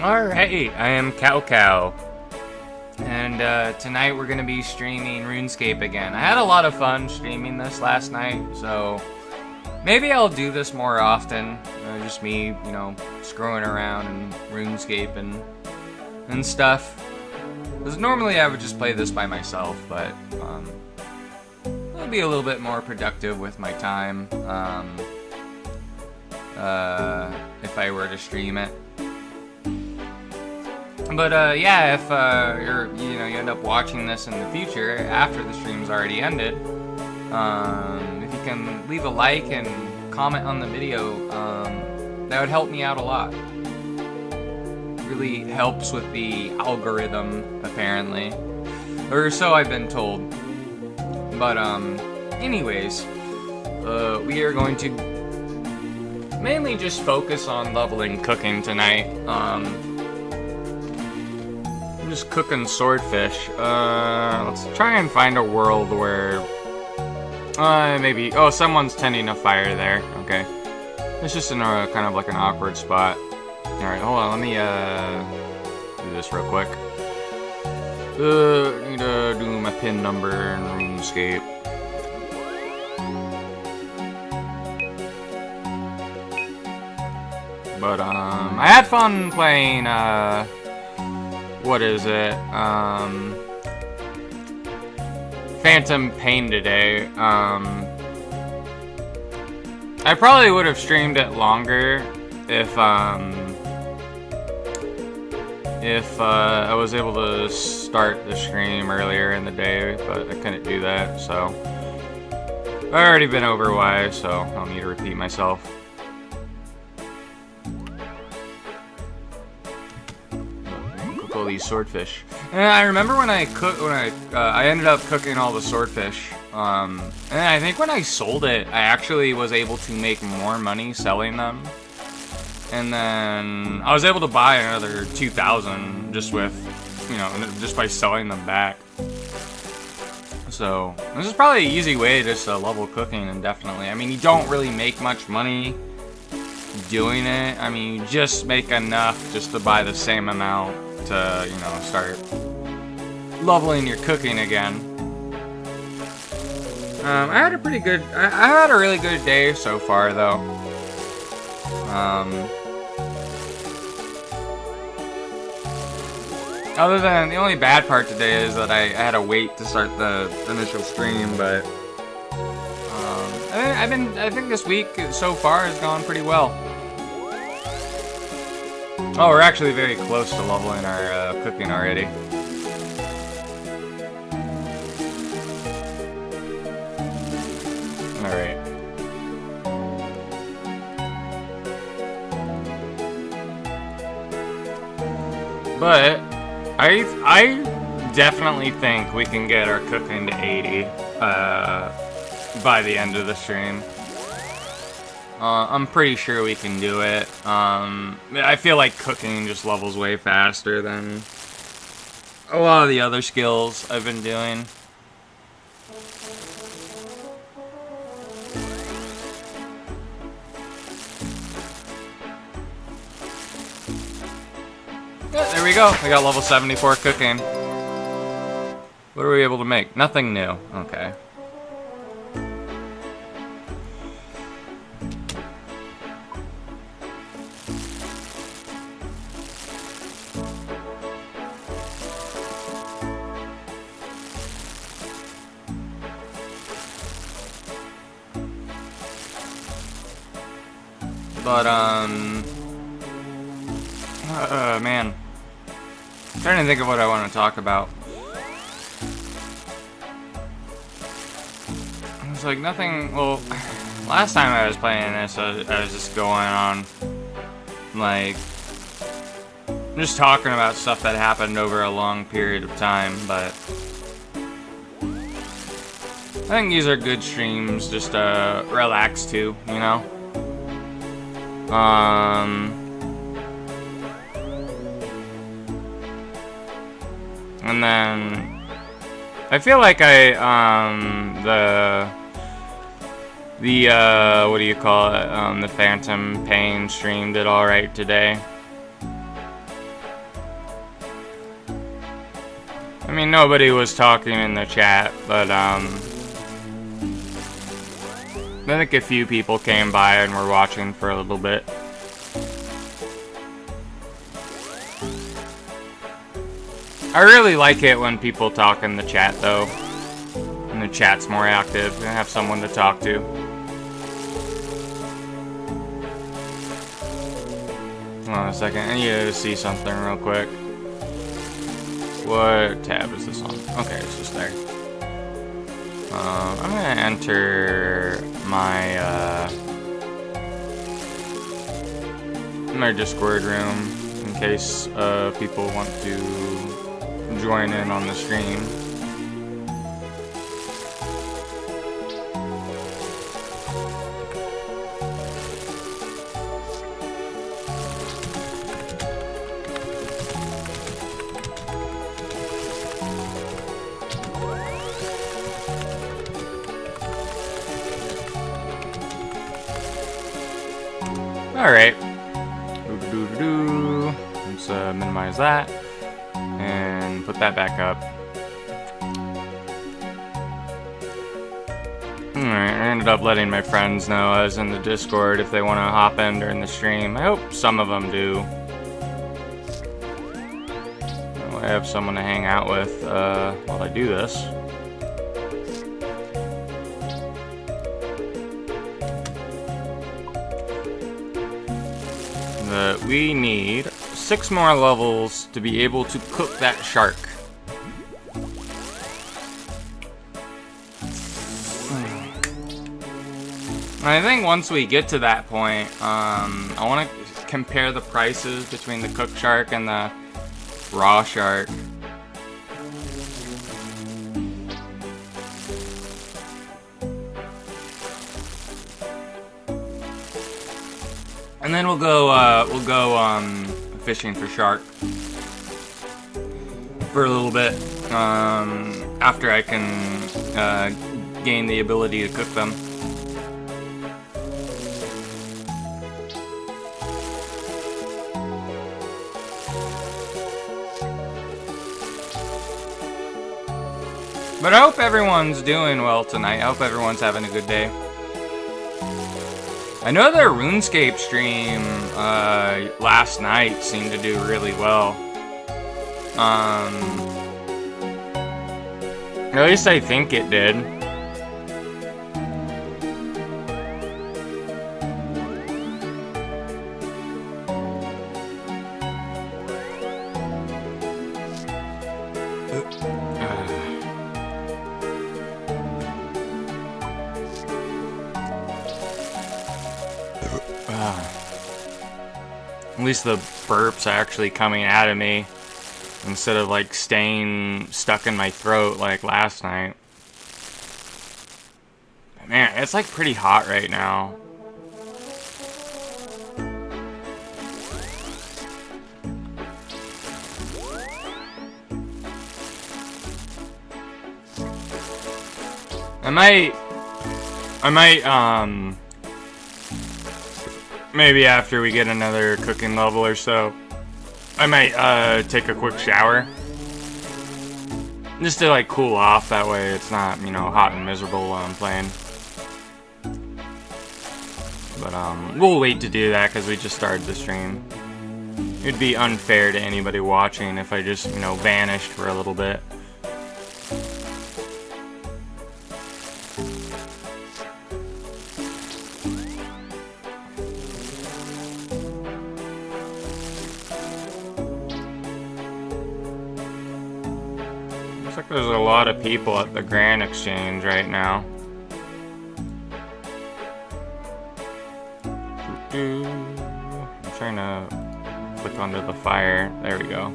Alright, I am Cow Cow, and tonight we're going to be streaming Runescape again. I had a lot of fun streaming this last night, so maybe I'll do this more often. Just me, you know, screwing around in Runescape and stuff. Because normally I would just play this by myself, but I'll be a little bit more productive with my time if I were to stream it. But yeah, if you end up watching this in the future after the stream's already ended, if you can leave a like and comment on the video, that would help me out a lot. Really helps with the algorithm, apparently, or so I've been told. But anyways, we are going to mainly just focus on leveling cooking tonight. Just cooking swordfish. Let's try and find a world where maybe someone's tending a fire there. Okay, it's just in a kind of like an awkward spot. All right, hold on, let me do this real quick. Need to do my pin number in RuneScape. But I had fun playing what is it? Phantom Pain today. I probably would have streamed it longer if I was able to start the stream earlier in the day, but I couldn't do that, so I've already been over why, so I don't need to repeat myself. All these swordfish. And I remember when I ended up cooking all the swordfish. And I think when I sold it, I actually was able to make more money selling them. And then I was able to buy another 2,000 just with, just by selling them back. So this is probably an easy way just to level cooking indefinitely. I mean, you don't really make much money doing it. I mean, you just make enough just to buy the same amount to, start leveling your cooking again. I had a pretty good, I had a really good day so far, though. Other than, the only bad part today is that I had to wait to start the initial stream, but I think this week so far has gone pretty well. Oh, we're actually very close to leveling our cooking already. Alright. But I definitely think we can get our cooking to 80 by the end of the stream. I'm pretty sure we can do it. I feel like cooking just levels way faster than a lot of the other skills I've been doing. Yeah, there we go. I got level 74 cooking. What are we able to make? Nothing new. Okay. But, man. I'm trying to think of what I want to talk about. It's like nothing, well, last time I was playing this, I was just going on, like, just talking about stuff that happened over a long period of time, but I think these are good streams just to relax to, and then I feel like the what do you call it? The Phantom Pain stream did alright today. I mean, nobody was talking in the chat, but I think a few people came by and were watching for a little bit. I really like it when people talk in the chat, though. And the chat's more active and have someone to talk to. Hold on a second, I need to see something real quick. What tab is this on? Okay, it's just there. I'm gonna enter my my Discord room in case people want to join in on the stream. Alright. Let's minimize that. And put that back up. Alright, I ended up letting my friends know I was in the Discord if they want to hop in during the stream. I hope some of them do. I have someone to hang out with while I do this. We need 6 more levels to be able to cook that shark. I think once we get to that point, I want to compare the prices between the cooked shark and the raw shark. And then we'll go fishing for shark for a little bit after I can gain the ability to cook them. But I hope everyone's doing well tonight. I hope everyone's having a good day. I know their Runescape stream last night seemed to do really well. At least I think it did. At least the burps are actually coming out of me instead of like staying stuck in my throat like last night. Man, it's like pretty hot right now. I might maybe after we get another cooking level or so, I might take a quick shower. Just to like cool off, that way it's not, you know, hot and miserable while I'm playing. But we'll wait to do that because we just started the stream. It'd be unfair to anybody watching if I just, you know, vanished for a little bit. There's a lot of people at the Grand Exchange right now. I'm trying to click onto the fire. There we go.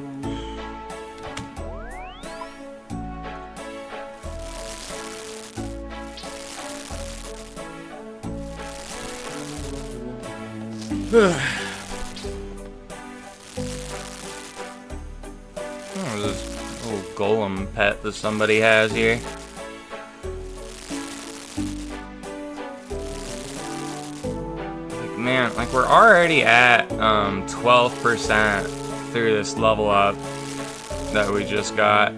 Oh, this little golem pet that somebody has here. Like, man, like we're already at 12% through this level up that we just got.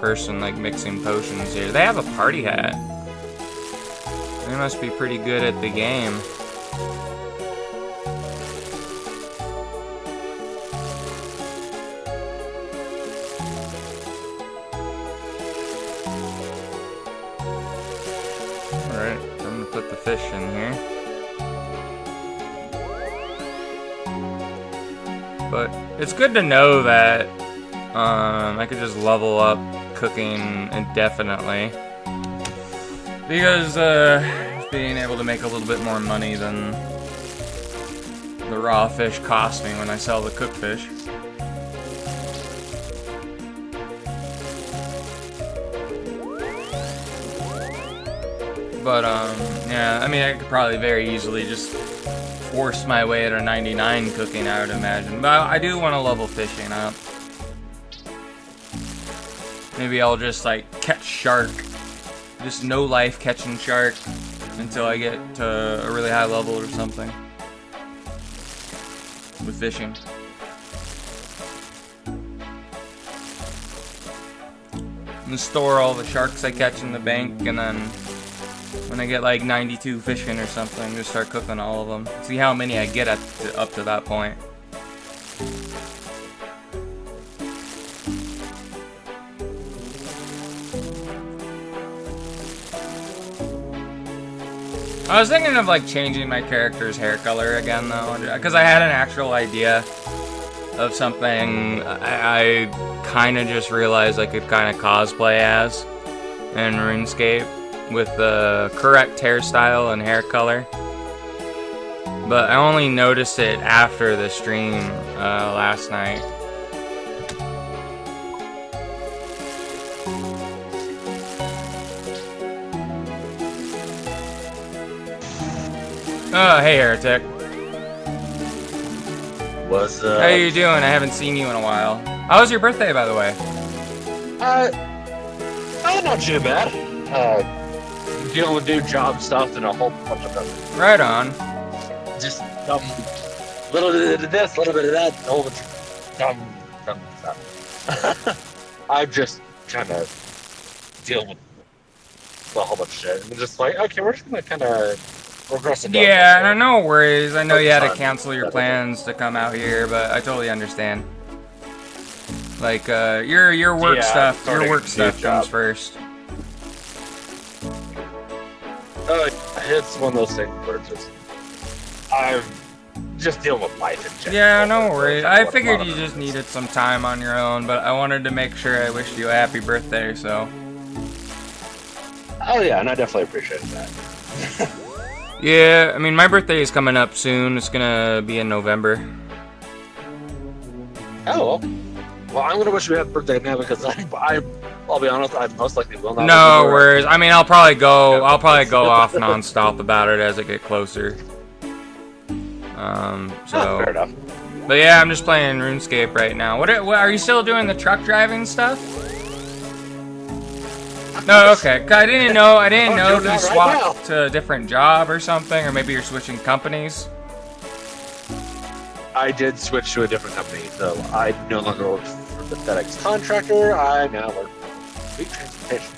person like mixing potions here. They have a party hat. They must be pretty good at the game. Alright, I'm gonna put the fish in here. But it's good to know that I could just level up cooking indefinitely. Because being able to make a little bit more money than the raw fish cost me when I sell the cooked fish. But yeah, I mean I could probably very easily just force my way at a 99 cooking, I would imagine. But I do want to level fishing up. Maybe I'll just like catch shark. Just no life catching shark until I get to a really high level or something. With fishing. And store all the sharks I catch in the bank, and then when I get like 92 fishing or something, just start cooking all of them. See how many I get up to that point. I was thinking of like changing my character's hair color again though, because I had an actual idea of something I kind of just realized I could kind of cosplay as in RuneScape with the correct hairstyle and hair color. But I only noticed it after the stream last night. Oh, hey, Heretic. What's up? How you doing? I haven't seen you in a while. How was your birthday, by the way? Not too bad. Dealing with new job stuff and a whole bunch of other. Right on. Just little bit of this, little bit of that, a whole bunch of dumb stuff. I'm just kind of dealing with a whole bunch of shit. And just like, okay, we're just gonna kind of progress into. Yeah, no worries. I know you had to cancel your plans to come out here, but I totally understand. Like your work stuff, comes first. It's one of those things where just I'm just dealing with life in general. Yeah, no worries. I figured you just needed some time on your own, but I wanted to make sure I wished you a happy birthday, so. Oh yeah, and I definitely appreciate that. Yeah, I mean my birthday is coming up soon. It's gonna be in November. Oh, well, I'm gonna wish you a happy birthday now because I'll be honest, I most likely will not. No worries. I mean, I'll probably go off nonstop about it as I get closer. So. Fair enough. But yeah, I'm just playing RuneScape right now. What are you still doing the truck driving stuff? No, okay. I didn't know if you swapped to a different job or something, or maybe you're switching companies. I did switch to a different company, so I no longer work for the FedEx contractor. I now work for Fleet Transportation,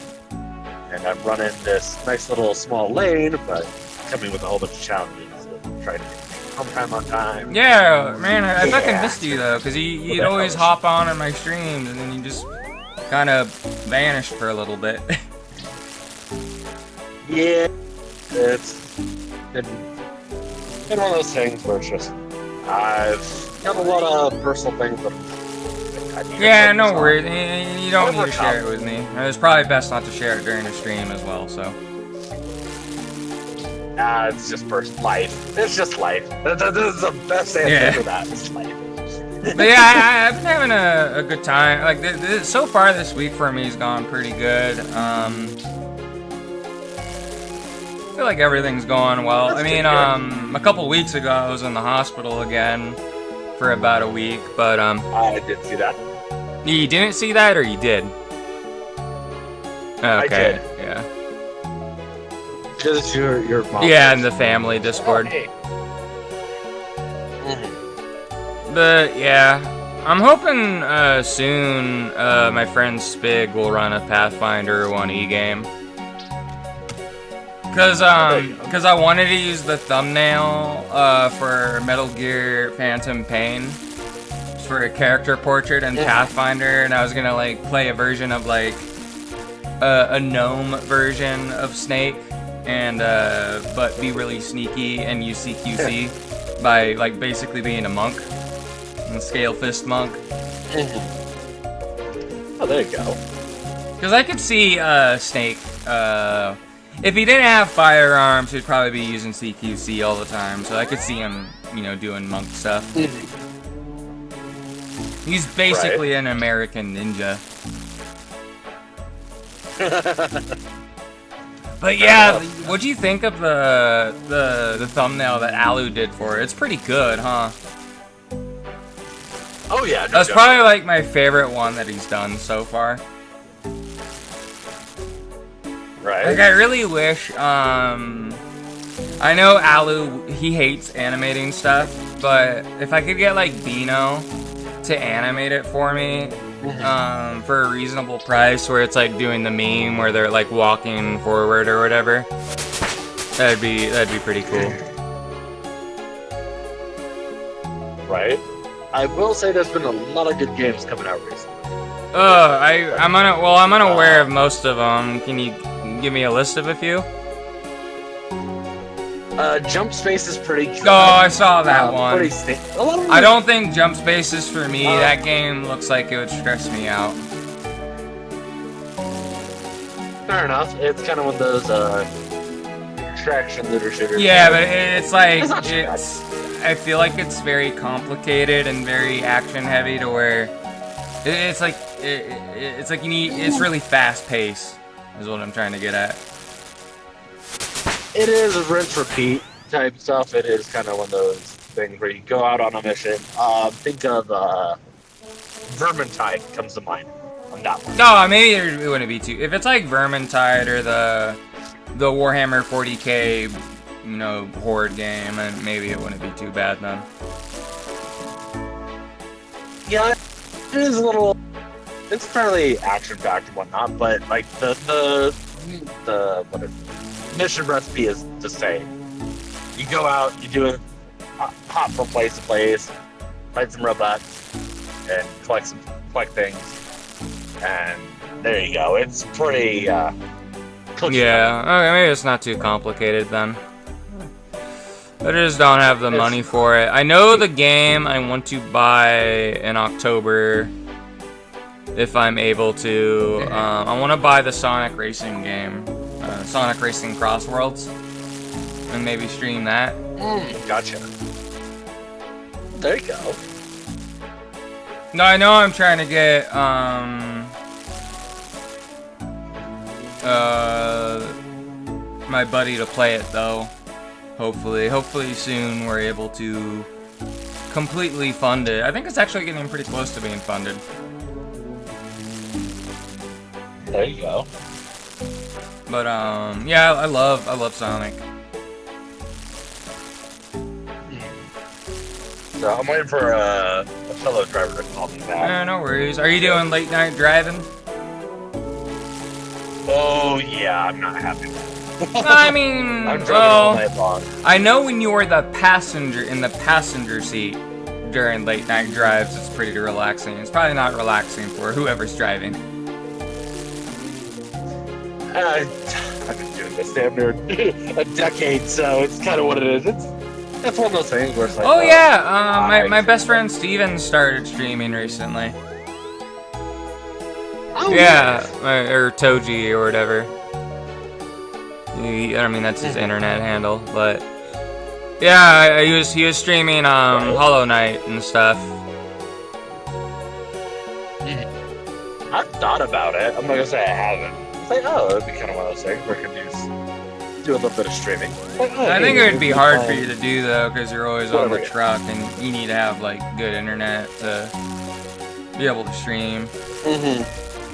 and I'm running this nice little small lane, but coming with a whole bunch of challenges. Trying to get home time on time. Yeah, man, I fucking missed you though, because you'd always hop on my streams, and then you just kind of vanished for a little bit. Yeah, it's been one of those things where it's just I've got a lot of personal things that yeah, no worries. You don't need to share it with me. It's probably best not to share it during the stream as well, so. It's just life. It's just life. This is the best answer for that. It's life. But yeah, I've been having a good time. Like so far this week for me has gone pretty good. I feel like everything's going well. I mean, a couple weeks ago I was in the hospital again for about a week, but I did see that. You didn't see that, or you did? Okay, I did. Yeah. Just your mom. Yeah, in the family Discord. Oh, hey. But yeah, I'm hoping soon my friend Spig will run a Pathfinder 1E game. Cause I wanted to use the thumbnail for Metal Gear Phantom Pain for a character portrait in Pathfinder, and I was gonna like play a version of like a gnome version of Snake, and but be really sneaky and use CQC by like basically being a monk, a scale fist monk. Oh, there you go. Cause I could see Snake. If he didn't have firearms, he'd probably be using CQC all the time. So I could see him, you know, doing monk stuff. He's basically an American ninja. But yeah, what'd you think of the thumbnail that Alu did for it? It's pretty good, huh? Oh yeah, That's probably like my favorite one that he's done so far. Right. Like I really wish, I know Alu, he hates animating stuff, but if I could get like Bino to animate it for me, for a reasonable price, where it's like doing the meme where they're like walking forward or whatever, that'd be pretty cool. Right. I will say there's been a lot of good games coming out recently. I'm unaware of most of them. Can you give me a list of a few? Jump Space is pretty good. Oh, I saw that one. I don't think Jump Space is for me. That game looks like it would stress me out. Fair enough. It's kind of one of those traction looter shooters. Yeah, but it's like it's I feel like it's very complicated and very action heavy to where it's like you need. It's really fast paced. Is what I'm trying to get at. It is a rinse repeat type stuff. It is kind of one of those things where you go out on a mission. Think of Vermintide comes to mind on that one. No, maybe it wouldn't be too. If it's like Vermintide or the Warhammer 40K, you know, horde game, and maybe it wouldn't be too bad then. Yeah, it is a little. It's fairly action-packed and whatnot, but like the mission recipe is the same. You go out, you do it, hop from place to place, fight some robots, and collect things, and there you go. It's pretty. Yeah, okay, maybe it's not too complicated then. I just don't have the money for it. I know the game I want to buy in October. If I'm able to, I want to buy the Sonic Racing game, Sonic Racing Cross Worlds, and maybe stream that. Gotcha. There you go. No, I know I'm trying to get my buddy to play it though. Hopefully soon we're able to completely fund it. I think it's actually getting pretty close to being funded. There you go. But yeah, I love Sonic. So I'm waiting for a fellow driver to call me back. No worries. Are you doing late night driving? Oh yeah, I'm not happy with it. I mean, I'm driving all night long. I know when you were the passenger in the passenger seat during late night drives, it's pretty relaxing. It's probably not relaxing for whoever's driving. I've been doing this damn near a decade, so it's kind of what it is. It's one of those things where it's like, my best friend Steven started streaming recently. Oh, yeah, or Toji or whatever. I mean, that's his internet handle, but yeah, he was streaming Hollow Knight and stuff. I've thought about it. I'm not gonna say I haven't. It's like, oh, it'd be kind of one of those things where I could do a little bit of streaming. Like, I think it would be hard for you to do though, because you're always on the truck and you need to have like good internet to be able to stream.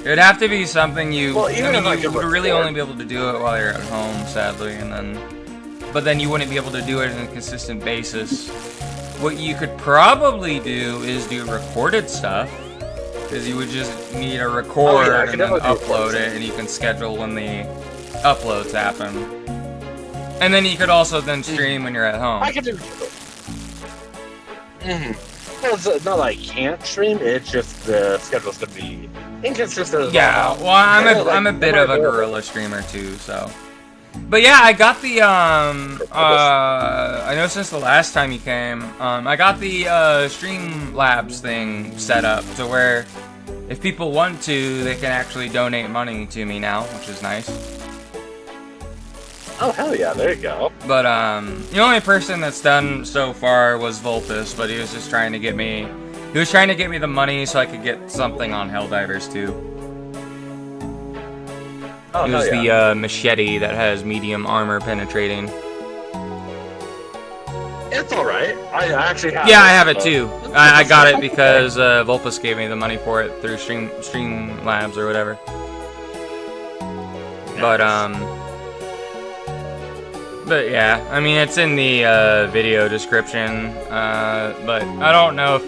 It'd have to be something you. Well, you would really only be able to do it while you're at home, sadly, but then you wouldn't be able to do it on a consistent basis what you could probably do is do recorded stuff. Because you would just need to record and then upload it, and you can schedule when the uploads happen. And then you could also then stream when you're at home. I can do it. Well, it's not that I can't stream, it's just the schedule's going to be inconsistent. Yeah, well, I'm a bit of a guerrilla streamer too, so. But yeah, I got the, I know since the last time you came, I got the, Streamlabs thing set up to where if people want to, they can actually donate money to me now, which is nice. Oh, hell yeah, there you go. But, the only person that's done so far was Voltus, but he was just trying to get me, the money so I could get something on Helldivers too. Oh, it was the machete that has medium armor penetrating. It's alright. I actually have it. Yeah, I have it too. I got it because Volpus gave me the money for it through Streamlabs or whatever. Nice. But yeah, I mean it's in the video description. But I don't know if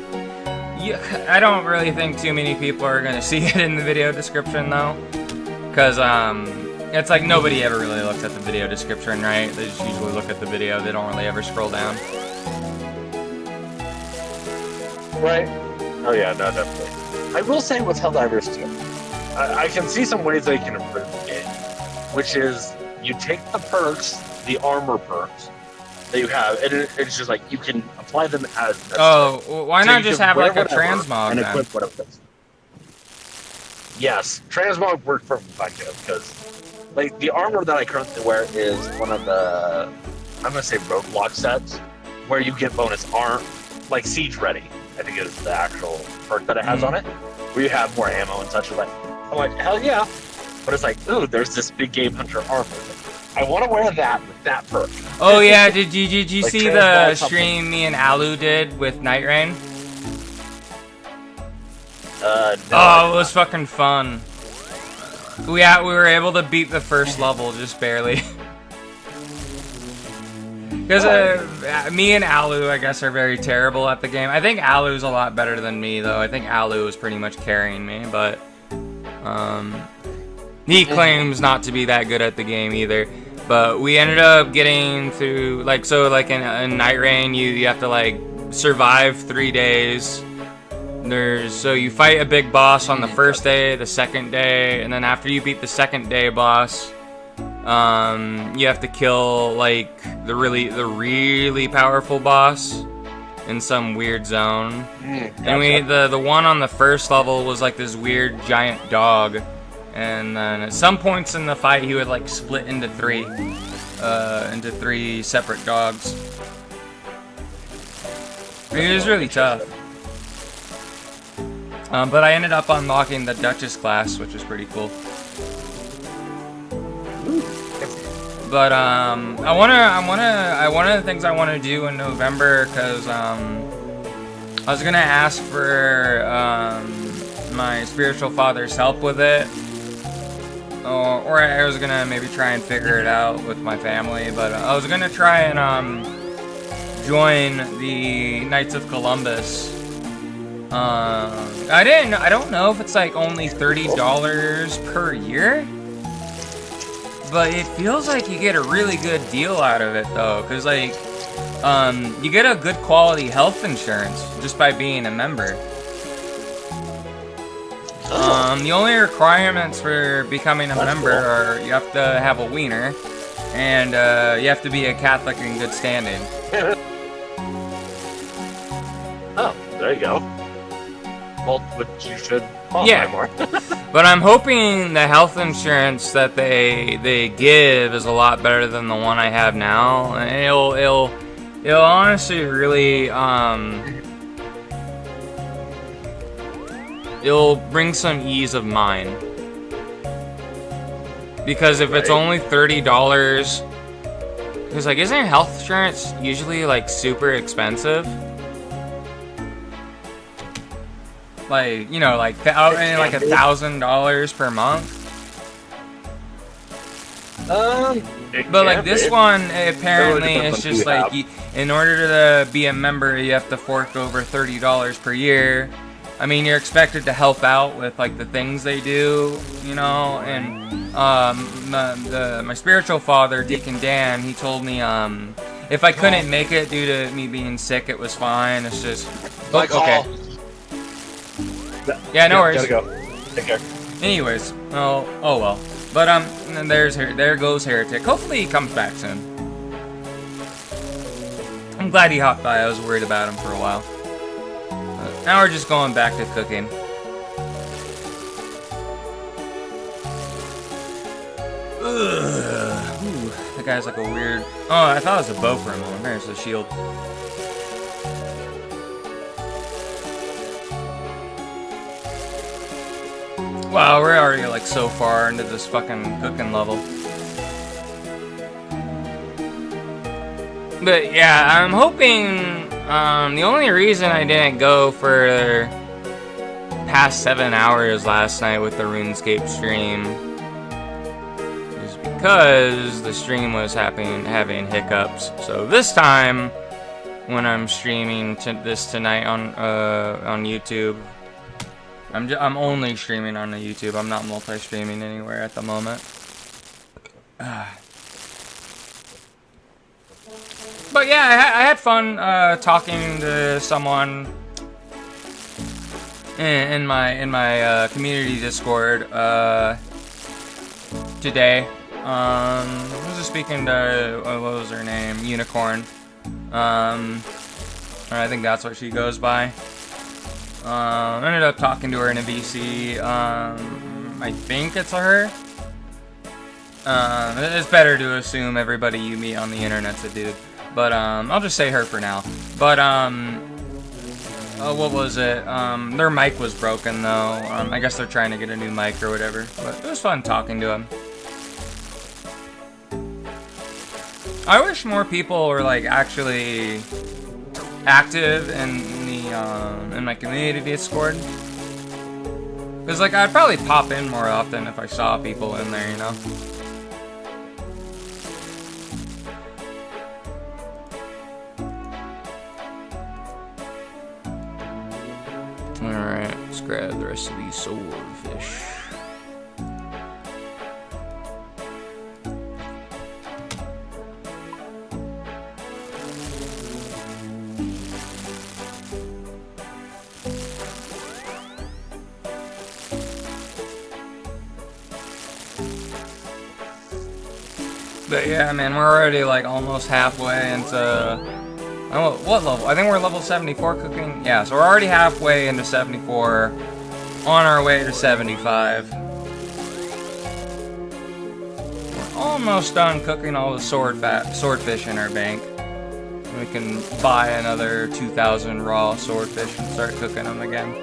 I don't really think too many people are gonna see it in the video description though. Because, it's like nobody ever really looks at the video description, right? They just usually look at the video, they don't really ever scroll down. Right. Oh yeah, no, definitely. I will say with Helldivers too, I can see some ways they can improve the game. Which is, you take the perks, the armor perks, that you have, and it's just like, you can apply them as necessary. Oh, well, why not just have like a transmog and then? equip whatever. Yes, transmog worked perfectly fine too, because like the armor that I currently wear is one of the, I'm gonna say roadblock sets, where you get bonus arm, like Siege Ready, I think is the actual perk that it has on it, where you have more ammo and such. I'm like, hell yeah, but it's like, ooh, there's this big game hunter armor. I want to wear that with that perk. Oh yeah, did you like see the stream me and Alu did with Night Rain? No, oh, it was fucking fun. We were able to beat the first level just barely. Because me and Alu, I guess, are very terrible at the game. I think Alu's a lot better than me, though. I think Alu was pretty much carrying me, but he claims not to be that good at the game either. But we ended up getting through, like, so like in Night Rain, you have to like survive 3 days. So you fight a big boss on the first day, the second day, and then after you beat the second day boss, you have to kill like the really powerful boss in some weird zone. And the one on the first level was like this weird giant dog, and then at some points in the fight he would like split into three separate dogs. It was really tough. But I ended up unlocking the Duchess class, which is pretty cool. But one of the things I want to do in November, because I was gonna ask for my spiritual father's help with it, or I was gonna maybe try and figure it out with my family. But I was gonna try and join the Knights of Columbus. I don't know if it's like only $30 per year, but it feels like you get a really good deal out of it though, because like you get a good quality health insurance just by being a member. The only requirements for becoming a member are you have to have a wiener and you have to be a Catholic in good standing. Oh, there you go. Well, which you should qualify more. But I'm hoping the health insurance that they give is a lot better than the one I have now. And it'll honestly really it'll bring some ease of mind. Because if it's only $30, because like isn't health insurance usually like super expensive? Like, you know, like $1,000 per month. It But like can this be. one, It apparently really it's depends on just who you like in order to be a member, you have to fork over $30 per year. I mean, you're expected to help out with like the things they do, you know. And my spiritual father, Deacon Dan, he told me if I couldn't make it due to me being sick, it was fine. It's just My call. okay. Yeah, no worries. Gotta go. Take care. Anyways, oh well. But and there goes Heretic. Hopefully he comes back soon. I'm glad he hopped by. I was worried about him for a while. But now we're just going back to cooking. Ugh. Ooh, that guy's like a weird. Oh, I thought it was a bow for a moment. There's a shield. Wow, we're already like so far into this fucking cooking level. But yeah, I'm hoping, the only reason I didn't go for past 7 hours last night with the RuneScape stream is because the stream was having hiccups. So this time, when I'm streaming this tonight on YouTube, I'm only streaming on the YouTube. I'm not multi-streaming anywhere at the moment. But yeah, I had fun talking to someone in my community Discord today. I was just speaking to what was her name? Unicorn. I think that's what she goes by. I ended up talking to her in a VC. I think it's her. It's better to assume everybody you meet on the internet's a dude. But I'll just say her for now. But what was it? Their mic was broken though. I guess they're trying to get a new mic or whatever. But it was fun talking to him. I wish more people were like actually active in my community Discord. Cause like I'd probably pop in more often if I saw people in there, you know. Alright, let's grab the rest of these swordfish. But yeah, man, we're already like almost halfway into... Oh, what level? I think we're level 74 cooking. Yeah, so we're already halfway into 74. On our way to 75. We're almost done cooking all the swordfish in our bank. We can buy another 2,000 raw swordfish and start cooking them again.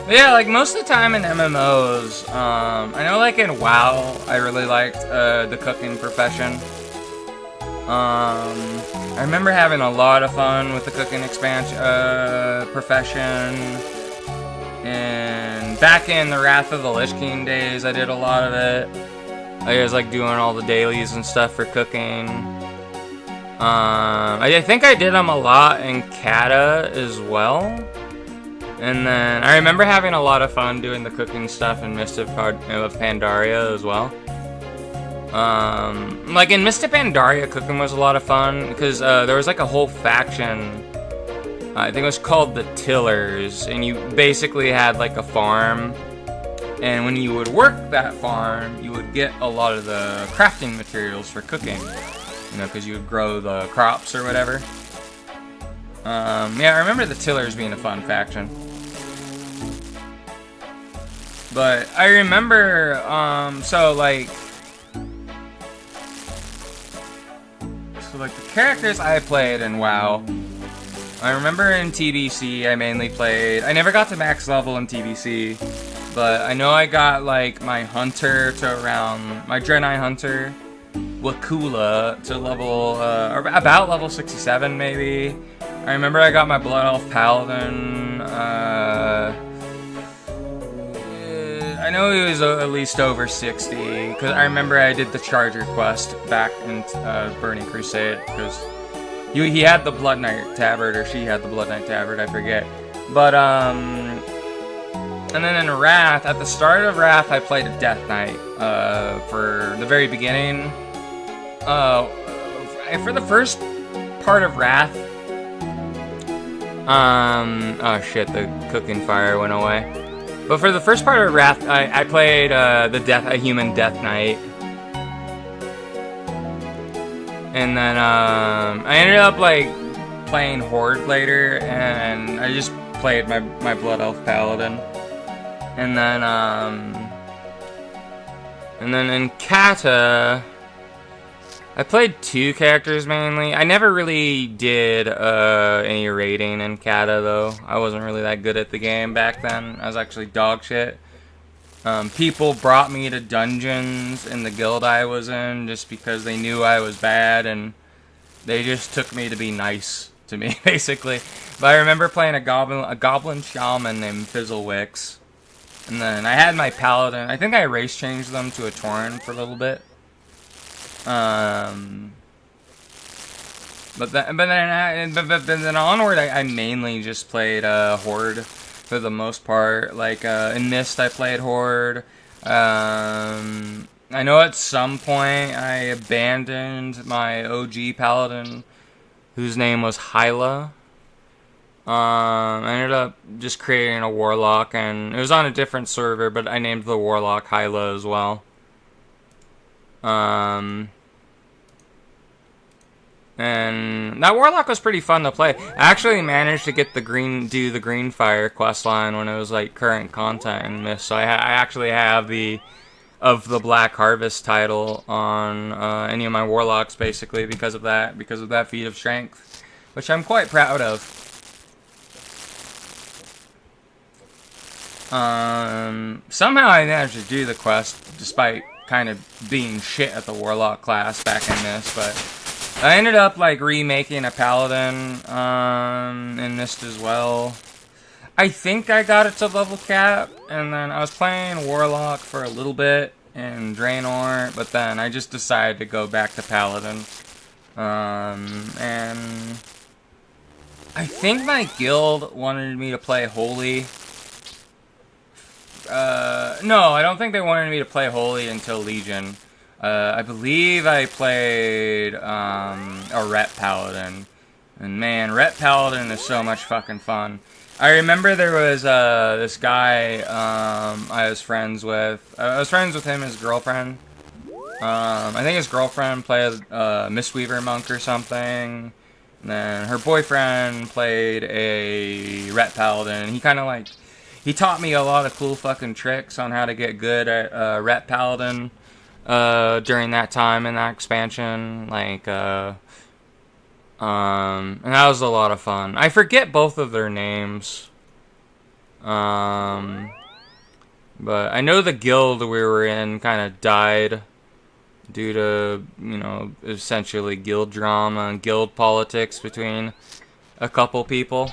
But yeah, like most of the time in MMOs, I know like in WoW, I really liked the cooking profession. I remember having a lot of fun with the cooking expansion profession. And back in the Wrath of the Lich King days, I did a lot of it. I was like doing all the dailies and stuff for cooking. I think I did them a lot in Kata as well. And then I remember having a lot of fun doing the cooking stuff in Mist of Pandaria as well. Like in Mist of Pandaria, cooking was a lot of fun because there was like a whole faction. I think it was called the Tillers, and you basically had like a farm. And when you would work that farm, you would get a lot of the crafting materials for cooking. You know, because you would grow the crops or whatever. Yeah, I remember the Tillers being a fun faction. But I remember, so like the characters I played in WoW, I remember in TBC I mainly played, I never got to max level in TBC, but I know I got like my hunter to around, my Draenei hunter Wakula to level, about level 67 maybe. I remember I got my Blood Elf Paladin, I know he was at least over 60, because I remember I did the Charger quest back in Burning Crusade, because he had the Blood Knight Tabard, or she had the Blood Knight Tabard, I forget. But, and then in Wrath, at the start of Wrath, I played a Death Knight, for the very beginning. For the first part of Wrath, oh shit, the cooking fire went away. But for the first part of Wrath, I played a human Death Knight. And then I ended up like playing Horde later, and I just played my Blood Elf Paladin. And then in Kata, I played 2 characters mainly. I never really did any raiding in Kata though. I wasn't really that good at the game back then. I was actually dog shit. People brought me to dungeons in the guild I was in just because they knew I was bad, and they just took me to be nice to me, basically. But I remember playing a goblin shaman named Fizzlewicks. And then I had my paladin. I think I race changed them to a Tauren for a little bit. But then onward, I mainly just played Horde for the most part. Like in Mist, I played Horde. I know at some point I abandoned my OG paladin, whose name was Hyla. I ended up just creating a warlock, and it was on a different server, but I named the warlock Hyla as well. And that warlock was pretty fun to play. I actually managed to get the green fire questline when it was like current content in Mist. So I actually have the Black Harvest title on any of my warlocks, basically because of that feat of strength, which I'm quite proud of. Somehow I managed to do the quest despite kind of being shit at the warlock class back in this, but I ended up like remaking a paladin in this as well. I think I got it to level cap, and then I was playing warlock for a little bit in Draenor, but then I just decided to go back to paladin. And I think my guild wanted me to play holy. No, I don't think they wanted me to play Holy until Legion. I believe I played, a Ret Paladin. And man, Ret Paladin is so much fucking fun. I remember there was, this guy, I was friends with. I was friends with him, his girlfriend. I think his girlfriend played, Mistweaver Monk or something. And then her boyfriend played a Ret Paladin. And he kind of like... He taught me a lot of cool fucking tricks on how to get good at Ret Paladin during that time in that expansion. Like, and that was a lot of fun. I forget both of their names. But I know the guild we were in kind of died due to, you know, essentially guild drama and guild politics between a couple people.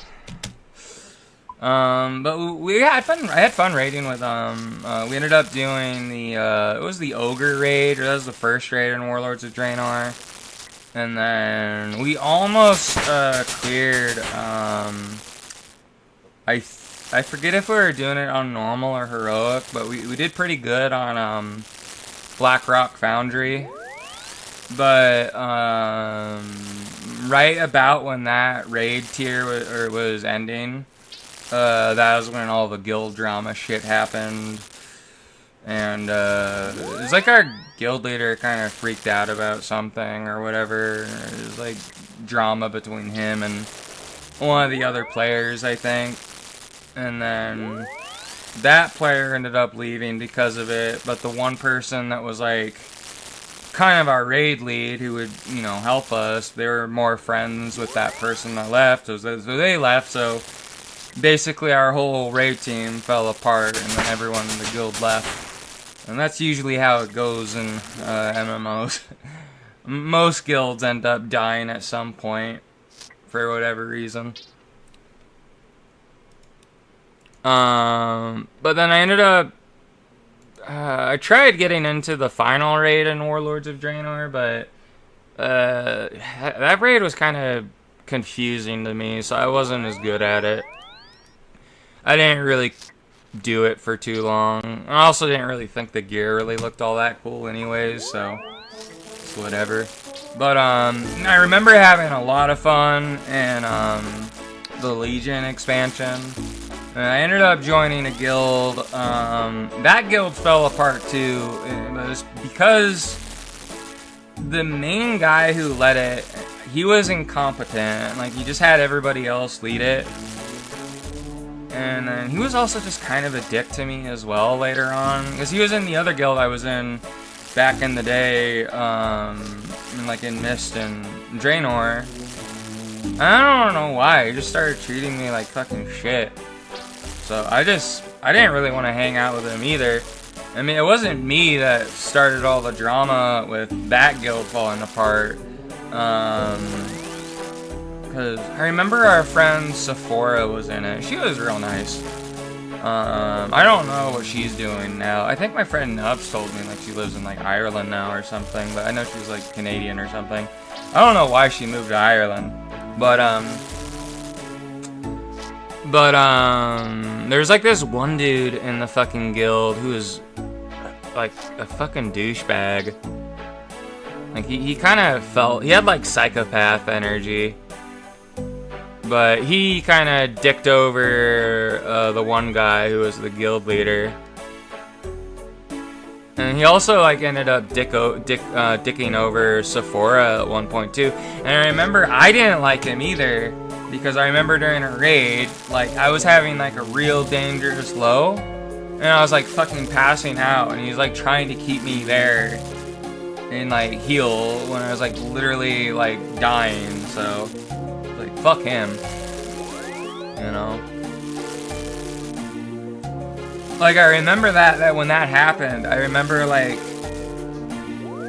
But we had fun. I had fun raiding with we ended up doing the it was the Ogre raid, or that was the first raid in Warlords of Draenor, and then we almost cleared. I forget if we were doing it on normal or heroic, but we did pretty good on Blackrock Foundry. But right about when that raid tier was ending. That was when all the guild drama shit happened, and it was like our guild leader kind of freaked out about something or whatever. It was like drama between him and one of the other players, I think, and then that player ended up leaving because of it, but the one person that was like kind of our raid lead, who would, you know, help us, they were more friends with that person that left, so they left, so basically our whole raid team fell apart, and then everyone in the guild left. And that's usually how it goes in MMOs. Most guilds end up dying at some point for whatever reason. But then I ended up I tried getting into the final raid in Warlords of Draenor, but that raid was kind of confusing to me, so I wasn't as good at it. I didn't really do it for too long. I also didn't really think the gear really looked all that cool anyways, so it's whatever. But I remember having a lot of fun in the Legion expansion. And I ended up joining a guild. That guild fell apart too. It was because the main guy who led it, he was incompetent. Like, he just had everybody else lead it. And then he was also just kind of a dick to me as well later on. Because he was in the other guild I was in back in the day, like in Mist and Draenor. I don't know why. He just started treating me like fucking shit. So I didn't really want to hang out with him either. I mean, it wasn't me that started all the drama with that guild falling apart. Because I remember our friend Sephora was in it. She was real nice. I don't know what she's doing now. I think my friend Nubs told me like she lives in like Ireland now or something. But I know she's like Canadian or something. I don't know why she moved to Ireland. But there's like this one dude in the fucking guild who is like a fucking douchebag. Like he kind of he had like psychopath energy. But he kind of dicked over the one guy who was the guild leader. And he also like ended up dicking over Sephora at one point too. And I remember I didn't like him either. Because I remember during a raid, like, I was having, like, a real dangerous low. And I was, like, fucking passing out. And he's, like, trying to keep me there. And, like, heal when I was, like, literally, like, dying. So, like, fuck him. You know? Like, I remember that when that happened, I remember, like,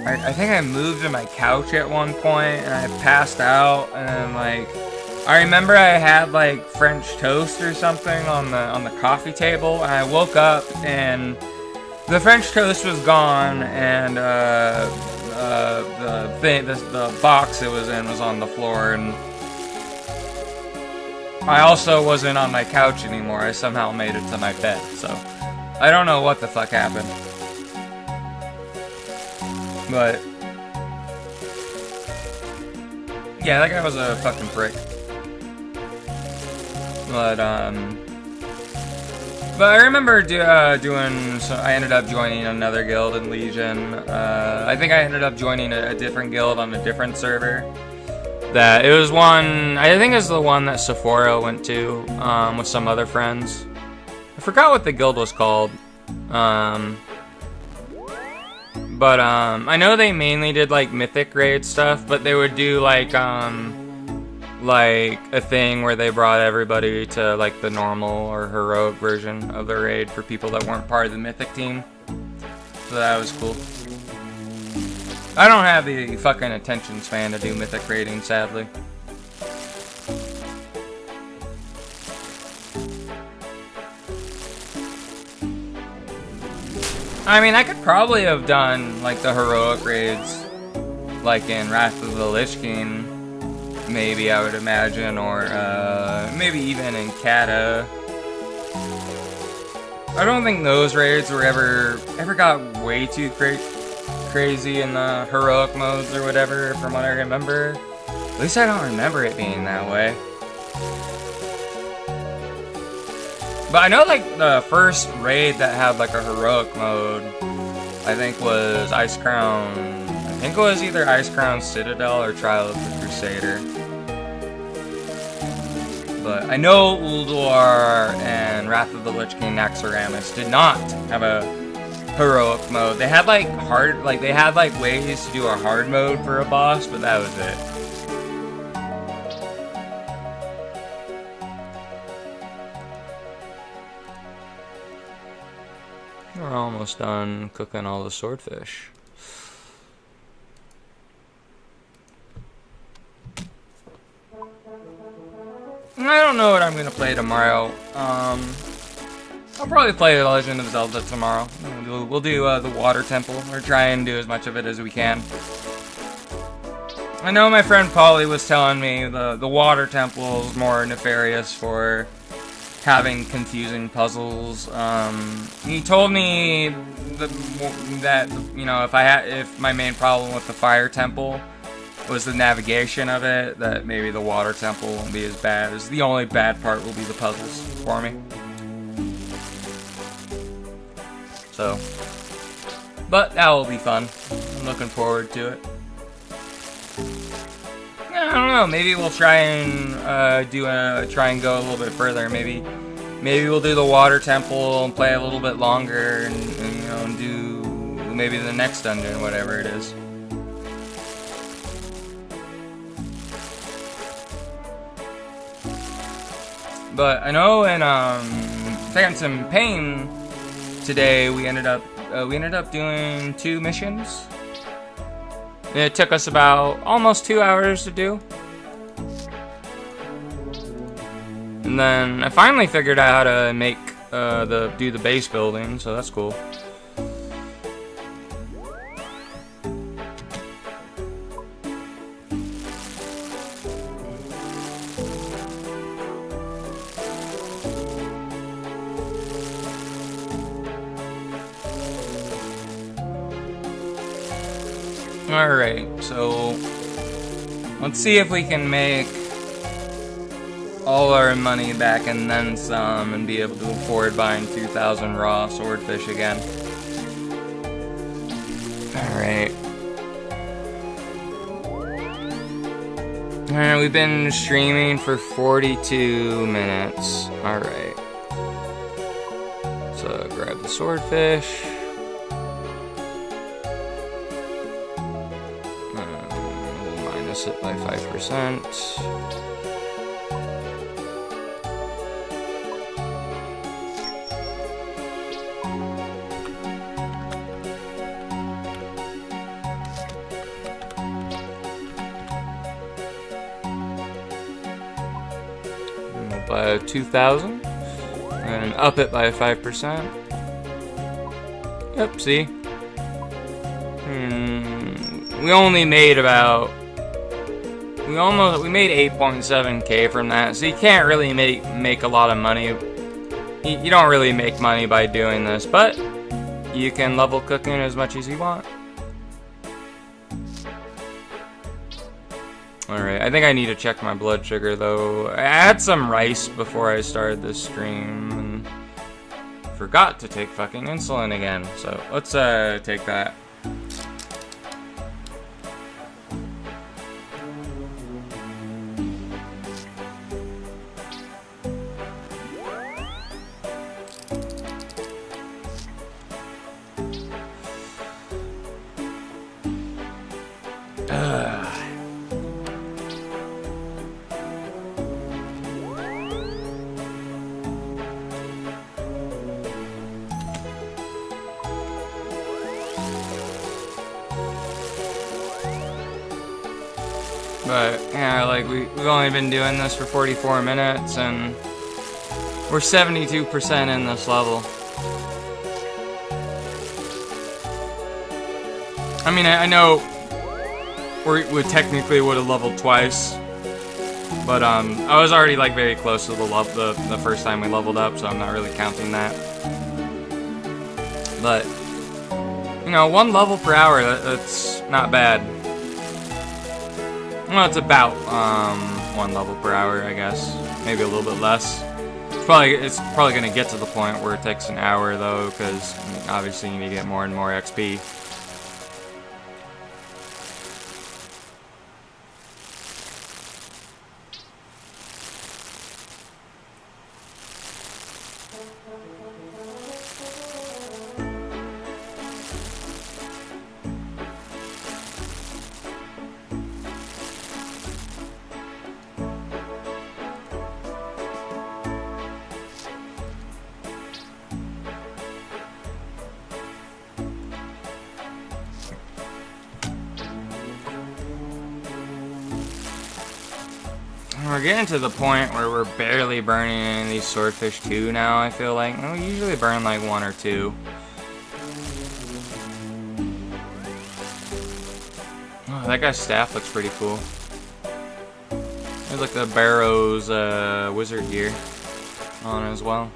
I think I moved to my couch at one point. And I passed out. And, like, I remember I had like French toast or something on the coffee table, and I woke up and the French toast was gone, and the box it was in was on the floor, and I also wasn't on my couch anymore. I somehow made it to my bed, so I don't know what the fuck happened, but yeah, that guy was a fucking prick. But I remember doing. So I ended up joining another guild in Legion. I think I ended up joining a different guild on a different server. That it was one. I think it was the one that Sephora went to with some other friends. I forgot what the guild was called. But I know they mainly did like mythic raid stuff, but they would do like a thing where they brought everybody to like the normal or heroic version of the raid for people that weren't part of the mythic team. So that was cool. I don't have the fucking attention span to do mythic raiding, sadly. I mean, I could probably have done like the heroic raids like in Wrath of the Lich King. Maybe, I would imagine, or maybe even in Kata. I don't think those raids were ever got way too crazy in the heroic modes or whatever, from what I remember. At least I don't remember it being that way. But I know, like, the first raid that had, like, a heroic mode, I think was I think it was either Icecrown Citadel or Trial of the Crusader. But I know Ulduar and Wrath of the Lich King Naxxramas did not have a heroic mode. They had like ways to do a hard mode for a boss, but that was it. We're almost done cooking all the swordfish. I don't know what I'm gonna play tomorrow. I'll probably play The Legend of Zelda tomorrow. We'll do the Water Temple, or try and do as much of it as we can. I know my friend Paulie was telling me the Water Temple is more nefarious for having confusing puzzles. He told me that you know, if my main problem with the Fire Temple was the navigation of it, that maybe the Water Temple won't be as bad. As the only bad part will be the puzzles for me. So, but that will be fun. I'm looking forward to it. I don't know. Maybe we'll try and try and go a little bit further. Maybe we'll do the Water Temple and play a little bit longer, and you know, and do maybe the next dungeon, whatever it is. But I know in Phantom Pain today we ended up doing 2 missions. It took us about almost 2 hours to do. And then I finally figured out how to make do the base building, so that's cool. Alright, so let's see if we can make all our money back and then some and be able to afford buying 2,000 raw swordfish again. Alright. Alright, we've been streaming for 42 minutes. Alright. So grab the swordfish. It by 5%. By 2,000 and up it by 5%. Yep, see? We only made about we made 8.7k from that, so you can't really make a lot of money. You don't really make money by doing this, but you can level cooking as much as you want. Alright, I think I need to check my blood sugar though. I had some rice before I started this stream and forgot to take fucking insulin again, so let's take that. But yeah, like we've only been doing this for 44 minutes and we're 72% in this level. I mean, I know we technically would have leveled twice, but I was already like very close to the first time we leveled up, so I'm not really counting that. But you know, 1 level per hour, that's not bad. Well, it's about 1 level per hour, I guess. Maybe a little bit less. It's probably gonna get to the point where it takes an hour though, because obviously you need to get more and more XP. We're getting to the point where we're barely burning any of these swordfish too now, I feel like. We usually burn like 1 or 2. Oh, that guy's staff looks pretty cool. There's like the Barrow's wizard gear on as well.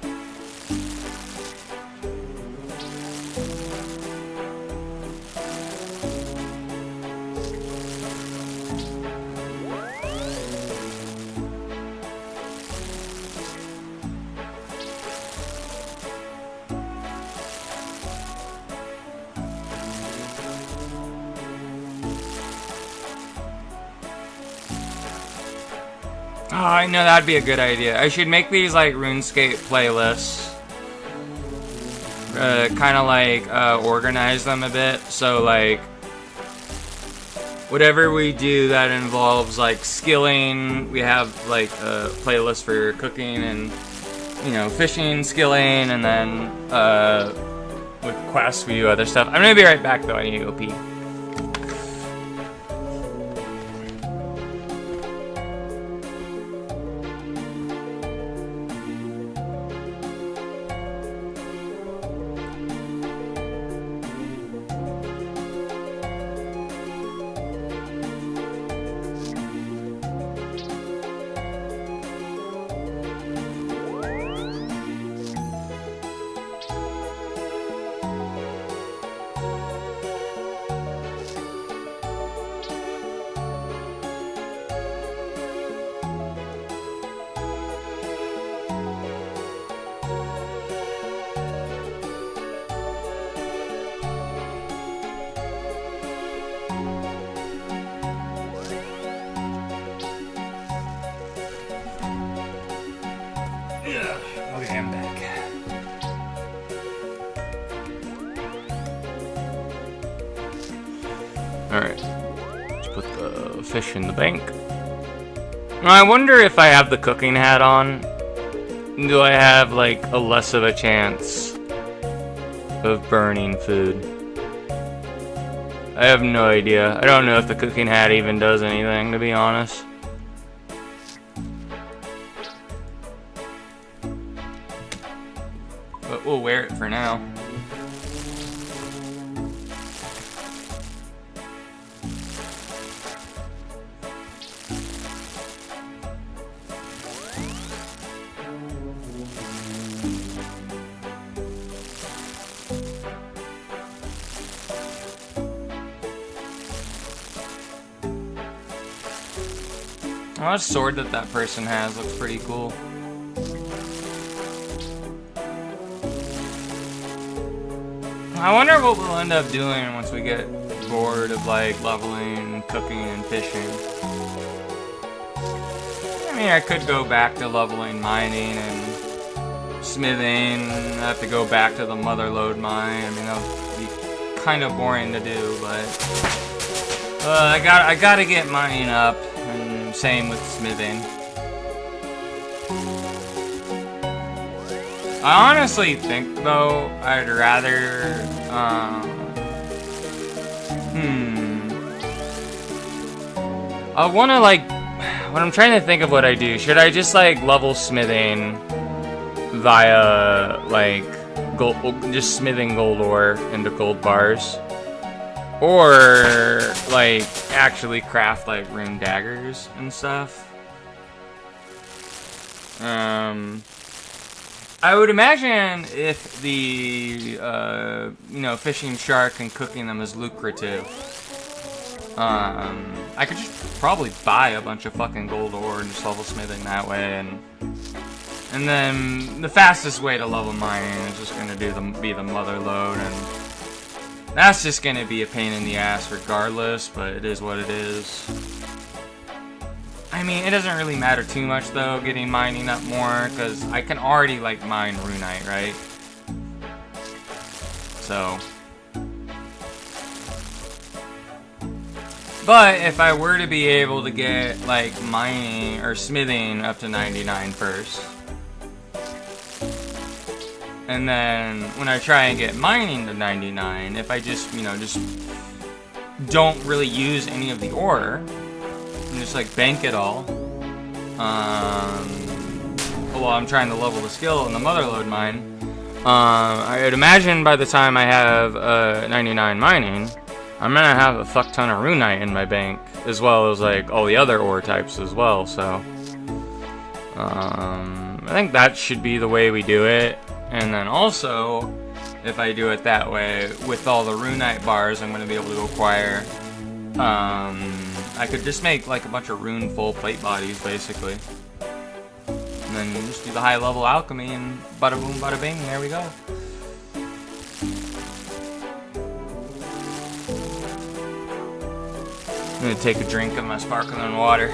Oh, I know that'd be a good idea. I should make these like RuneScape playlists. Kind of like organize them a bit. So like whatever we do that involves like skilling, we have like a playlist for cooking and, you know, fishing, skilling, and then with quests we do other stuff. I'm gonna be right back though. I need to go pee. Okay, I'm back. Alright. Let's put the fish in the bank. Now, I wonder if I have the cooking hat on, do I have like a less of a chance of burning food? I have no idea. I don't know if the cooking hat even does anything, to be honest. But we'll wear it for now. Oh, that sword that person has looks pretty cool. I wonder what we'll end up doing once we get bored of like leveling, cooking, and fishing. I mean, I could go back to leveling, mining, and smithing. I have to go back to the mother lode mine. I mean, that'll be kind of boring to do, but I gotta get mining up, and same with smithing. I honestly think, though, I'd rather, I wanna, like, when I'm trying to think of what I do, should I just, like, level smithing via, like, gold, just smithing gold ore into gold bars? Or, like, actually craft, like, rune daggers and stuff? I would imagine if the, you know, fishing shark and cooking them is lucrative, I could just probably buy a bunch of fucking gold ore and just level smithing that way, and then the fastest way to level mining is just gonna be the mother lode, and that's just gonna be a pain in the ass regardless, but it is what it is. I mean, it doesn't really matter too much, though, getting mining up more, because I can already, like, mine runite, right? So. But if I were to be able to get, like, mining or smithing up to 99 first, and then when I try and get mining to 99, if I just, you know, just don't really use any of the ore, and just like bank it all, Well, I'm trying to level the skill in the Motherlode mine. I'd imagine by the time I have 99 mining, I'm gonna have a fuck ton of Runite in my bank, as well as like all the other ore types as well. So, I think that should be the way we do it. And then also, if I do it that way, with all the Runite bars I'm gonna be able to acquire, I could just make like a bunch of rune full plate bodies, basically. And then just do the high level alchemy and bada boom bada bing, there we go. I'm gonna take a drink of my sparkling water.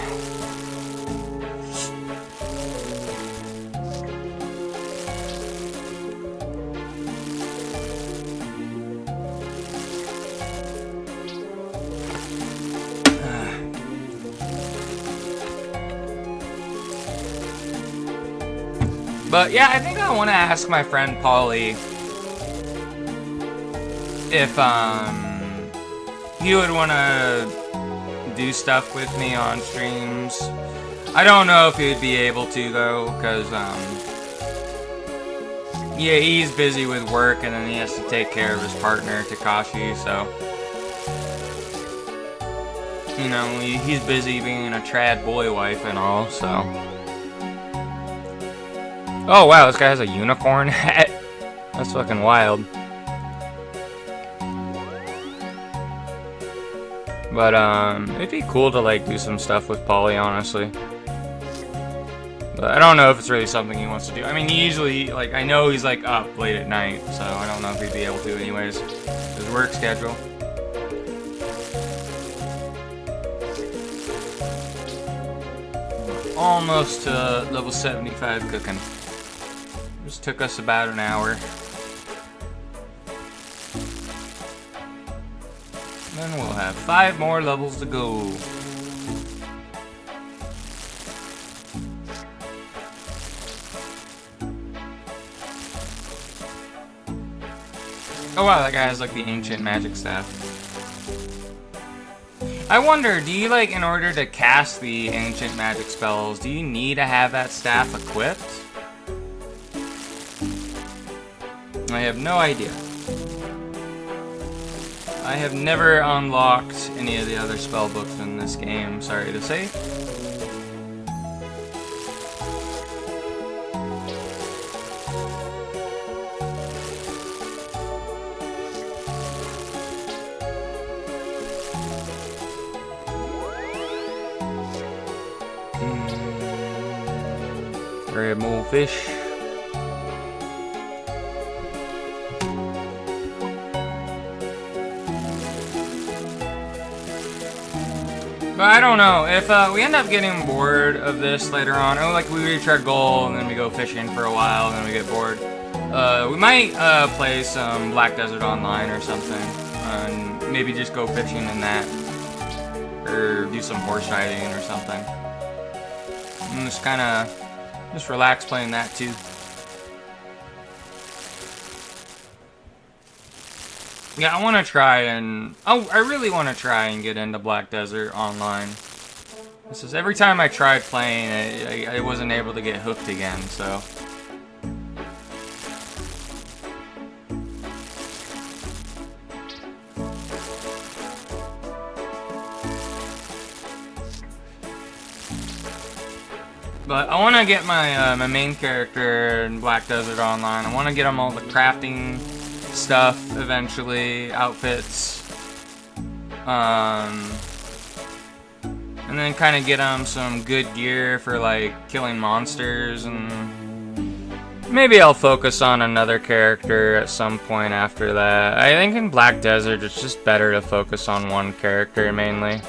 But yeah, I think I want to ask my friend Paulie if he would want to do stuff with me on streams. I don't know if he'd be able to though, because yeah, he's busy with work and then he has to take care of his partner Takashi, so you know, he's busy being a trad boy wife and all, so. Oh wow, this guy has a unicorn hat. That's fucking wild. But it'd be cool to like do some stuff with Paulie, honestly. But I don't know if it's really something he wants to do. I mean, he usually, like, I know he's like up late at night, so I don't know if he'd be able to anyways. His work schedule. Almost to level 75 cooking. Just took us about an hour. Then we'll have 5 more levels to go. Oh wow, that guy has like the ancient magic staff. I wonder, do you like, in order to cast the ancient magic spells, do you need to have that staff equipped? I have no idea. I have never unlocked any of the other spell books in this game, sorry to say. Grab more fish. But I don't know, if we end up getting bored of this later on, oh, like we reach our goal and then we go fishing for a while and then we get bored, we might play some Black Desert Online or something, and maybe just go fishing in that, or do some horse riding or something. And just kind of, just relax playing that too. Yeah, I want to try and... Oh, I really want to try and get into Black Desert Online. This is every time I tried playing it, I wasn't able to get hooked again, so... But I want to get my my main character in Black Desert Online. I want to get him all the crafting stuff eventually, outfits, and then kind of get him some good gear for like killing monsters, and maybe I'll focus on another character at some point after that. I think in Black Desert it's just better to focus on one character mainly,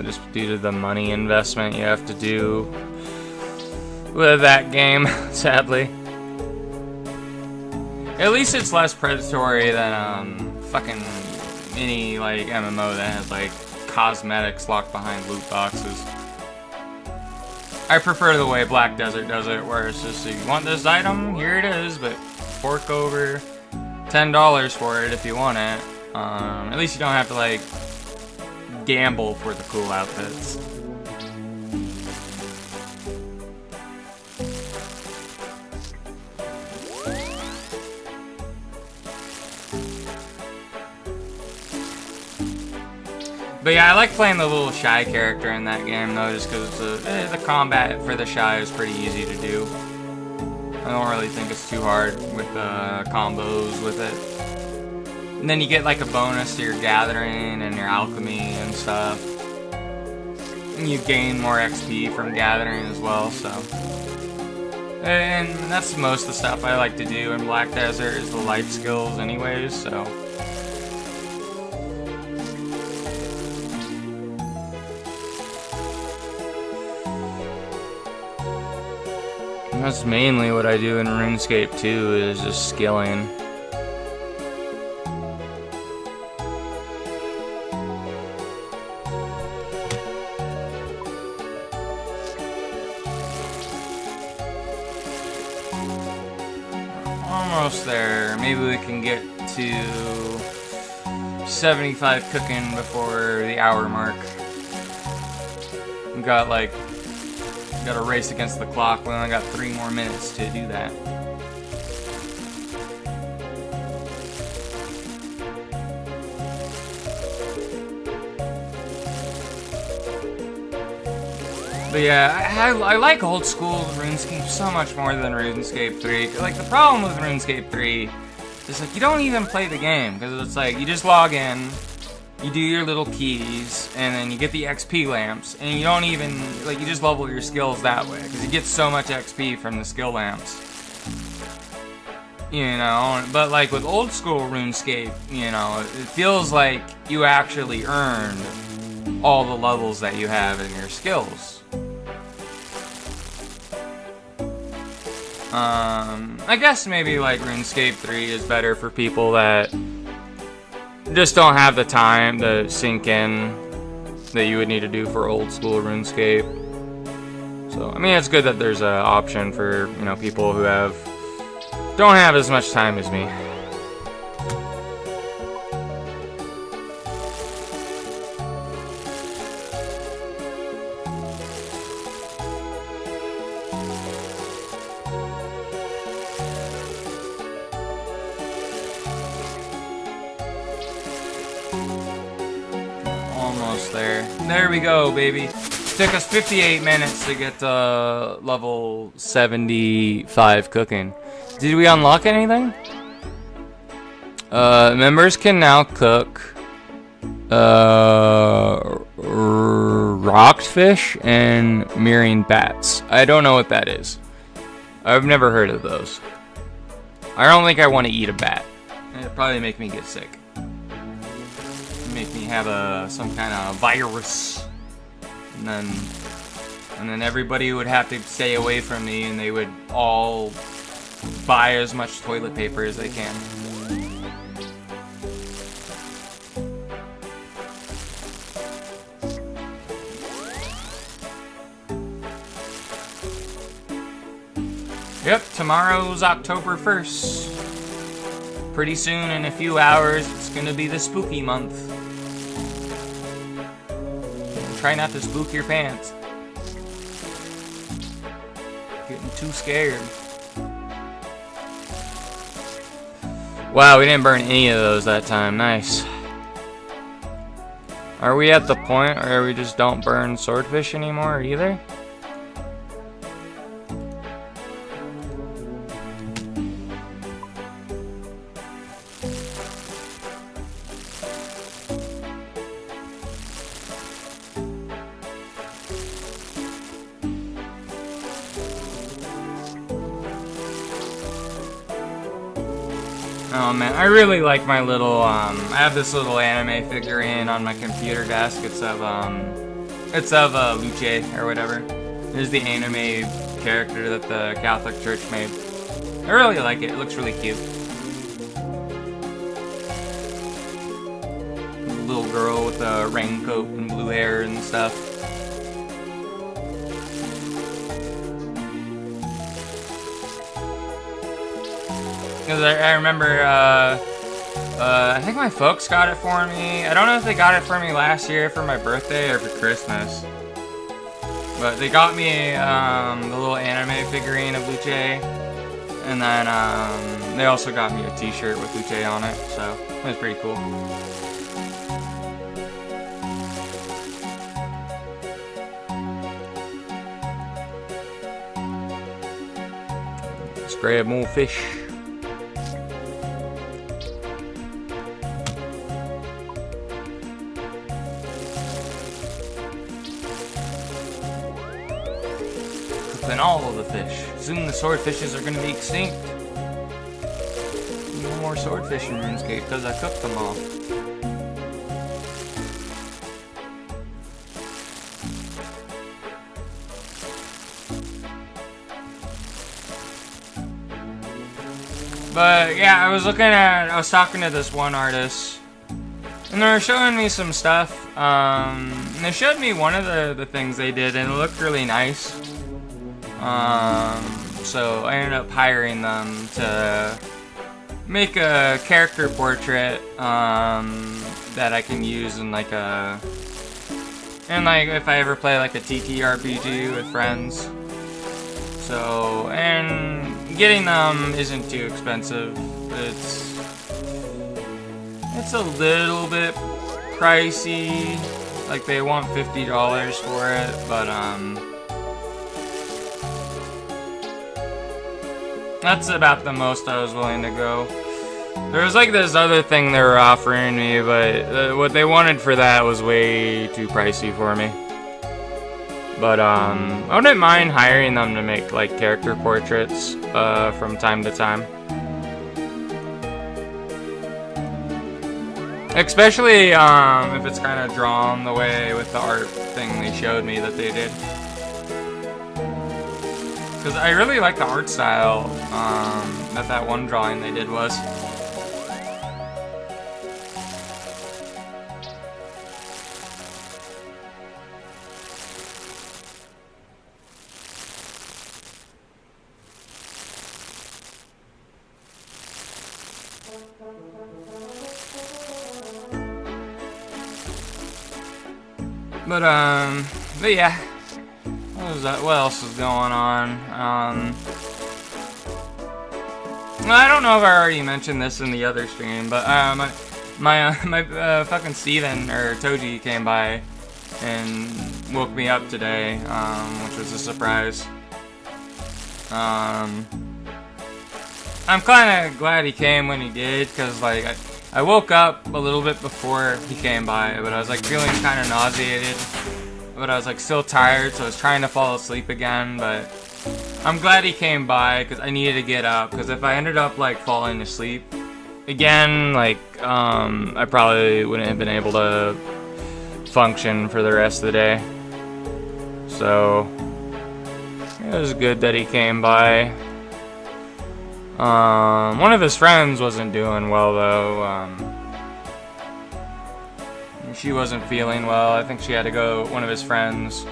just due to the money investment you have to do with that game, sadly. At least it's less predatory than fucking any like MMO that has like cosmetics locked behind loot boxes. I prefer the way Black Desert does it, where it's just, you want this item, here it is, but fork over $10 for it if you want it. At least you don't have to like gamble for the cool outfits. But yeah, I like playing the little shy character in that game though, just because the combat for the shy is pretty easy to do. I don't really think it's too hard with combos with it. And then you get like a bonus to your gathering and your alchemy and stuff. And you gain more XP from gathering as well, so. And that's most of the stuff I like to do in Black Desert is the life skills anyways, so. And that's mainly what I do in RuneScape too, is just skilling. Almost there. Maybe we can get to 75 cooking before the hour mark. We got like, got a race against the clock. We only got 3 more minutes to do that. But yeah, I like old school RuneScape so much more than RuneScape 3. Like, the problem with RuneScape 3 is, like, you don't even play the game. Because it's like, you just log in, you do your little keys, and then you get the XP lamps. And you don't even, like, you just level your skills that way. Because you get so much XP from the skill lamps. You know, but like with old school RuneScape, you know, it feels like you actually earned all the levels that you have in your skills. I guess maybe like RuneScape 3 is better for people that just don't have the time to sink in that you would need to do for old school RuneScape. So, I mean, it's good that there's an option for, you know, people who don't have as much time as me. Almost there. There we go, baby. Took us 58 minutes to get to level 75 cooking. Did we unlock anything? Members can now cook rocked fish and mirroring bats. I don't know what that is. I've never heard of those. I don't think I want to eat a bat. It'd probably make me get sick. Make me have some kind of virus, and then everybody would have to stay away from me, and they would all buy as much toilet paper as they can. Yep, tomorrow's October 1st. Pretty soon, in a few hours, it's gonna be the spooky month. Try not to spook your pants. Getting too scared. Wow, we didn't burn any of those that time. Nice. Are we at the point where we just don't burn swordfish anymore either? Oh man, I really like my little, I have this little anime figurine on my computer desk. It's of Luce, or whatever. This is the anime character that the Catholic Church made. I really like it, it looks really cute. Little girl with a raincoat and blue hair and stuff. Because I remember, I think my folks got it for me. I don't know if they got it for me last year for my birthday or for Christmas. But they got me the little anime figurine of Luce. And then they also got me a t-shirt with Luce on it. So it was pretty cool. grab more fish. Cooking all of the fish. Soon the swordfishes are gonna be extinct. No more swordfish in RuneScape because I cooked them all. But yeah, I was talking to this one artist, and they were showing me some stuff. And they showed me one of the things they did, and it looked really nice. So I ended up hiring them to make a character portrait that I can use in like if I ever play like a TTRPG with friends. So, and getting them isn't too expensive. It's a little bit pricey. Like they want $50 for it, but that's about the most I was willing to go. There was like this other thing they were offering me, but what they wanted for that was way too pricey for me. But I wouldn't mind hiring them to make like character portraits from time to time. Especially if it's kind of drawn the way with the art thing they showed me that they did. Because I really like the art style that one drawing they did was. But yeah, what else is going on? Well, I don't know if I already mentioned this in the other stream, but my fucking Steven or Toji came by and woke me up today, which was a surprise. I'm kind of glad he came when he did, because like I woke up a little bit before he came by, but I was like feeling kind of nauseated, but I was like still tired, so I was trying to fall asleep again. But I'm glad he came by because I needed to get up, because if I ended up like falling asleep again, like I probably wouldn't have been able to function for the rest of the day. So it was good that he came by. One of his friends wasn't doing well though. She wasn't feeling well. I think she had to go, one of his friends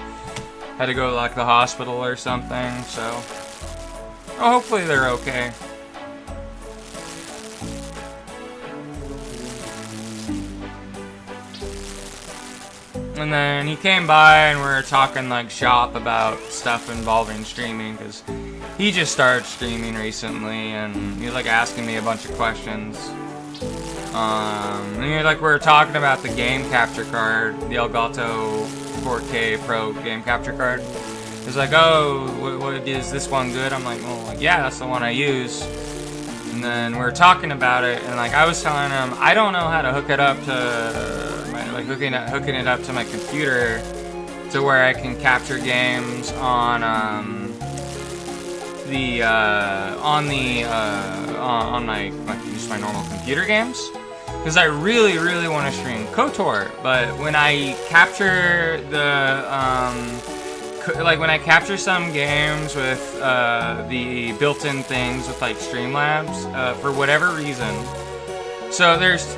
had to go to like the hospital or something, so hopefully they're okay. And then he came by and we were talking like shop about stuff involving streaming, because he just started streaming recently and he was like asking me a bunch of questions. And like we were talking about the game capture card, the Elgato 4K Pro game capture card. He's like, oh, what is this one good? I'm like, well, yeah, that's the one I use. And then we were talking about it, and like I was telling him I don't know how to hook it up to my, like hooking it up to my computer to where I can capture games on my just my normal computer games, because I really want to stream KOTOR. But when I capture when I capture some games with the built-in things with like Streamlabs, for whatever reason, so there's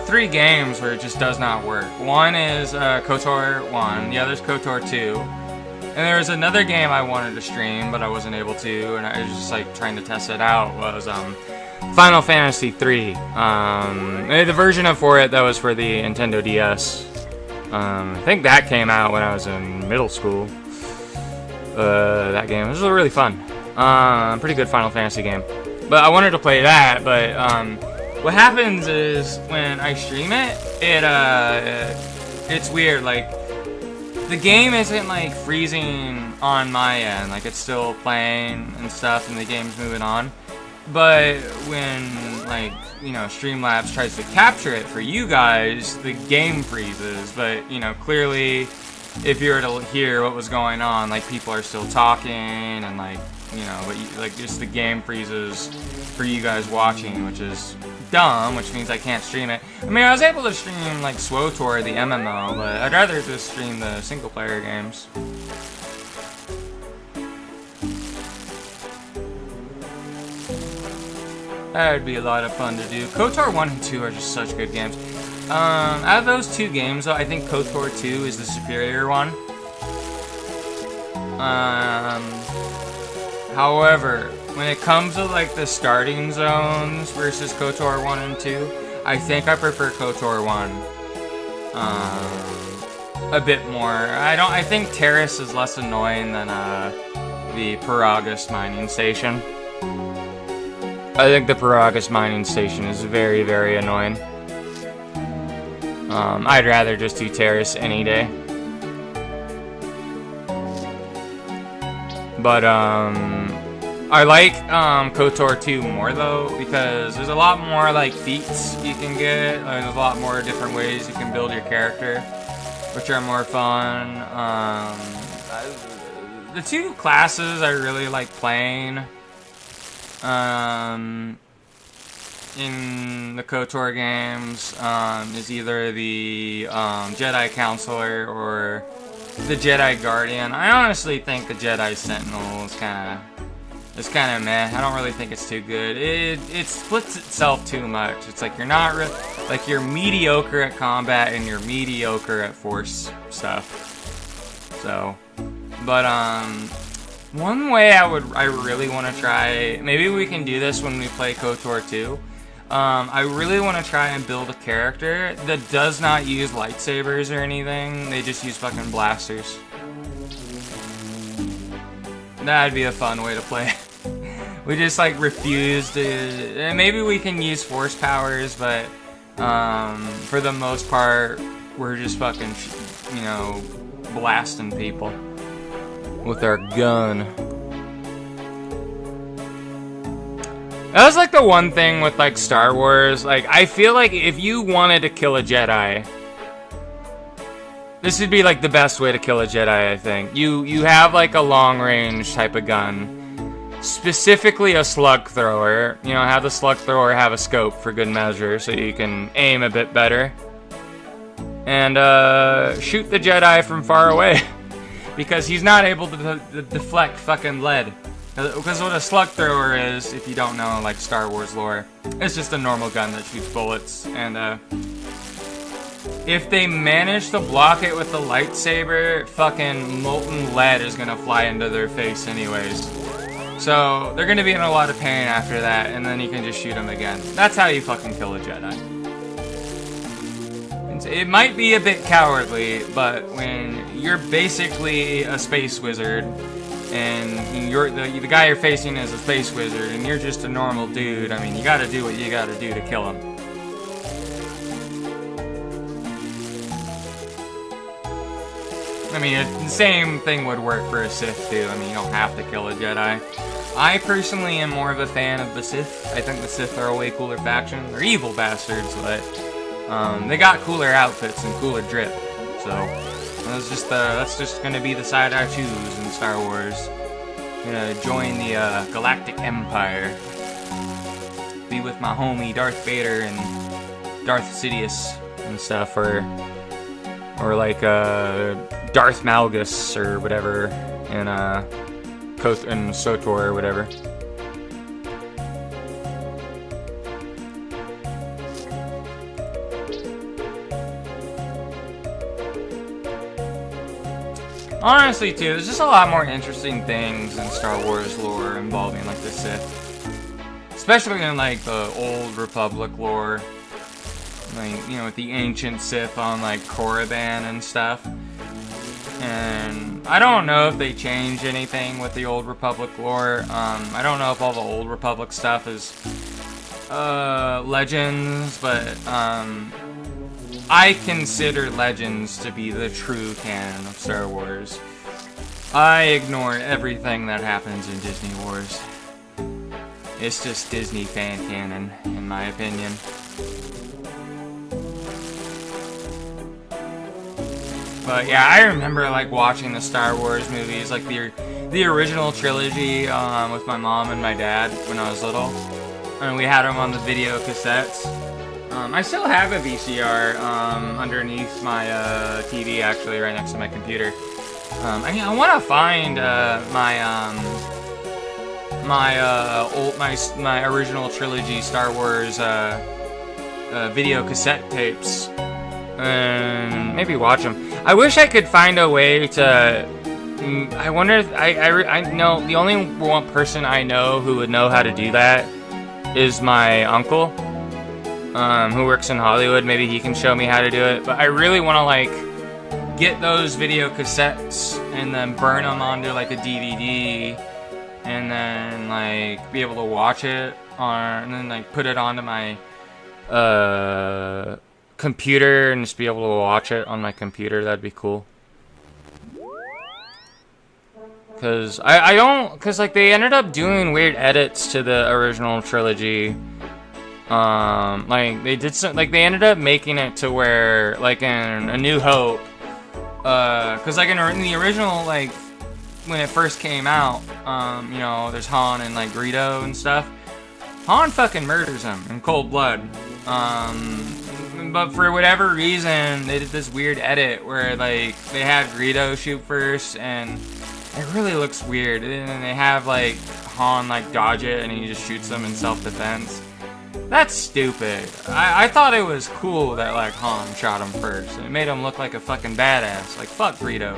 3 games where it just does not work. One is KOTOR 1, the other's KOTOR 2. And there was another game I wanted to stream, but I wasn't able to, and I was just like trying to test it out, was Final Fantasy 3. The version for it that was for the Nintendo DS. I think that came out when I was in middle school. That game was really fun. Pretty good Final Fantasy game. But I wanted to play that, but what happens is when I stream it, it's weird, like the game isn't like freezing on my end, like it's still playing and stuff and the game's moving on. But when, like, you know, Streamlabs tries to capture it for you guys, the game freezes. But, you know, clearly, if you were to hear what was going on, like, people are still talking, and, like, you know, but, like, just the game freezes for you guys watching, which is dumb, which means I can't stream it. I mean, I was able to stream, like, SWOTOR, the MMO, but I'd rather just stream the single-player games. That would be a lot of fun to do. KOTOR 1 and 2 are just such good games. Out of those two games, though, I think KOTOR 2 is the superior one. However, when it comes to, like, the starting zones versus KOTOR 1 and 2, I think I prefer KOTOR 1 a bit more. I think Terrace is less annoying than the Paragus mining station. I think the Paragus mining station is very, very annoying. I'd rather just do Terrace any day. But, I like, KOTOR 2 more, though, because there's a lot more, like, feats you can get. There's a lot more different ways you can build your character, which are more fun. The two classes I really like playing in the KOTOR games is either the Jedi Counselor or the Jedi Guardian. I honestly think the Jedi Sentinel is kind of meh. I don't really think it's too good. It splits itself too much. It's like you're not like you're mediocre at combat and you're mediocre at force stuff. So, but one way I really want to try, maybe we can do this when we play KOTOR 2. I really want to try and build a character that does not use lightsabers or anything. They just use fucking blasters. That'd be a fun way to play. We just, like, refuse to... And maybe we can use force powers, but for the most part, we're just fucking, you know, blasting people with our gun. That was, like, the one thing with, like, Star Wars. Like, I feel like if you wanted to kill a Jedi, this would be, like, the best way to kill a Jedi, I think. You have, like, a long-range type of gun. Specifically a slug thrower. You know, have the slug thrower have a scope for good measure so you can aim a bit better. And, shoot the Jedi from far away. Because he's not able to deflect fucking lead. Because what a slug thrower is, if you don't know, like, Star Wars lore, it's just a normal gun that shoots bullets. And, if they manage to block it with the lightsaber, fucking molten lead is gonna fly into their face anyways. So, they're gonna be in a lot of pain after that, and then you can just shoot them again. That's how you fucking kill a Jedi. It might be a bit cowardly, but when you're basically a space wizard, and the guy you're facing is a space wizard, and you're just a normal dude, I mean, you gotta do what you gotta do to kill him. I mean, the same thing would work for a Sith, too. I mean, you don't have to kill a Jedi. I personally am more of a fan of the Sith. I think the Sith are a way cooler faction. They're evil bastards, but they got cooler outfits and cooler drip. So, that's just gonna be the side I choose in Star Wars. I'm gonna join the Galactic Empire. Be with my homie Darth Vader and Darth Sidious and stuff, or like Darth Malgus or whatever in SWTOR or whatever. Honestly, too, there's just a lot more interesting things in Star Wars lore involving, like, the Sith. Especially in, like, the Old Republic lore. Like, you know, with the ancient Sith on, like, Korriban and stuff. And I don't know if they changed anything with the Old Republic lore. I don't know if all the Old Republic stuff is Legends, but I consider Legends to be the true canon of Star Wars. I ignore everything that happens in Disney Wars. It's just Disney fan canon, in my opinion. But yeah, I remember like watching the Star Wars movies, like the original trilogy, with my mom and my dad when I was little, and we had them on the video cassettes. I still have a VCR underneath my TV, actually, right next to my computer. I want to find my original trilogy Star Wars video cassette tapes and maybe watch them. I wish I could find a way to. I wonder if I know the only one person I know who would know how to do that is my uncle, who works in Hollywood. Maybe he can show me how to do it. But I really want to like get those video cassettes and then burn them onto like a DVD, and then like be able to watch it and then like put it onto my computer and just be able to watch it on my computer. That'd be cool. Cause cause like they ended up doing weird edits to the original trilogy. Like they did some, like they ended up making it to where like in A New Hope, cause like in the original, like when it first came out, you know, there's Han and like Greedo and stuff. Han fucking murders him in cold blood. But for whatever reason, they did this weird edit where like they had Greedo shoot first, and it really looks weird. And they have like Han like dodge it, and he just shoots them in self-defense. That's stupid. I thought it was cool that like Han shot him first. It made him look like a fucking badass. Like fuck Greedo.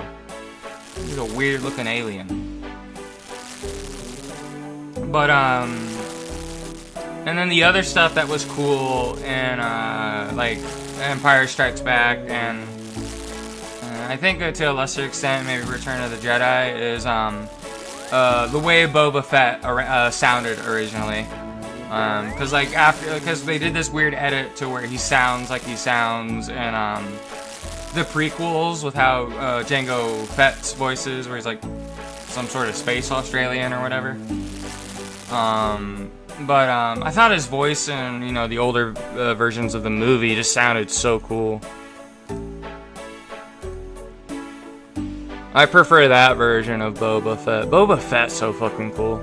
He's a weird looking alien. But and then the other stuff that was cool in like Empire Strikes Back and I think to a lesser extent maybe Return of the Jedi is the way Boba Fett sounded originally. Cause they did this weird edit to where he sounds like he sounds in the prequels with how Jango Fett's voice is, where he's like some sort of space Australian or whatever. But I thought his voice in, you know, the older versions of the movie just sounded so cool. I prefer that version of Boba Fett. Boba Fett's so fucking cool.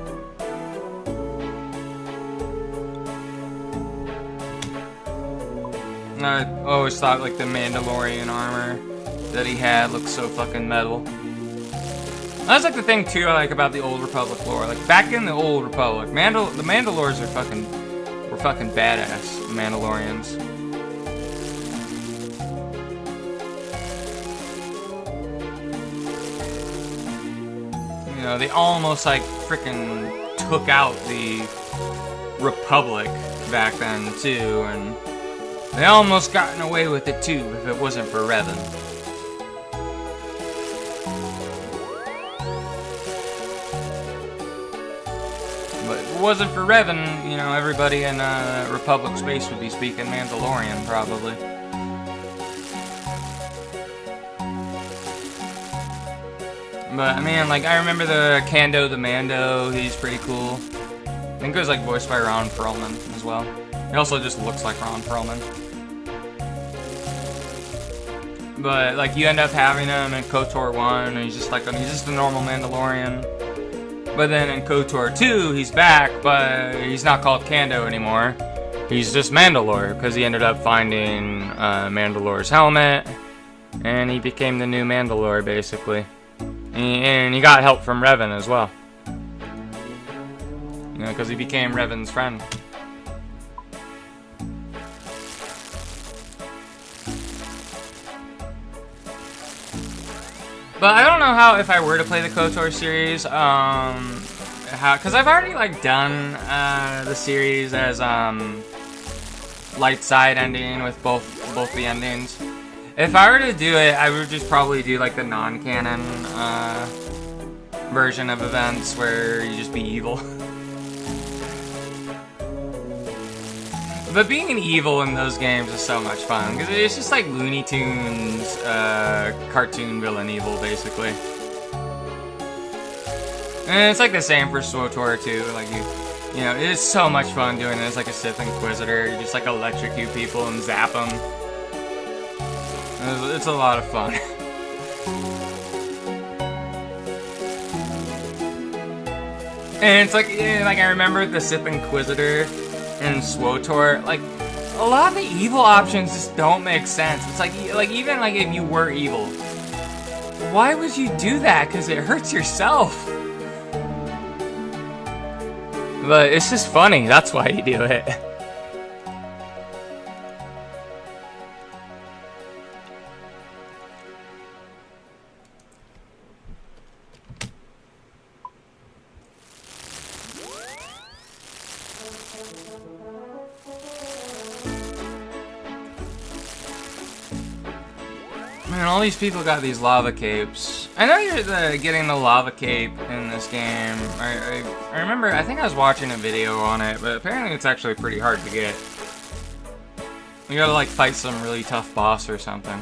I always thought like the Mandalorian armor that he had looked so fucking metal. That's like the thing too I like about the Old Republic lore. Like back in the Old Republic, the Mandalores were fucking badass. The Mandalorians. You know, they almost like freaking took out the Republic back then too, and they almost gotten away with it too if it wasn't for Revan. But if it wasn't for Revan, you know, everybody in Republic space would be speaking Mandalorian, probably. But, I mean, like, I remember the Kando the Mando, he's pretty cool. I think it was, like, voiced by Ron Perlman as well. He also just looks like Ron Perlman. But, like, you end up having him in KOTOR 1, and he's just a normal Mandalorian. But then in KOTOR 2, he's back, but he's not called Kando anymore. He's just Mandalore, because he ended up finding Mandalore's helmet, and he became the new Mandalore, basically. And he got help from Revan as well. You know, because he became Revan's friend. But I don't know how, if I were to play the KOTOR series, because I've already, like, done the series as light side ending with both the endings. If I were to do it, I would just probably do, like, the non-canon version of events where you just be evil. But being evil in those games is so much fun, because it's just like Looney Tunes, cartoon villain evil, basically. And it's like the same for SWTOR too, like you know, it's so much fun doing it as like a Sith Inquisitor. You just like electrocute people and zap them. It's a lot of fun. And it's like I remember the Sith Inquisitor in SWTOR, like, a lot of the evil options just don't make sense. It's like even like if you were evil, why would you do that? Because it hurts yourself. But it's just funny, that's why you do it. Man, all these people got these lava capes. I know you're getting the lava cape in this game. I remember, I think I was watching a video on it, but apparently it's actually pretty hard to get. You gotta like fight some really tough boss or something.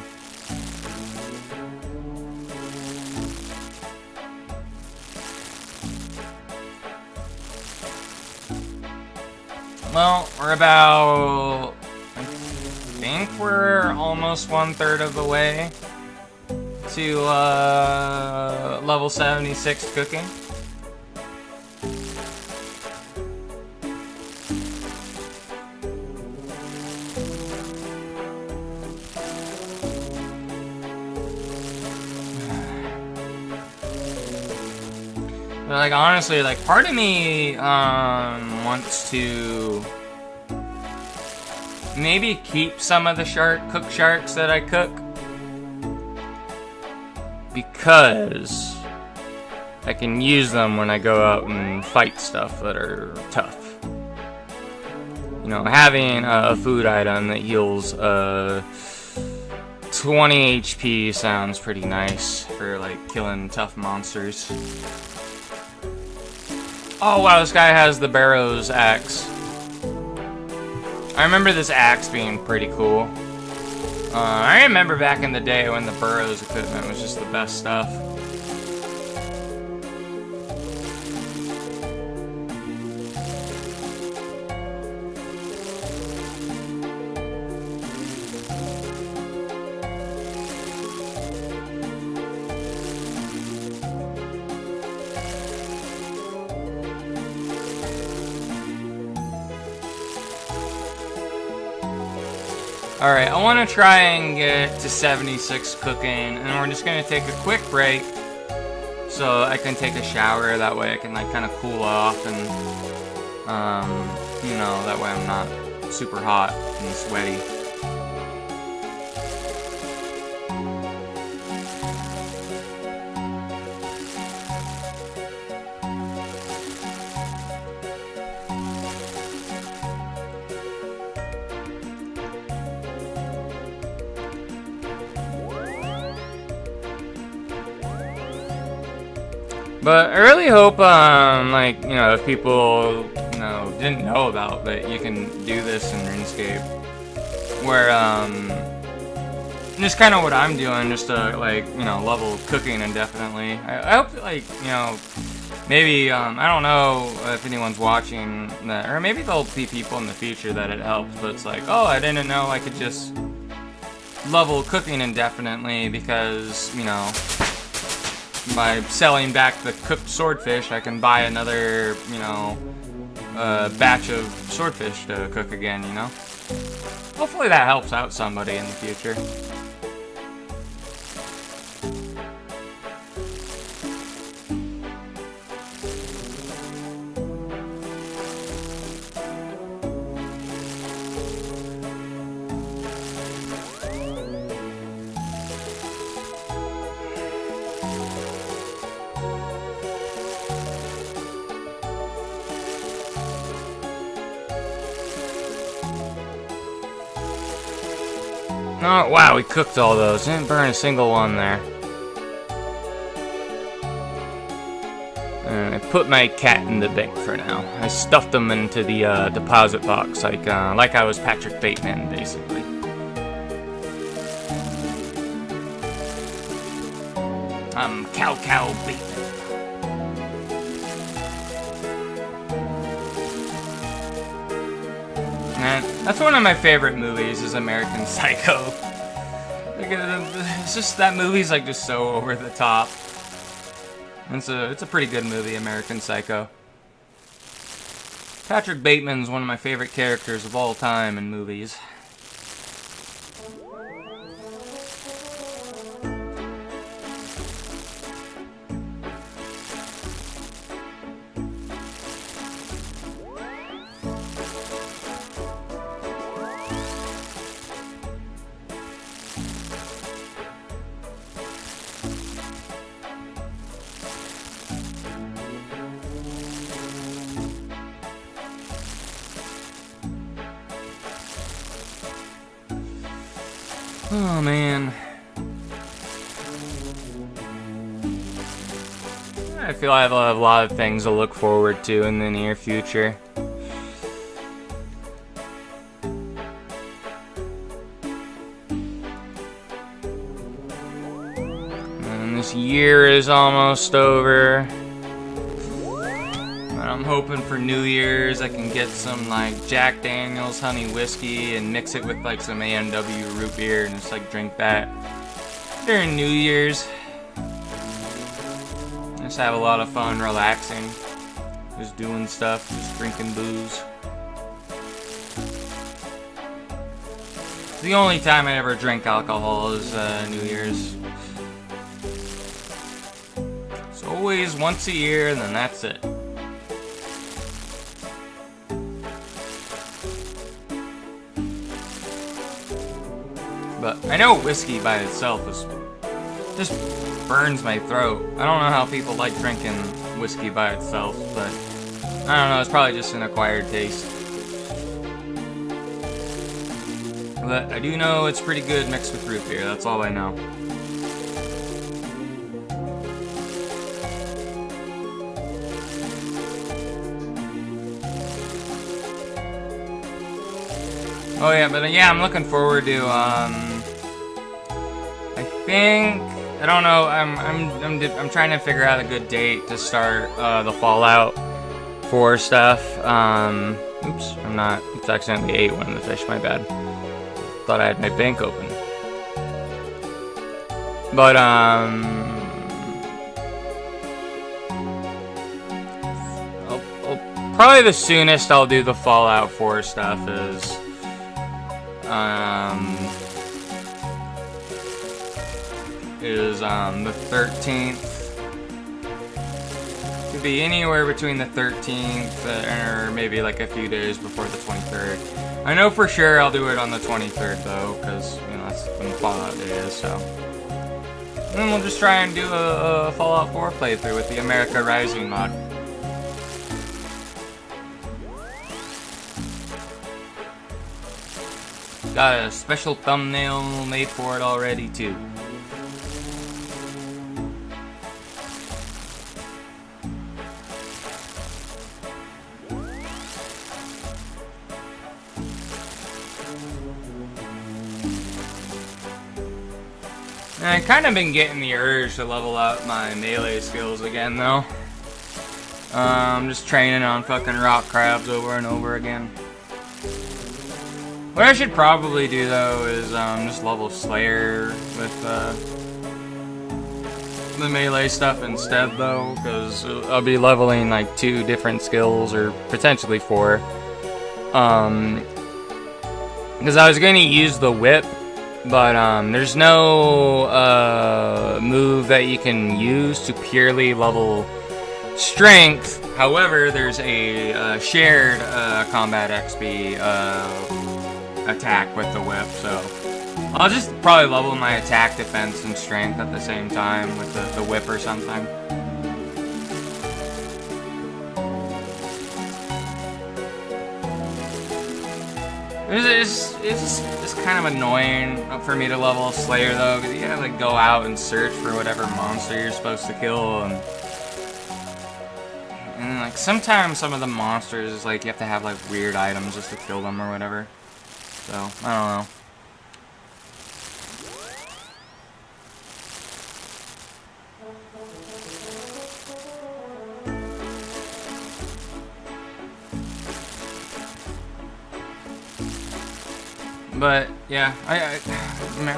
Well, we're about... I think we're almost 1/3 of the way to level 76 cooking. But like honestly, like part of me wants to maybe keep some of the cooked sharks that I cook, because I can use them when I go out and fight stuff that are tough. You know, having a food item that heals 20 HP sounds pretty nice for like killing tough monsters. Oh wow, this guy has the Barrows axe. I remember this axe being pretty cool. I remember back in the day when the Burroughs equipment was just the best stuff. Alright, I want to try and get to 76 cooking, and we're just going to take a quick break so I can take a shower. That way I can like kind of cool off, and you know, that way I'm not super hot and sweaty. But I really hope, like, you know, if people, you know, didn't know about that you can do this in RuneScape, where, just kind of what I'm doing, just to, like, you know, level cooking indefinitely. I hope, like, you know, maybe, I don't know if anyone's watching that, or maybe there'll be people in the future that it helps, but it's like, oh, I didn't know I could just level cooking indefinitely because, you know, by selling back the cooked swordfish, I can buy another, you know, batch of swordfish to cook again, you know? Hopefully that helps out somebody in the future. Oh, wow, we cooked all those. Didn't burn a single one there. And I put my cat in the bank for now. I stuffed him into the deposit box, like I was Patrick Bateman, basically. I'm Cow Bateman. And that's one of my favorite movies, is American Psycho. Like, it's just, that movie's like just so over the top. It's a pretty good movie, American Psycho. Patrick Bateman's one of my favorite characters of all time in movies. Oh man. I feel I have a lot of things to look forward to in the near future. And this year is almost over. I'm hoping for New Year's I can get some like Jack Daniel's honey whiskey and mix it with like some A&W root beer and just like drink that during New Year's. Just have a lot of fun relaxing, just doing stuff, just drinking booze. The only time I ever drink alcohol is New Year's. It's always once a year and then that's it. But I know whiskey by itself just burns my throat. I don't know how people like drinking whiskey by itself, but I don't know, it's probably just an acquired taste. But I do know it's pretty good mixed with root beer, that's all I know. Oh yeah, but yeah, I'm looking forward to I don't know, I'm trying to figure out a good date to start the Fallout 4 stuff. Oops, I accidentally ate one of the fish, my bad. Thought I had my bank open. But probably the soonest I'll do the Fallout 4 stuff is the 13th. Could be anywhere between the 13th or maybe like a few days before the 23rd. I know for sure I'll do it on the 23rd though, because you know that's when Fallout Day is. So, and then we'll just try and do a Fallout 4 playthrough with the America Rising mod. Got a special thumbnail made for it already too. And I kind of been getting the urge to level up my melee skills again though. I'm just training on fucking rock crabs over and over again. What I should probably do though is just level Slayer with the melee stuff instead though, because I'll be leveling like 2 different skills or potentially 4. Because I was going to use the whip, but there's no move that you can use to purely level strength. However, there's a shared combat XP attack with the whip, so I'll just probably level my attack, defense, and strength at the same time with the whip or something. It's kind of annoying for me to level Slayer though, because you gotta like go out and search for whatever monster you're supposed to kill, and sometimes some of the monsters, like, you have to have, like, weird items just to kill them or whatever. So, I don't know. But, yeah,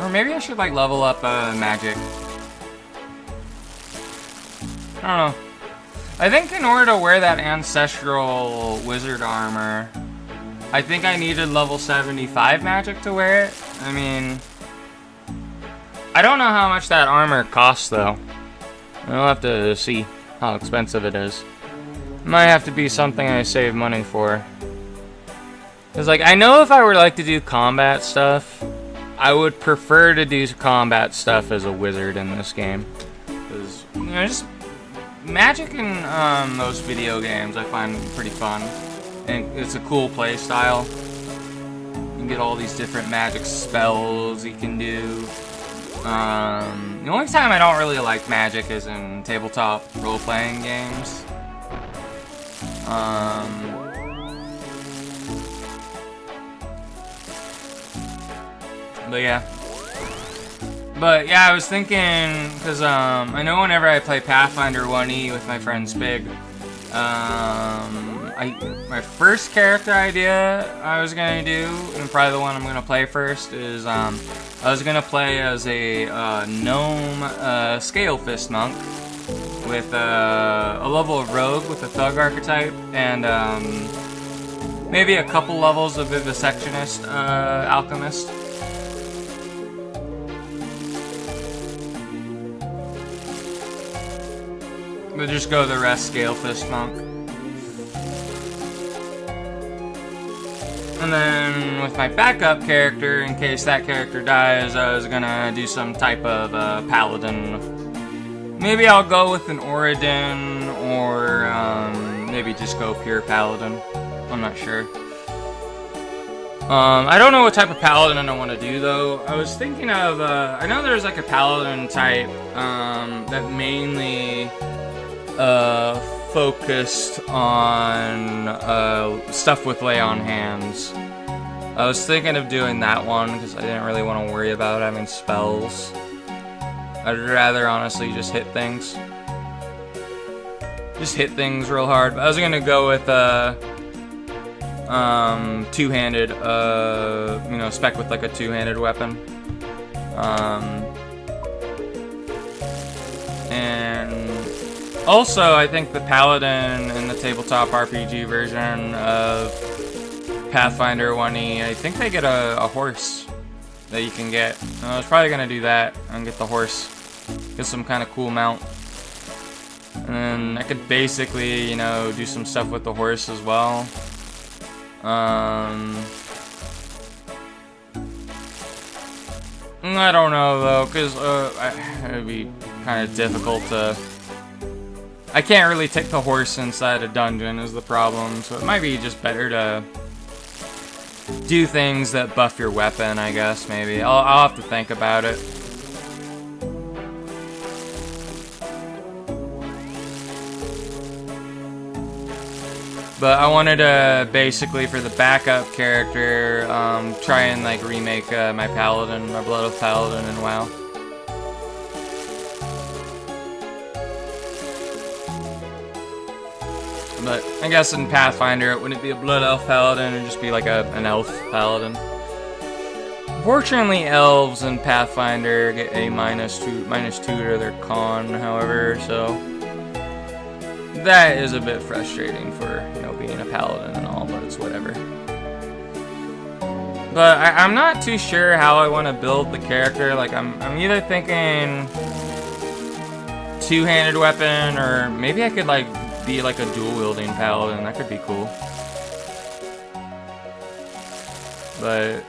or maybe I should, like, level up, magic. I don't know. I think in order to wear that ancestral wizard armor, I think I needed level 75 magic to wear it. I mean, I don't know how much that armor costs, though. I'll have to see how expensive it is. It might have to be something I save money for. Because, like, I know if I were, like, to do combat stuff, I would prefer to do combat stuff as a wizard in this game. Because, you know, just magic in those video games I find pretty fun. And it's a cool play style. You can get all these different magic spells you can do. The only time I don't really like magic is in tabletop role-playing games. But yeah, I was thinking, because I know whenever I play Pathfinder 1E with my friend Spig, my first character idea I was gonna do, and probably the one I'm gonna play first, is I was gonna play as a gnome scale fist monk with a level of rogue with a thug archetype, and maybe a couple levels of vivisectionist alchemist. We'll just go the rest scale fist monk. And then with my backup character, in case that character dies, I was gonna do some type of paladin. Maybe I'll go with an Oridin, or maybe just go pure paladin. I'm not sure. I don't know what type of paladin I want to do, though. I was thinking of, I know there's like a paladin type that mainly focused on stuff with lay on hands. I was thinking of doing that one because I didn't really want to worry about having spells. I'd rather honestly just hit things. Just hit things real hard. But I was gonna go with two-handed, you know, spec with like a two-handed weapon. And also, I think the Paladin in the tabletop RPG version of Pathfinder 1E, I think they get a horse that you can get. I was probably gonna do that and get the horse. Get some kind of cool mount. And then I could basically, you know, do some stuff with the horse as well. I don't know though, because it would be kind of difficult to. I can't really take the horse inside a dungeon is the problem, so it might be just better to do things that buff your weapon, I guess, maybe. I'll have to think about it. But I wanted to, basically, for the backup character, try and, like, remake my Paladin, my Blood Oath Paladin in WoW. But I guess in Pathfinder, it wouldn't be a Blood Elf Paladin, it'd just be like an Elf Paladin. Fortunately, elves in Pathfinder get a -2 to their con, however, so that is a bit frustrating for, you know, being a paladin and all, but it's whatever. But I'm not too sure how I want to build the character. Like, I'm either thinking two-handed weapon, or maybe I could, like, be like a dual-wielding paladin. That could be cool. But,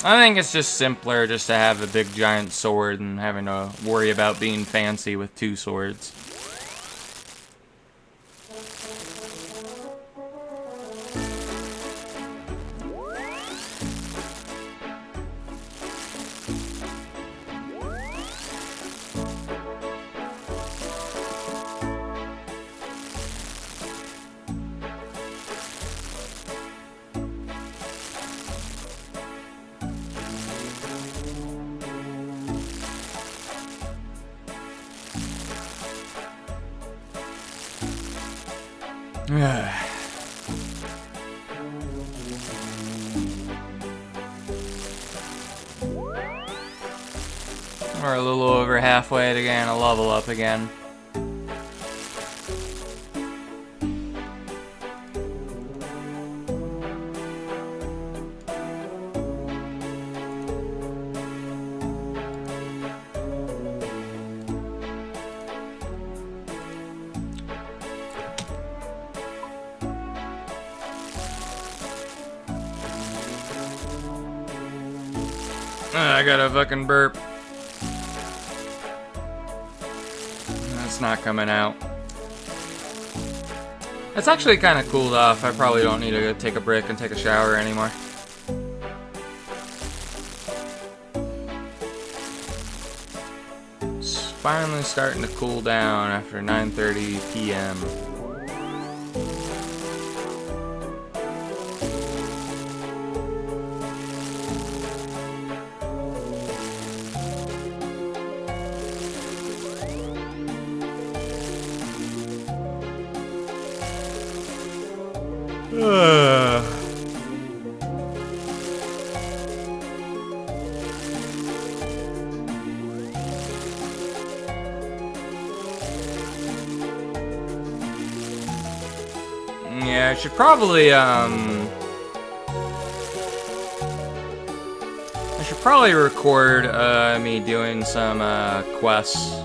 I think it's just simpler just to have a big giant sword and having to worry about being fancy with two swords. We're a little over halfway to getting a level up again. I got a fucking burp. That's not coming out. It's actually kind of cooled off. I probably don't need to take a break and take a shower anymore. It's finally starting to cool down after 9:30 p.m. Yeah, I should probably record me doing some quests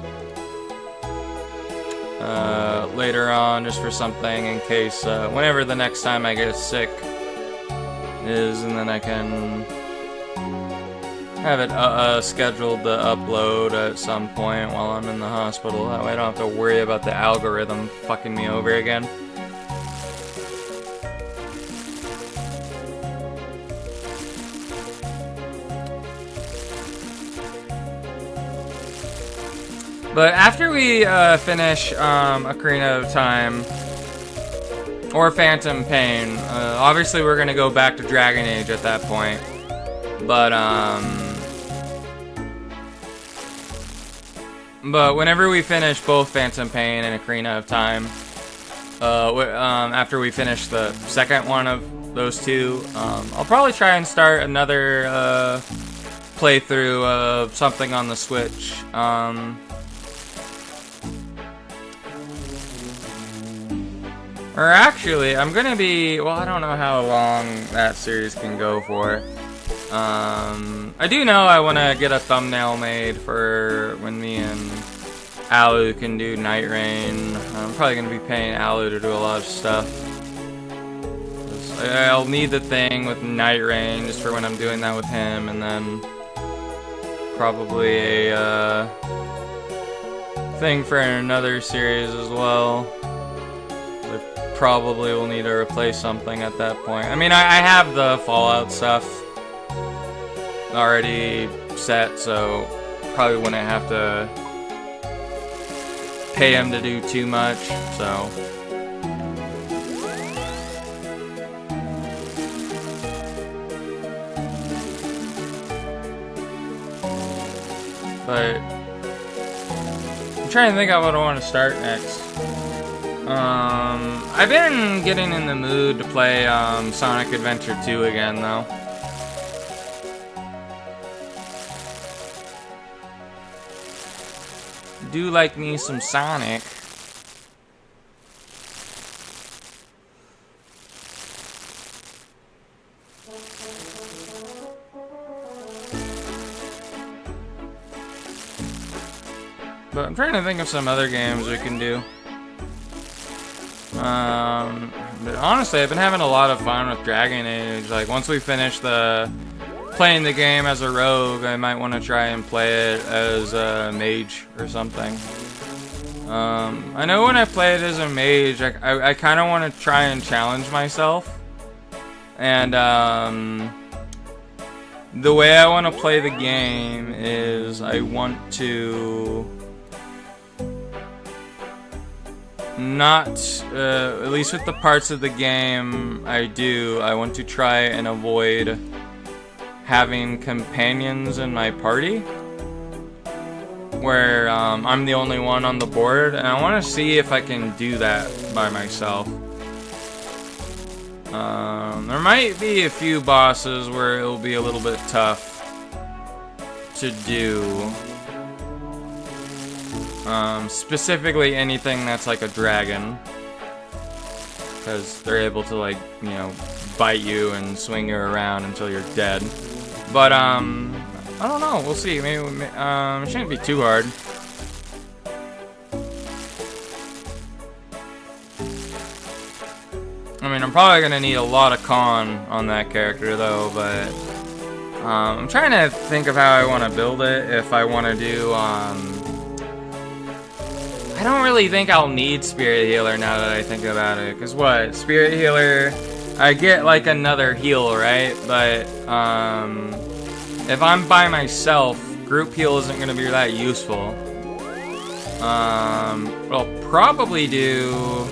later on, just for something in case whenever the next time I get sick is, and then I can have it scheduled to upload at some point while I'm in the hospital. That way I don't have to worry about the algorithm fucking me over again. But after we finish Ocarina of Time or Phantom Pain, obviously we're gonna go back to Dragon Age at that point. But whenever we finish both Phantom Pain and Ocarina of Time, after we finish the second one of those two, I'll probably try and start another playthrough of something on the Switch. Or actually, I'm gonna be, well, I don't know how long that series can go for. I do know I want to get a thumbnail made for when me and Alu can do Night Rain. I'm probably gonna be paying Alu to do a lot of stuff. I'll need the thing with Night Rain just for when I'm doing that with him, and then probably a thing for another series as well. Probably will need to replace something at that point. I mean, I have the Fallout stuff already set, so probably wouldn't have to pay him to do too much, so. But I'm trying to think of what I want to start next. I've been getting in the mood to play Sonic Adventure 2 again, though. Do like me some Sonic. But I'm trying to think of some other games we can do. But honestly, I've been having a lot of fun with Dragon Age. Like, once we finish playing the game as a rogue, I might want to try and play it as a mage or something. I know when I play it as a mage, I kind of want to try and challenge myself. And, the way I want to play the game is I want to not, at least with the parts of the game I want to try and avoid having companions in my party, where I'm the only one on the board, and I want to see if I can do that by myself. There might be a few bosses where it'll be a little bit tough to do. Specifically anything that's like a dragon. Because they're able to, like, you know, bite you and swing you around until you're dead. But, I don't know. We'll see. Maybe, it shouldn't be too hard. I mean, I'm probably gonna need a lot of con on that character, though, but I'm trying to think of how I want to build it. If I want to do, I don't really think I'll need Spirit Healer now that I think about it. Because what? Spirit Healer, I get like another heal, right? But if I'm by myself, group heal isn't going to be that useful. What I'll probably do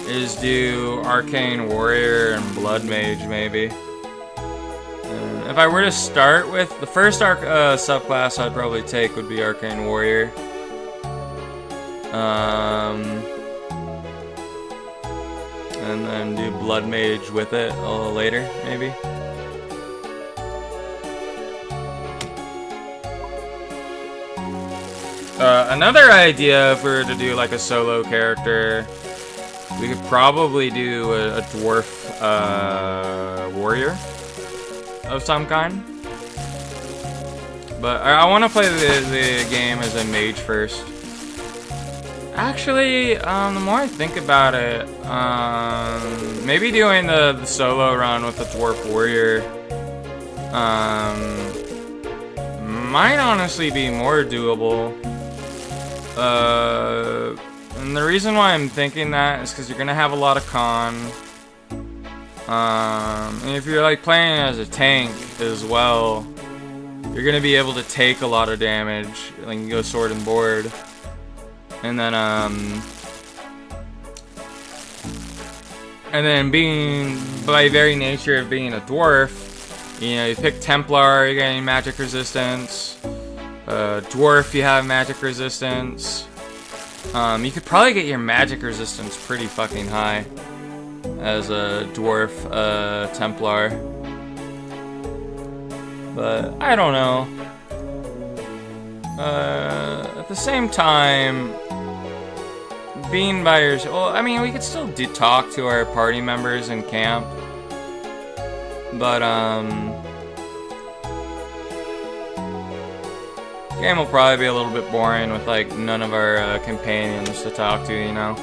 is do Arcane Warrior and Blood Mage, maybe. If I were to start with, the first subclass I'd probably take would be Arcane Warrior. And then do Blood Mage with it a little later, maybe. Another idea, if we were to do like a solo character, we could probably do a dwarf warrior of some kind. But I want to play the game as a mage first. Actually, the more I think about it, maybe doing the solo run with the dwarf warrior might honestly be more doable. And the reason why I'm thinking that is because you're gonna have a lot of con. And if you're like playing as a tank as well, you're gonna be able to take a lot of damage. Like you go sword and board, and then being, by very nature of being a dwarf, you know, you pick Templar, you're getting magic resistance. Dwarf, you have magic resistance. You could probably get your magic resistance pretty fucking high as a dwarf Templar. But I don't know. At the same time, being by yourself, well, I mean, we could still talk to our party members in camp. But game will probably be a little bit boring with like none of our companions to talk to, you know.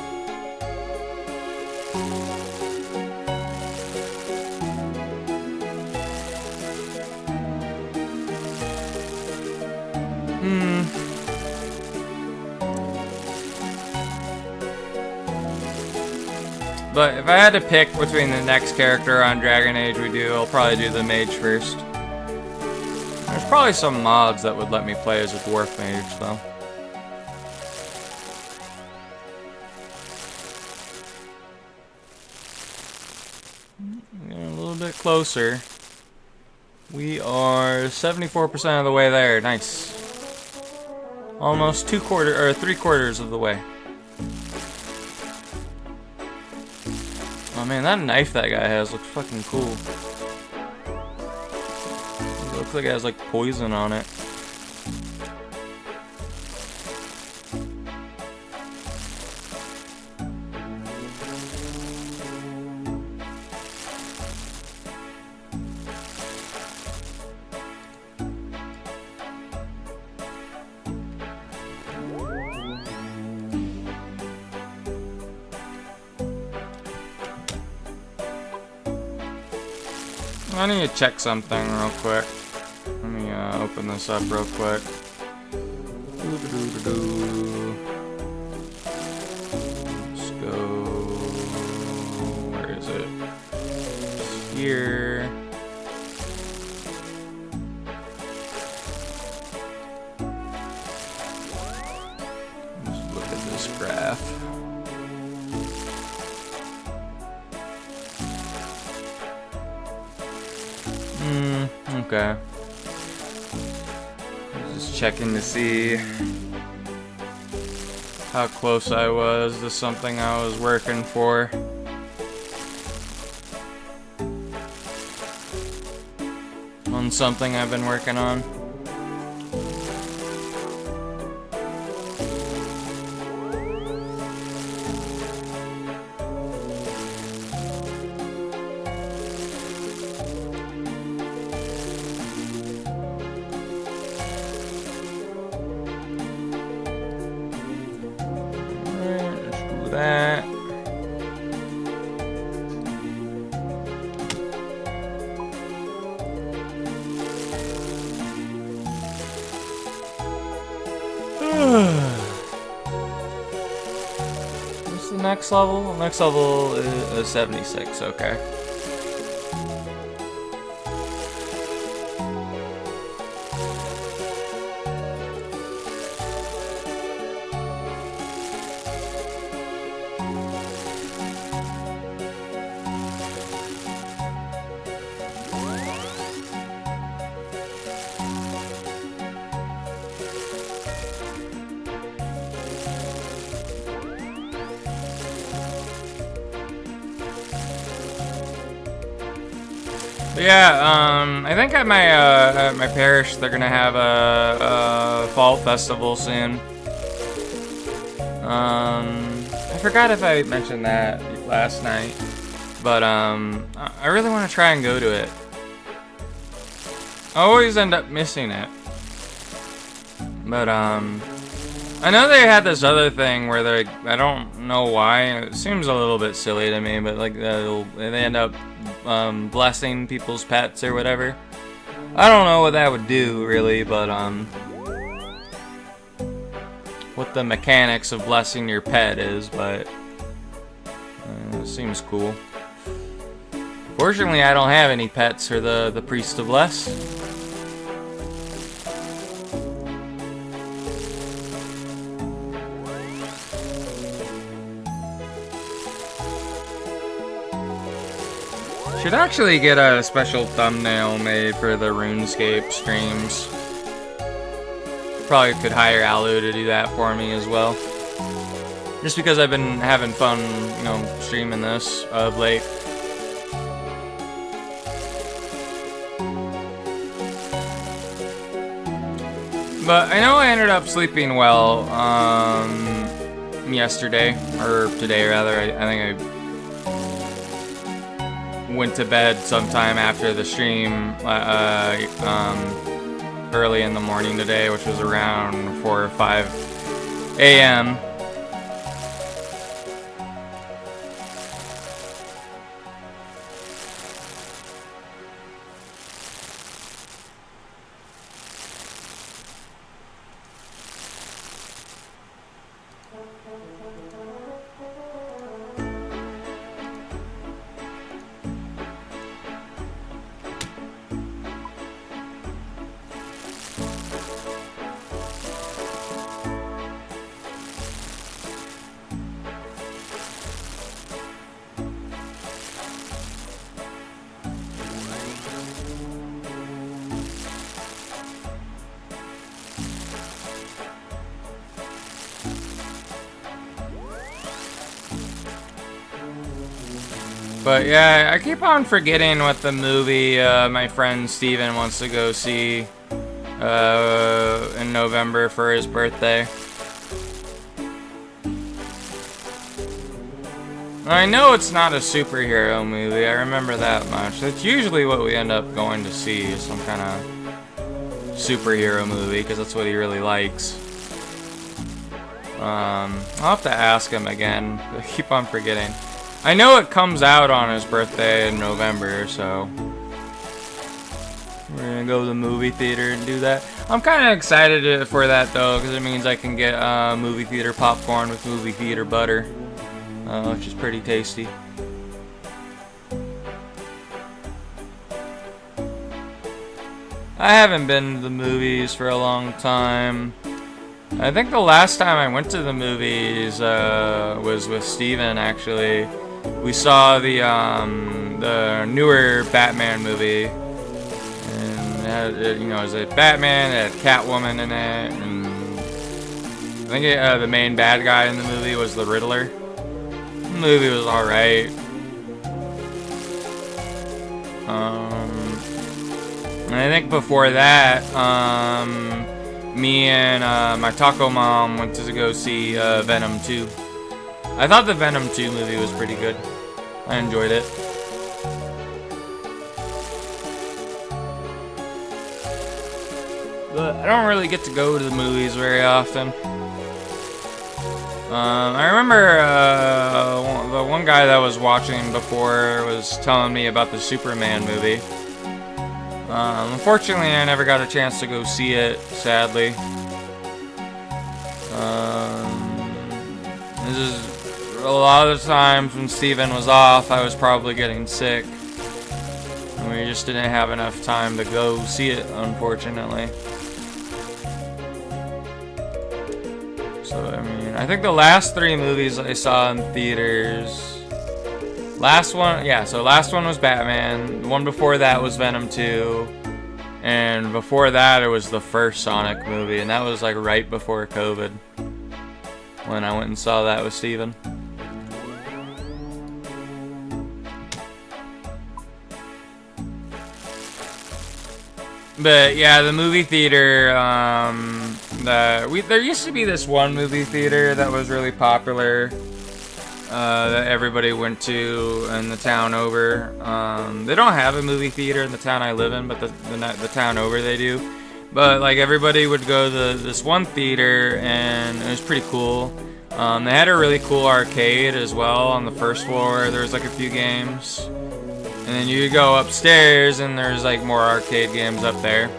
But if I had to pick between the next character on Dragon Age we do, I'll probably do the mage first. There's probably some mods that would let me play as a dwarf mage, though. Getting a little bit closer. We are 74% of the way there. Nice. Almost 3/4 of the way. Oh man, that knife that guy has looks fucking cool. It looks like it has like poison on it. I need to check something real quick. Let me open this up real quick. Let's go. Where is it? It's here. Let's look at this graph. Okay. Just checking to see how close I was to something I was working for. on something I've been working on. That. What's the next level? The next level is 76, okay. But yeah, I think at my parish they're gonna have a fall festival soon. I forgot if I mentioned that last night, but I really want to try and go to it. I always end up missing it, but I know they had this other thing where they're, I don't know why, it seems a little bit silly to me, but like they end up blessing people's pets or whatever. I don't know what that would do really, but what the mechanics of blessing your pet is, but it seems cool. Fortunately, I don't have any pets for the priest to bless. Should actually get a special thumbnail made for the Runescape streams. Probably could hire Alu to do that for me as well. Just because I've been having fun, you know, streaming this of late. But I know I ended up sleeping well yesterday, or today rather. I think I went to bed sometime after the stream early in the morning today, which was around 4 or 5 a.m. But yeah, I keep on forgetting what the movie my friend Steven wants to go see in November for his birthday. I know it's not a superhero movie, I remember that much. That's usually what we end up going to see, is some kind of superhero movie, because that's what he really likes. I'll have to ask him again. I keep on forgetting. I know it comes out on his birthday in November, so we're gonna go to the movie theater and do that. I'm kind of excited for that though, because it means I can get movie theater popcorn with movie theater butter, which is pretty tasty. I haven't been to the movies for a long time. I think the last time I went to the movies was with Steven, actually. We saw the newer Batman movie, and it had, you know, it was a Batman, it had Catwoman in it, and I think the main bad guy in the movie was the Riddler. The movie was alright. And I think before that, me and my taco mom went to go see Venom 2. I thought the Venom 2 movie was pretty good. I enjoyed it. But I don't really get to go to the movies very often. I remember the one guy that was watching before was telling me about the Superman movie. Unfortunately, I never got a chance to go see it, sadly. This is a lot of the times when Steven was off, I was probably getting sick. And we just didn't have enough time to go see it, unfortunately. So, I mean, I think the last 3 movies I saw in theaters... Last one was Batman. The one before that was Venom 2. And before that, it was the first Sonic movie. And that was like right before COVID. When I went and saw that with Steven. But yeah, the movie theater, there used to be this one movie theater that was really popular, that everybody went to in the town over. They don't have a movie theater in the town I live in, but the town over they do. But like everybody would go to this one theater, and it was pretty cool. They had a really cool arcade as well on the first floor. There was like a few games. And then you go upstairs, and there's like more arcade games up there.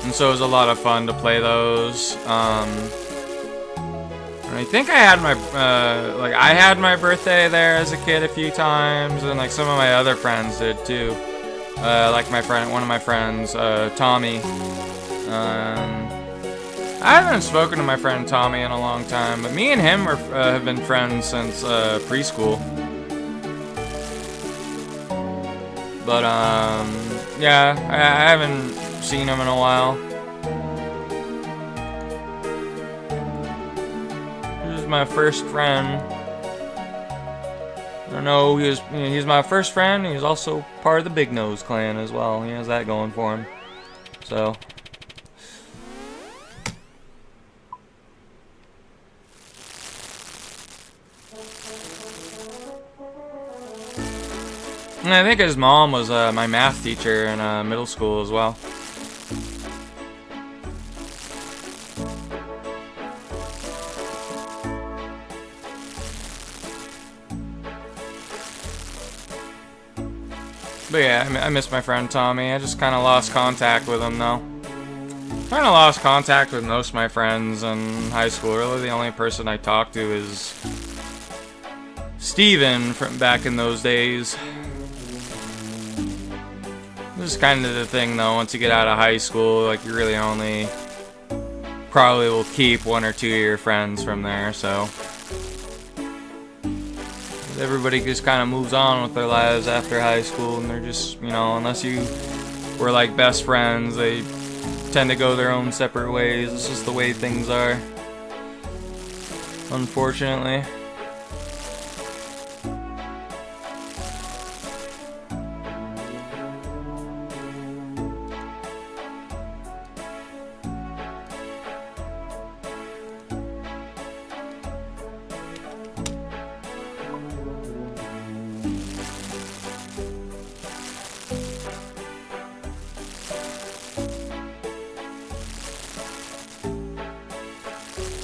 And so it was a lot of fun to play those. And I think I had my birthday there as a kid a few times, and like some of my other friends did too. Like one of my friends, Tommy. I haven't spoken to my friend Tommy in a long time, but me and him have been friends since preschool. But yeah, I haven't seen him in a while. He was my first friend. I don't know, he's my first friend. He's also part of the Big Nose clan as well. He has that going for him. So. And I think his mom was my math teacher in middle school as well. But yeah, I miss my friend Tommy. I just kind of lost contact with him though. Kind of lost contact with most of my friends in high school. Really, the only person I talked to is Steven from back in those days. This is kind of the thing though, once you get out of high school, like you really only probably will keep 1 or 2 of your friends from there, so everybody just kind of moves on with their lives after high school, and they're just, you know, unless you were like best friends, they tend to go their own separate ways. It's just the way things are, unfortunately.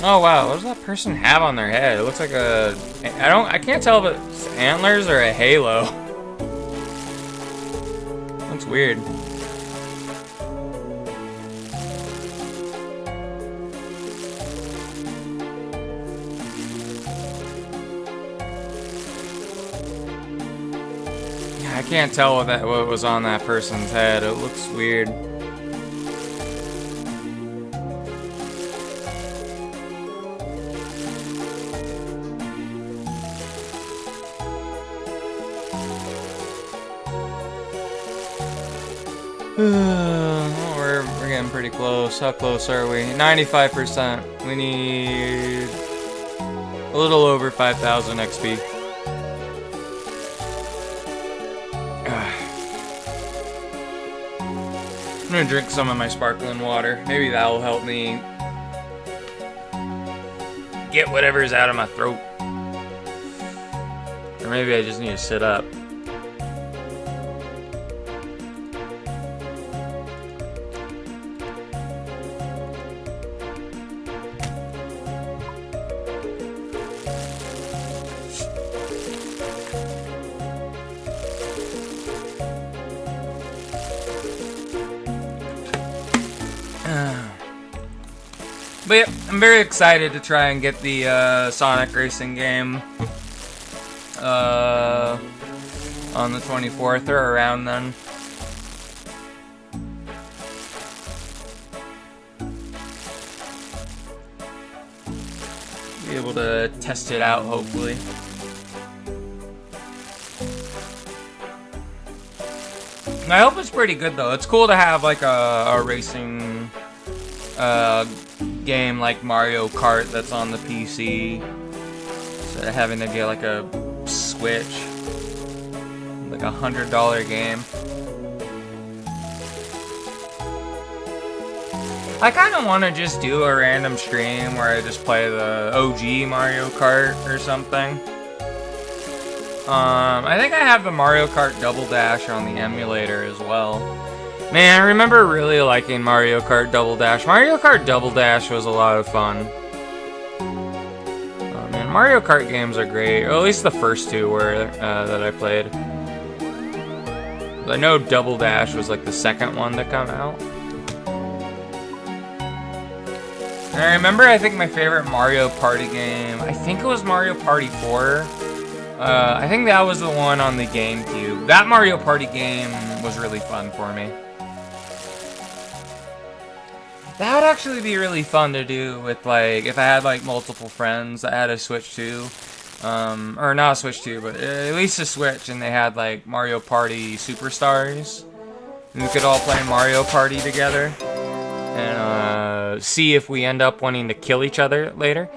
Oh wow, what does that person have on their head? It looks like I can't tell if it's antlers or a halo. Looks weird. I can't tell what was on that person's head. It looks weird. We're getting pretty close. How close are we? 95%. We need a little over 5,000 XP. gonna drink some of my sparkling water. Maybe that'll help me get whatever's out of my throat. Or maybe I just need to sit up. But yeah, I'm very excited to try and get the Sonic Racing game on the 24th or around then. Be able to test it out, hopefully. I hope it's pretty good though. It's cool to have like a racing game like Mario Kart that's on the PC, instead of having to get like a Switch, like $100 game. I kind of want to just do a random stream where I just play the OG Mario Kart or something. I think I have the Mario Kart Double Dash on the emulator as well. Man, I remember really liking Mario Kart Double Dash. Mario Kart Double Dash was a lot of fun. Oh man, Mario Kart games are great. Or at least the first two were that I played. I know Double Dash was like the second one to come out. And I remember, I think my favorite Mario Party game, I think it was Mario Party 4. I think that was the one on the GameCube. That Mario Party game was really fun for me. That would actually be really fun to do with, like, if I had, like, multiple friends that had a Switch 2. Or not a Switch 2, but at least a Switch, and they had, like, Mario Party Superstars. And we could all play Mario Party together. And, see if we end up wanting to kill each other later.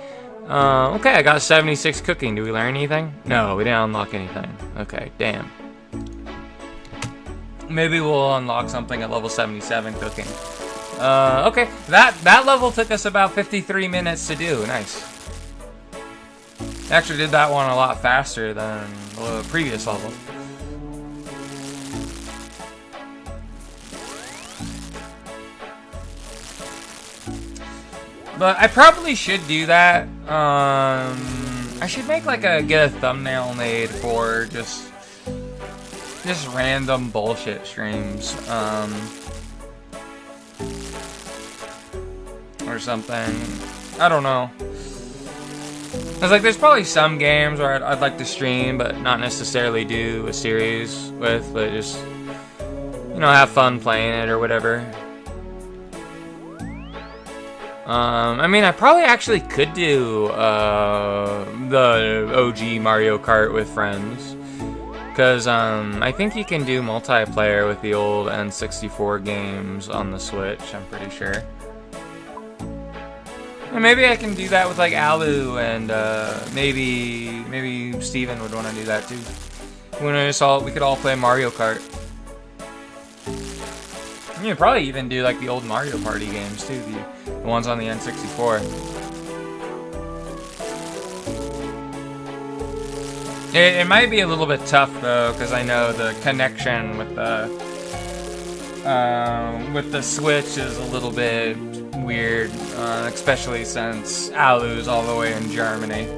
Okay, I got 76 cooking. Do we learn anything? No, we didn't unlock anything. Okay, damn. Maybe we'll unlock something at level 77 cooking. Okay, that level took us about 53 minutes to do. Nice. Actually did that one a lot faster than the previous level. But I probably should do that. I should make like get a thumbnail made for just random bullshit streams. Or something. I don't know. Cause like there's probably some games where I'd like to stream, but not necessarily do a series with, but just, you know, have fun playing it or whatever. I mean, I probably actually could do the OG Mario Kart with friends, because I think you can do multiplayer with the old N64 games on the Switch, I'm pretty sure. And maybe I can do that with like Alu, and maybe Steven would want to do that too. We could all play Mario Kart. You could probably even do like the old Mario Party games too, the ones on the N64. It might be a little bit tough though, because I know the connection with the Switch is a little bit weird, especially since Alu's all the way in Germany.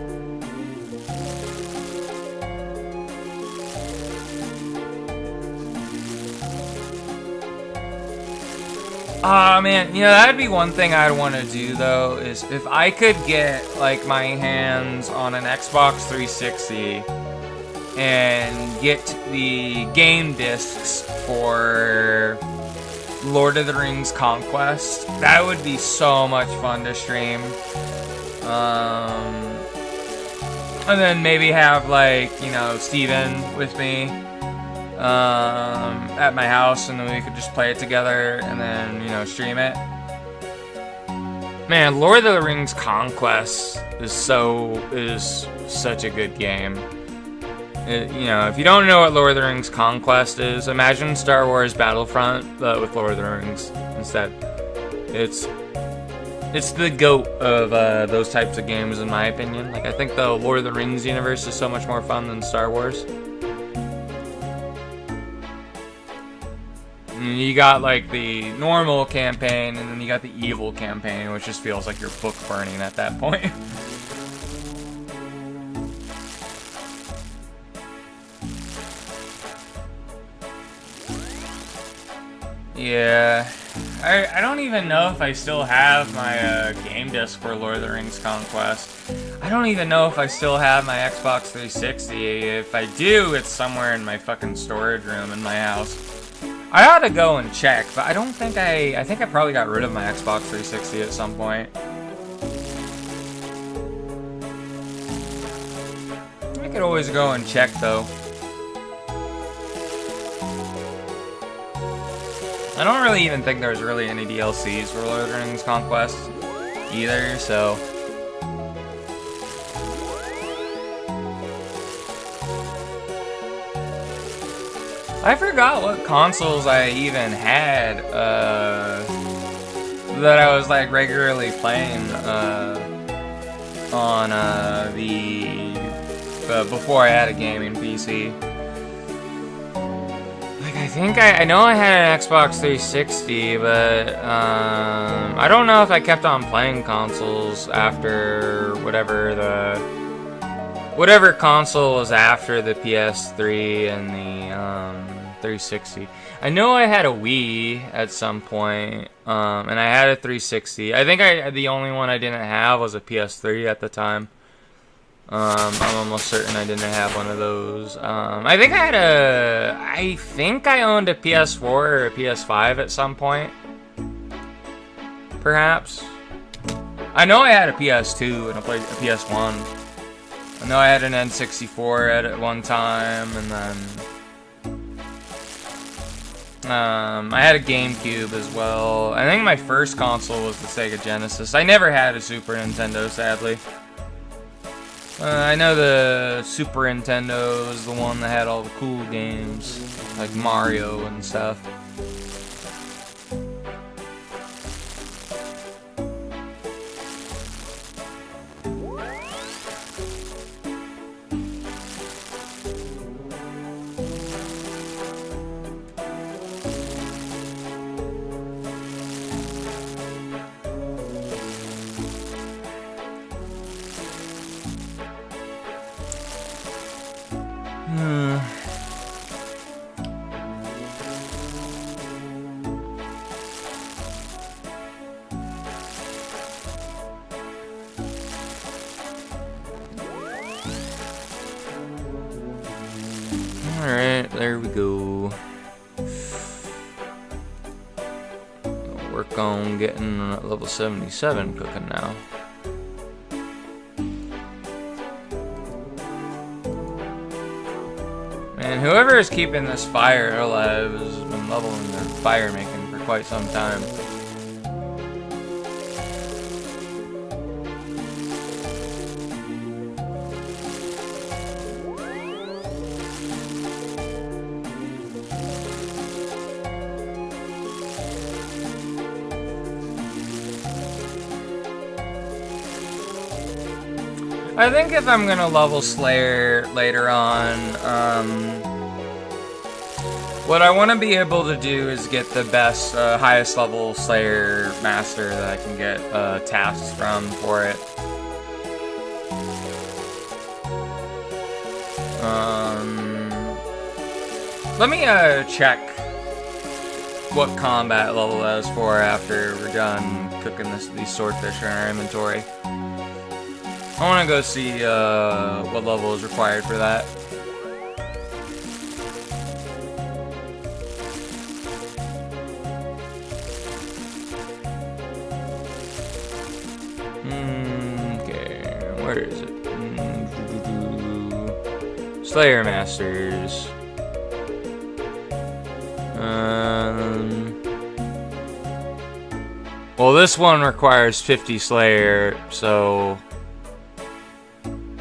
Ah, man, you know, that'd be one thing I'd want to do, though, is if I could get, like, my hands on an Xbox 360 and get the game discs for Lord of the Rings Conquest. That would be so much fun to stream. And then maybe have, like, you know, Steven with me at my house, and then we could just play it together and then, you know, stream it. Man, Lord of the Rings Conquest is such a good game. You know, if you don't know what Lord of the Rings Conquest is, imagine Star Wars Battlefront, but with Lord of the Rings instead. It's the GOAT of those types of games, in my opinion. Like, I think the Lord of the Rings universe is so much more fun than Star Wars. And you got, like, the normal campaign, and then you got the evil campaign, which just feels like you're book burning at that point. Yeah, I don't even know if I still have my game disc for Lord of the Rings Conquest. I don't even know if I still have my Xbox 360. If I do, it's somewhere in my fucking storage room in my house. I ought to go and check, but I don't think I think I probably got rid of my Xbox 360 at some point. I could always go and check, though. I don't really even think there's really any DLCs for Lord of the Rings Conquest either, so... I forgot what consoles I even had that I was like regularly playing on before I had a gaming PC. Like, I know I had an Xbox 360, but I don't know if I kept on playing consoles after whatever console was after the PS3 and the 360. I know I had a Wii at some point, and I had a 360. I think the only one I didn't have was a PS3 at the time. I'm almost certain I didn't have one of those. I think I owned a PS4 or a PS5 at some point. Perhaps. I know I had a PS2 and a PS1. I know I had an N64 at one time, and then I had a GameCube as well. I think my first console was the Sega Genesis. I never had a Super Nintendo, sadly. I know the Super Nintendo was the one that had all the cool games, like Mario and stuff. Alright, there we go. I'll work on getting level 77 cooking now. And whoever is keeping this fire alive has been leveling their fire making for quite some time. I think if I'm gonna level Slayer later on, what I want to be able to do is get the best, highest level Slayer Master that I can get tasks from for it. Let me check what combat level that is for after we're done cooking these swordfish in our inventory. I want to go see what level is required for that. Okay, where is it? Slayer Masters. Well, this one requires 50 Slayer, so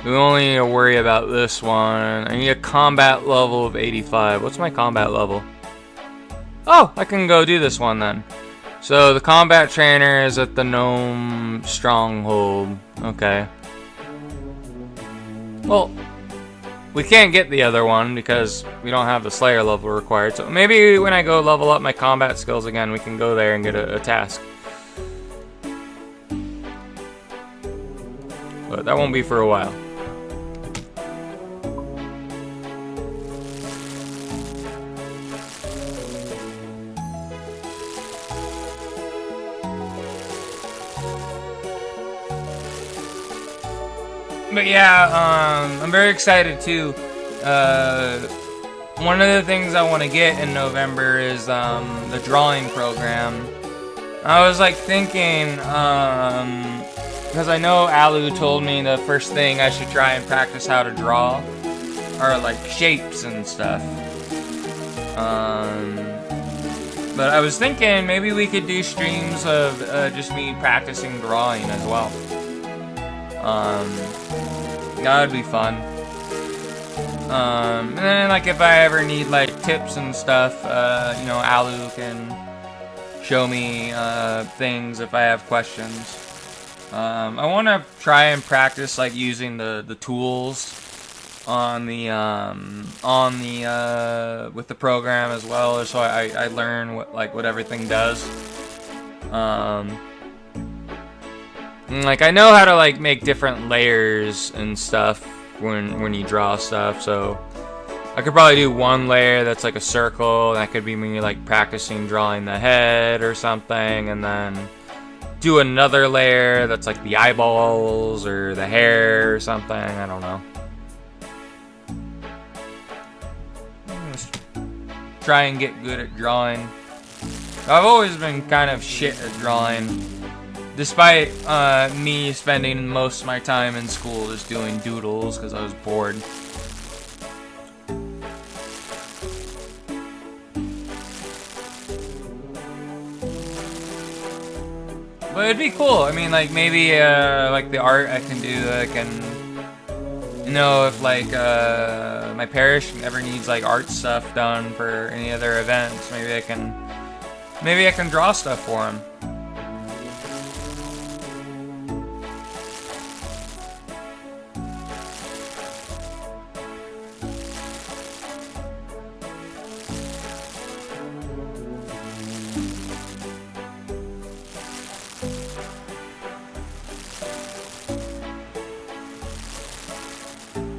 We only need to worry about this one. I need a combat level of 85. What's my combat level? Oh, I can go do this one then. So the combat trainer is at the gnome stronghold. Okay. Well, we can't get the other one because we don't have the Slayer level required. So maybe when I go level up my combat skills again, we can go there and get a task. But that won't be for a while. But yeah, I'm very excited too. One of the things I want to get in November is the drawing program. I was like thinking, because I know Alu told me the first thing I should try and practice how to draw are like shapes and stuff. But I was thinking maybe we could do streams of just me practicing drawing as well. That would be fun. And then like if I ever need like tips and stuff, you know, Alu can show me things if I have questions. I want to try and practice like using the tools on the with the program as well, so I learn what everything does. Like I know how to like make different layers and stuff when you draw stuff, so I could probably do one layer that's like a circle, and that could be me like practicing drawing the head or something, and then do another layer that's like the eyeballs or the hair or something. I don't know. Just try and get good at drawing. I've always been kind of shit at drawing, despite me spending most of my time in school just doing doodles because I was bored. But it'd be cool. I mean, like maybe like the art I can do, I can, you know, if like my parish ever needs like art stuff done for any other events, maybe I can draw stuff for them.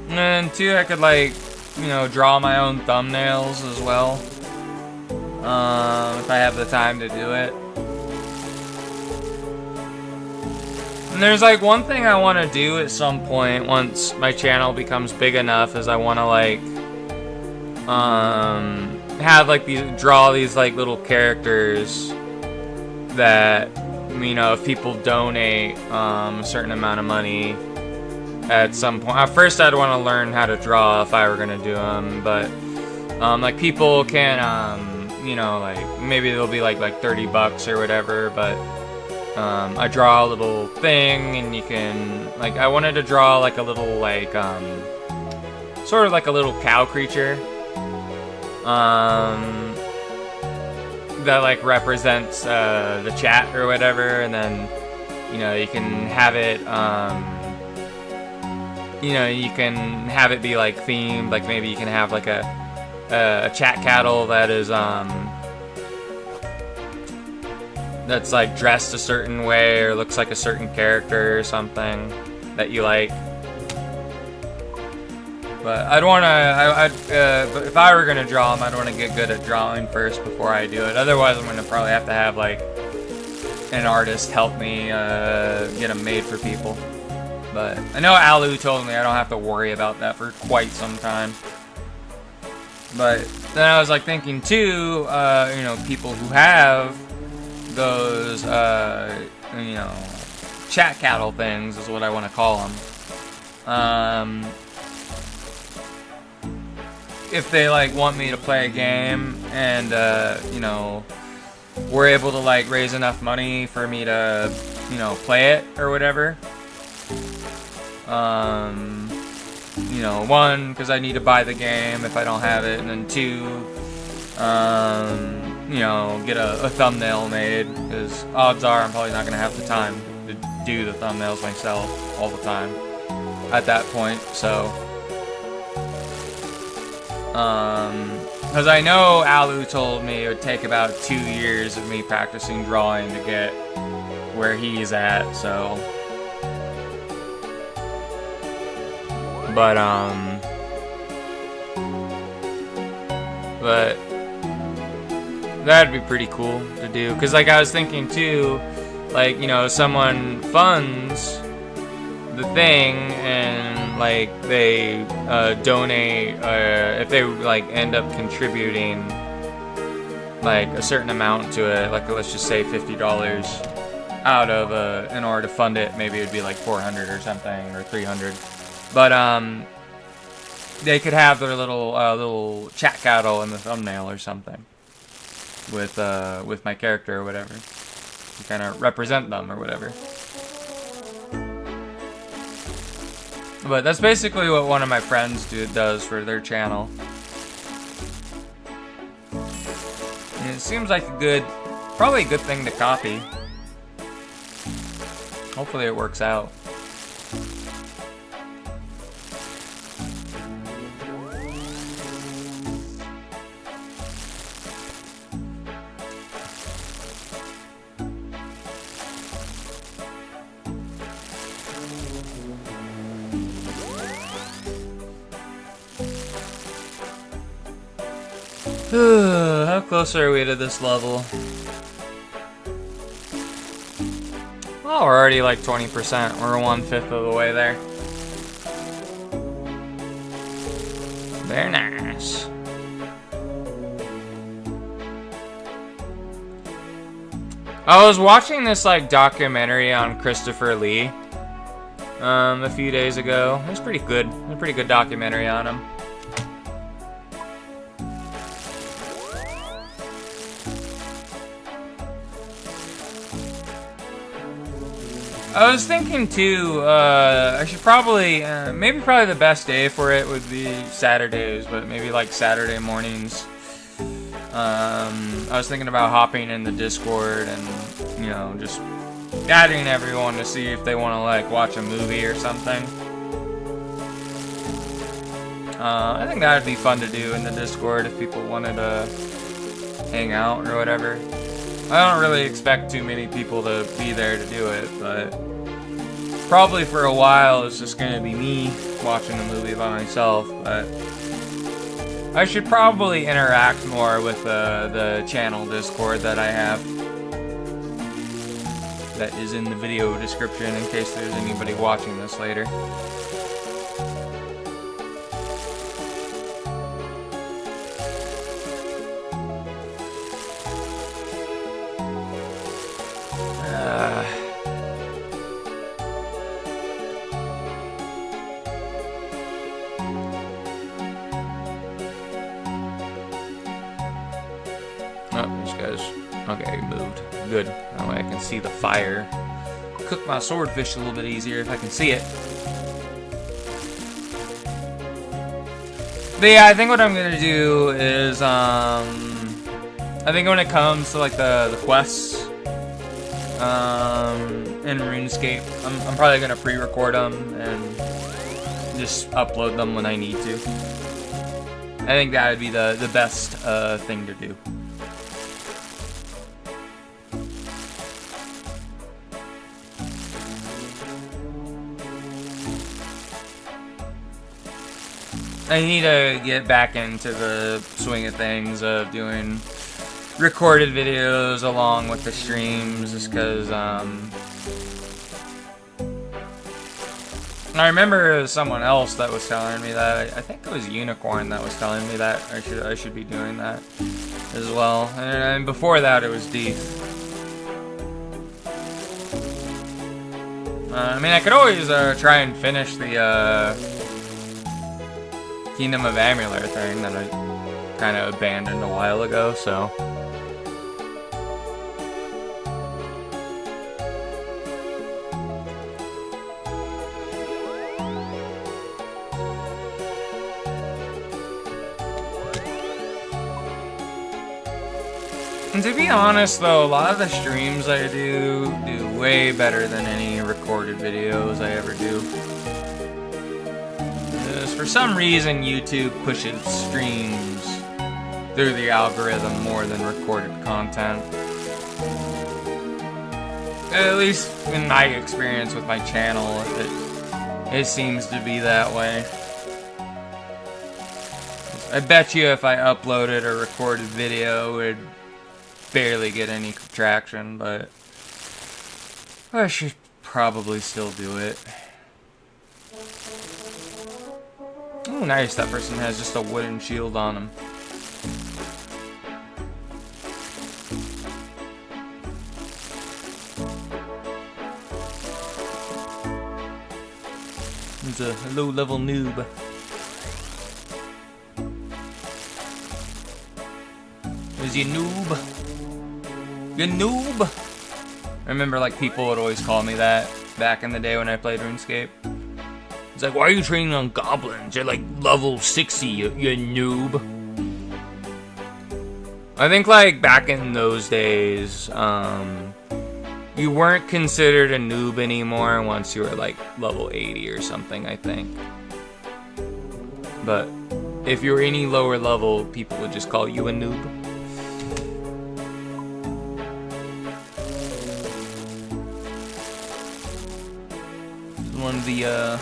And then too, I could like, you know, draw my own thumbnails as well, if I have the time to do it. And there's like one thing I want to do at some point once my channel becomes big enough, is I want to like have like draw these like little characters that, you know, if people donate a certain amount of money at some point. At first I'd want to learn how to draw if I were gonna do them, but like people can you know, like maybe it'll be like $30 or whatever, but I draw a little thing and you can, like, I wanted to draw like a little like sort of like a little cow creature that like represents the chat or whatever, and then, you know, you can have it you know, you can have it be like themed, like maybe you can have like a chat cattle that is that's like dressed a certain way or looks like a certain character or something that you like. But I'd want to, but if I were gonna draw them, I'd want to get good at drawing first before I do it. Otherwise, I'm gonna probably have to have like an artist help me get them made for people. But I know Alu told me I don't have to worry about that for quite some time. But then I was like thinking too, you know, people who have those, you know, chat cattle things is what I want to call them. If they like want me to play a game and, you know, we're able to like raise enough money for me to, you know, play it or whatever. know, one, because I need to buy the game if I don't have it, and then two, you know, get a thumbnail made, because odds are I'm probably not going to have the time to do the thumbnails myself all the time at that point, so, because I know Alu told me it would take about 2 years of me practicing drawing to get where he's at, so, but that'd be pretty cool to do, because, like, I was thinking, too, like, you know, someone funds the thing, and, like, they, donate, if they, like, end up contributing, like, a certain amount to it, like, let's just say $50 out of, in order to fund it, maybe it'd be, like, 400 or something, or 300, but, they could have their little chat cattle in the thumbnail or something with my character or whatever, to kind of represent them or whatever. But that's basically what one of my friends does for their channel. And it seems like probably a good thing to copy. Hopefully it works out. How close are we to this level? Oh, we're already like 20%. We're 1/5 of the way there. Very nice. I was watching this like documentary on Christopher Lee a few days ago. It was pretty good. A pretty good documentary on him. I was thinking too, I should probably, probably the best day for it would be Saturdays, but maybe like Saturday mornings. I was thinking about hopping in the Discord and, you know, just adding everyone to see if they want to like watch a movie or something. I think that would be fun to do in the Discord if people wanted to hang out or whatever. I don't really expect too many people to be there to do it, but probably for a while it's just gonna be me watching the movie by myself, but I should probably interact more with the channel Discord that I have. That is in the video description in case there's anybody watching this later. Okay, moved. Good. That way I can see the fire. Cook my swordfish a little bit easier if I can see it. But yeah, I think what I'm gonna do is, I think when it comes to like the quests, in RuneScape, I'm probably gonna pre-record them and just upload them when I need to. I think that would be the best thing to do. I need to get back into the swing of things of doing recorded videos along with the streams, just because I remember it was someone else that was telling me that. I think it was Unicorn that was telling me that I should be doing that as well. And before that it was Deef. I mean, I could always try and finish the Kingdom of Amulet thing that I kind of abandoned a while ago, so. And to be honest, though, a lot of the streams I do way better than any recorded videos I ever do. Because for some reason, YouTube pushes streams through the algorithm more than recorded content. At least in my experience with my channel, it seems to be that way. I bet you if I uploaded a recorded video, it would barely get any traction, but I should probably still do it. Oh, nice. That person has just a wooden shield on him. He's a low-level noob. Is you noob? You noob? I remember, like, people would always call me that back in the day when I played RuneScape. It's like, why are you training on goblins? You're like level 60, you noob. I think, like, back in those days, you weren't considered a noob anymore once you were, like, level 80 or something, I think. But if you were any lower level, people would just call you a noob. One of the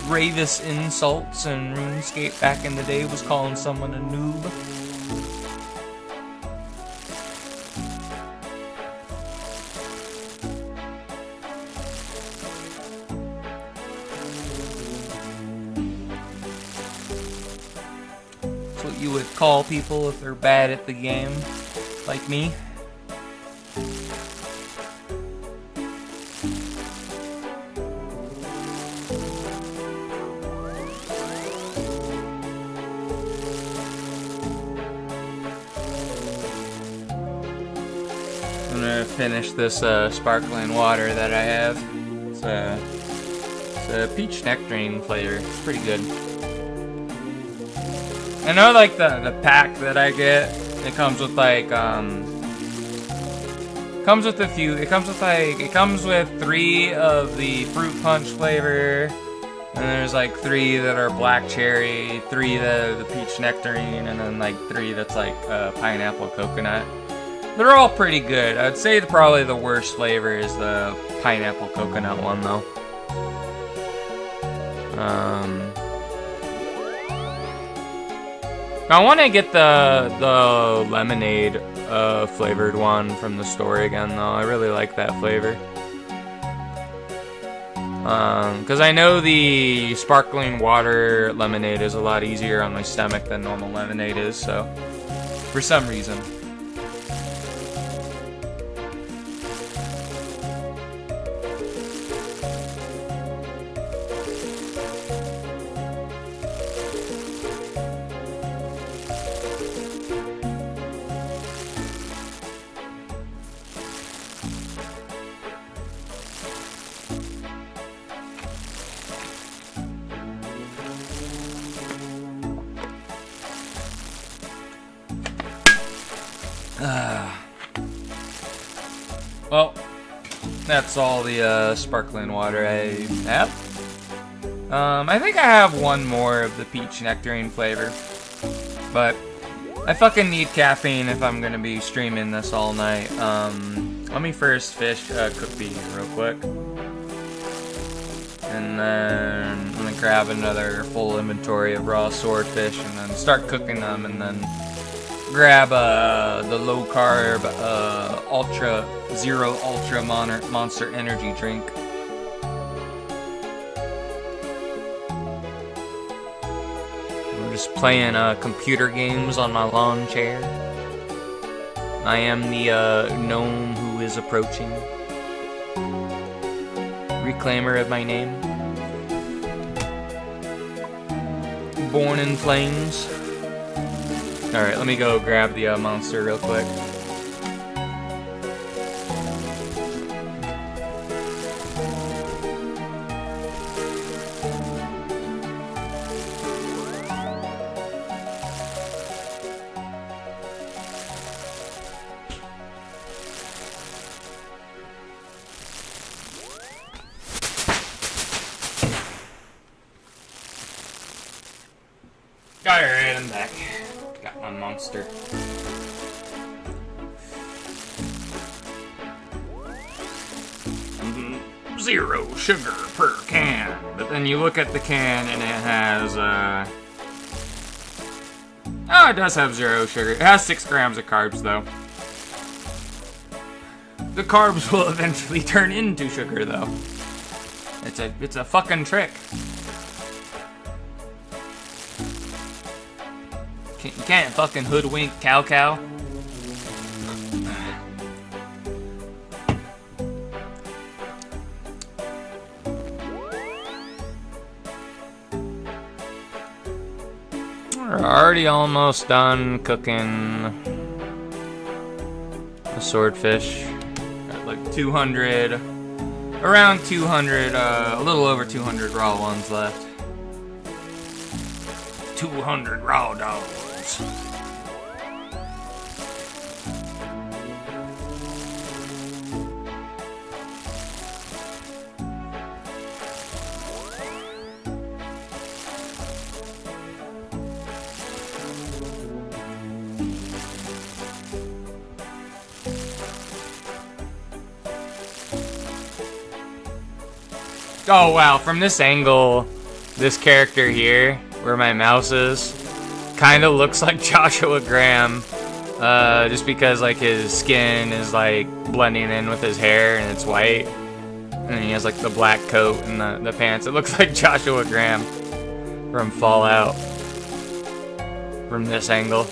gravest insults in RuneScape back in the day was calling someone a noob. That's what you would call people if they're bad at the game, like me. I'm gonna finish this sparkling water that I have. It's a peach nectarine flavor. It's pretty good. I know, like, the pack that I get, it comes with like comes with a few. It comes with 3 of the fruit punch flavor, and there's like 3 that are black cherry, 3 that are the peach nectarine, and then like 3 that's like pineapple coconut. They're all pretty good. I'd say probably the worst flavor is the pineapple coconut one, though. I want to get the lemonade flavored one from the store again, though. I really like that flavor. Because I know the sparkling water lemonade is a lot easier on my stomach than normal lemonade is, so for some reason. Well, that's all the sparkling water I have. I think I have one more of the peach nectarine flavor, but I fucking need caffeine if I'm gonna be streaming this all night. Let me first cook beans real quick, and then I'm gonna grab another full inventory of raw swordfish and then start cooking them, and then grab the low carb Zero Ultra Monster Energy drink. I'm just playing computer games on my lawn chair. I am the gnome who is approaching. Reclaimer of my name. Born in flames. Alright, let me go grab the monster real quick. Alright, I'm back. Got my monster. Zero sugar per can. But then you look at the can and it has, oh, it does have 0 sugar. It has 6 grams of carbs, though. The carbs will eventually turn into sugar, though. It's a fucking trick. You can't fucking hoodwink cow. We're already almost done cooking the swordfish. Got like 200, around 200, a little over 200 raw ones left. 200 raw dogs. Oh wow, from this angle, this character here, where my mouse is, kind of looks like Joshua Graham, just because like his skin is like blending in with his hair and it's white, and he has like the black coat and the pants. It looks like Joshua Graham from Fallout, from this angle.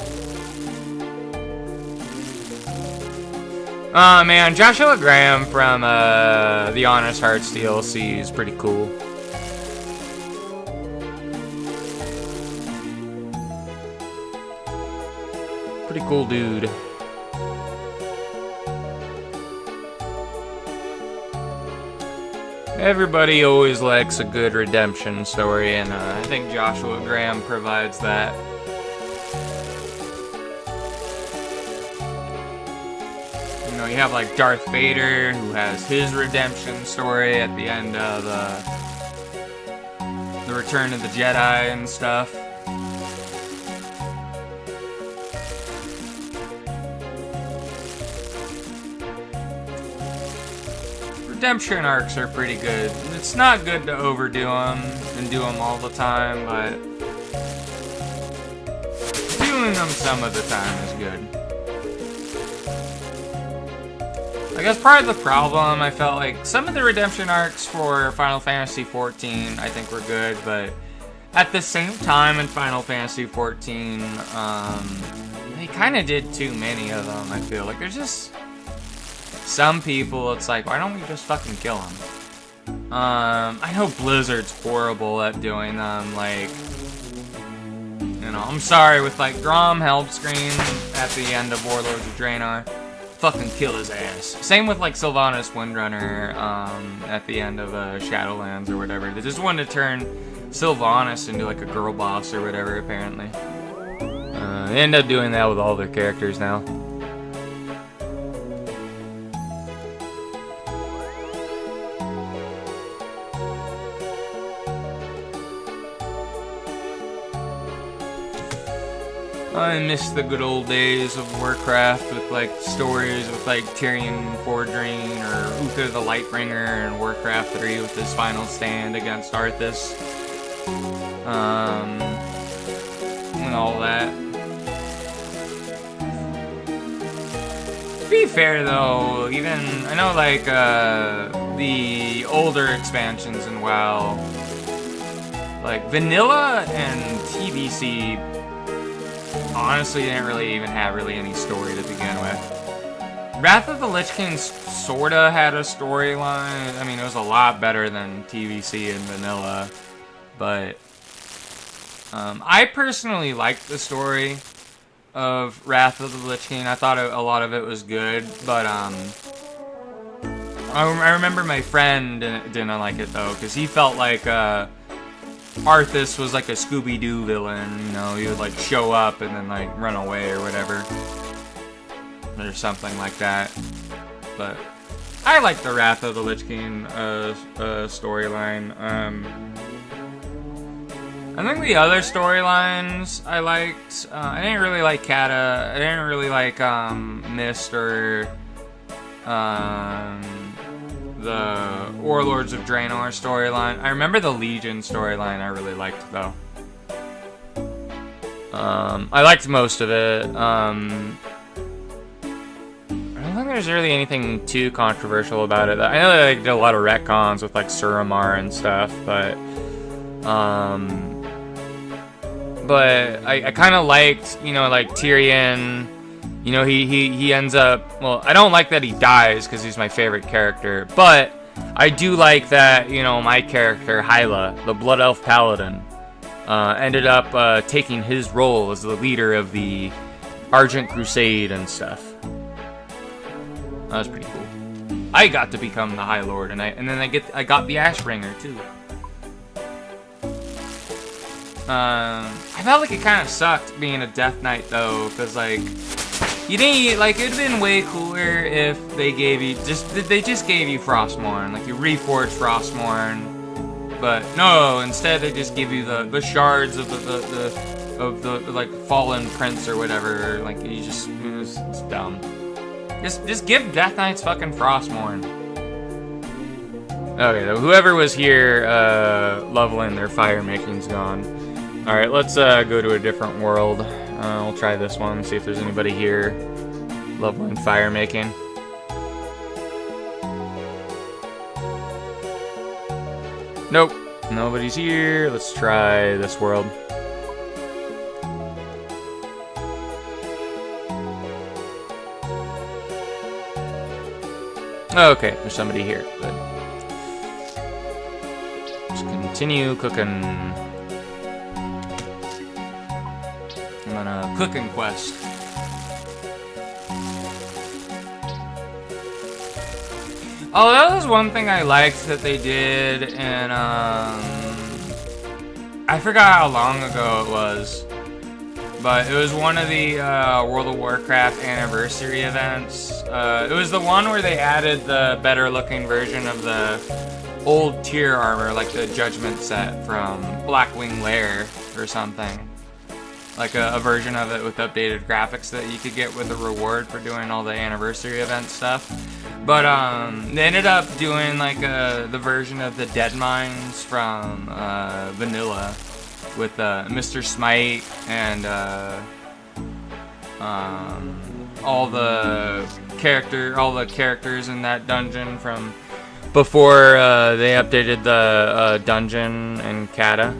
Oh man, Joshua Graham from the Honest Hearts DLC is pretty cool. Pretty cool dude. Everybody always likes a good redemption story, and I think Joshua Graham provides that. You know, you have like Darth Vader, who has his redemption story at the end of the Return of the Jedi and stuff. Redemption arcs are pretty good. It's not good to overdo them and do them all the time, but doing them some of the time is good. I guess part of the problem, I felt like some of the redemption arcs for Final Fantasy XIV I think were good, but at the same time in Final Fantasy XIV, they kind of did too many of them, I feel. Like, there's just some people, it's like, why don't we just fucking kill them? I know Blizzard's horrible at doing them, like, you know, I'm sorry, with like Grom help screen at the end of Warlords of Draenor, fucking kill his ass. Same with like Sylvanas Windrunner at the end of Shadowlands or whatever. They just wanted to turn Sylvanas into like a girl boss or whatever, apparently. They end up doing that with all their characters now. I miss the good old days of Warcraft with like stories with like Tyrion Fordring or Uther the Lightbringer and Warcraft 3 with his final stand against Arthas. And all that. To be fair though, even, I know like the older expansions in WoW, like Vanilla and TBC honestly didn't really even have any story to begin with. Wrath of the Lich King sorta had a storyline. I mean, it was a lot better than TVC and Vanilla, but I personally liked the story of Wrath of the Lich King. I thought a lot of it was good, but I remember my friend didn't like it though, because he felt like Arthas was like a Scooby-Doo villain, you know, he would like show up and then like run away or whatever. Or something like that. But I like the Wrath of the Lich King storyline. I think the other storylines I liked. I didn't really like Kata. I didn't really like Mist or the Warlords of Draenor storyline. I remember the Legion storyline I really liked though. I liked most of it. I don't think there's really anything too controversial about it. I know they did a lot of retcons with like Suramar and stuff, but I kind of liked, you know, like Tyrion. You know, he ends up. Well, I don't like that he dies because he's my favorite character, but I do like that, you know, my character Hyla, the Blood Elf Paladin, ended up taking his role as the leader of the Argent Crusade and stuff. That was pretty cool. I got to become the High Lord, and then I got the Ashbringer too. I felt like it kind of sucked being a Death Knight though, because like you didn't like. It'd been way cooler if they gave you they just gave you Frostmourne, like you reforged Frostmourne. But no, instead they just give you the shards of the like fallen prince or whatever. Like you just it's dumb. Just give Death Knights fucking Frostmourne. Okay, whoever was here leveling their fire making's gone. All right, let's go to a different world. We'll try this one. See if there's anybody here leveling fire making. Nope, nobody's here. Let's try this world. Okay, there's somebody here. Good. Let's continue cooking. I'm on a cooking quest. Oh, that was one thing I liked that they did, and I forgot how long ago it was, but it was one of the World of Warcraft anniversary events. It was the one where they added the better looking version of the old tier armor, like the Judgment set from Blackwing Lair or something. Like a version of it with updated graphics that you could get with a reward for doing all the anniversary event stuff. But they ended up doing like the version of the Dead Mines from Vanilla with Mr. Smite and all the characters in that dungeon from before they updated the dungeon in Kata.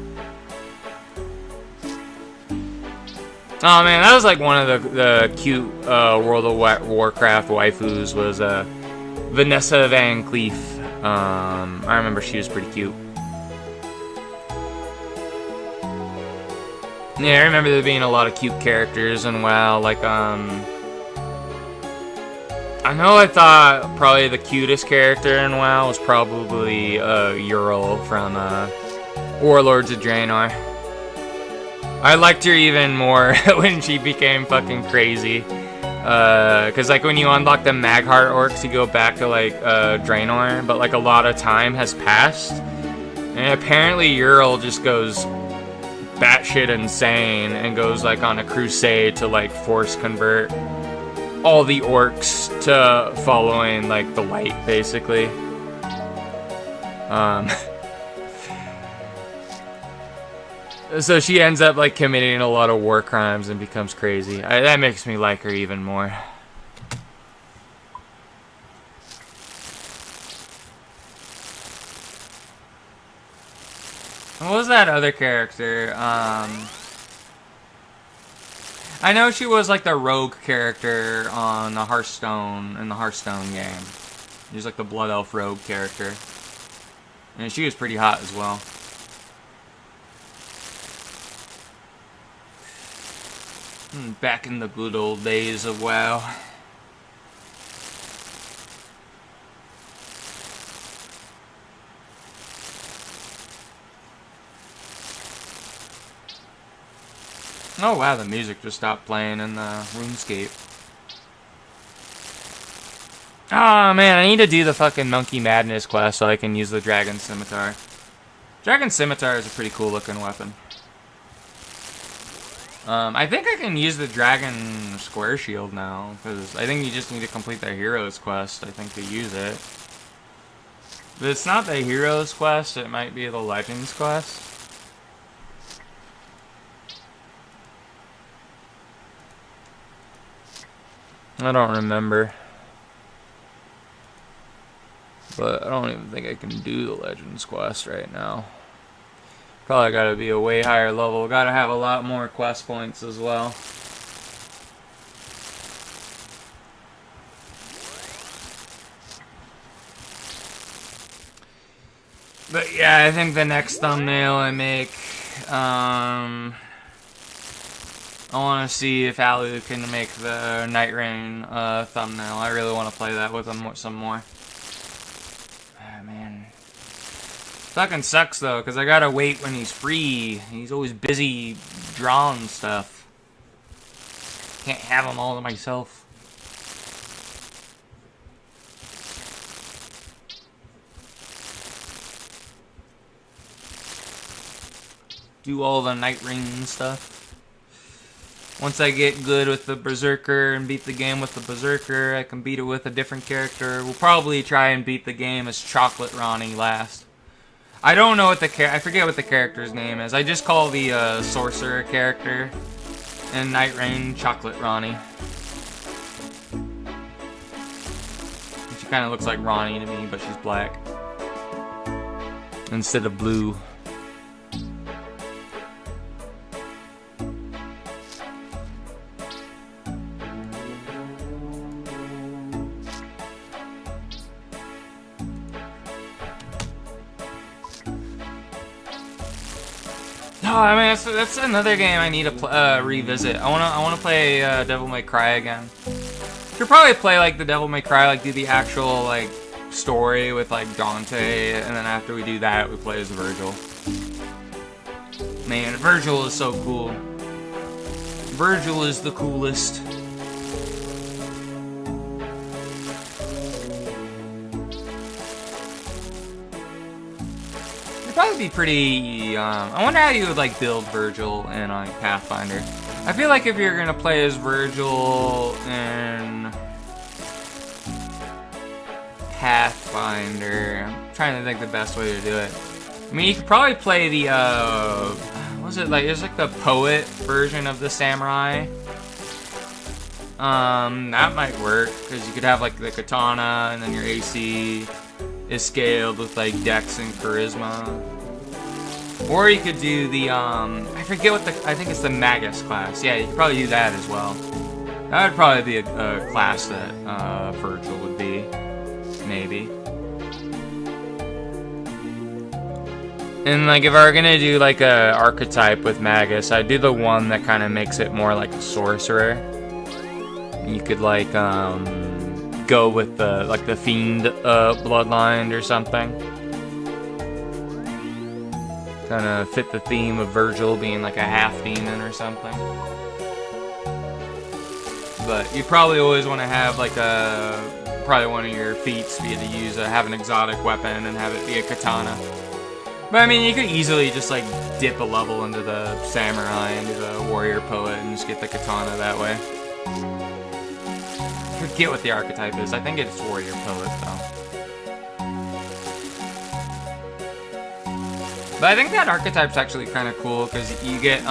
Oh man, that was like one of the cute World of Warcraft waifus was Vanessa Van Cleef. I remember she was pretty cute. Yeah, I remember there being a lot of cute characters and WoW. Like I know I thought probably the cutest character in WoW was probably Ural from Warlords of Draenor. I liked her even more when she became fucking crazy. Cause like when you unlock the Magheart orcs, you go back to like Draenor, but like a lot of time has passed, and apparently Ural just goes batshit insane and goes like on a crusade to like force convert all the orcs to following like the light, basically. So she ends up like committing a lot of war crimes and becomes crazy. That makes me like her even more. What was that other character? I know she was like the rogue character on the Hearthstone in the Hearthstone game. She was like the Blood Elf rogue character, and she was pretty hot as well. Back in the good old days of WoW. Oh wow, the music just stopped playing in the Runescape. Oh man, I need to do the fucking Monkey Madness quest so I can use the Dragon Scimitar. Dragon Scimitar is a pretty cool looking weapon. I think I can use the dragon square shield now, because I think you just need to complete the hero's quest, I think, to use it. But it's not the hero's quest, it might be the legends quest. I don't remember. But I don't even think I can do the legends quest right now. Probably gotta be a way higher level. Gotta have a lot more quest points as well. But yeah, I think the next thumbnail I make, I want to see if Alu can make the Night Rain thumbnail. I really want to play that with him some more. Oh, man. Fucking sucks though, because I gotta wait when he's free. He's always busy drawing stuff. Can't have him all to myself. Do all the Night Rain stuff. Once I get good with the Berserker and beat the game with the Berserker, I can beat it with a different character. We'll probably try and beat the game as Chocolate Ronnie last. I don't know what I forget what the character's name is. I just call the sorcerer character in Night Rain Chocolate Ronnie. She kind of looks like Ronnie to me, but she's black instead of blue. Oh, I mean, that's another game I need to revisit. I wanna play Devil May Cry again. Should probably play like the Devil May Cry, like do the actual like story with like Dante, and then after we do that, we play as Virgil. Man, Virgil is so cool. Virgil is the coolest. Probably be pretty, I wonder how you would like build Virgil in Pathfinder. I feel like if you're gonna play as Virgil in Pathfinder, I'm trying to think the best way to do it. I mean, you could probably play the, what was it like? It's like the poet version of the samurai. That might work, because you could have like the katana, and then your AC is scaled with like dex and charisma. Or you could do the I forget what I think it's the Magus class. Yeah, you could probably do that as well. That would probably be a class that Virgil would be, maybe. And like if I were gonna do like a archetype with Magus, I'd do the one that kind of makes it more like a sorcerer. You could like go with the fiend bloodline or something. Kind of fit the theme of Virgil being like a half demon or something. But you probably always want to have like probably one of your feats be to use have an exotic weapon and have it be a katana. But I mean, you could easily just like dip a level into the samurai, into the warrior poet, and just get the katana that way. I forget what the archetype is. I think it's warrior poet though. But I think that archetype's actually kind of cool because you get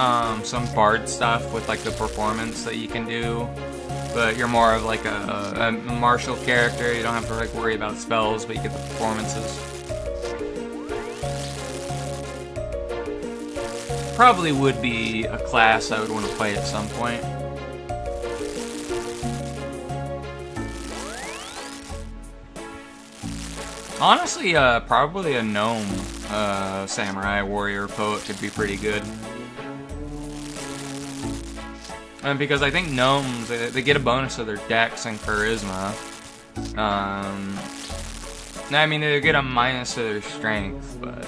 some bard stuff with like the performance that you can do. But you're more of like a martial character. You don't have to like worry about spells, but you get the performances. Probably would be a class I would want to play at some point. Honestly, probably a gnome samurai warrior poet could be pretty good. And because I think gnomes, they get a bonus to their dex and charisma. I mean, they get a minus to their strength, but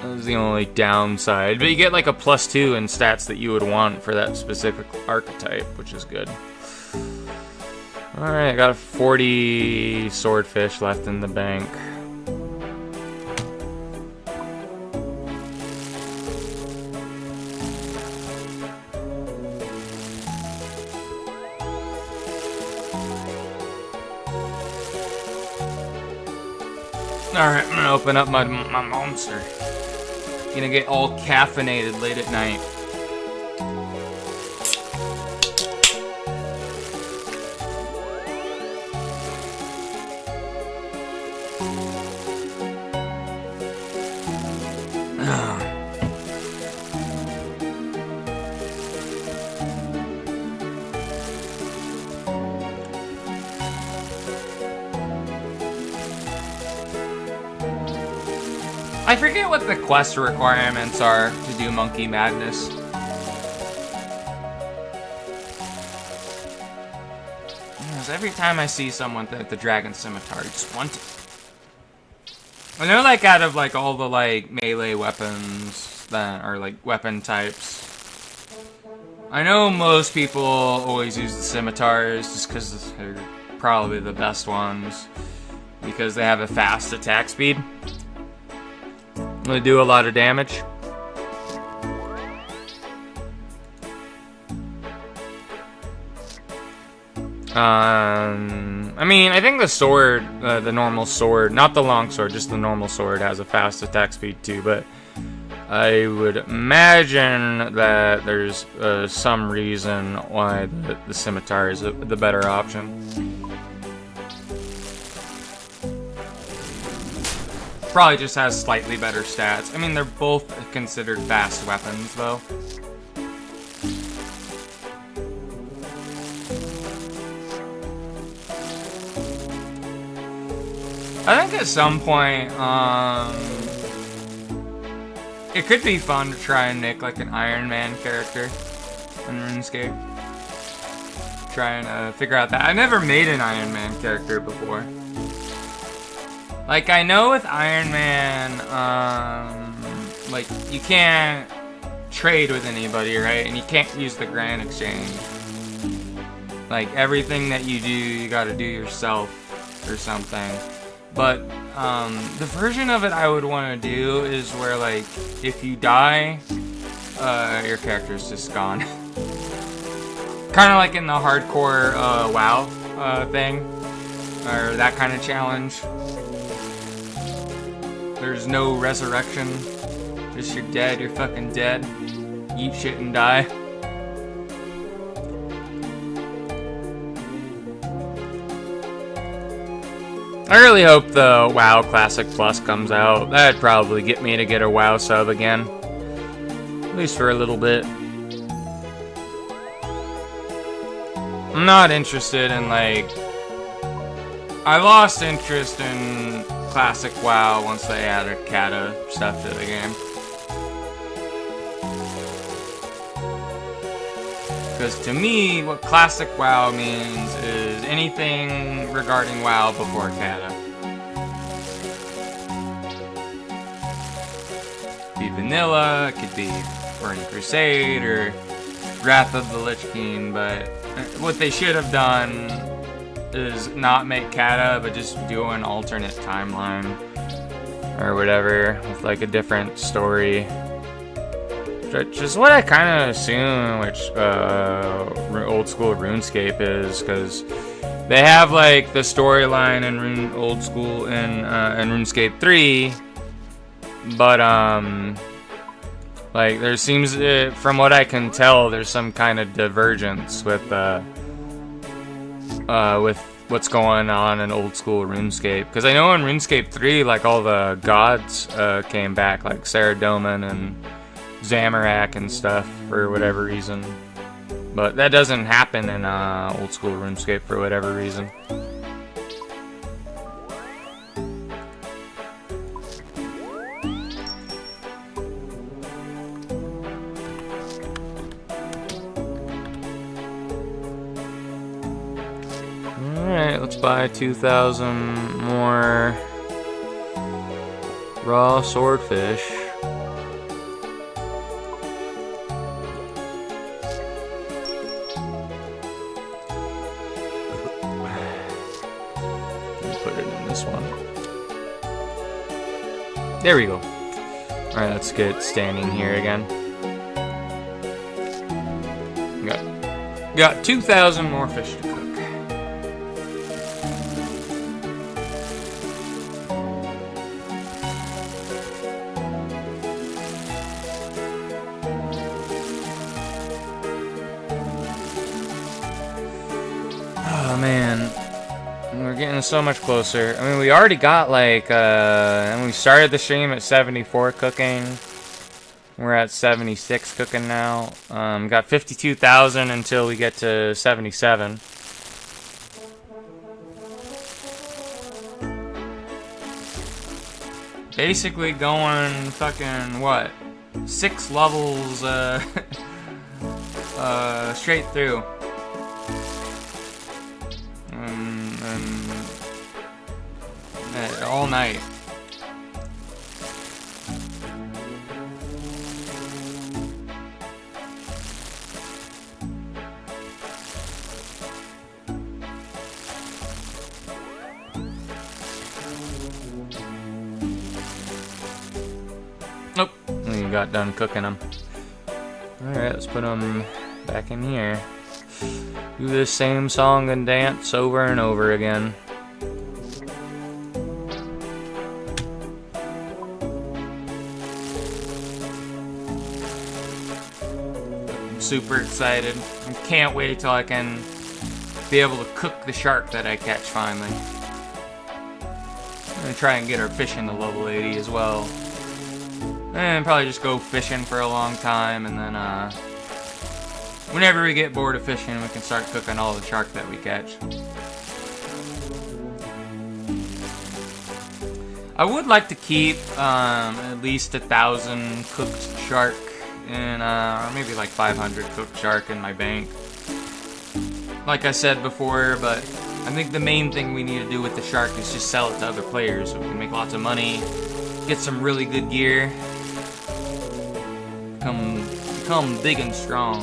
that's the only downside. But you get like a +2 in stats that you would want for that specific archetype, which is good. Alright, I got 40 swordfish left in the bank. Alright, I'm gonna open up my monster. Gonna get all caffeinated late at night. I forget what the quest requirements are to do Monkey Madness. Because every time I see someone at the Dragon Scimitar, I just want it. I know, like, out of, like, all the, like, melee weapons that are, like, weapon types, I know most people always use the scimitars just because they're probably the best ones. Because they have a fast attack speed. They do a lot of damage. I mean, I think the sword, the normal sword, not the long sword, just the normal sword has a fast attack speed too, but I would imagine that there's some reason why the scimitar is the better option. Probably just has slightly better stats. I mean, they're both considered fast weapons, though. I think at some point, it could be fun to try and make like an Iron Man character in RuneScape. Trying to figure out that. I never made an Iron Man character before. Like, I know with Iron Man, like, you can't trade with anybody, right? And you can't use the Grand Exchange. Like, everything that you do, you gotta do yourself or something. But, the version of it I would want to do is where, like, if you die, your character's just gone. Kind of like in the hardcore, WoW, thing. Or that kind of challenge. There's no resurrection. Just you're dead, you're fucking dead. Eat shit and die. I really hope the WoW Classic Plus comes out. That'd probably get me to get a WoW sub again. At least for a little bit. I'm not interested in, like... I lost interest in Classic WoW once they added kata stuff to the game. Because to me, what Classic WoW means is anything regarding WoW before kata. It could be vanilla, it could be Burning Crusade, or Wrath of the Lich King, but what they should have done is not make kata, but just do an alternate timeline or whatever with like a different story, which is what I kind of assume which old school RuneScape is, because they have like the storyline in old school in RuneScape 3, but like there seems from what I can tell there's some kind of divergence with what's going on in old school RuneScape. Because I know in RuneScape 3, like, all the gods came back, like Saradomin and Zamorak and stuff, for whatever reason. But that doesn't happen in old school RuneScape for whatever reason. Alright, let's buy 2,000 more raw swordfish. Put it in this one. There we go. Alright, let's get standing here again. Got 2,000 more fish to cook. Oh man, we're getting so much closer. I mean, we already got like, and we started the stream at 74 cooking. We're at 76 cooking now. Got 52,000 until we get to 77. Basically going fucking, what? 6 levels, straight through. All night. Nope, we got done cooking them. Alright, let's put them back in here. Do this same song and dance over and over again. I'm super excited. I can't wait till I can be able to cook the shark that I catch finally. I'm gonna try and get our fishing to level 80 as well. And probably just go fishing for a long time, and then whenever we get bored of fishing, we can start cooking all the shark that we catch. I would like to keep at least 1,000 cooked shark and or maybe like 500 cooked shark in my bank. Like I said before, but I think the main thing we need to do with the shark is just sell it to other players so we can make lots of money, get some really good gear, become big and strong.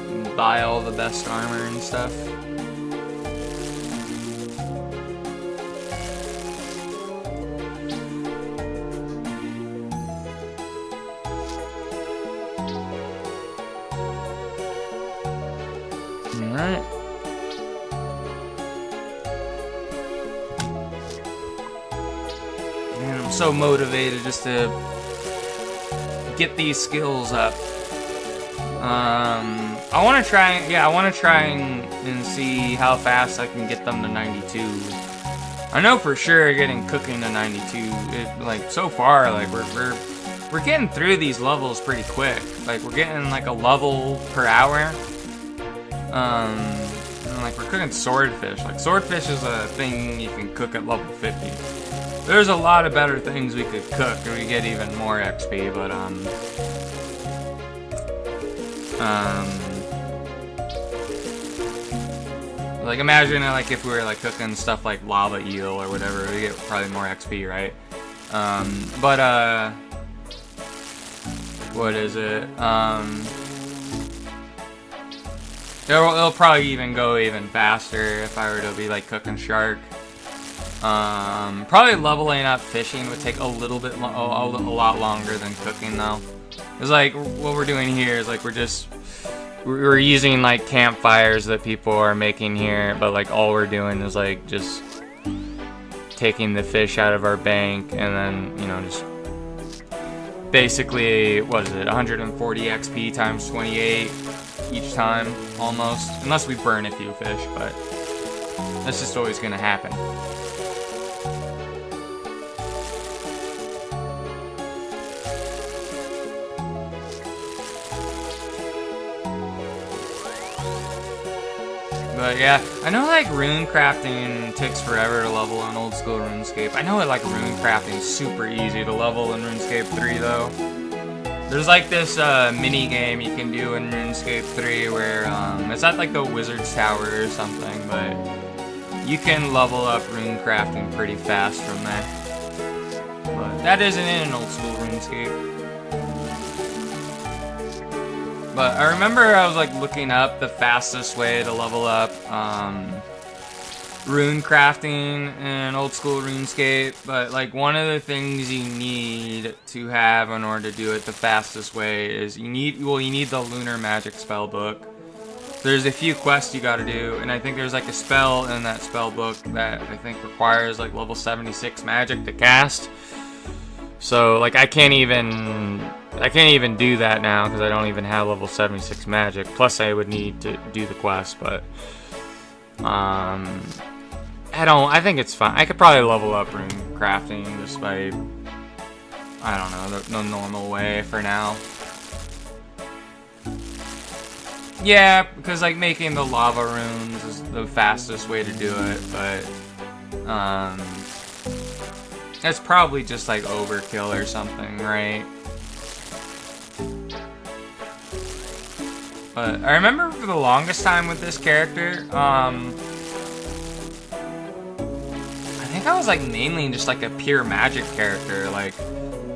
And buy all the best armor and stuff. Alright. Man, I'm so motivated just to get these skills up. I want to try and see how fast I can get them to 92. I know for sure getting cooking to 92, like so far, like we're getting through these levels pretty quick. Like we're getting like a level per hour. And like we're cooking swordfish. Like swordfish is a thing you can cook at level 50. There's a lot of better things we could cook and we get even more XP, but like imagine like if we were like cooking stuff like lava eel or whatever, we get probably more XP, right? What is it? It'll probably even go even faster if I were to be like cooking shark. Probably leveling up fishing would take a little bit, a lot longer than cooking though. It's like what we're doing here is like we're using like campfires that people are making here, but like all we're doing is like just taking the fish out of our bank and then, you know, just basically, what is it, 140 XP times 28 each time, almost. Unless we burn a few fish, but that's just always gonna happen. But yeah, I know like rune crafting takes forever to level in old school RuneScape. I know like rune crafting is super easy to level in RuneScape 3 though. There's like this mini game you can do in RuneScape 3 where it's at like the Wizard's Tower or something, but you can level up rune crafting pretty fast from there. But that isn't in old school RuneScape. But I remember I was like looking up the fastest way to level up rune crafting in old school RuneScape, but like one of the things you need to have in order to do it the fastest way is you need the lunar magic spell book. There's a few quests you gotta do, and I think there's like a spell in that spell book that I think requires like level 76 magic to cast. So like I can't even do that now because I don't even have level 76 magic. Plus I would need to do the quest, but I think it's fine. I could probably level up rune crafting just by, I don't know, the normal way for now. Yeah, because like making the lava runes is the fastest way to do it, but that's probably just like overkill or something, right? But I remember for the longest time with this character, I think I was like mainly just like a pure magic character. Like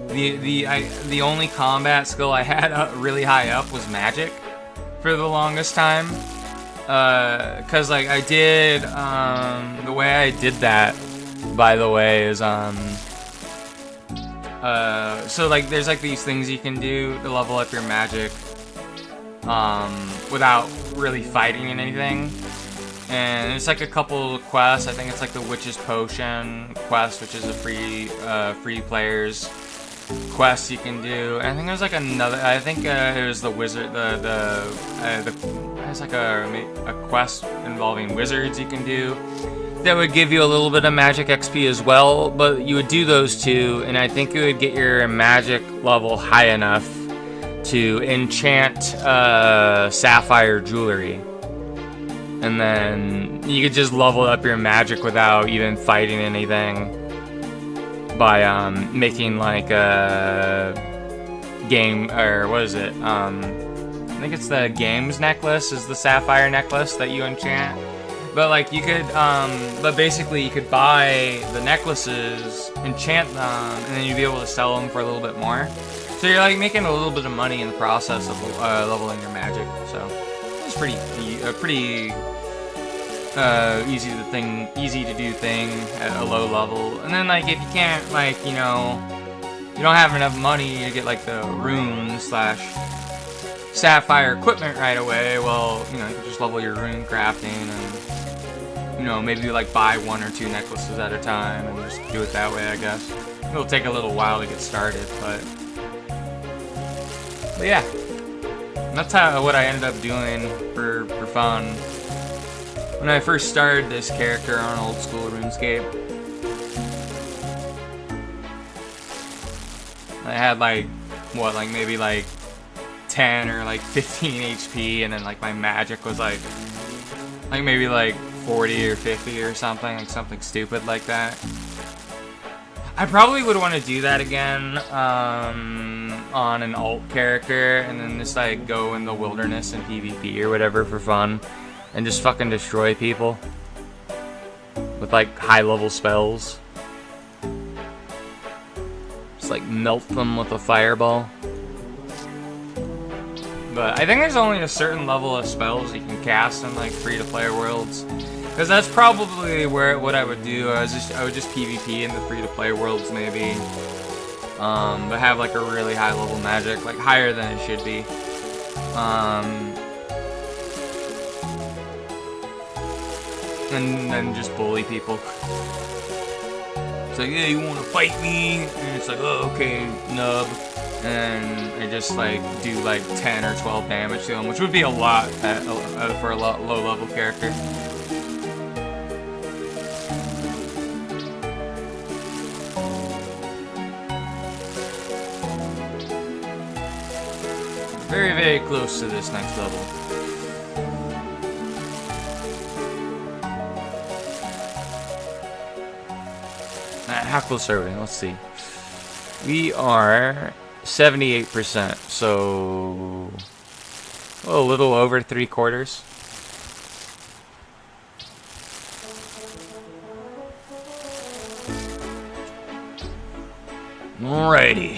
the only combat skill I had really high up was magic for the longest time. Cause like I did the way I did that, by the way, is so like there's like these things you can do to level up your magic without really fighting in anything. And it's like a couple quests. I think it's like the Witch's Potion quest, which is a free players quest you can do. And I think there's like another. I think it was the wizard. It's like a quest involving wizards you can do that would give you a little bit of magic XP as well. But you would do those two, and I think it would get your magic level high enough to enchant sapphire jewelry. And then you could just level up your magic without even fighting anything by making like a game, or what is it? I think it's the games necklace is the sapphire necklace that you enchant. But like you could, but basically you could buy the necklaces, enchant them, and then you'd be able to sell them for a little bit more. So you're like making a little bit of money in the process of leveling your magic. So it's pretty easy to do thing at a low level. And then like if you can't, like, you know, you don't have enough money to get like the rune / sapphire equipment right away, well, you know, you can just level your rune crafting and, you know, maybe like buy 1 or 2 necklaces at a time and just do it that way, I guess. It'll take a little while to get started, but yeah, that's what I ended up doing for fun when I first started this character on old school RuneScape. I had like, what, like maybe like 10 or like 15 HP, and then like my magic was like maybe like 40 or 50 or something, like something stupid like that. I probably would want to do that again on an alt character, and then just like go in the wilderness and PvP or whatever for fun, and just fucking destroy people with like high level spells. Just like melt them with a fireball. But I think there's only a certain level of spells you can cast in like free-to-play worlds, because that's probably what I would do. I would just PvP in the free-to-play worlds maybe, but have like a really high level magic, like higher than it should be. And then just bully people. It's like, yeah, you want to fight me? And it's like, oh, okay, nub. And I just like do like 10 or 12 damage to them, which would be a lot for a low level character. Very, very close to this next level. How close are we? Let's see. We are 78%, so a little over 3/4. Alrighty.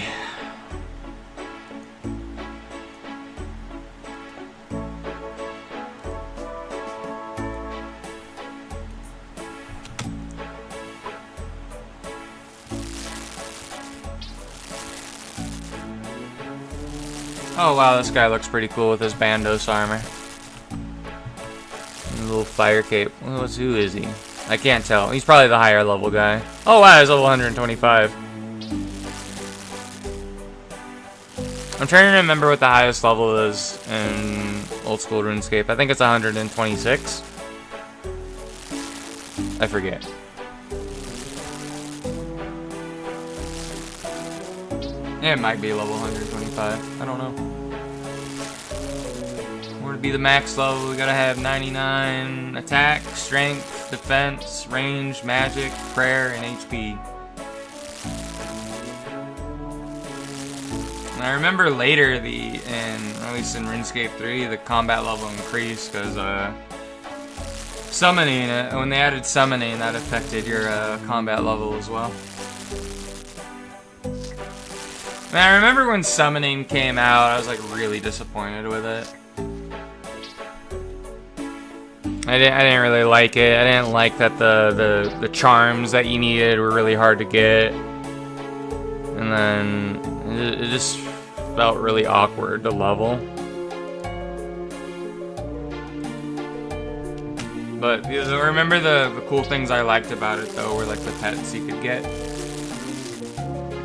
Oh wow, this guy looks pretty cool with his Bandos armor. And a little fire cape. Who is he? I can't tell. He's probably the higher level guy. Oh wow, he's level 125. I'm trying to remember what the highest level is in old school RuneScape. I think it's 126. I forget. Yeah, it might be level 125. I don't know. To be the max level, we gotta have 99 attack, strength, defense, range, magic, prayer, and HP. And I remember later, at least in RuneScape 3, the combat level increased because summoning, when they added summoning, that affected your combat level as well. And I remember when summoning came out, I was like really disappointed with it. I didn't really like it. I didn't like that the charms that you needed were really hard to get, and then it just felt really awkward to level. But I remember the cool things I liked about it though were like the pets you could get.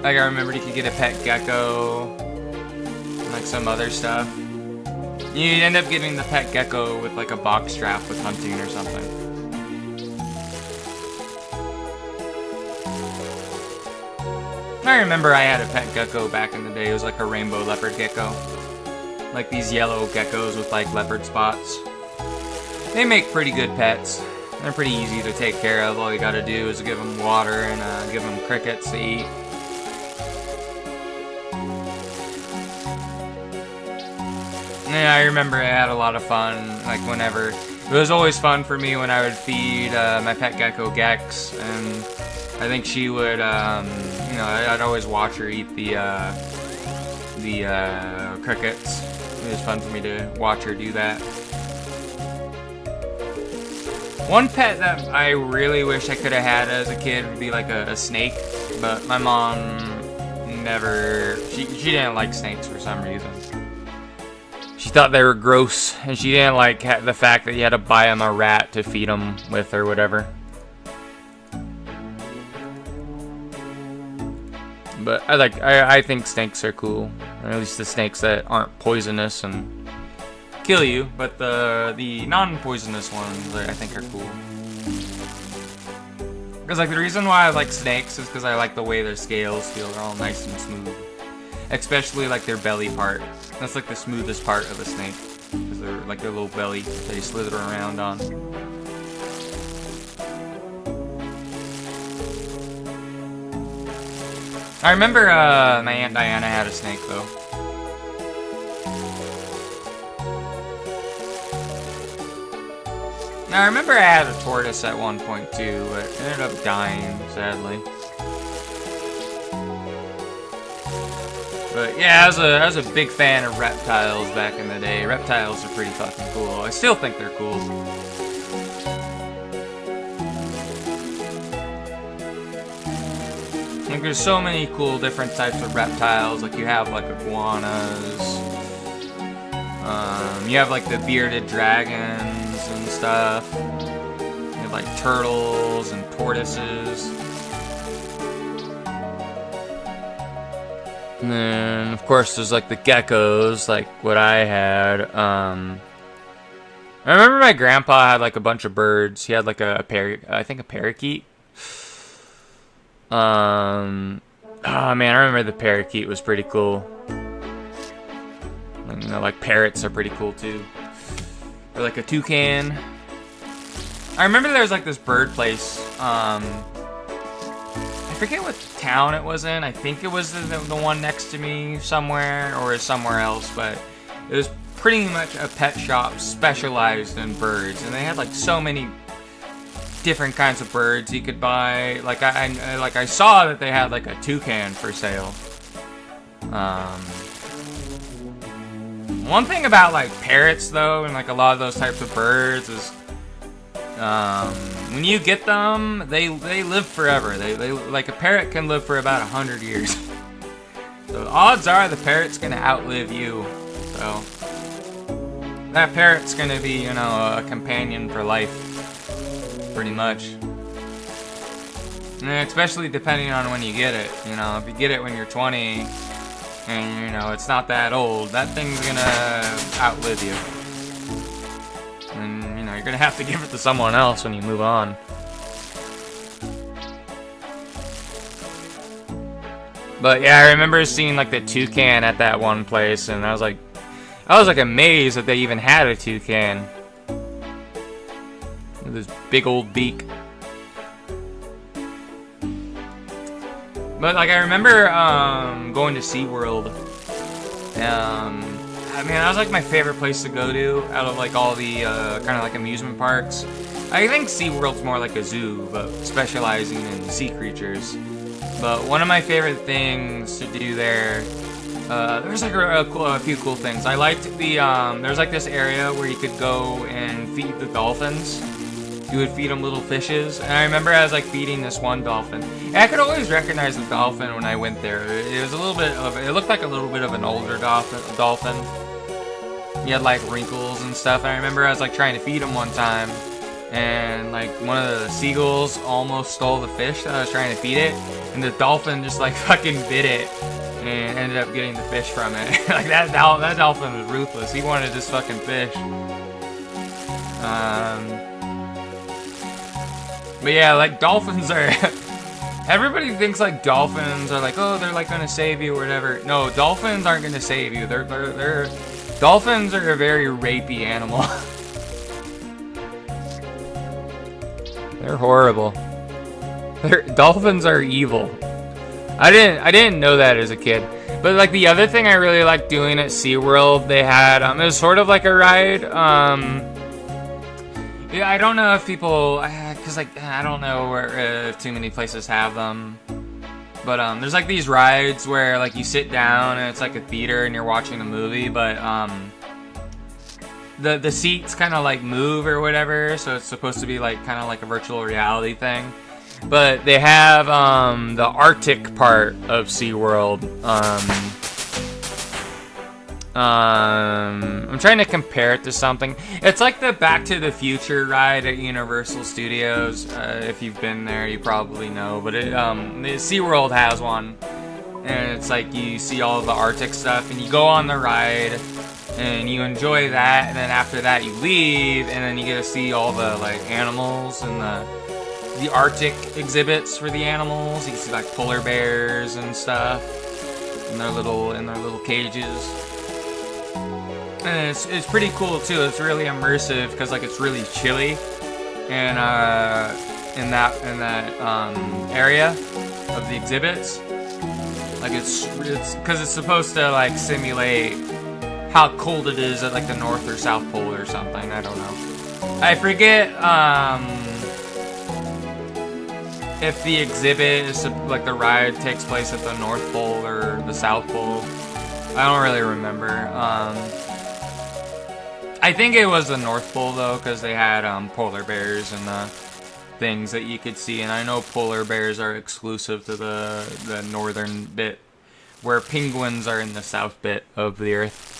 Like I remembered you could get a pet gecko, and like some other stuff. You'd end up getting the pet gecko with like a box strap with hunting or something. I remember I had a pet gecko back in the day. It was like a rainbow leopard gecko. Like these yellow geckos with like leopard spots. They make pretty good pets. They're pretty easy to take care of. All you gotta do is give them water and give them crickets to eat. Yeah, I remember I had a lot of fun, like whenever. It was always fun for me when I would feed my pet gecko Gex, and I think she would, I'd always watch her eat the crickets. It was fun for me to watch her do that. One pet that I really wish I could have had as a kid would be like a snake, but my mom never, she didn't like snakes for some reason. She thought they were gross, and she didn't like the fact that you had to buy them a rat to feed them with or whatever. But I think snakes are cool, or at least the snakes that aren't poisonous and kill you. But the non-poisonous ones I think are cool. Because like the reason why I like snakes is because I like the way their scales feel. They're all nice and smooth. Especially like their belly part. That's like the smoothest part of a snake. Because they're like their little belly that they slither around on. I remember my Aunt Diana had a snake though. Now I remember I had a tortoise at one point too, but it ended up dying, sadly. But yeah, I was a big fan of reptiles back in the day. Reptiles are pretty fucking cool. I still think they're cool. Like there's so many cool different types of reptiles. Like you have like iguanas. You have like the bearded dragons and stuff. You have like turtles and tortoises. And then, of course, there's like the geckos, like what I had. I remember my grandpa had like a bunch of birds. He had like a parakeet. Oh man, I remember the parakeet was pretty cool. And, like parrots are pretty cool too. Or like a toucan. I remember there was like this bird place. I forget what town it was in. I think it was the one next to me somewhere or somewhere else, but it was pretty much a pet shop specialized in birds, and they had like so many different kinds of birds you could buy. Like I saw that they had like a toucan for sale. One thing about like parrots though, and like a lot of those types of birds is when you get them, they live forever. They like a parrot can live for about 100 years. So the odds are the parrot's gonna outlive you. So that parrot's gonna be, a companion for life, pretty much. And especially depending on when you get it. If you get it when you're 20, and you know it's not that old, that thing's gonna outlive you. And you know you're gonna have to give it to someone else when you move on. But yeah, I remember seeing like the toucan at that one place, and I was like amazed that they even had a toucan with this big old beak. But like I remember going to SeaWorld. I mean, that was like my favorite place to go to out of like all the kind of like amusement parks. I think SeaWorld's more like a zoo, but specializing in sea creatures. But one of my favorite things to do there, there's like a few cool things. I liked the, there's like this area where you could go and feed the dolphins. You would feed them little fishes. And I remember I was like feeding this one dolphin. And I could always recognize the dolphin when I went there. It was a little bit of, it looked like a little bit of an older dolphin. He had like wrinkles and stuff. And I remember I was like trying to feed him one time. And like one of the seagulls almost stole the fish that I was trying to feed it. And the dolphin just like fucking bit it and ended up getting the fish from it. Like that dolphin was ruthless. He wanted this fucking fish. But yeah, like dolphins are. Everybody thinks like dolphins are like, oh, they're like gonna save you or whatever. No, dolphins aren't gonna save you. Dolphins are a very rapey animal. They're horrible. Dolphins are evil. I didn't know that as a kid. But like the other thing I really liked doing at SeaWorld, they had it was sort of like a ride. Yeah, I don't know if people, cause like I don't know where if too many places have them. But there's like these rides where like you sit down and it's like a theater and you're watching a movie, but the seats kind of like move or whatever, so it's supposed to be like kind of like a virtual reality thing. But they have the Arctic part of SeaWorld. I'm trying to compare it to something. It's like the Back to the Future ride at Universal Studios. If you've been there, you probably know. But SeaWorld has one. And it's like you see all the Arctic stuff and you go on the ride and you enjoy that, and then after that you leave and then you get to see all the like animals and the Arctic exhibits for the animals. You can see like polar bears and stuff in their little cages. And it's pretty cool too. It's really immersive because like it's really chilly and in that area of the exhibits. Like it's because it's supposed to like simulate how cold it is at like the North or South Pole or something. I don't know. I forget if the exhibit is like the ride takes place at the North Pole or the South Pole. I don't really remember. I think it was the North Pole though, because they had polar bears and things that you could see, and I know polar bears are exclusive to the northern bit, where penguins are in the south bit of the Earth,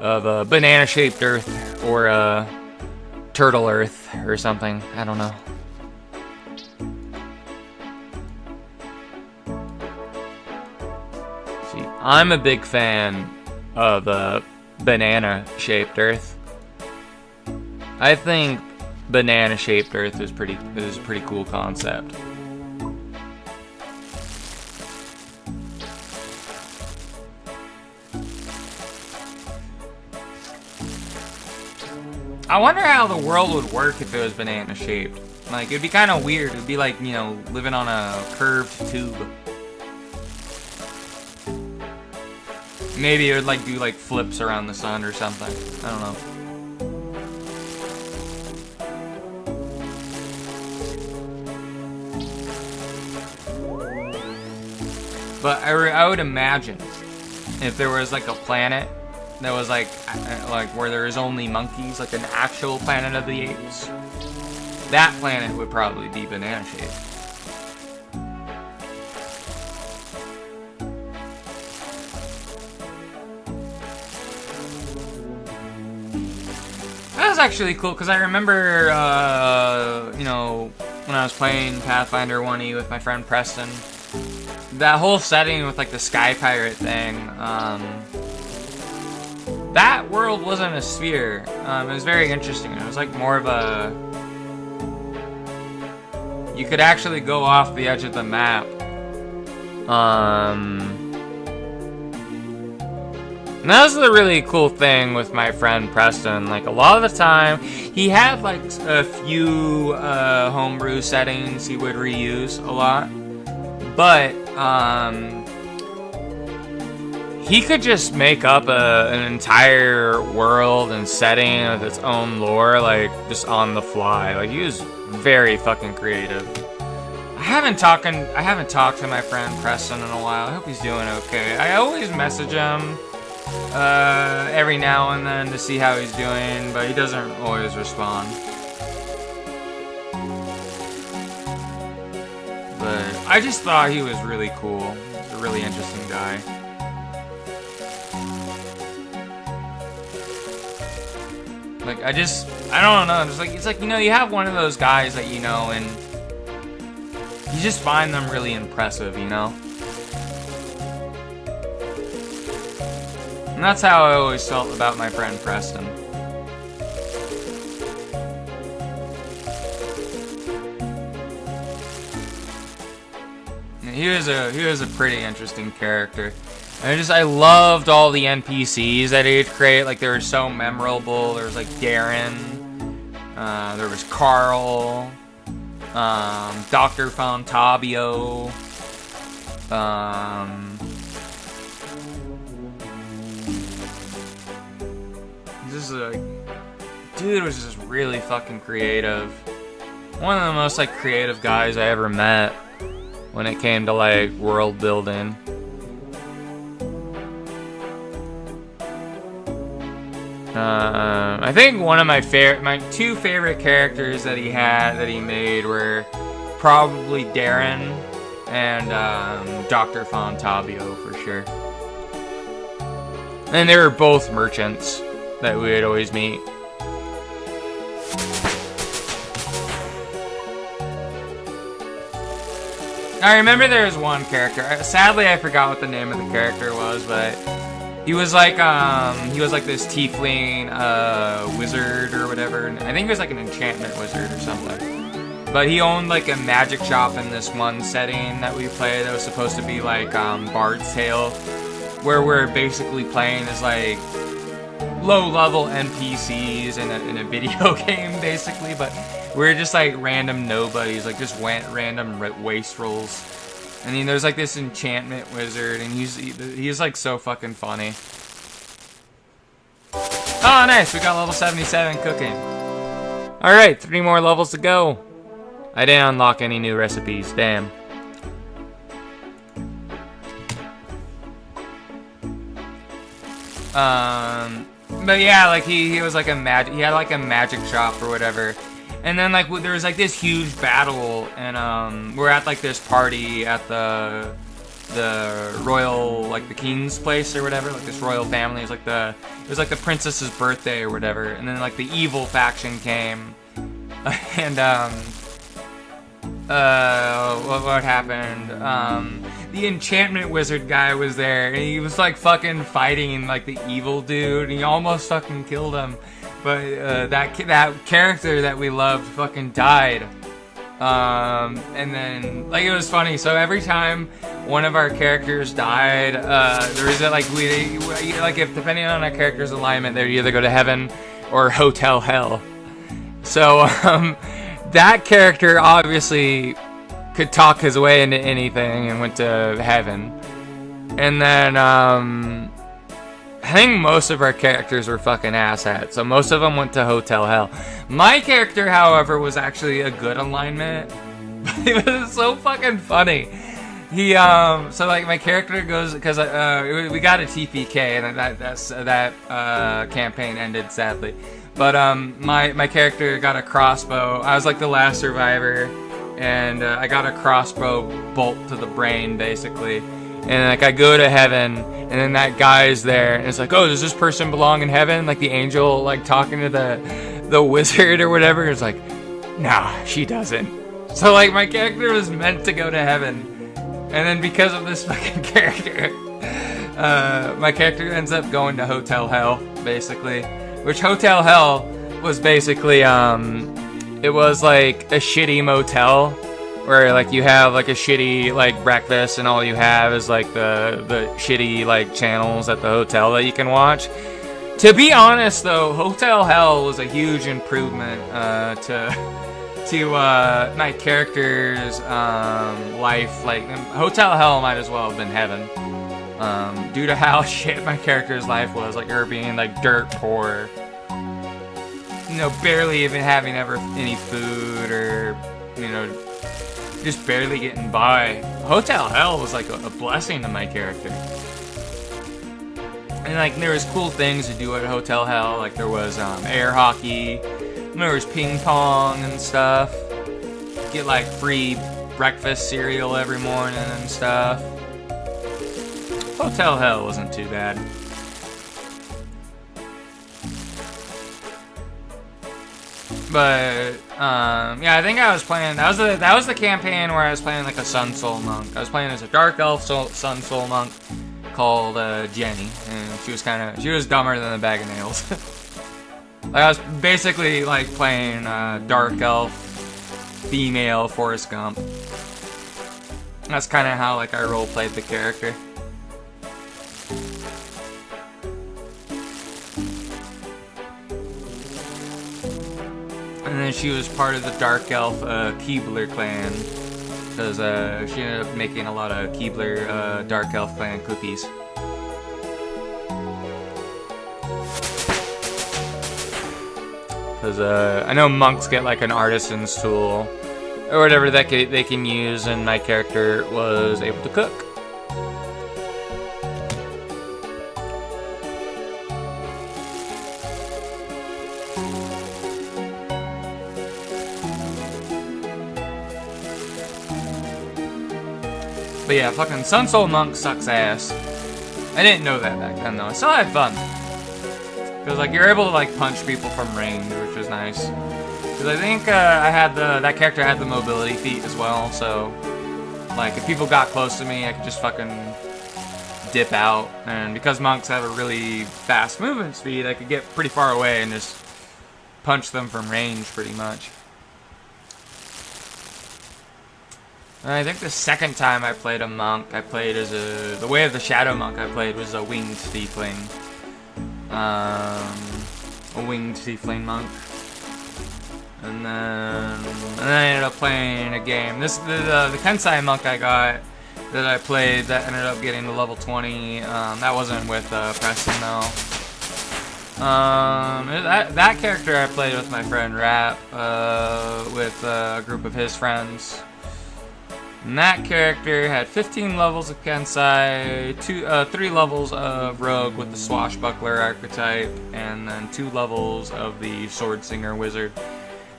of banana-shaped Earth or turtle Earth or something. I don't know. See, I'm a big fan of banana-shaped Earth. I think banana-shaped Earth is a pretty cool concept. I wonder how the world would work if it was banana-shaped. Like, it'd be kind of weird. It'd be like, you know, living on a curved tube. Maybe it would like do like flips around the sun or something. I don't know. But I would imagine if there was like a planet that was like where there is only monkeys, like an actual planet of the apes, that planet would probably be banana shaped. That was actually cool because I remember, you know, when I was playing Pathfinder 1E with my friend Preston, that whole setting with like the sky pirate thing, that world wasn't a sphere. It was very interesting. It was like more of a, you could actually go off the edge of the map. And that was the really cool thing with my friend Preston. Like, a lot of the time, he had like a few homebrew settings he would reuse a lot. But he could just make up an entire world and setting with its own lore, like, just on the fly. Like, he was very fucking creative. I haven't talked to my friend Preston in a while. I hope he's doing okay. I always message him every now and then to see how he's doing, but he doesn't always respond. But I just thought he was really cool. He's a really interesting guy. Like, I don't know, it's like, you know, you have one of those guys that you know, and you just find them really impressive, you know? And that's how I always felt about my friend Preston. And he was a pretty interesting character. And I loved all the NPCs that he'd create. Like, they were so memorable. There was like Darren, there was Carl, Dr. Fontabio, dude was just really fucking creative. One of the most like creative guys I ever met when it came to like world building. I think one of my two favorite characters that he made were probably Darren and Dr. Fontabio for sure. And they were both merchants that we would always meet. I remember there was one character. Sadly, I forgot what the name of the character was, but he was like this tiefling wizard or whatever. I think he was like an enchantment wizard or something. But he owned like a magic shop in this one setting that we played that was supposed to be like Bard's Tale, where we're basically playing as like low-level NPCs in a video game, basically, but we're just like random nobodies, like just random wastrels. And then there's like this enchantment wizard, and he's like so fucking funny. Oh, nice, we got level 77 cooking. Alright, 3 more levels to go. I didn't unlock any new recipes, damn. But yeah, like he was like he had like a magic shop or whatever. And then like there was like this huge battle, and we're at like this party at the royal, like the king's place or whatever, like this royal family. It was like the princess's birthday or whatever. And then like the evil faction came, and what happened? The enchantment wizard guy was there, and he was like fucking fighting like the evil dude, and he almost fucking killed him. But that character that we loved fucking died. And then like it was funny. So every time one of our characters died, there was like if depending on our character's alignment, they'd either go to heaven or hotel hell. So that character obviously could talk his way into anything and went to heaven. And then I think most of our characters were fucking asshats, so most of them went to hotel hell. My character, however, was actually a good alignment. It was so fucking funny. He so like my character goes, because we got a TPK, and that campaign ended sadly. But my character got a crossbow. I was like the last survivor, and I got a crossbow bolt to the brain basically. And like I go to heaven, and then that guy's there, and it's like, oh, does this person belong in heaven? Like the angel, like talking to the wizard or whatever. It's like, nah, she doesn't. So like my character was meant to go to heaven, And then because of this fucking character, my character ends up going to Hotel Hell, basically. Which Hotel Hell was basically, it was like a shitty motel where like you have like a shitty like breakfast and all you have is like the shitty like channels at the hotel that you can watch. To be honest though, Hotel Hell was a huge improvement to my character's life. Like Hotel Hell might as well have been heaven. Due to how shit my character's life was, like her being like dirt poor, you know, barely even having ever any food or, you know, just barely getting by. Hotel Hell was like a blessing to my character. And like there was cool things to do at Hotel Hell, like there was air hockey, there was ping pong and stuff. Get like free breakfast cereal every morning and stuff. Hotel Hell wasn't too bad. But yeah, I think I was playing. That was the campaign where I was playing like a Sun Soul monk. I was playing as a Dark Elf Sun Soul monk called Jenny, and she was dumber than a bag of nails. Like I was basically like playing Dark Elf female Forrest Gump. That's kind of how like I role played the character. And then she was part of the Dark Elf Keebler clan, because she ended up making a lot of Keebler Dark Elf clan cookies. Because I know monks get like an artisan's tool or whatever that they can use, and my character was able to cook. But yeah, fucking Sun Soul Monk sucks ass. I didn't know that back then though. I still had fun. Because like you're able to like punch people from range, which is nice. Because I think that character had the mobility feat as well, so like if people got close to me, I could just fucking dip out. And because monks have a really fast movement speed, I could get pretty far away and just punch them from range pretty much. And I think the second time I played a monk, I played as the Way of the Shadow monk I played was a winged tiefling. A winged tiefling monk. And then I ended up playing a game. The Kensai monk I got that I played that ended up getting to level 20. That wasn't with Preston though. That character I played with my friend Rap, with a group of his friends. And that character had 15 levels of Kensai, 3 levels of Rogue with the Swashbuckler archetype, and then 2 levels of the Swordsinger Wizard.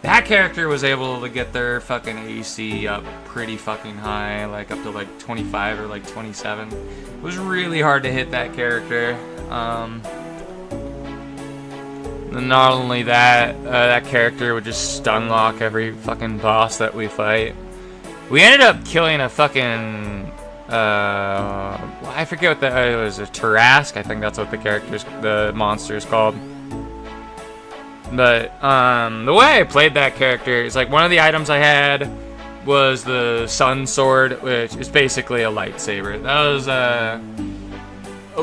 That character was able to get their fucking AC up pretty fucking high, like up to like 25 or like 27. It was really hard to hit that character. And not only that, that character would just stun lock every fucking boss that we fight. We ended up killing a fucking, I forget what it was, a Tarask, I think that's what the monster is called. But, the way I played that character is like one of the items I had was the Sun Sword, which is basically a lightsaber. That was,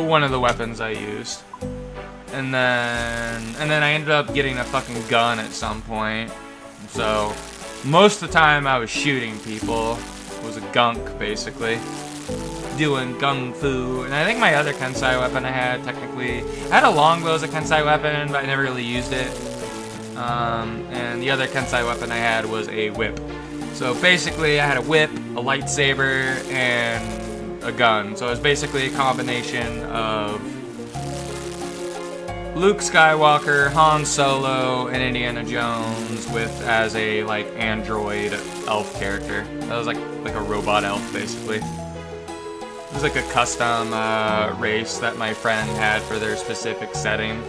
one of the weapons I used. And then I ended up getting a fucking gun at some point. So most of the time I was shooting people. It was a gunk, basically. Doing gung fu. And I think my other Kensai weapon I had, technically, I had a longbow as a Kensai weapon, but I never really used it. And the other Kensai weapon I had was a whip. So basically I had a whip, a lightsaber, and a gun. So it was basically a combination of Luke Skywalker, Han Solo, and Indiana Jones as a like android elf character. That was like a robot elf basically. It was like a custom race that my friend had for their specific setting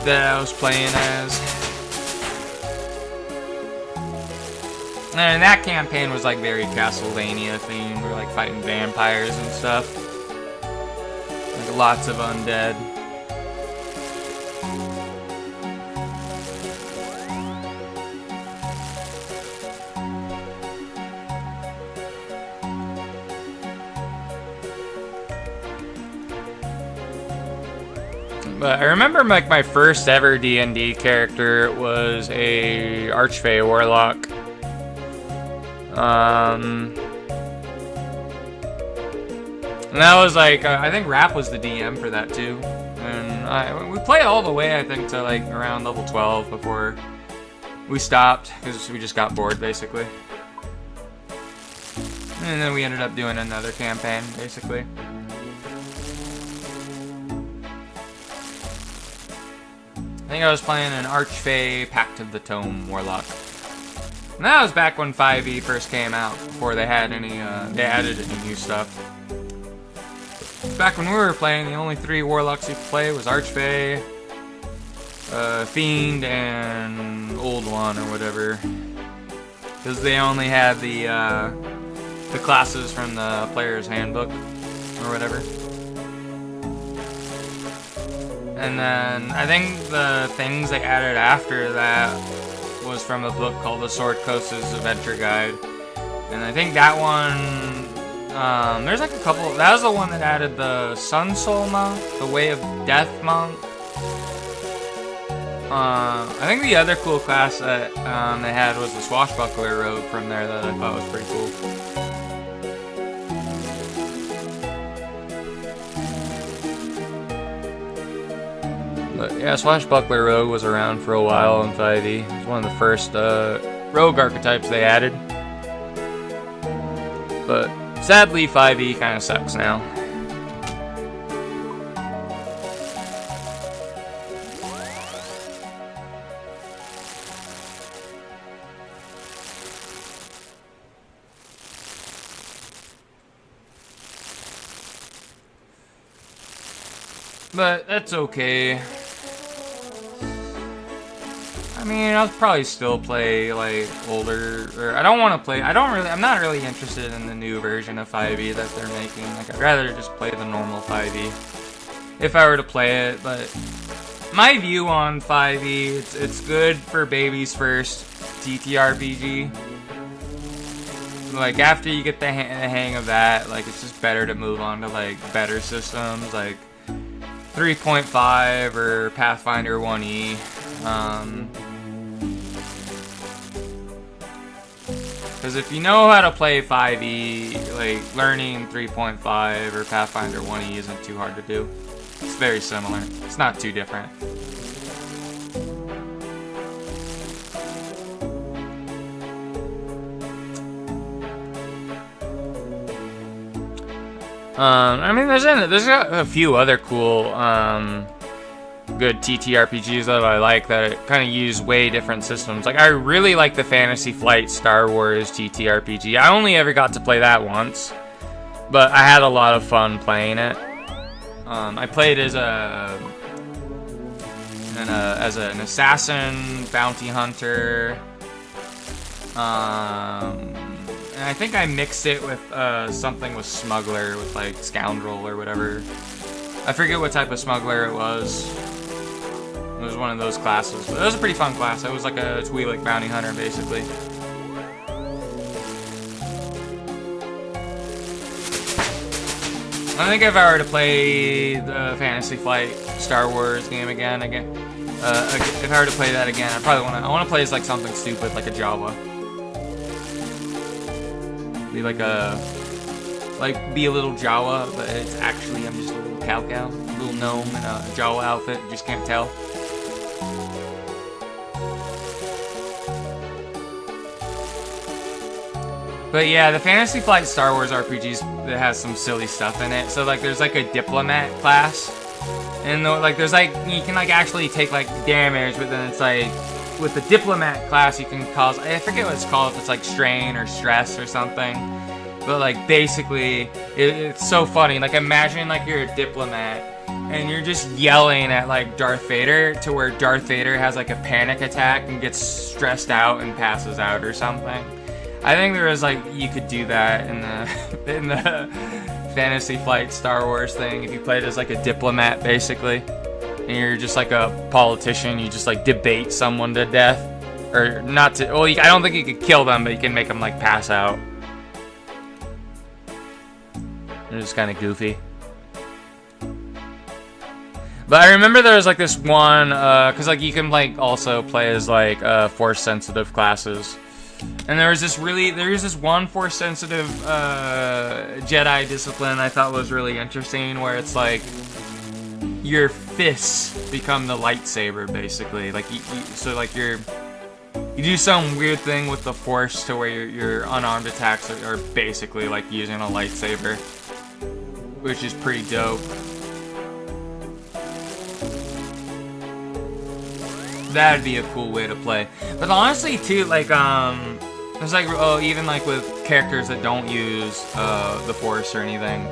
that I was playing as. And that campaign was like very Castlevania themed. We were like fighting vampires and stuff. Like lots of undead. But I remember like my first ever D&D character was a Archfey Warlock. And that was like, I think Rap was the DM for that too. And we played all the way, I think, to like around level 12 before we stopped, because we just got bored, basically. And then we ended up doing another campaign, basically. I think I was playing an Archfey Pact of the Tome Warlock. And that was back when 5e first came out, before they had any, they added any new stuff. Back when we were playing, the only 3 Warlocks you could play was Archfey, Fiend, and Old One, or whatever. Because they only had the classes from the player's handbook, or whatever. And then, I think the things they added after that was from a book called The Sword Coast's Adventure Guide. And I think that one, there's like a couple, that was the one that added the Sun Soul Monk, the Way of Death Monk. I think the other cool class that they had was the Swashbuckler Rogue from there that I thought was pretty cool. But yeah, Swashbuckler Rogue was around for a while in 5e. It was one of the first rogue archetypes they added. But sadly, 5e kind of sucks now. But that's okay. I mean, I'll probably still play like older, or I don't want to play, I'm not really interested in the new version of 5e that they're making. Like, I'd rather just play the normal 5e if I were to play it. But my view on 5e, it's good for babies first TTRPG. Like, after you get the hang of that, like, it's just better to move on to like better systems like 3.5 or Pathfinder 1e. Because if you know how to play 5e, like, learning 3.5 or Pathfinder 1e isn't too hard to do. It's very similar. It's not too different. I mean, there's a few other cool, good TTRPGs that I like that kind of use way different systems. Like, I really like the Fantasy Flight Star Wars TTRPG. I only ever got to play that once, but I had a lot of fun playing it. I played as an assassin, bounty hunter, and I think I mixed it with something with smuggler, with like scoundrel or whatever. I forget what type of smuggler it was. It was one of those classes, but it was a pretty fun class. It was like a Twi'lek bounty hunter, basically. I think if I were to play the Fantasy Flight Star Wars game again, if I were to play that again, I want to play as like something stupid, like a Jawa. Be like be a little Jawa, but it's actually I'm just a little cow, a little gnome in a Jawa outfit. You just can't tell. But yeah, the Fantasy Flight Star Wars RPGs that has some silly stuff in it. So like, there's like a diplomat class, and like there's like you can like actually take like damage, but then it's like with the diplomat class you can cause, I forget what it's called, if it's like strain or stress or something. But like basically, it's so funny. Like imagine like you're a diplomat and you're just yelling at like Darth Vader to where Darth Vader has like a panic attack and gets stressed out and passes out or something. I think there was like you could do that in the in the Fantasy Flight Star Wars thing if you played as like a diplomat basically, and you're just like a politician. You just like debate someone to death, or not to. Well, I don't think you could kill them, but you can make them like pass out. It's just kind of goofy. But I remember there was like this one, cause like you can like also play as like force sensitive classes, and there was this one force sensitive Jedi discipline I thought was really interesting, where it's like your fists become the lightsaber basically. Like so like you do some weird thing with the force to where your unarmed attacks are basically like using a lightsaber, which is pretty dope. That'd be a cool way to play. But honestly, too, like, there's like, even like with characters that don't use the Force or anything,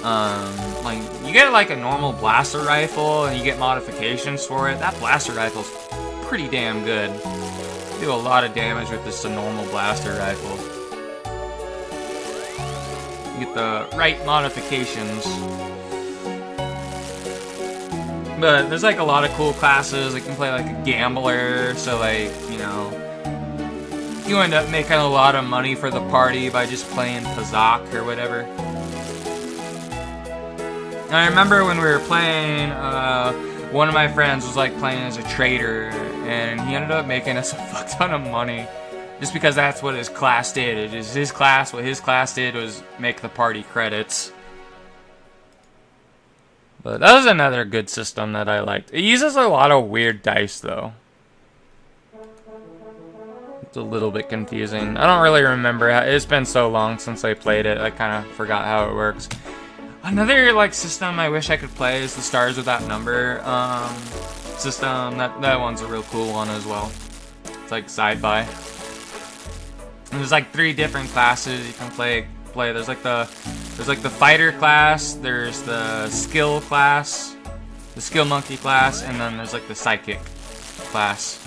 like, you get like a normal blaster rifle and you get modifications for it. That blaster rifle's pretty damn good. You do a lot of damage with just a normal blaster rifle. You get the right modifications. But there's like a lot of cool classes. You can play like a gambler, so like, you know, you end up making a lot of money for the party by just playing Pazak or whatever. And I remember when we were playing, one of my friends was like playing as a trader, and he ended up making us a fuck ton of money. Just because that's what his class did. It is his class. What his class did was make the party credits. But that was another good system that I liked. It uses a lot of weird dice, though. It's a little bit confusing. I don't really remember. It's been so long since I played it, I kind of forgot how it works. Another like system I wish I could play is the Stars Without Number system. That one's a real cool one as well. It's like sci-fi. And there's like 3 different classes you can play. There's like the fighter class, there's the skill class, the skill monkey class, and then there's like the psychic class.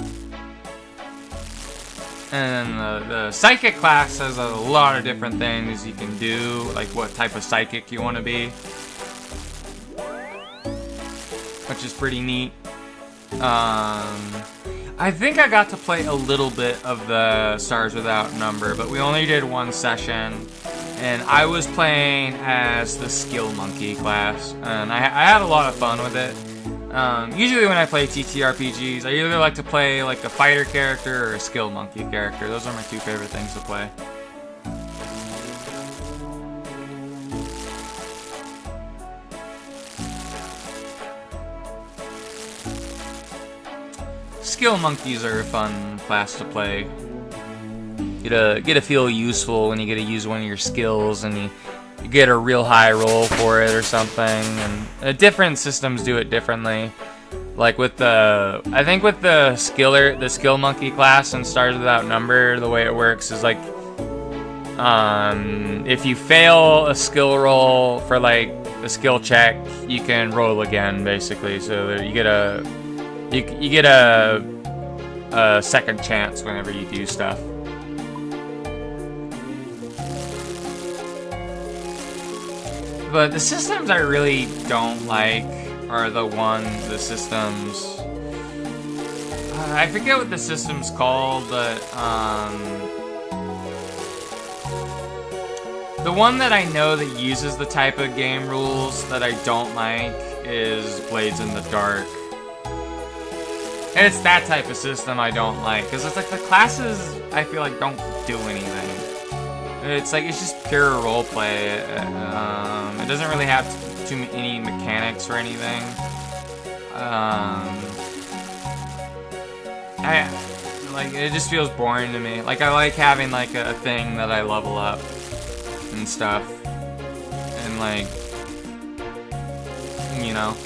And then the psychic class has a lot of different things you can do, like what type of psychic you want to be, which is pretty neat. I think I got to play a little bit of the Stars Without Number, but we only did one session. And I was playing as the Skill Monkey class, and I had a lot of fun with it. Usually when I play TTRPGs, I either like to play like a fighter character or a Skill Monkey character. Those are my 2 favorite things to play. Skill Monkeys are a fun class to play. Get to feel useful when you get to use one of your skills, and you get a real high roll for it or something. And different systems do it differently. Like with I think with the Skill Monkey class in Stars Without Number, the way it works is like, if you fail a skill roll for like a skill check, you can roll again basically. So that you get a second chance whenever you do stuff. But the systems I really don't like are the systems... I forget what the system's called, but... the one that I know that uses the type of game rules that I don't like is Blades in the Dark. And it's that type of system I don't like, because it's like the classes, I feel like, don't do anything. It's like, it's just pure roleplay. It doesn't really have too many mechanics or anything. It just feels boring to me. Like, I like having like a thing that I level up and stuff, and like, you know.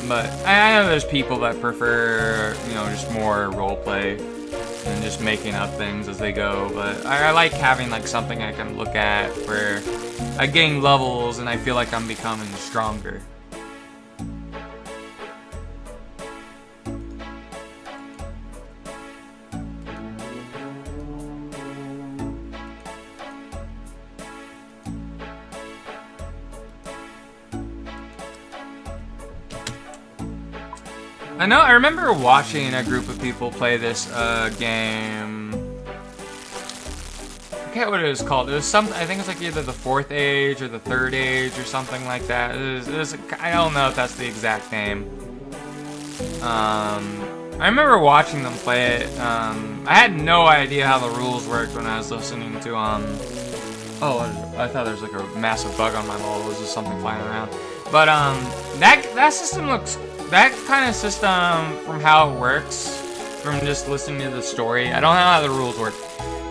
But I know there's people that prefer, you know, just more roleplay and just making up things as they go, but I like having like something I can look at where I gain levels and I feel like I'm becoming stronger. I remember watching a group of people play this game. I forget what it was called. It was something. I think it's like either the Fourth Age or the Third Age or something like that. It was I don't know if that's the exact name. I remember watching them play it. I had no idea how the rules worked when I was listening to Oh, I thought there was like a massive bug on my mobile. It was just something flying around. But that system looks. That kind of system, from how it works, from just listening to the story, I don't know how the rules work.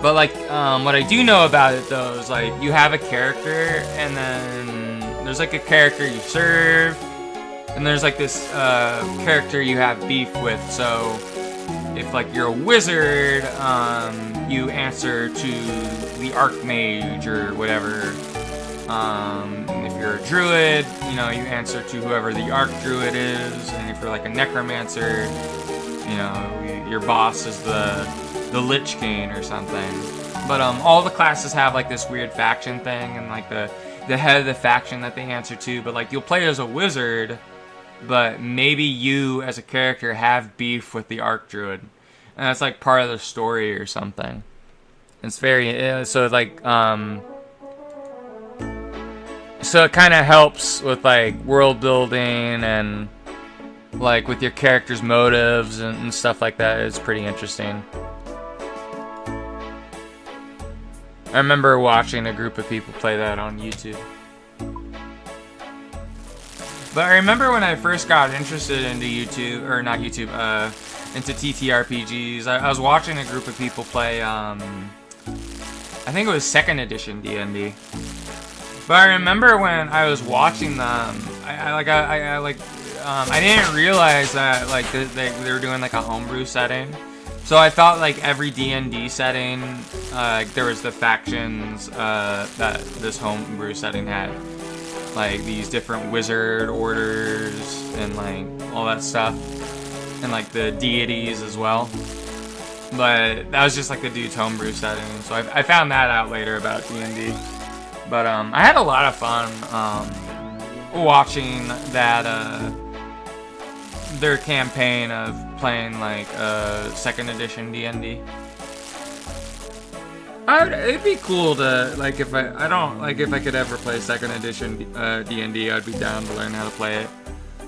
But like, what I do know about it though is like you have a character, and then there's like a character you serve, and there's like this character you have beef with. So if like you're a wizard, you answer to the Archmage or whatever. If you're a druid, you know, you answer to whoever the Archdruid is, and if you're like a necromancer, you know, your boss is the Lich King or something. But all the classes have like this weird faction thing, and like the head of the faction that they answer to. But like you'll play as a wizard, but maybe you as a character have beef with the Archdruid, and that's like part of the story or something. It's very so like so it kind of helps with like world building and like with your character's motives and stuff like that. It's pretty interesting. I remember watching a group of people play that on YouTube. But I remember when I first got interested into into TTRPGs, I was watching a group of people play, I think it was 2nd edition D&D. But I remember when I was watching them, I didn't realize that like they were doing like a homebrew setting. So I thought like every D&D setting, there was the factions that this homebrew setting had, like these different wizard orders and like all that stuff, and like the deities as well. But that was just like the dude's homebrew setting. So I found that out later about D&D. But I had a lot of fun watching that their campaign of playing like 2nd edition D&D. It'd be cool to like if I could ever play 2nd edition D&D, I'd be down to learn how to play it.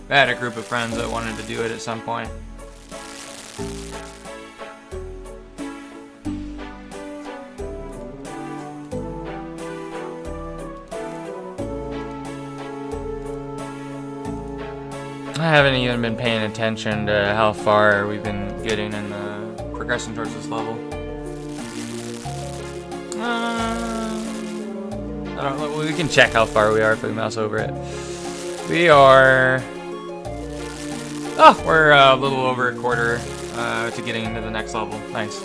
I had a group of friends that wanted to do it at some point. I haven't even been paying attention to how far we've been getting in the progressing towards this level. I don't know. We can check how far we are if we mouse over it. We are. Oh, we're a little over a quarter to getting into the next level. Nice.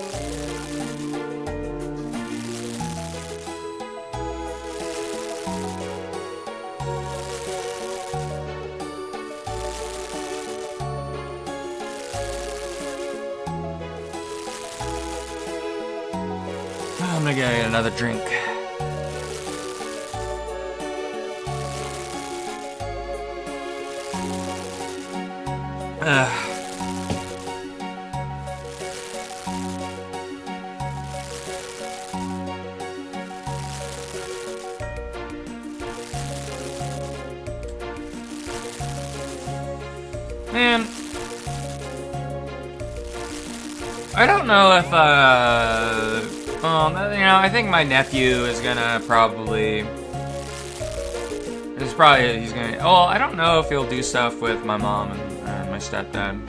I'm gonna get another drink. Man, I don't know if you know, I think my nephew is gonna probably. He's gonna. Well, I don't know if he'll do stuff with my mom and my stepdad.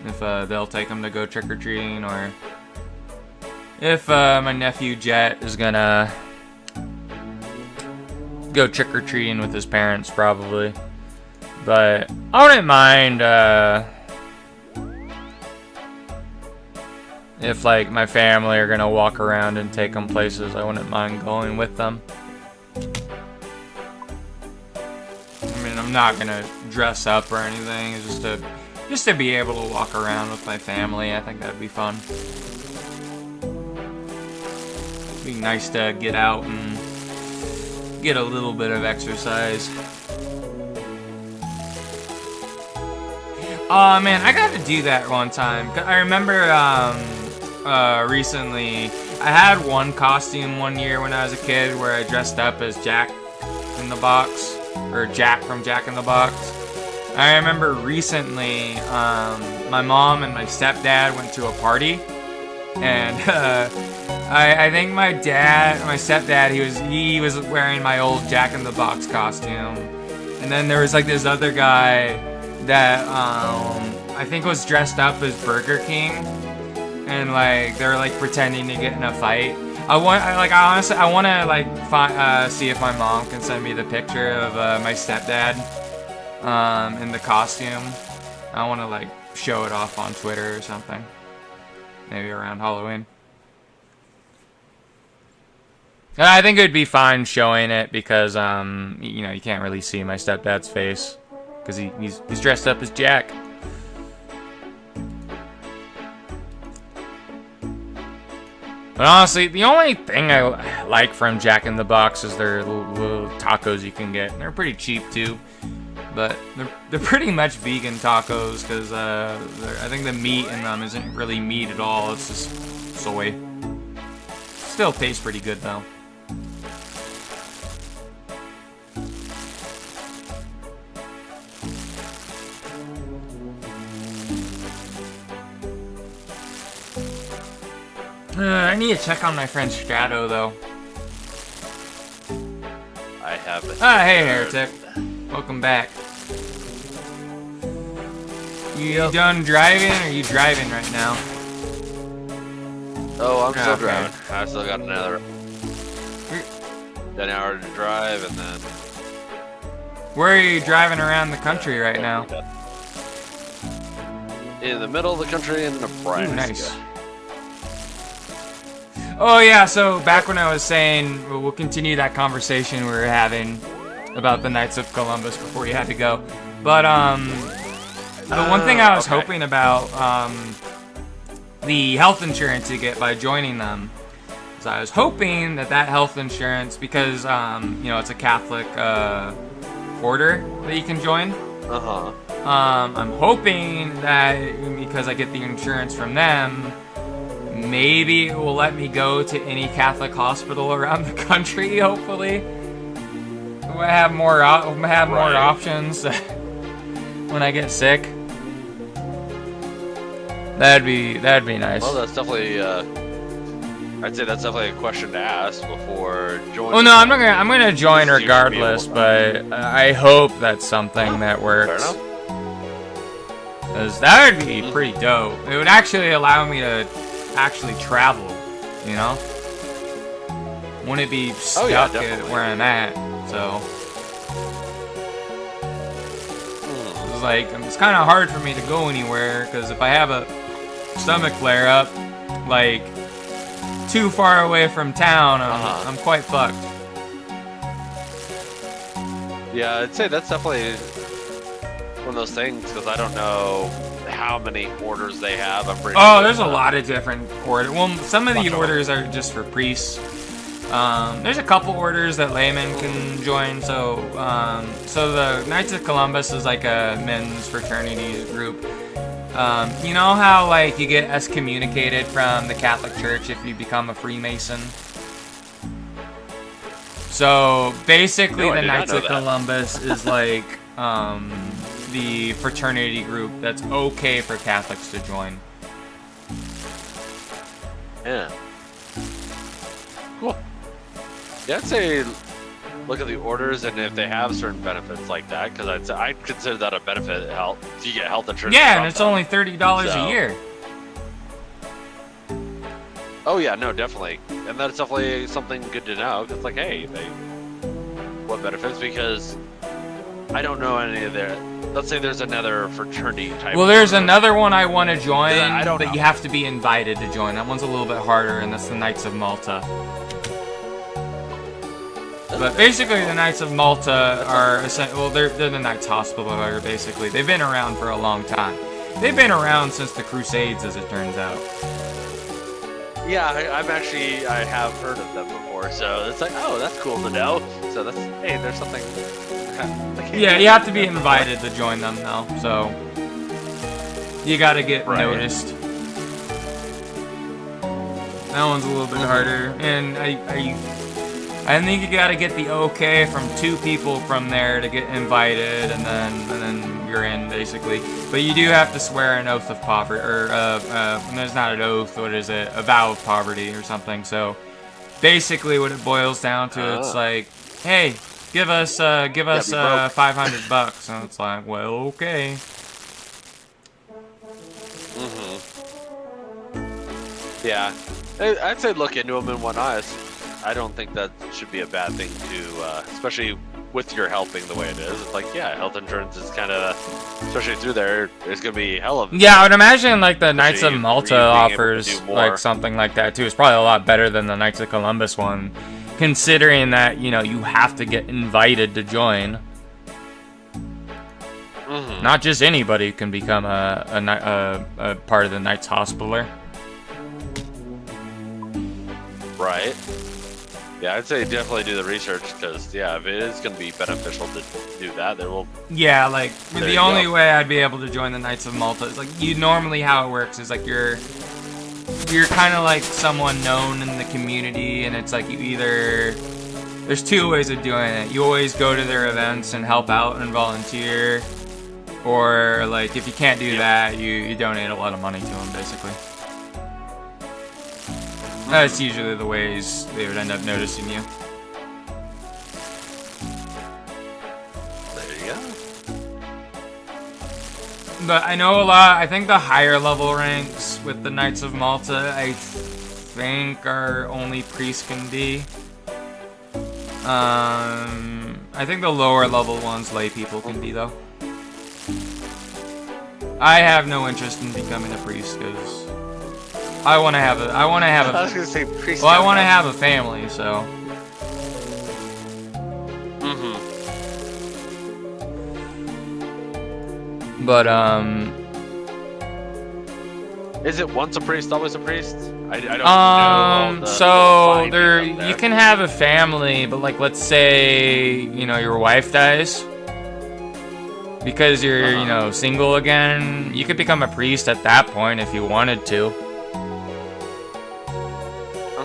If they'll take him to go trick or treating, or if my nephew Jet is gonna go trick or treating with his parents, probably. But I wouldn't mind. If like my family are gonna walk around and take them places, I wouldn't mind going with them. I mean, I'm not gonna dress up or anything. It's just to be able to walk around with my family. I think that'd be fun. It'd be nice to get out and get a little bit of exercise. Oh man, I got to do that one time. I remember recently, I had one costume one year when I was a kid where I dressed up as Jack in the Box, or Jack from Jack in the Box. I remember recently, my mom and my stepdad went to a party, and I think my stepdad, he was wearing my old Jack in the Box costume, and then there was like this other guy that I think was dressed up as Burger King, and like they were like pretending to get in a fight. I want to like see if my mom can send me the picture of my stepdad in the costume. I want to like show it off on Twitter or something, maybe around Halloween. I think it would be fine showing it because you know, you can't really see my stepdad's face because he's dressed up as Jack. But honestly, the only thing I like from Jack in the Box is their little tacos you can get. They're pretty cheap too, but they're pretty much vegan tacos because I think the meat in them isn't really meat at all. It's just soy. Still tastes pretty good though. I need to check on my friend Strato, though. I haven't. Ah, hey, Heretic. Welcome back. You done driving, or are you driving right now? Oh, I'm still Okay. driving. I still got another 10 hours to drive, and then... Where are you driving around the country right now? In the middle of the country in Nebraska. Ooh, nice. Oh yeah, so back when I was saying, we'll continue that conversation we were having about the Knights of Columbus before you had to go. But the one thing I was hoping about the health insurance you get by joining them is I was hoping that health insurance, because you know, it's a Catholic order that you can join. I'm hoping that because I get the insurance from them, maybe it will let me go to any Catholic hospital around the country, hopefully. We'll have more options when I get sick. That'd be nice. Well, that's definitely, I'd say that's definitely a question to ask before joining. Oh no, I'm gonna join regardless, but I hope that's something that works. Fair enough. Because that would be pretty dope. It would actually allow me to actually travel, you know? Wouldn't be stuck at where I'm at, so. It's like, it's kind of hard for me to go anywhere, because if I have a stomach flare up, like, too far away from town, I'm quite fucked. Yeah, I'd say that's definitely one of those things, because I don't know how many orders they have. I'm pretty sure there's a lot of different orders. Well, some of the orders are just for priests. There's a couple orders that laymen can join. So the Knights of Columbus is like a men's fraternity group. You know how like you get excommunicated from the Catholic Church if you become a Freemason? So basically, the Knights of Columbus is like the fraternity group that's okay for Catholics to join. Yeah. Cool. Yeah, I'd say look at the orders and if they have certain benefits like that, because I'd consider that a benefit. If you get health insurance. Yeah, and it's only $30 a year. Oh yeah, no, definitely, and that's definitely something good to know. It's like, hey, what benefits? Because I don't know any of their. Let's say there's another fraternity type. Well, there's another one I want to join, but you have to be invited to join. That one's a little bit harder, and that's the Knights of Malta. But basically, the Knights of Malta are they're the Knights Hospitaller. Basically, they've been around for a long time. They've been around since the Crusades, as it turns out. Yeah, I have heard of them before, so it's like, oh, that's cool to know. So hey, there's something. Yeah, you have to be invited to join them, though. So You gotta get Right. noticed. That one's a little bit harder, and I think you gotta get the okay from 2 people from there to get invited, and then you're in basically. But you do have to swear an oath of poverty, or there's not an oath. What is it? A vow of poverty or something. So basically, what it boils down to, it's like, hey, give us $500, and it's like, well, okay. Yeah, I'd say look into them and whatnot. I don't think that should be a bad thing to, especially with your helping the way it is. It's like, yeah, health insurance is kind of, especially through there, there's gonna be hell of. Yeah, I would imagine like the Knights of Especially Malta you being able to offers do more. like something like that too. It's probably a lot better than the Knights of Columbus one, considering that you have to get invited to join. Not just anybody can become a part of the Knights Hospitaller. Right. Yeah, I'd say definitely do the research because, yeah, if it is going to be beneficial to do that, there will. Yeah, like There the you only go. way I'd be able to join the Knights of Malta is like normally how it works is like you're kind of like someone known in the community, and it's like you either there's 2 ways of doing it. You always go to their events and help out and volunteer, or like if you can't do that, you donate a lot of money to them basically. That's usually the ways they would end up noticing you. There you go. But I know a lot. I think the higher level ranks with the Knights of Malta, I think, are only priests can be. I think the lower level ones, lay people can be though. I have no interest in becoming a priest because I want to have a. I was going to say priest. Well, I want to have a family, so. But Is it once a priest, always a priest? I don't know. So there, you can have a family, but like, let's say, your wife dies. Because you're, single again, you could become a priest at that point if you wanted to.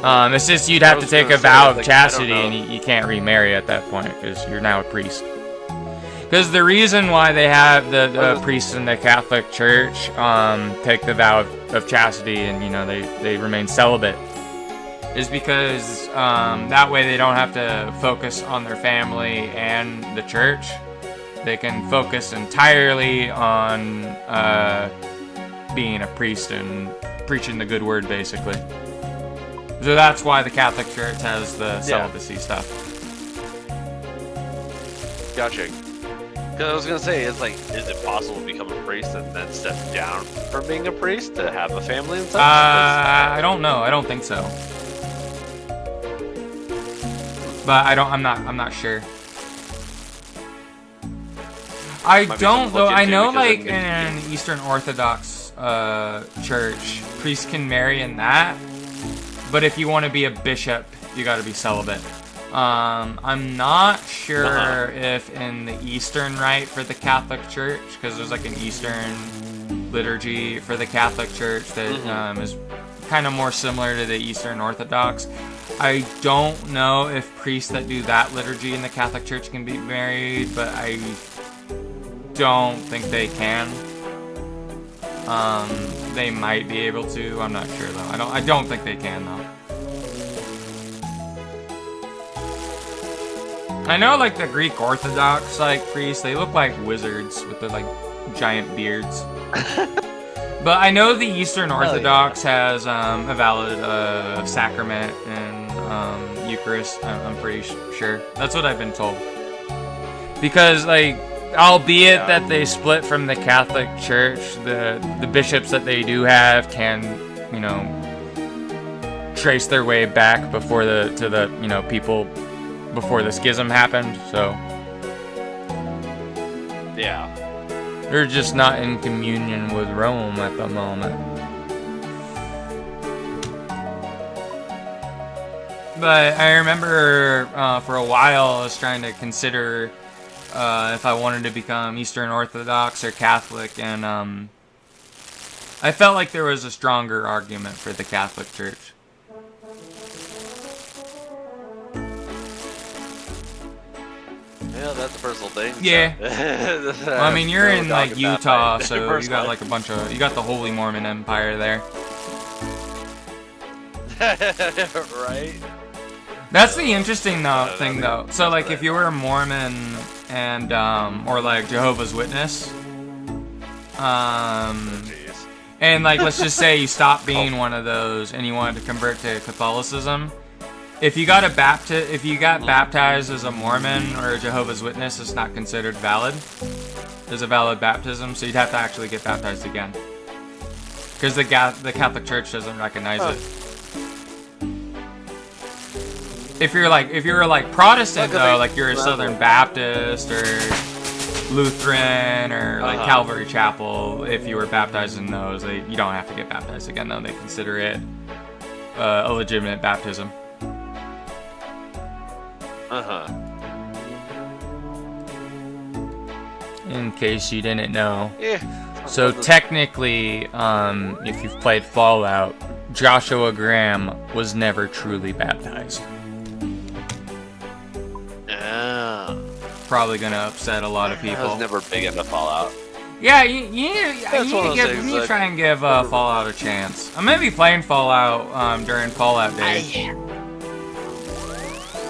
It's just you'd have to take a vow of chastity, and you can't remarry at that point because you're now a priest. Because the reason why they have the priests in the Catholic Church take the vow of chastity and they remain celibate is because that way they don't have to focus on their family and the church. They can focus entirely on being a priest and preaching the good word, basically. So that's why the Catholic Church has the celibacy stuff. Gotcha. Because I was going to say, is it possible to become a priest and then step down from being a priest to have a family and stuff? I don't know. I don't think so. But I'm not sure. I don't though. I know like in an Eastern Orthodox church, priests can marry in that. But if you want to be a bishop, you got to be celibate. I'm not sure if in the Eastern Rite for the Catholic Church, because there's like an Eastern liturgy for the Catholic Church that is kind of more similar to the Eastern Orthodox. I don't know if priests that do that liturgy in the Catholic Church can be married, but I don't think they can. They might be able to. I'm not sure though. I don't think they can though. I know like the Greek Orthodox like priests, they look like wizards with their like giant beards. But I know the Eastern Orthodox has a valid sacrament and Eucharist. I'm pretty sure. That's what I've been told. Because like, albeit that they split from the Catholic Church, the bishops that they do have can, trace their way back before the people before the schism happened. So yeah, they're just not in communion with Rome at the moment. But I remember for a while I was trying to consider if I wanted to become Eastern Orthodox or Catholic, and I felt like there was a stronger argument for the Catholic Church. Yeah, that's a personal thing. Yeah. So. Well, I mean, you're No in, dog like, in that Utah, fight. so you got, Personally. like, a bunch of... You got the Holy Mormon Empire there. Right? That's the interesting thing, that's though. So, like, right. if you were a Mormon and, or, like, Jehovah's Witness, Jeez. and, like, let's just say you stopped being one of those and you wanted to convert to Catholicism, if you got baptized as a Mormon or a Jehovah's Witness, it's not considered valid. There's a valid baptism, so you'd have to actually get baptized again. Because the Catholic Church doesn't recognize it. If you're like Protestant though, like you're a Southern Baptist or Lutheran or like Calvary Chapel, if you were baptized in those, you don't have to get baptized again though. They consider it a legitimate baptism. In case you didn't know. Yeah. So technically, if you've played Fallout, Joshua Graham was never truly baptized. Probably gonna upset a lot of I people. was never big into Fallout. Yeah, you need to try and give Fallout a chance. I'm gonna be playing Fallout during Fallout Day.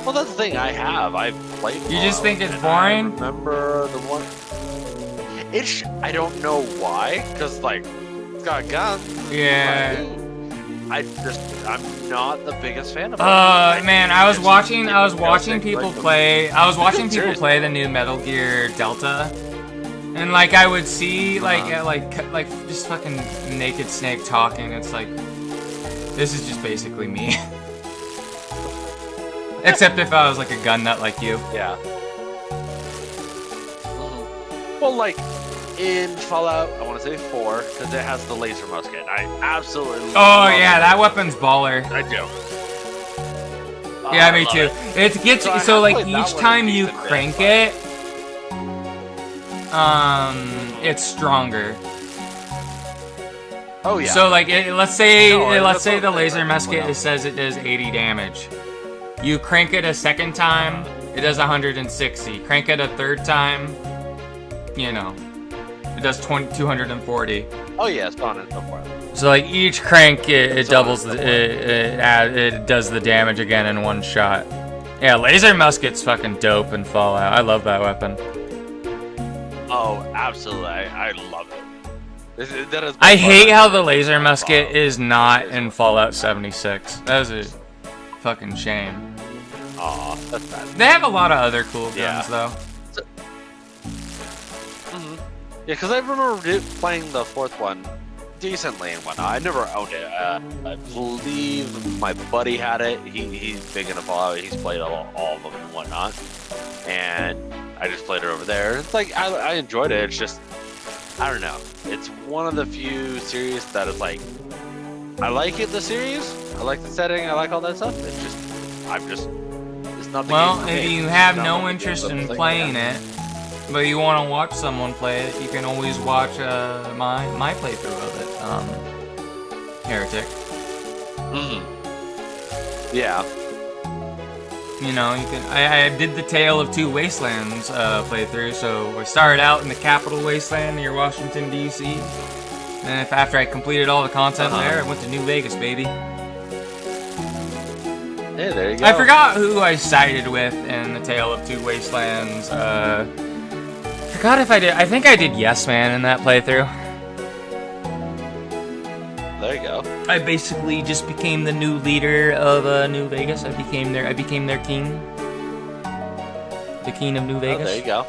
Well, that's the thing. I've played. You just think it's and boring? I remember the one. I don't know why, because like it's got guns. Yeah. I'm not the biggest fan of it. Man, I was watching people like play. I was watching people Seriously. play the new Metal Gear Delta, and like I would see like just fucking Naked Snake talking. It's like this is just basically me, except if I was like a gun nut like you. Yeah. Well, like in Fallout, I want to say 4 because it has the laser musket. I absolutely. Oh love yeah, it. that weapon's baller. I do. Yeah, I me love too. it. It gets So I so have like played that each one time a you decent bit, crank but- it, it's stronger. Oh yeah. So like, let's say that's the what I'm laser saying, musket like, it says it does 80 damage. You crank it a second time, it does 160. Crank it a third time, it does 240. Oh yeah, it's on and so forth. So like each crank it So doubles on and it does the damage again in one shot. Yeah, laser musket's fucking dope in Fallout. I love that weapon. Oh, absolutely. I love it. That is I hate how the laser musket is not in Fallout 76. That is a fucking shame. Aw, that's bad. They have a lot of other cool guns Yeah. though. Yeah, because I remember playing the 4th one decently and whatnot. I never owned it. I believe my buddy had it. He's big into Fallout. He's played all of them and whatnot. And I just played it over there. It's like, I enjoyed it. It's just, I don't know. It's one of the few series that is like, I like it, the series. I like the setting. I like all that stuff. It's just, it's not the Well, game for if me. you have It's not no one of the interest games in I'm like, playing yeah. it, but you want to watch someone play it, you can always watch my playthrough of it. Heretic. Yeah. You can. I did the Tale of Two Wastelands playthrough. So I started out in the Capital Wasteland near Washington D.C. And after I completed all the content there, I went to New Vegas, baby. Hey, there you go. I forgot who I sided with in the Tale of Two Wastelands. Forgot if I did. I think I did Yes Man in that playthrough. There you go. I basically just became the new leader of New Vegas. I became their king. The king of New Oh, Vegas. there you go.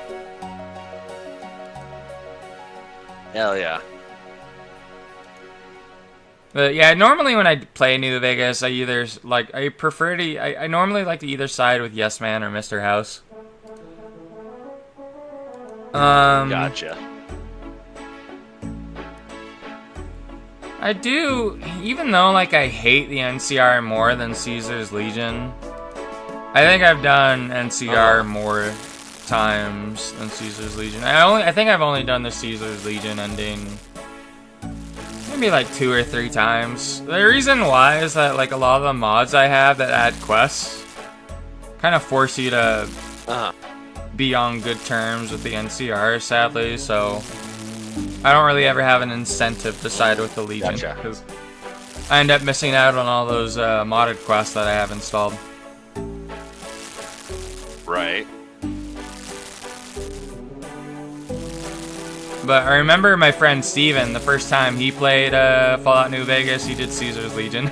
Hell yeah. But yeah, normally when I play New Vegas, I normally like to either side with Yes Man or Mr. House. Gotcha. I do, even though like I hate the NCR more than Caesar's Legion. I think I've done NCR more times than Caesar's Legion. I think I've only done the Caesar's Legion ending maybe like 2 or 3 times. The reason why is that like a lot of the mods I have that add quests kind of force you to be on good terms with the NCR, sadly, so I don't really ever have an incentive to side with the Legion. Gotcha. Because I end up missing out on all those modded quests that I have installed. Right. But I remember my friend Steven, the first time he played Fallout New Vegas, he did Caesar's Legion.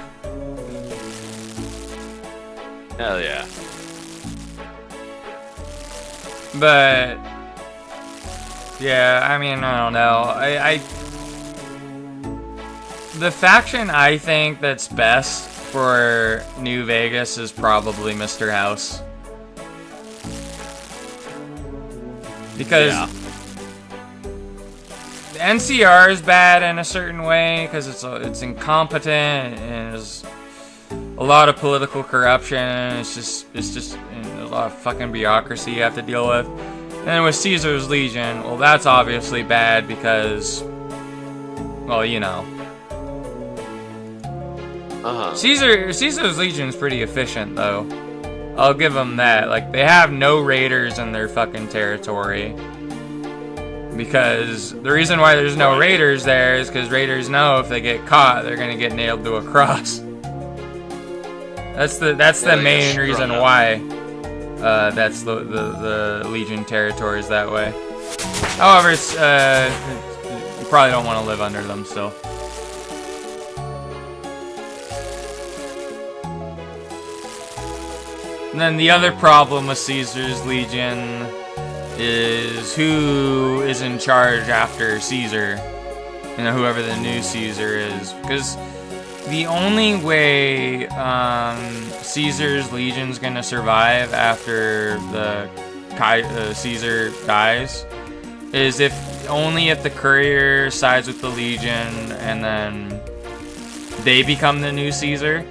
Hell yeah. But yeah, I mean, I don't know. The faction I think that's best for New Vegas is probably Mr. House. Because the NCR is bad in a certain way because it's incompetent and there's a lot of political corruption. It's just a lot of fucking bureaucracy you have to deal with. And then with Caesar's Legion, well, that's obviously bad because, well, you know. Caesar's Legion is pretty efficient, though. I'll give them that. Like, they have no raiders in their fucking territory. Because the reason why there's no raiders there is because raiders know if they get caught, they're gonna get nailed to a cross. That's the main reason why that's the Legion territory is that way. However, it's you probably don't want to live under them still. And then the other problem with Caesar's Legion is who is in charge after Caesar. You know, whoever the new Caesar is. Because the only way Caesar's Legion's gonna survive after the Caesar dies is only if the courier sides with the Legion and then they become the new Caesar.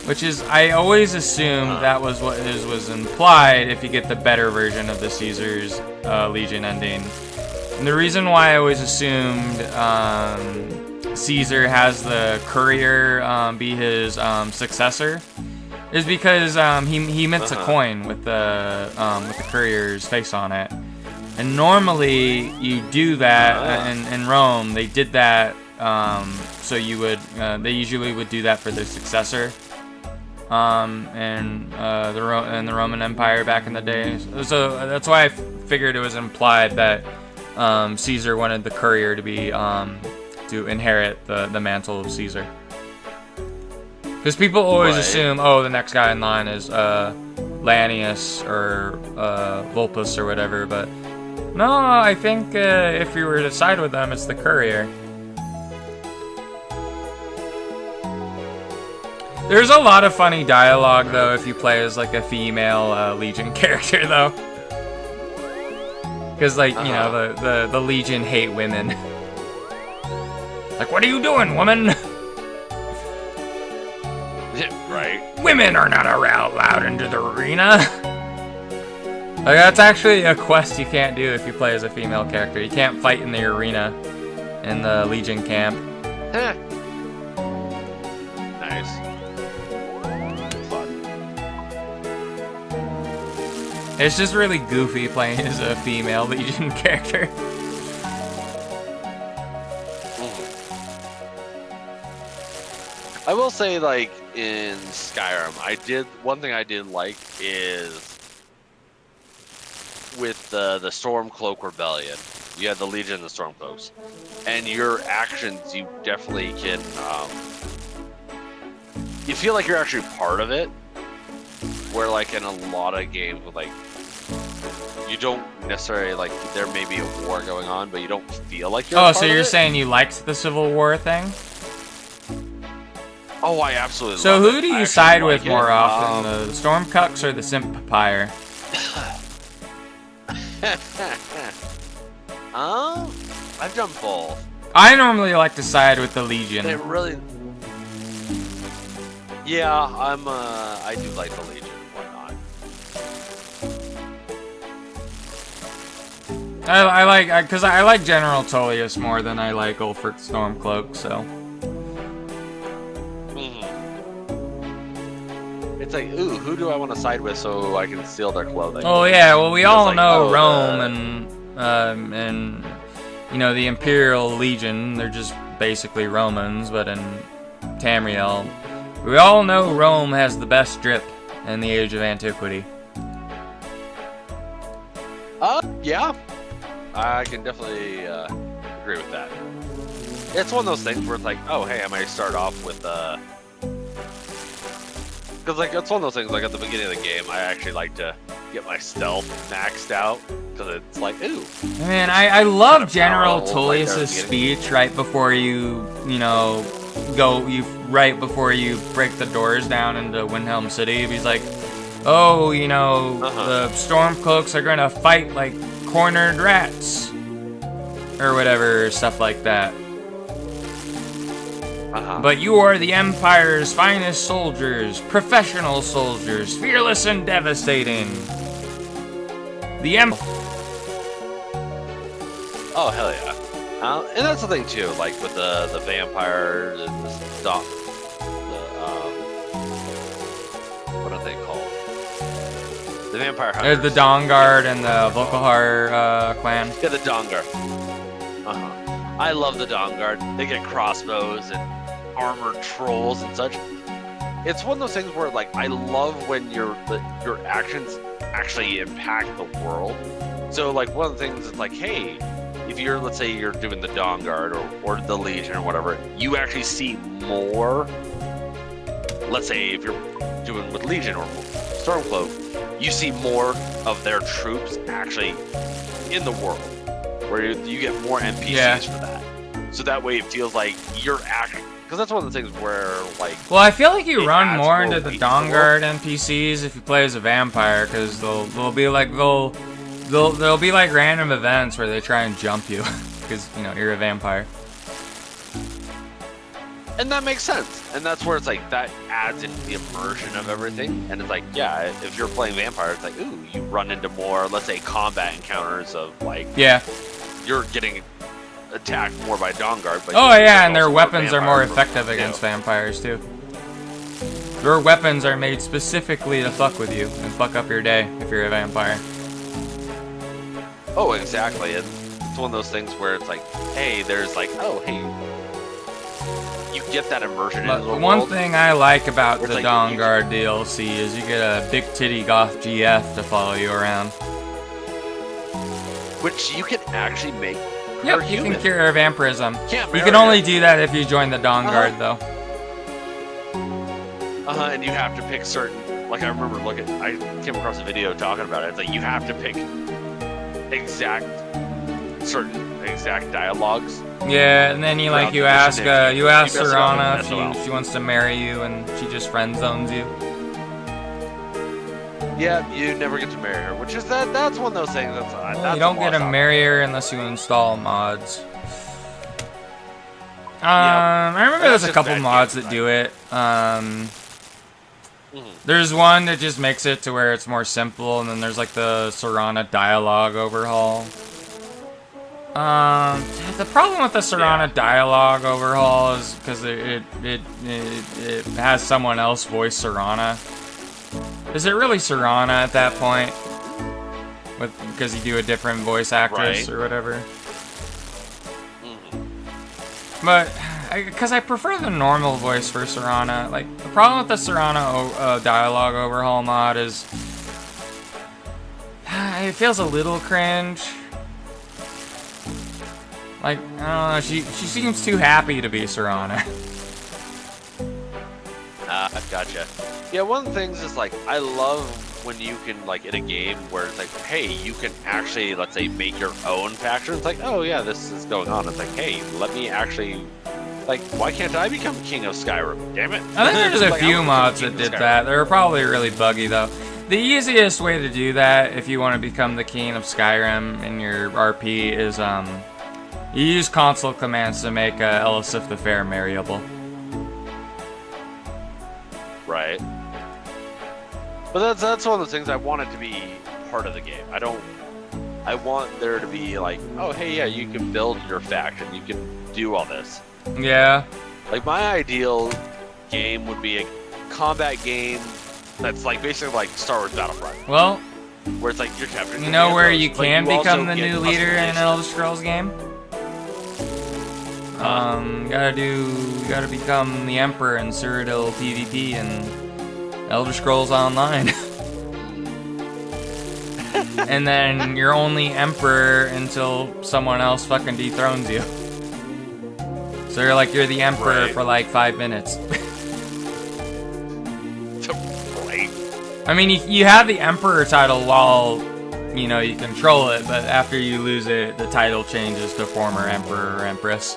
Which is, I always assumed that was what was implied if you get the better version of the Caesar's Legion ending. And the reason why I always assumed Caesar has the courier be his successor is because he mints a coin with the courier's face on it. And normally you do that in Rome. They did that so you would they usually would do that for their successor. In the Roman Empire back in the day. So that's why I figured it was implied that Caesar wanted the courier to be to inherit the mantle of Caesar. Because people always assume, oh, the next guy in line is Lanius or Vulpus or whatever, but no, I think if you were to side with them, it's the courier. There's a lot of funny dialogue, though, if you play as, like, a female Legion character, though. Because, like, you know, the Legion hate women. Like, what are you doing, woman? Right. Women are not allowed into the arena. Like, that's actually a quest you can't do if you play as a female character. You can't fight in the arena in the Legion camp. Nice. It's just really goofy playing as a female Legion character. I will say, like, in Skyrim, one thing I did like is with the Stormcloak Rebellion. You had the Legion and the Stormcloaks. And your actions, you definitely can, you feel like you're actually part of it. Where, like, in a lot of games with, like, you don't necessarily, like, there may be a war going on, but you don't feel like you're part so you're of it. saying you liked the Civil War thing? Oh, I absolutely So love who it. do I you actually side like with more it. often, the Stormcucks or the Simpire? I've done both. I normally like to side with the Legion. They really... Yeah, I do like the Legion and whatnot. I like, because I like General Tullius more than I like Ulfric Stormcloak, so. It's like, ooh, who do I want to side with so I can steal their clothing? Oh yeah, well we all like, know oh, Rome and you know the Imperial Legion. They're just basically Romans, but in Tamriel, we all know Rome has the best drip in the Age of Antiquity. Yeah, I can definitely agree with that. It's one of those things where it's like, oh hey, I might start off with because like it's one of those things like at the beginning of the game, I actually like to get my stealth maxed out because it's like, ooh. Man, I love General like Tullius's speech right before you know, right before you break the doors down into Windhelm City. He's like, oh, you know, the Stormcloaks are gonna fight like cornered rats, or whatever, stuff like that. But you are the Empire's finest soldiers, professional soldiers, fearless and devastating. The Oh hell yeah! And that's the thing too, like with the vampire, the what are they called? The vampire hunters. the Dawnguard and the Volkihar clan. Yeah, the Dawnguard. I love the Dawnguard. They get crossbows and armored trolls and such. It's one of those things where, like, I love when your actions actually impact the world. So, like, one of the things is like, hey, if you're, let's say, you're doing the Dawnguard or the Legion or whatever, you actually see more. Let's say if you're doing with Legion or Stormcloak, you see more of their troops actually in the world, where you get more NPCs for that. So that way it feels like you're acting. Because that's one of the things where, like... Well, I feel like you run more into the Dawnguard NPCs if you play as a vampire, because they'll be like random events where they try and jump you, because, you know, you're a vampire. And that makes sense. And that's where it's like, that adds into the immersion of everything. And it's like, yeah, if you're playing vampire, it's like, ooh, you run into more, let's say, combat encounters of, like... Yeah. You're getting attacked more by Dawnguard, but oh yeah, and their weapons are more effective against vampires too. Your weapons are made specifically to fuck with you and fuck up your day if you're a vampire. Oh, exactly. It's one of those things where it's like, hey, there's like, oh, hey, you get that immersion into the world. One thing I like about the like, Dawnguard DLC is you get a big titty goth GF to follow you around. Which you can actually make. Yep, you can cure vampirism. You can only do that if you join the Dawnguard, though. And you have to pick certain. Like I remember I came across a video talking about it. It's like you have to pick certain exact dialogues. Yeah, and then you ask Serana if she wants to marry you, and she just friend zones you. Yeah, you never get to marry her, which is that's one of those things that's you don't get to marry her unless you install mods. I remember there's a couple mods that do it. There's one that just makes it to where it's more simple, and then there's like the Serana dialogue overhaul. The problem with the Serana dialogue overhaul is because it has someone else voice Serana. Is it really Serana at that point? Because you do a different voice actress or whatever. But because I prefer the normal voice for Serana. Like the problem with the Serana dialogue overhaul mod is it feels a little cringe. Like I don't know, she seems too happy to be Serana. Gotcha. Yeah, one of the things is like I love when you can like in a game where it's like, hey, you can actually, let's say, make your own faction. It's like, oh yeah, this is going on. It's like, hey, let me actually, like, why can't I become king of Skyrim? Damn it! I think there's a few mods that did that. They're probably really buggy though. The easiest way to do that if you want to become the king of Skyrim in your RP is you use console commands to make Elisif the Fair marryable. Right. But that's one of the things I want it to be part of the game. I don't I want there to be like, oh hey, yeah, you can build your faction, you can do all this. Yeah. Like my ideal game would be a combat game that's like basically like Star Wars Battlefront, Well, where it's like you're capturing. you know where you but can also become the get new leader in an customization. Elder Scrolls game? Gotta become the Emperor in Cyrodiil PvP and Elder Scrolls Online. And then you're only Emperor until someone else fucking dethrones you. So you're the Emperor Right. for like 5 minutes. Right. I mean, you have the Emperor title while, you know, you control it, but after you lose it, the title changes to former Emperor or Empress.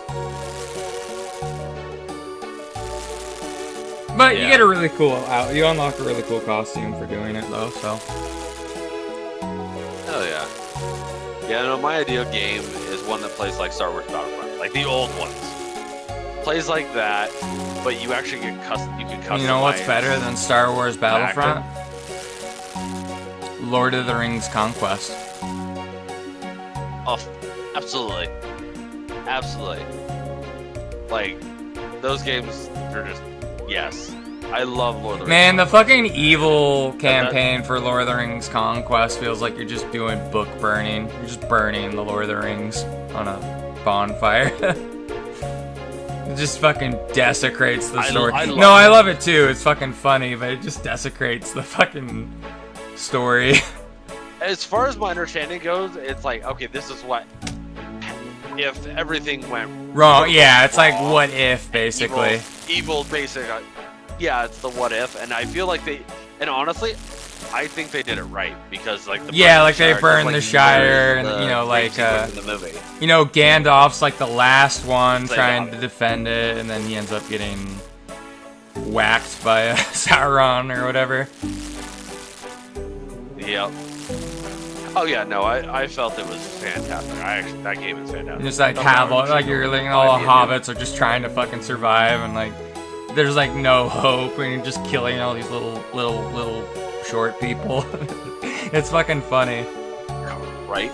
But you Yeah. get a really cool you unlock a really cool costume for doing it, though, so. Hell yeah. Yeah, no, my ideal game is one that plays like Star Wars Battlefront, like the old ones. Plays like that, but you actually get you can customize. You know what's better than Star Wars Battlefront? Lord of the Rings Conquest. Oh, absolutely. Absolutely. Like, those games are just, yes. I love Lord of the Rings. Man, the fucking evil campaign for Lord of the Rings Conquest feels like you're just doing book burning. You're just burning the Lord of the Rings on a bonfire. It just fucking desecrates the story. I love I it. love it too. It's fucking funny, but it just desecrates the fucking story. As far as my understanding goes, it's like, okay, this is what if everything went Wrong. Yeah, it's like wrong, what if, basically. evil basic. Yeah, it's the what if, and I feel like and honestly, I think they did it right because like Yeah, like they burned like, the Shire, there's and the you know, like sequence in the movie. you know, Gandalf's like the last one They trying got to it. defend it, and then he ends up getting whacked by Sauron or whatever. Yep. Oh yeah, no, I felt it was fantastic. That game is fantastic. And just like Okay, have all, I'm like just you're like gonna all the find the hobbits are just trying to fucking survive, and like there's like no hope, and you're just killing all these little short people. It's fucking funny. right?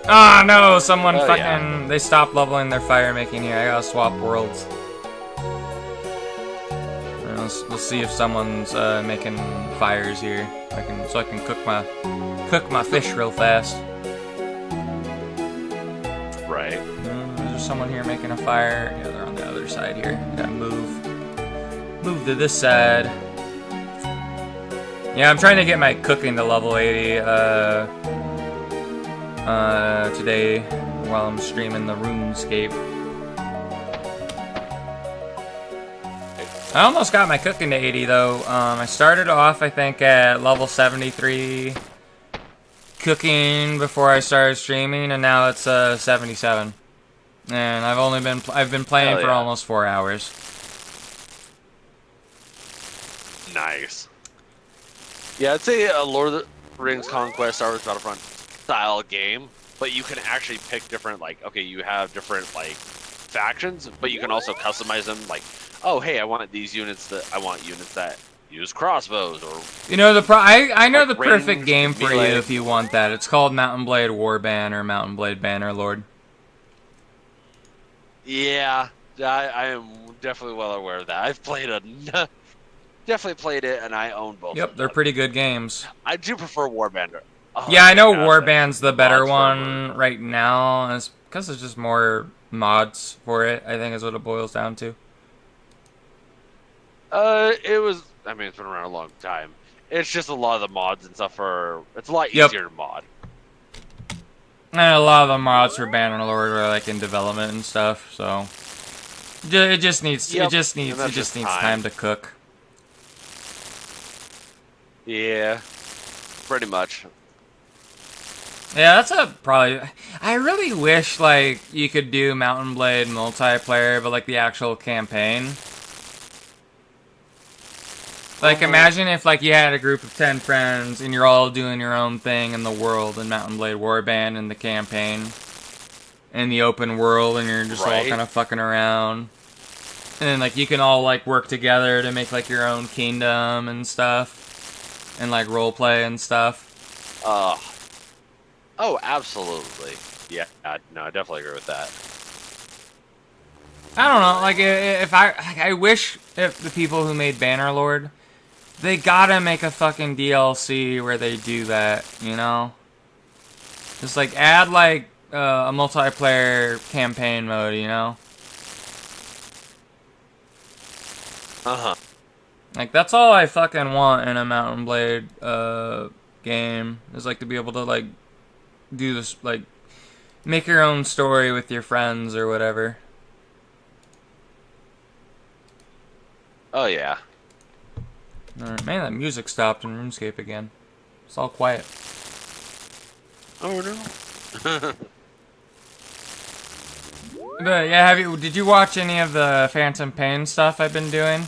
Ah no, someone Oh, fucking yeah. they stopped leveling their fire making here. I gotta swap worlds. We'll see if someone's making fires here. So I can cook my fish real fast. Right. Is there someone here making a fire? Yeah, they're on the other side here. Gotta move to this side. Yeah, I'm trying to get my cooking to level 80 today while I'm streaming the Runescape. I almost got my cooking to 80 though. I started off, I think, at level 73 cooking before I started streaming, and now it's 77. And I've been playing Hell for yeah. almost 4 hours. Nice. Yeah, I'd say a Lord of the Rings Conquest, Star Wars Battlefront style game, but you can actually pick different, like, okay, you have different, like, factions, but you can also customize them, like, oh, hey, I want units that use crossbows, or... You know, I know Like the perfect range game for you melee. if you want that. It's called Mountain Blade Warband or Mountain Blade Bannerlord. Yeah, I am definitely well aware of that. I've played definitely played it, and I own both Yep, of they're them. pretty good games. I do prefer Warband. Oh, Yeah, I know fantastic. Warband's the better Mods for one right now, it's because there's just more mods for it, I think is what it boils down to. It was. I mean, it's been around a long time. It's just a lot of the mods and stuff it's a lot Yep. easier to mod. And a lot of the mods for Bannerlord are like in development and stuff, so it just needs Yep, it just and needs that's just time time. to cook. Yeah, pretty much. Yeah, that's probably. I really wish like you could do Mountain Blade multiplayer, but like the actual campaign. Like, imagine if, like, you had a group of 10 friends, and you're all doing your own thing in the world in Mountain Blade Warband and the campaign. In the open world, and you're just all Right. kind of fucking around. And then, like, you can all, like, work together to make, like, your own kingdom and stuff. And, like, roleplay and stuff. Oh, absolutely. Yeah, no, I definitely agree with that. I don't know, like, if I wish if the people who made Bannerlord, they gotta make a fucking DLC where they do that, you know? Just, like, add, like, a multiplayer campaign mode, you know? Uh-huh. Like, that's all I fucking want in a Mountain Blade, game, is, like, to be able to, like, do this, like, make your own story with your friends or whatever. Oh, yeah. Man, that music stopped in RuneScape again. It's all quiet. Oh, no. But yeah, did you watch any of the Phantom Pain stuff I've been doing?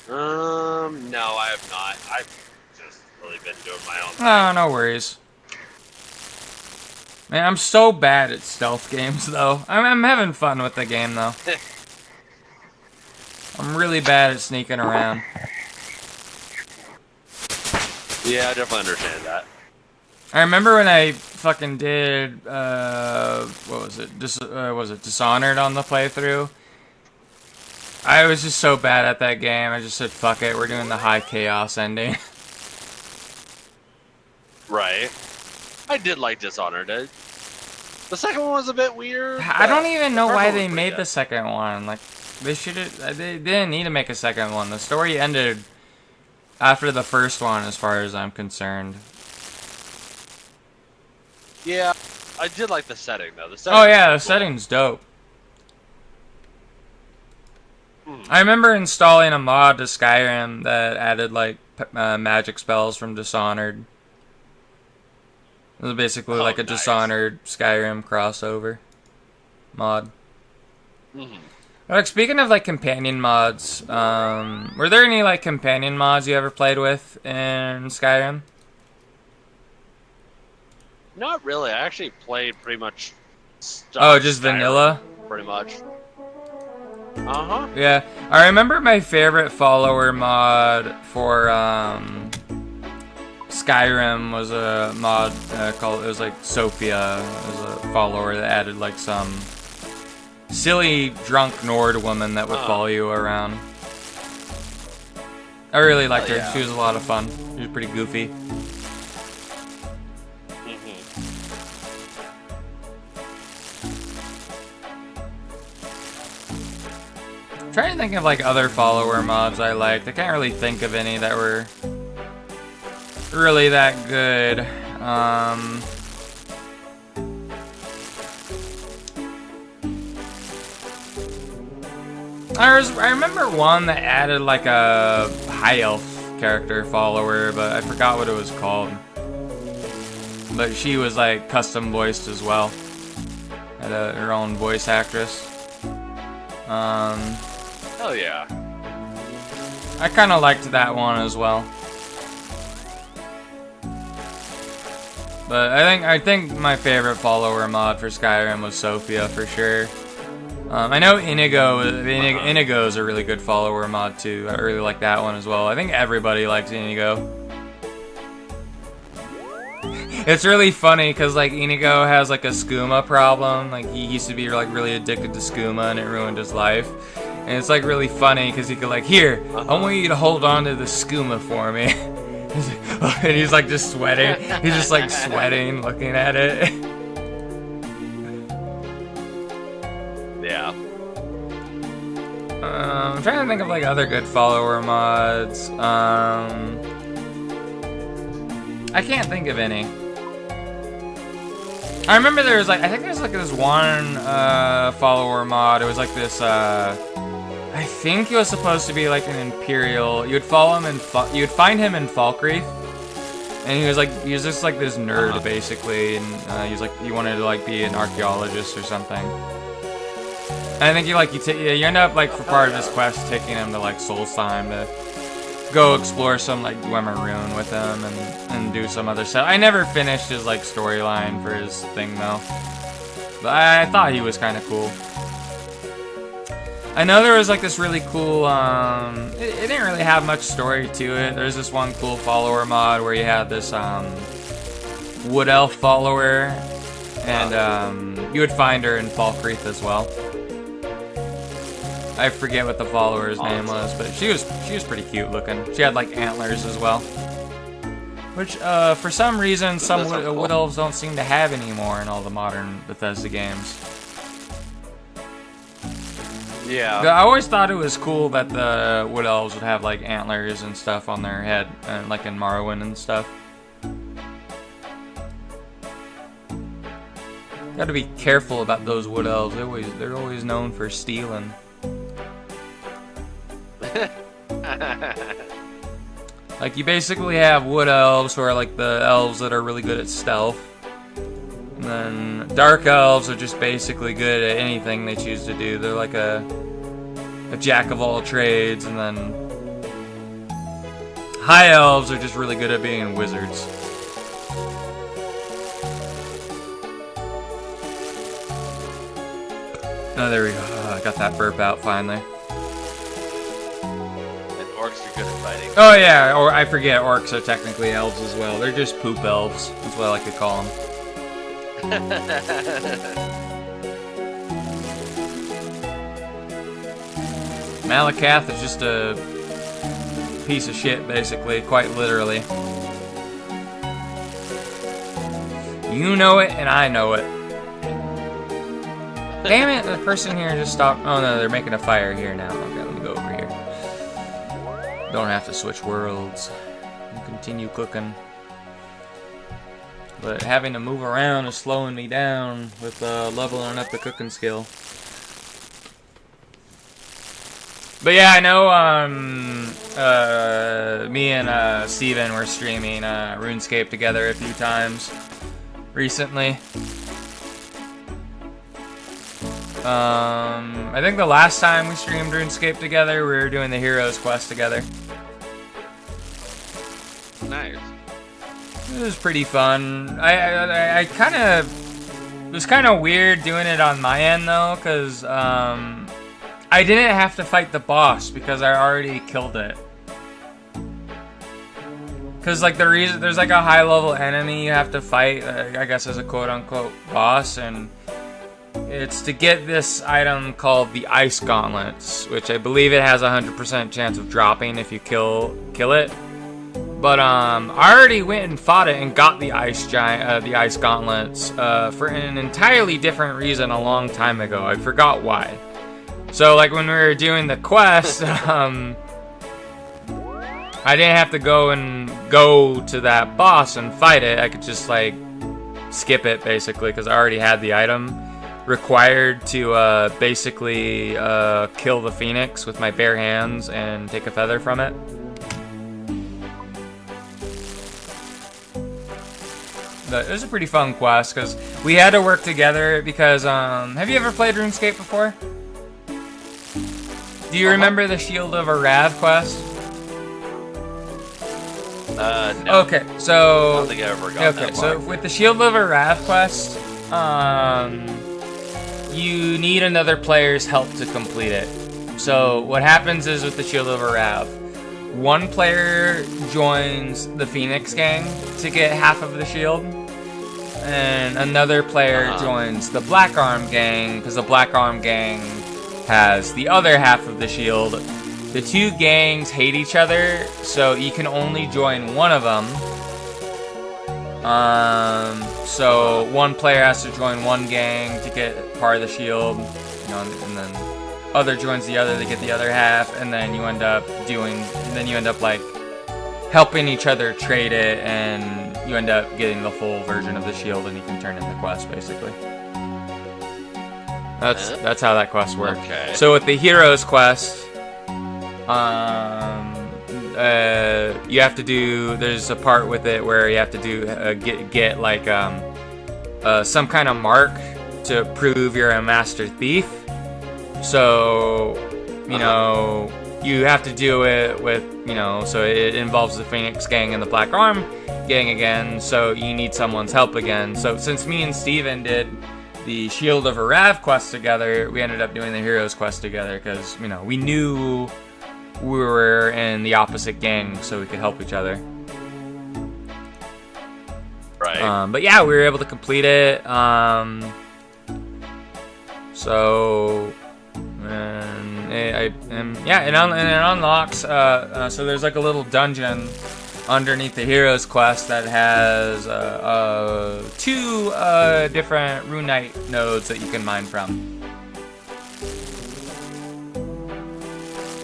No, I have not. I've just really been doing my own thing. Oh, no worries. Man, I'm so bad at stealth games, though. I'm having fun with the game, though. I'm really bad at sneaking around. Yeah, I definitely understand that. I remember when I fucking did, what was it? Was it Dishonored on the playthrough? I was just so bad at that game, I just said, fuck it, we're doing the high chaos ending. Right. I did like Dishonored. The second one was a bit weird. I don't even know the first why one was they pretty made good. the second one. Like, they didn't need to make a second one. The story ended after the first one, as far as I'm concerned. Yeah, I did like the setting, though. The setting Oh yeah, the was cool. setting's dope. I remember installing a mod to Skyrim that added, like, magic spells from Dishonored. It was basically like a nice. Dishonored Skyrim crossover mod. Mhm. Like, speaking of, like, companion mods, were there any, like, companion mods you ever played with in Skyrim? Not really. I actually played pretty much. Oh, just Skyrim, vanilla? Pretty much. Uh-huh. Yeah, I remember my favorite follower mod for Skyrim was a mod called, it was like Sophia. It was a follower that added like some silly drunk Nord woman that would follow you around. I really liked her. yeah. She was a lot of fun. She was pretty goofy. I'm trying to think of like other follower mods I liked. I can't really think of any that were really that good. I remember one that added like a high elf character follower, but I forgot what it was called. But she was like custom voiced as well. Had her own voice actress. Oh yeah. I kind of liked that one as well. But I think my favorite follower mod for Skyrim was Sophia for sure. I know Inigo is a really good follower mod too. I really like that one as well. I think everybody likes Inigo. It's really funny because like Inigo has like a skooma problem. Like he used to be like really addicted to skooma and it ruined his life. And it's like really funny because he could like, here, I want you to hold on to the skooma for me. And he's like just sweating. He's just like sweating looking at it. Yeah. I'm trying to think of like other good follower mods. I can't think of any. I remember there was like, I think there's like this one follower mod. It was like this, I think it was supposed to be like an Imperial. You would follow him you would find him in Falkreath. And he was just like this nerd basically. And he was like, you wanted to like be an archaeologist or something. And I think you end up like for part of this quest taking him to like Solstheim to go explore some like Dwemer Rune with him and do some other stuff. I never finished his like storyline for his thing though, but I thought he was kind of cool. I know there was like this really cool, it didn't really have much story to it. There's this one cool follower mod where you had this, wood elf follower, and, you would find her in Falkreath as well. I forget what the follower's name was, but she was pretty cute looking. She had like antlers as well. Which, for some reason, some wood elves don't seem to have anymore in all the modern Bethesda games. Yeah. I always thought it was cool that the wood elves would have like antlers and stuff on their head, like in Morrowind and stuff. Got to be careful about those wood elves. They're always known for stealing. Like you basically have wood elves who are like the elves that are really good at stealth. And then dark elves are just basically good at anything they choose to do. They're like a jack of all trades, and then high elves are just really good at being wizards. Oh, there we go. I got that burp out finally. And orcs are good at fighting. Oh yeah, or I forget, orcs are technically elves as well. They're just poop elves. That's what I like to call them. Malakath is just a piece of shit, basically, quite literally. You know it, and I know it. Damn it, the person here just stopped. Oh no, they're making a fire here now. Okay, let me go over here. Don't have to switch worlds. I'll continue cooking. But having to move around is slowing me down with leveling up the cooking skill. But yeah, I know me and Steven were streaming RuneScape together a few times recently. I think the last time we streamed RuneScape together, we were doing the Heroes quest together. Nice. It was pretty fun. I kind of... It was kind of weird doing it on my end, though, because I didn't have to fight the boss because I already killed it. Because, like, there's, like, a high-level enemy you have to fight, I guess as a quote-unquote boss, and it's to get this item called the Ice Gauntlets, which I believe it has a 100% chance of dropping if you kill it. But I already went and fought it and got the Ice Gauntlets for an entirely different reason a long time ago. I forgot why. So like when we were doing the quest, I didn't have to go to that boss and fight it. I could just like skip it basically because I already had the item required to basically kill the phoenix with my bare hands and take a feather from it. But it was a pretty fun quest because we had to work together because have you ever played RuneScape before? Do you remember the Shield of Arav quest? No. Okay, so I don't think I ever got that far. So with the Shield of Arav quest, you need another player's help to complete it. So what happens is with the Shield of Arav, one player joins the Phoenix gang to get half of the shield, and another player joins the Black Arm gang because the Black Arm gang has the other half of the shield. The two gangs hate each other, so you can only join one of them. So one player has to join one gang to get part of the shield, you know, and then other joins the other to get the other half, and then you end up like helping each other trade it, and you end up getting the full version of the shield, and you can turn in the quest basically. That's how that quest works. Okay. So with the Heroes quest, you have to do. There's a part with it where you have to do get like some kind of mark to prove you're a master thief. So you know you have to do it with So it involves the Phoenix gang and the Black Arm gang again. So you need someone's help again. So since me and Steven did the Shield of Arav quest together, we ended up doing the Heroes quest together because, you know, we knew we were in the opposite gang, so we could help each other. Right. But yeah, we were able to complete it. So, and it unlocks. So there's like a little dungeon underneath the Heroes quest that has 2 different Runite nodes that you can mine from.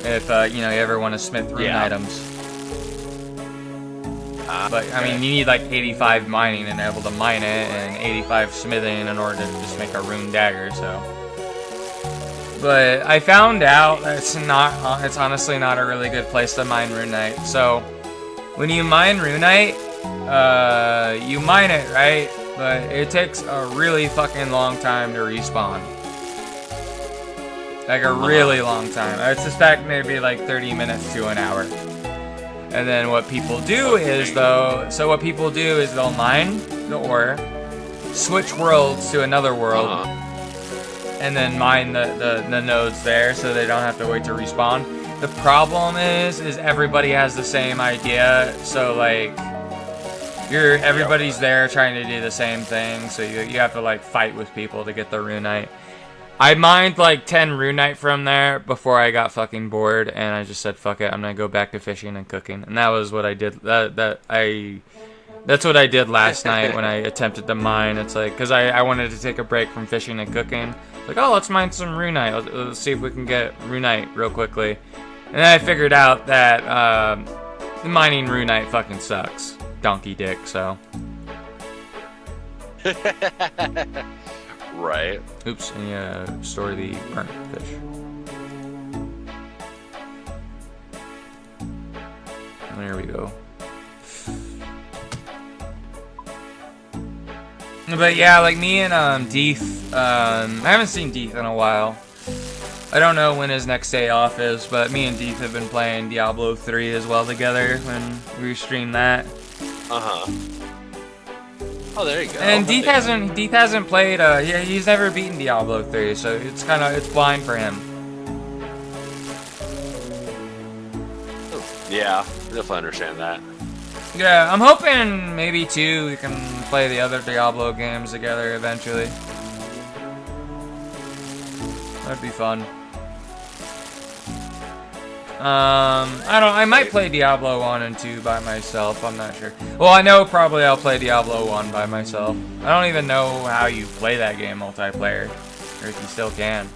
If you know, you ever want to smith rune items. But I mean, you need like 85 mining and able to mine it, and 85 smithing in order to just make a rune dagger. So, but I found out that it's honestly not a really good place to mine runite. So, when you mine runite, you mine it, right? But it takes a really fucking long time to respawn. Like a really long time. I suspect maybe like 30 minutes to an hour. And then what people do is they'll mine the ore, switch worlds to another world, and then mine the nodes there so they don't have to wait to respawn. The problem is everybody has the same idea, so like everybody's there trying to do the same thing, so you have to like fight with people to get the runite. I mined like 10 runite from there before I got fucking bored, and I just said, fuck it, I'm gonna go back to fishing and cooking. And that was what I did. That's what I did last night when I attempted to mine. It's like, because I wanted to take a break from fishing and cooking. Like, oh, let's mine some runite. Let's see if we can get runite real quickly. And then I figured out that mining runite fucking sucks. Donkey dick, so. Right. Oops, and you store the burnt fish. There we go. But yeah, like me and Deeth, I haven't seen Deeth in a while. I don't know when his next day off is, but me and Deeth have been playing Diablo 3 as well together when we stream that. Oh, there you go. And Deeth hasn't played. He's never beaten Diablo 3, so it's blind for him. Yeah, definitely understand that. Yeah, I'm hoping maybe too we can play the other Diablo games together eventually. That'd be fun. I might play Diablo 1 and 2 by myself, I'm not sure. Well, I know probably I'll play Diablo 1 by myself. I don't even know how you play that game multiplayer, or if you still can.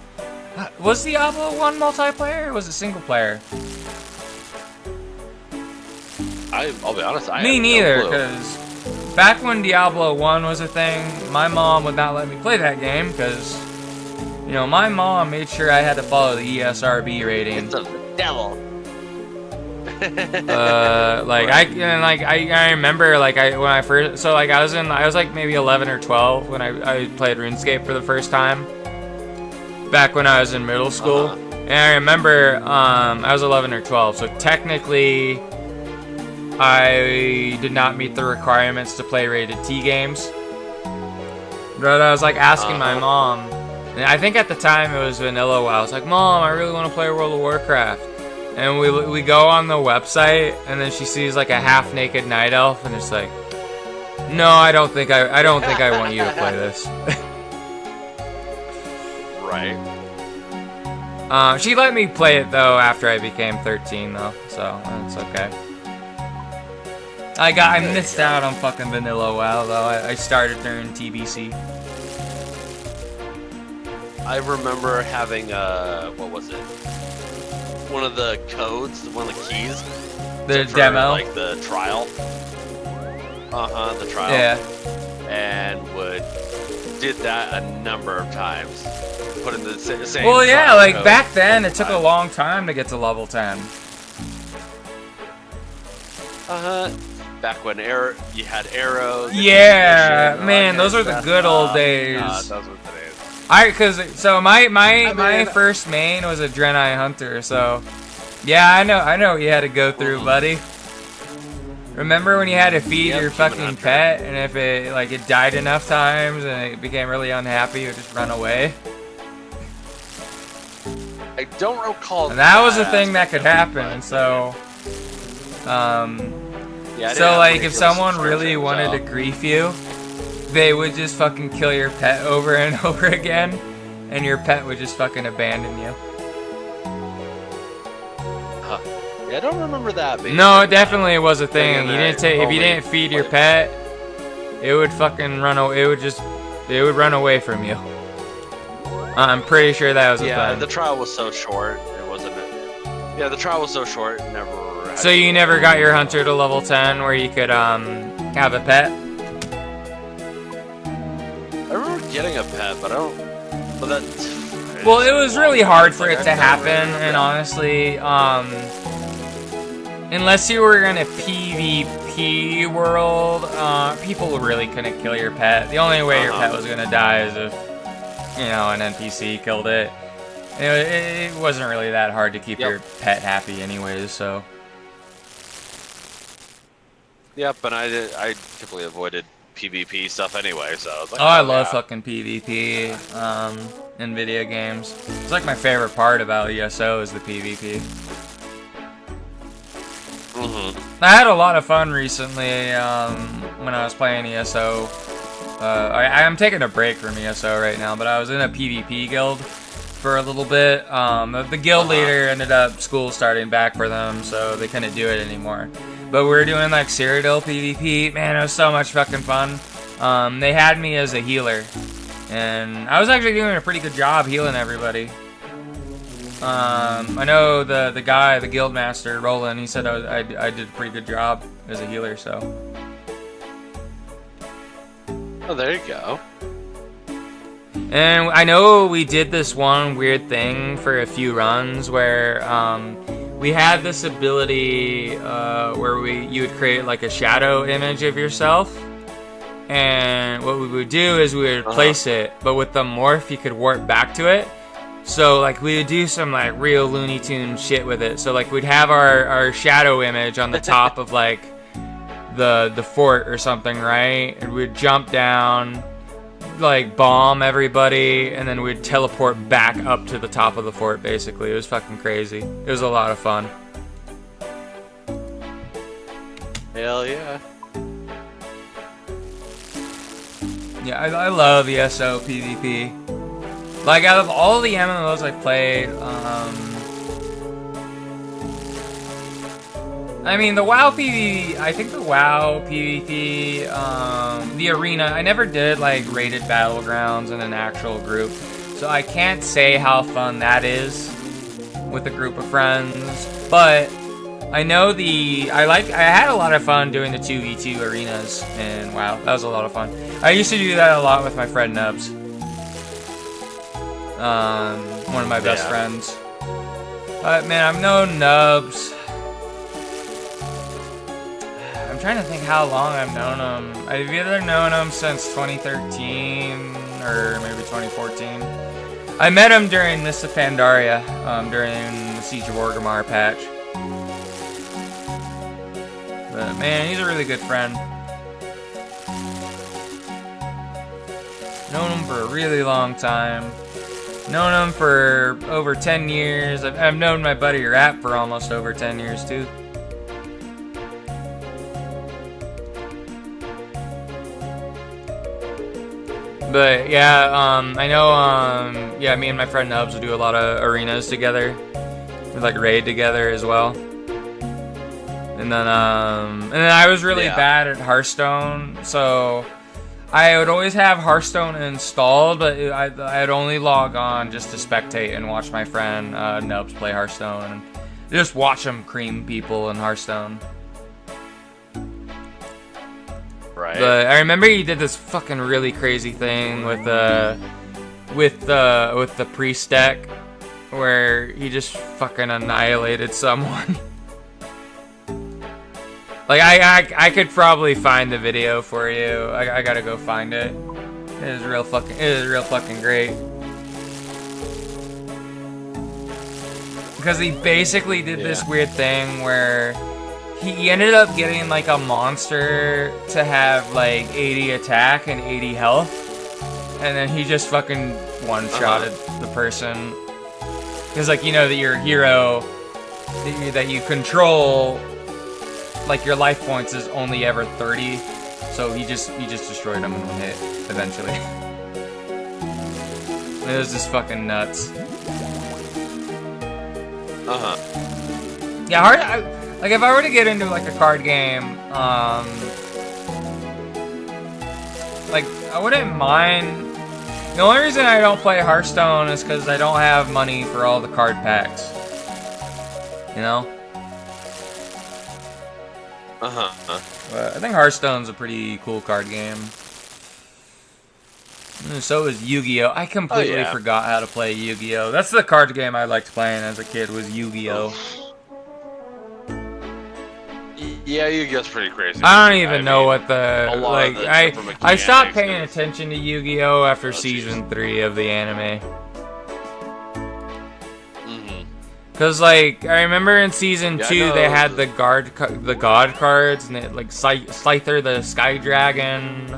Was Diablo 1 multiplayer, or was it single player? I'll be honest, Me neither, because back when Diablo 1 was a thing, my mom would not let me play that game, because, you know, my mom made sure I had to follow the ESRB rating. It's a devil. I remember like I was like maybe 11 or 12 when I played RuneScape for the first time back when I was in middle school. And I remember I was 11 or 12, so technically I did not meet the requirements to play rated T games. But I was like asking my mom, and I think at the time it was vanilla WoW. I was like, Mom, I really want to play World of Warcraft. And we go on the website, and then she sees like a half-naked night elf, and it's like, no, I don't think I want you to play this. Right. She let me play it though after I became 13 though, so it's okay. I missed out on fucking vanilla WoW though. I started during TBC. I remember having what was it? One of the codes, one of the keys. The demo? Like the trial. The trial. Yeah. And did that a number of times. Put in the same. Well, yeah, like code back then it took a long time to get to level 10. Back when you had arrows. Yeah, man, those are the good old days. Those were the days. My first main was a Draenei Hunter, so yeah, I know what you had to go through, buddy. Remember when you had to feed Yep, your Human fucking Hunter. pet, and if it died enough times and it became really unhappy, it would just run away? I don't recall. And that was a thing that aspect could of it, happen, but- and so... Yeah, I didn't So, have like, any if for someone subscriptions, really wanted to so- grief you, they would just fucking kill your pet over and over again, and your pet would just fucking abandon you. Yeah, I don't remember that being. No, it definitely was a thing. And You I didn't take if you only didn't feed your played- pet, it would fucking run away. It would run away from you. I'm pretty sure that was a Yeah, thing. the trial was so short. It wasn't. Yeah, the trial was so short. It never. had So to- you never got your hunter to level 10 where you could have a pet? I remember getting a pet, but I don't. But that. Well, it was really hard for it Like, to I never- happen, and honestly, unless you were in a PvP world, people really couldn't kill your pet. The only way your pet was gonna die is if, you know, an NPC killed it. It wasn't really that hard to keep Yep. your pet happy anyways, so. Yep, and I typically avoided PvP stuff anyway, so I was like, Oh, I love yeah. fucking PvP in video games. It's like my favorite part about ESO is the PvP. I had a lot of fun recently when I was playing ESO. I'm taking a break from ESO right now, but I was in a PvP guild for a little bit. The guild leader ended up school starting back for them, so they couldn't do it anymore. But we were doing like Cyrodiil PvP. Man, it was so much fucking fun. They had me as a healer, and I was actually doing a pretty good job healing everybody. I know the guy, the guild master, Roland, he said I did a pretty good job as a healer, so. Oh, there you go. And I know we did this one weird thing for a few runs where we had this ability where you would create like a shadow image of yourself, and what we would do is we would place it, but with the morph you could warp back to it. So like we would do some like real Looney Tunes shit with it. So like we'd have our shadow image on the top of like the fort or something, right? And we'd jump down, like bomb everybody, and then we'd teleport back up to the top of the fort basically. It was fucking crazy. It was a lot of fun. Hell yeah. Yeah, I love ESO PvP. Like, out of all the MMOs I've played, I mean, the WoW PvP, I think the WoW PvP, the arena, I never did, like, rated battlegrounds in an actual group, so I can't say how fun that is with a group of friends, but I know I had a lot of fun doing the 2v2 arenas in WoW. That was a lot of fun. I used to do that a lot with my friend Nubs. One of my best friends. But man, I've known Nubs. I'm trying to think how long I've known him. I've either known him since 2013 or maybe 2014. I met him during Mists of Pandaria, during the Siege of Orgrimmar patch. But man, he's a really good friend. Known him for a really long time. Known him for over 10 years. I've known my buddy Rap for almost over 10 years too. But yeah, I know, yeah, me and my friend Nubs will do a lot of arenas together. We like raid together as well. And then I was really bad at Hearthstone, so I would always have Hearthstone installed, but I'd only log on just to spectate and watch my friend Nubs play Hearthstone, and just watch him cream people in Hearthstone. Right. But I remember he did this fucking really crazy thing with the priest deck, where he just fucking annihilated someone. Like I could probably find the video for you. I gotta go find it. It is real fucking great. Because he basically did this weird thing where he ended up getting like a monster to have like 80 attack and 80 health, and then he just fucking one-shotted the person. Because like, you know that your hero that you control, like your life points is only ever 30, so he just destroyed him in one hit eventually. It was just fucking nuts. Yeah, like if I were to get into like a card game, like I wouldn't mind. The only reason I don't play Hearthstone is because I don't have money for all the card packs. You know? But I think Hearthstone's a pretty cool card game. And so is Yu-Gi-Oh! I completely forgot how to play Yu-Gi-Oh! That's the card game I liked playing as a kid, was Yu-Gi-Oh! Yeah, Yu-Gi-Oh's pretty crazy. I don't even know what the like. I stopped paying attention to Yu-Gi-Oh! After season 3 of the anime. Cause like I remember in season 2 they had the god cards, and it like Scyther the Sky Dragon,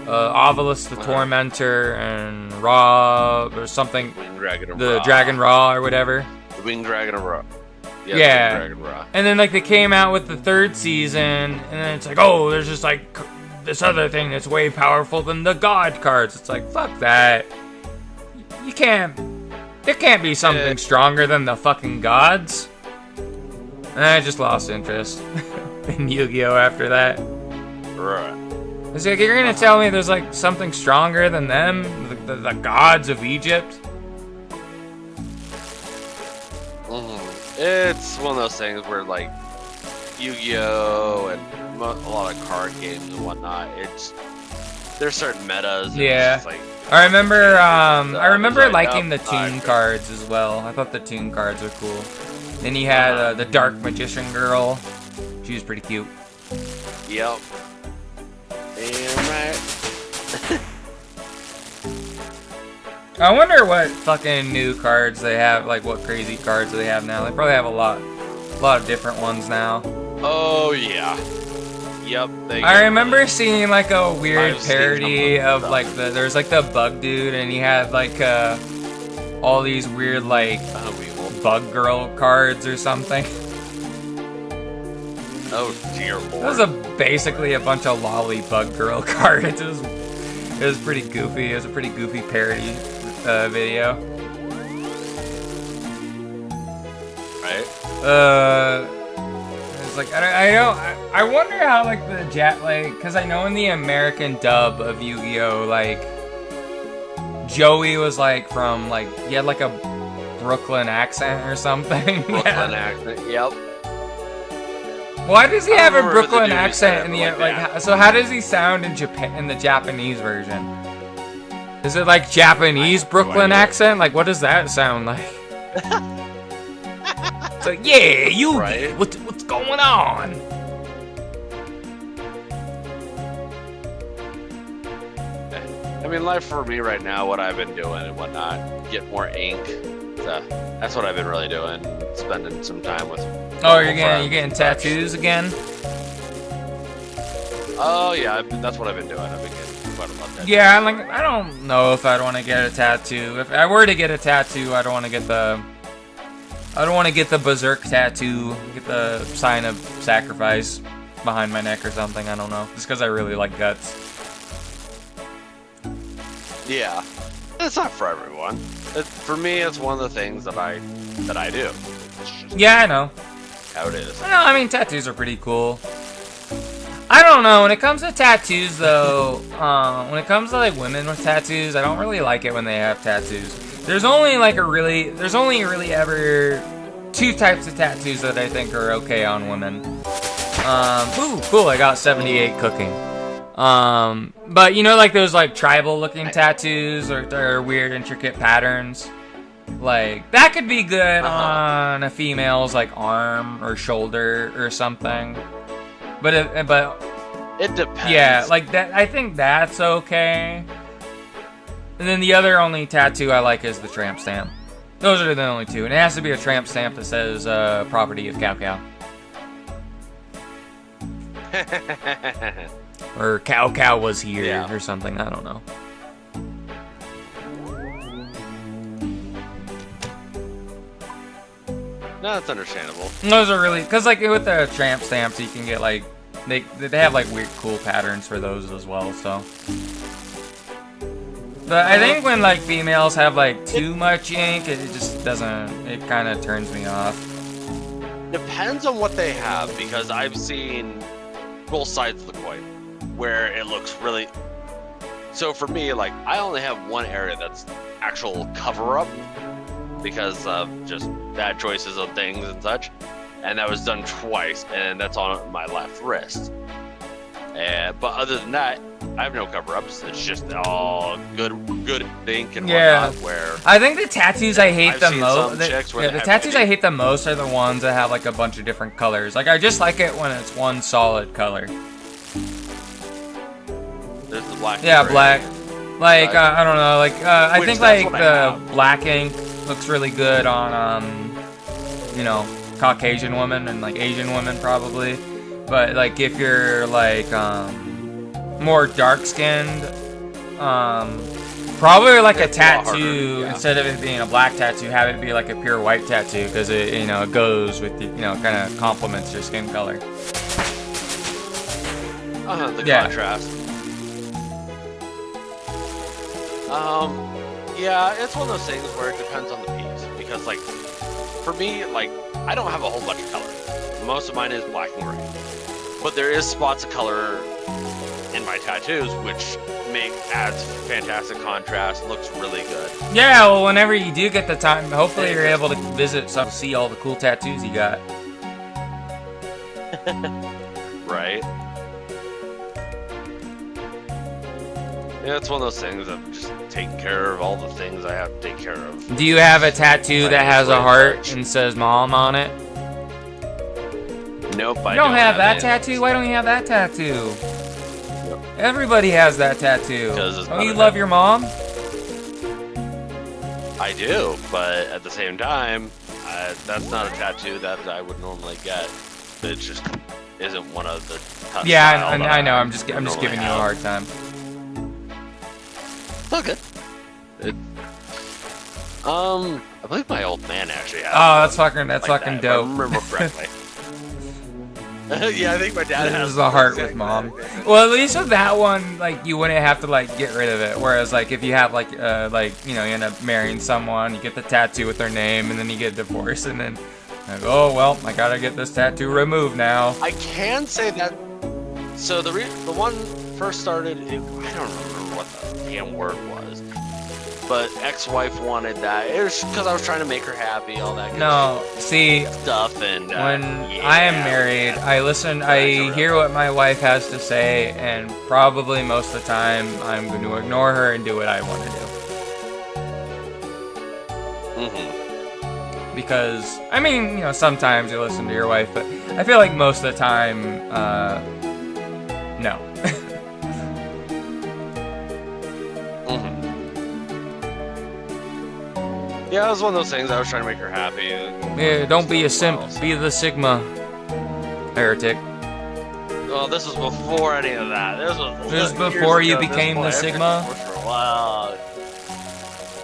Ovilus the Tormentor, and Ra or something. The Dragon Ra or whatever. The Winged Dragon of Ra. Yeah. And then like they came out with the 3rd season, and then it's like, oh, there's just like this other thing that's way powerful than the god cards. It's like, fuck that. You can't. There can't be something stronger than the fucking gods. And I just lost interest in Yu-Gi-Oh! After that. Right. It's like, you're gonna tell me there's like something stronger than them? The gods of Egypt? It's one of those things where like Yu-Gi-Oh! And a lot of card games and whatnot, there's certain metas. Yeah. It's just, like, I remember liking the Toon cards as well. I thought the Toon cards were cool. Then you had the Dark Magician girl. She was pretty cute. Yep. Damn right. I wonder what fucking new cards they have, like what crazy cards they have now. They probably have a lot of different ones now. Oh yeah. Yep. I remember seeing like a weird parody of like there's like the bug dude, and he had like all these weird like bug girl cards or something. Oh dear lord. It was basically a bunch of lolly bug girl cards. It was pretty goofy. It was a pretty goofy parody video. Right. It's like I wonder how like because I know in the American dub of Yu-Gi-Oh! Like Joey was like from like he had like a Brooklyn accent or something. Brooklyn accent. Yep. Why does he have a Brooklyn accent in the like? So how does he sound in the Japanese version? Is it like Japanese Brooklyn accent? Like what does that sound like? It's like, yeah, you. Right? What's going on? I mean, life for me right now, what I've been doing and whatnot, get more ink. So that's what I've been really doing. Spending some time with. Oh, you're getting tattoos again? Oh yeah, that's what I've been doing. I've been getting quite a lot of tattoos. Yeah, like I don't know if I'd want to get a tattoo. If I were to get a tattoo, I don't want to get the berserk tattoo, get the sign of sacrifice behind my neck or something. I don't know, just because I really like guts. Yeah, it's not for everyone. For me, it's one of the things that I do. Yeah, I know. How it is. No, I mean tattoos are pretty cool. I don't know, when it comes to tattoos though, when it comes to like women with tattoos, I don't really like it when they have tattoos. There's only really ever 2 types of tattoos that I think are okay on women. Ooh, cool, I got 78 cooking. But you know, like those like tribal looking tattoos or weird intricate patterns, like that could be good on a female's like arm or shoulder or something. But it depends. Yeah, like that. I think that's okay. And then the other only tattoo I like is the tramp stamp. Those are the only 2, and it has to be a tramp stamp that says "property of Cow Cow." Or Cow was here Yeah. or something. I don't know. No, that's understandable. Those are really, because like with the tramp stamps, you can get like they have like weird cool patterns for those as well. So, but I think when like females have like too much ink, it just doesn't. It kind of turns me off. Depends on what they have, because I've seen both sides of the coin where it looks really. So for me, like I only have one area that's actual cover up because of just bad choices of things and such, and that was done twice, and that's on my left wrist. But other than that, I have no cover-ups. It's just all good ink and whatnot. Where I think the tattoos I hate I've the seen most. some chicks where The they have tattoos I any- hate the most are the ones that have like a bunch of different colors. Like I just like it when it's one solid color. There's the black. and Yeah, gray. black. Like Right. I don't know. Like I Which think that's like what I the have. black ink looks really good on you know, Caucasian women and like Asian women probably. But like if you're like more dark skinned, probably like a It's a lot tattoo, harder, yeah. instead of it being a black tattoo, have it be like a pure white tattoo, because it, you know, it goes with the, you know, kind of complements your skin color. The Yeah. contrast. Yeah, it's one of those things where it depends on the piece, because like for me, like I don't have a whole bunch of color. Most of mine is black and gray, but there is spots of color in my tattoos, which adds fantastic contrast. Looks really good. Yeah, well, whenever you do get the time, hopefully you're able to visit some, see all the cool tattoos you got. Right. Yeah, it's one of those things of just taking care of all the things I have to take care of. Do you have a tattoo that has a heart Touch. and says "Mom" on it? Nope, You don't have that it. tattoo? Why don't you have that tattoo? Everybody has that tattoo. Because it's Don't not you a love tat- your mom? I do, but at the same time, that's not a tattoo that I would normally get. It just isn't one of the. Yeah, style that I know. I'm just normally giving you a have. hard time. It's all good. I believe my old man actually has. Oh, that's fucking like fucking that, if I dope. remember correctly. Yeah, I think my dad This has. is a heart exact with mom. thing. Well, at least with that one, like you wouldn't have to like get rid of it. Whereas like if you have like you know, you end up marrying someone, you get the tattoo with their name, and then you get divorced, and then like, oh well, I gotta get this tattoo removed now. I can say that. So the one first started. I don't remember what the damn word was, but ex-wife wanted that. It was because I was trying to make her happy, all that good No, see, stuff, and when yeah, I am married, I listen, I hear what my wife has to say, and probably most of the time I'm going to ignore her and do what I want to do. Because, I mean, you know, sometimes you listen to your wife, but I feel like most of the time, no. Yeah, it was one of those things. I was trying to make her happy. Yeah, don't be a simp, be the Sigma heretic. Well, this was before any of that. This This was was years before you ago at this became the point. I've been Sigma? divorced for a while.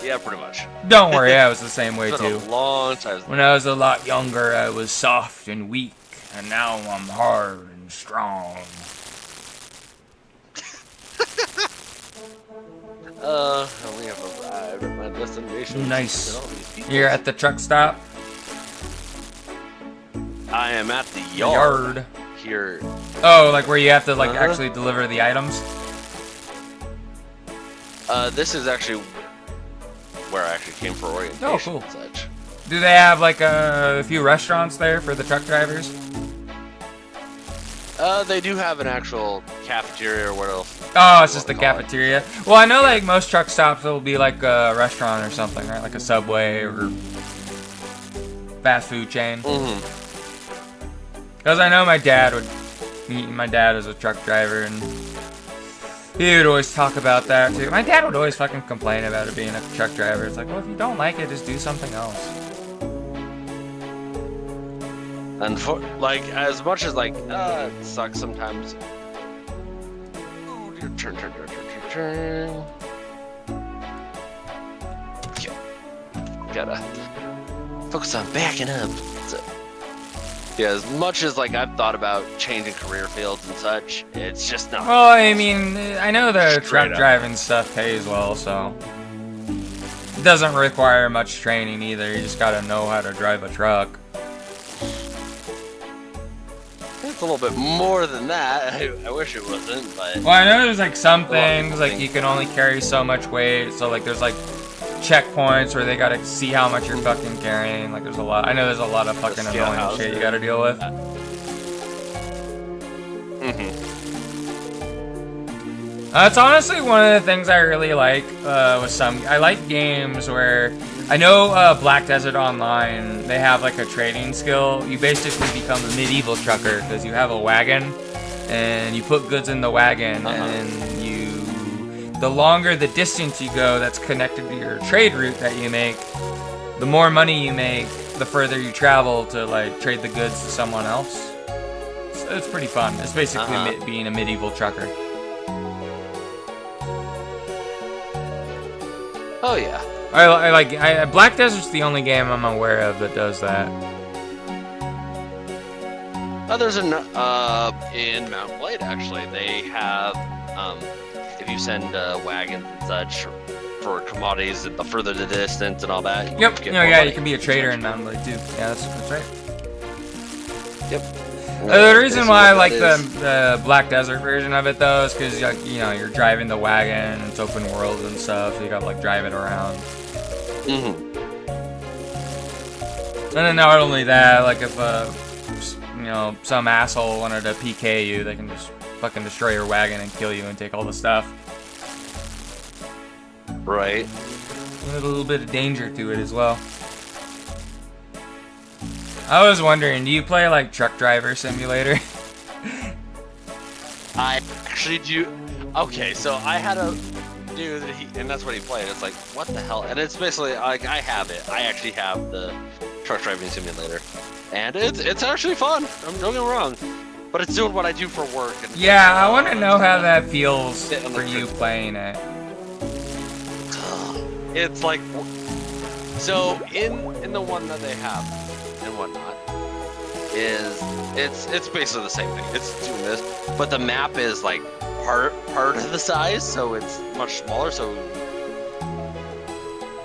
Yeah, pretty much. Don't worry, I was the same way It's been too. a long time. When I was a lot younger, I was soft and weak, and now I'm hard and strong. We have arrived at my destination. Nice. Look at all these people. You're at the truck stop? I am at the The yard, here. Oh, like where you have to like Uh-huh. actually deliver the items? This is actually where I actually came for orientation. Oh, cool. And such. Do they have like a few restaurants there for the truck drivers? They do have an actual cafeteria or what else? Oh, it's just the What we call it. cafeteria. Well, I know like most truck stops will be like a restaurant or something, right? Like a Subway or fast food chain. Mm-hmm. Because I know my dad is a truck driver, and he would always talk about that too. My dad would always fucking complain about it being a truck driver. It's like, well, if you don't like it, just do something else. And for like, as much as like, it sucks sometimes. Ooh, turn. Okay. Gotta focus on backing up. So, yeah, as much as like I've thought about changing career fields and such, it's just not. Well, I mean, I know the Straight truck up. driving stuff pays well, so it doesn't require much training either. You just gotta know how to drive a truck. It's a little bit more than that. I wish it wasn't, but Well, I know there's like some A lot of things people like think- you can only carry so much weight, so like there's like checkpoints where they gotta see how much you're fucking carrying. Like there's a lot. I know there's a lot of fucking scale annoying house, shit you yeah. gotta deal with. It's honestly one of the things I really like with some. I like games where I know Black Desert Online. They have like a trading skill. You basically become a medieval trucker because you have a wagon, and you put goods in the wagon, and then the longer the distance you go that's connected to your trade route that you make, the more money you make, the further you travel to like trade the goods to someone else. So it's pretty fun. It's basically being a medieval trucker. Oh yeah. I like Black Desert's the only game I'm aware of that does that. There's in Mount Blade actually. They have if you send wagons and such for commodities the further the distance and all that. Yep. get You more know, yeah, money. you can be a trader in Mountain Blade too. Yeah, that's right. Yep. The reason why I like Basically the Black Desert version of it though is because you know you're driving the wagon, it's open world and stuff, so you gotta like drive it around. Mm-hmm. And then not only that, like if you know some asshole wanted to PK you, they can just fucking destroy your wagon and kill you and take all the stuff. Right. A little bit of danger to it as well. I was wondering, do you play like Truck Driver Simulator? I actually do. Okay, so I had a dude, and that's what he played. It's like, what the hell? And it's basically like I have it. I actually have the truck driving simulator, and it's actually fun. Don't get me wrong, but it's doing what I do for work. And Yeah, I want to know how that feels Sit on the for you truck. playing it. It's like, so in the one that they have and whatnot is it's basically the same thing. It's doing this, but the map is like part of the size, so it's much smaller. So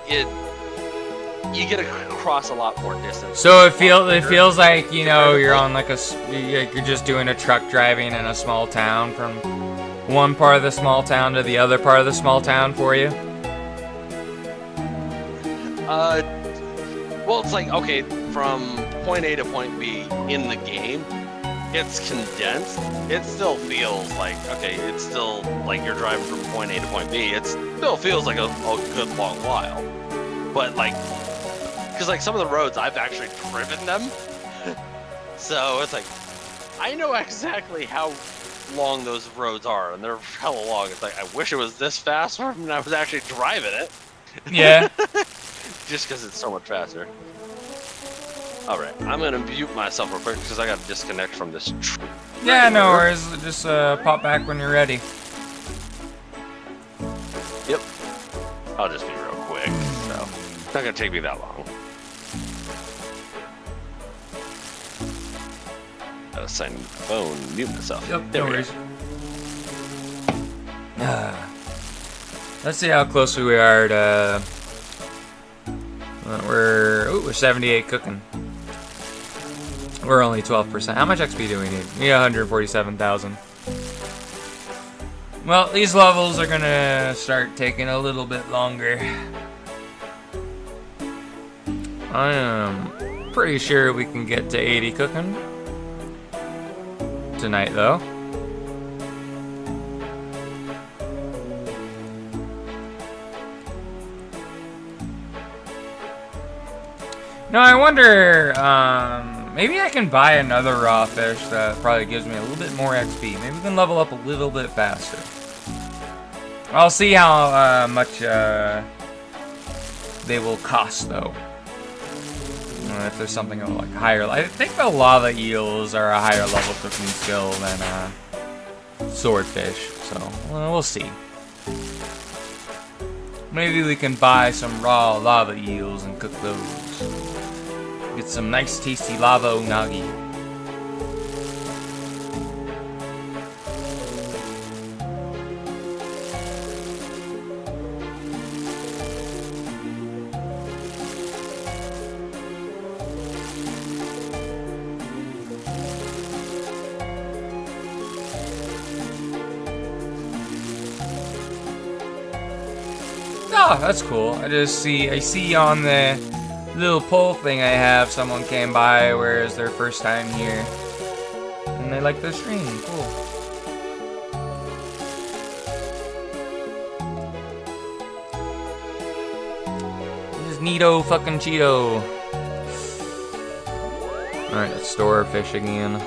you get across a lot more distance. So it feels like, you know, you're on like you're just doing a truck driving in a small town from one part of the small town to the other part of the small town for you. Well, it's like, okay, from point A to point B in the game, it's condensed. It still feels like, okay, it's still like you're driving from point A to point B. It still feels like a good long while. But like, because like some of the roads, I've actually driven them. So it's like, I know exactly how long those roads are, and they're hella long. It's like, I wish it was this fast when I was actually driving it. Yeah. Just because it's so much faster. Alright, I'm gonna mute myself real quick because I gotta disconnect from this Yeah, no worries. Just pop back when you're ready. Yep. I'll just be real quick, so it's not gonna take me that long. Gotta sign the phone, mute myself. Yep, There no we worries. go. Let's see how close we are to. We're 78 cooking. We're only 12%. How much XP do we need? We need 147,000. Well, these levels are gonna start taking a little bit longer. I am pretty sure we can get to 80 cooking tonight, though. No, I wonder, maybe I can buy another raw fish that probably gives me a little bit more XP. Maybe we can level up a little bit faster. I'll see how much they will cost, though. if there's something of like higher. I think the lava eels are a higher level cooking skill than swordfish. So we'll see. Maybe we can buy some raw lava eels and cook those. Get some nice tasty lava unagi. Oh, that's cool. I see on the little poll thing I have, someone came by where it's their first time here. And they like the stream. Cool. This is neato fucking Cheeto. Alright, let's store our fish again.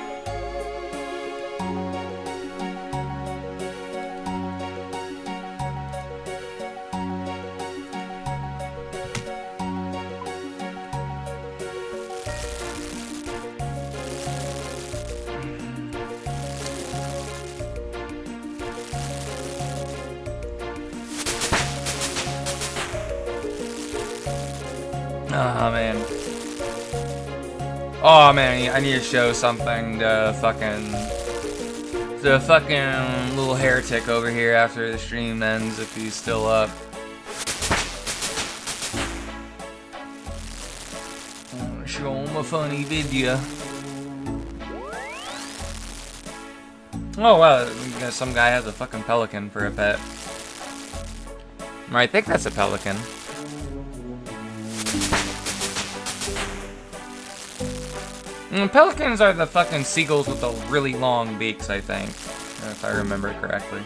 Oh man. Oh man, I need to show something to the fucking little heretic over here after the stream ends if he's still up. I'm gonna show him a funny video. Oh wow, some guy has a fucking pelican for a pet. I think that's a pelican. Pelicans are the fucking seagulls with the really long beaks, I think. If I remember correctly.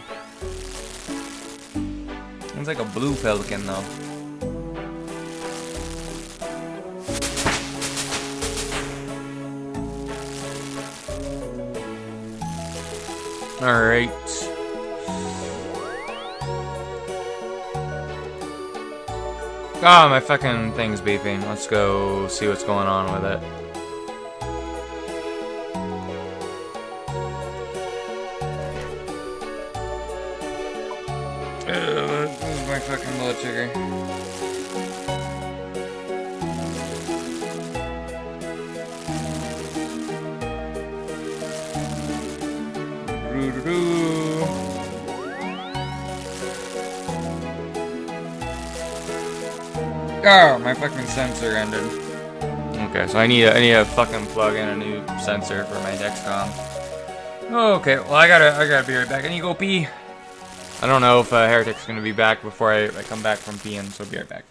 It's like a blue pelican, though. Alright. Ah, my fucking thing's beeping. Let's go see what's going on with it. This is my fucking blood sugar. Oh, my fucking sensor ended. Okay, so I need to fucking plug in a new sensor for my Dexcom. Okay, well I gotta be right back. I need to go pee. I don't know if Heretic's gonna be back before I come back from peeing, so I'll be right back.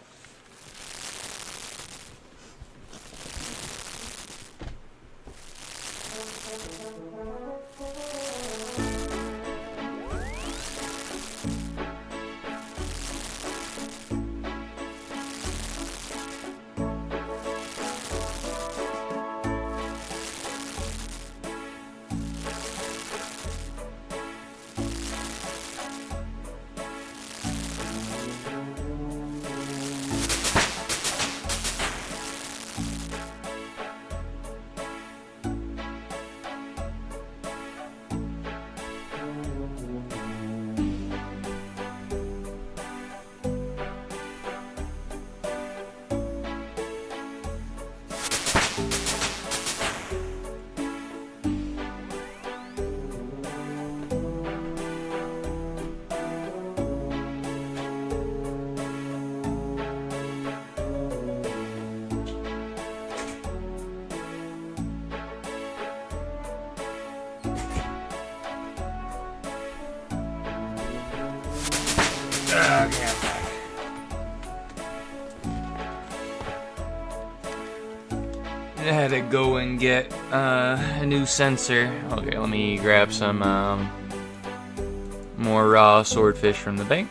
I had to go and get a new sensor. Okay, let me grab some more raw swordfish from the bank.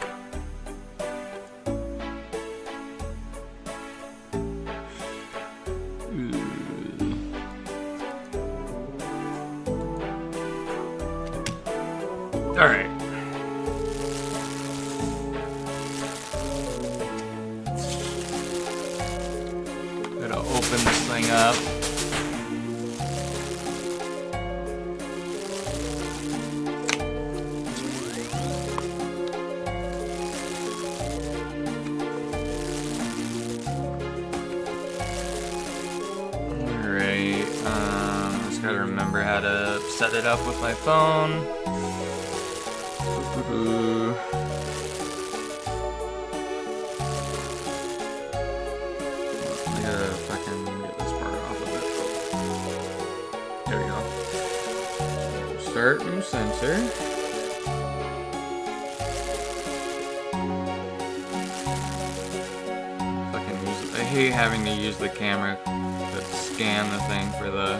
Alright. Gotta open this thing up. set it up with my phone. I gotta fucking get this part off of it. There we go. Start new sensor. I hate having to use the camera to scan the thing for the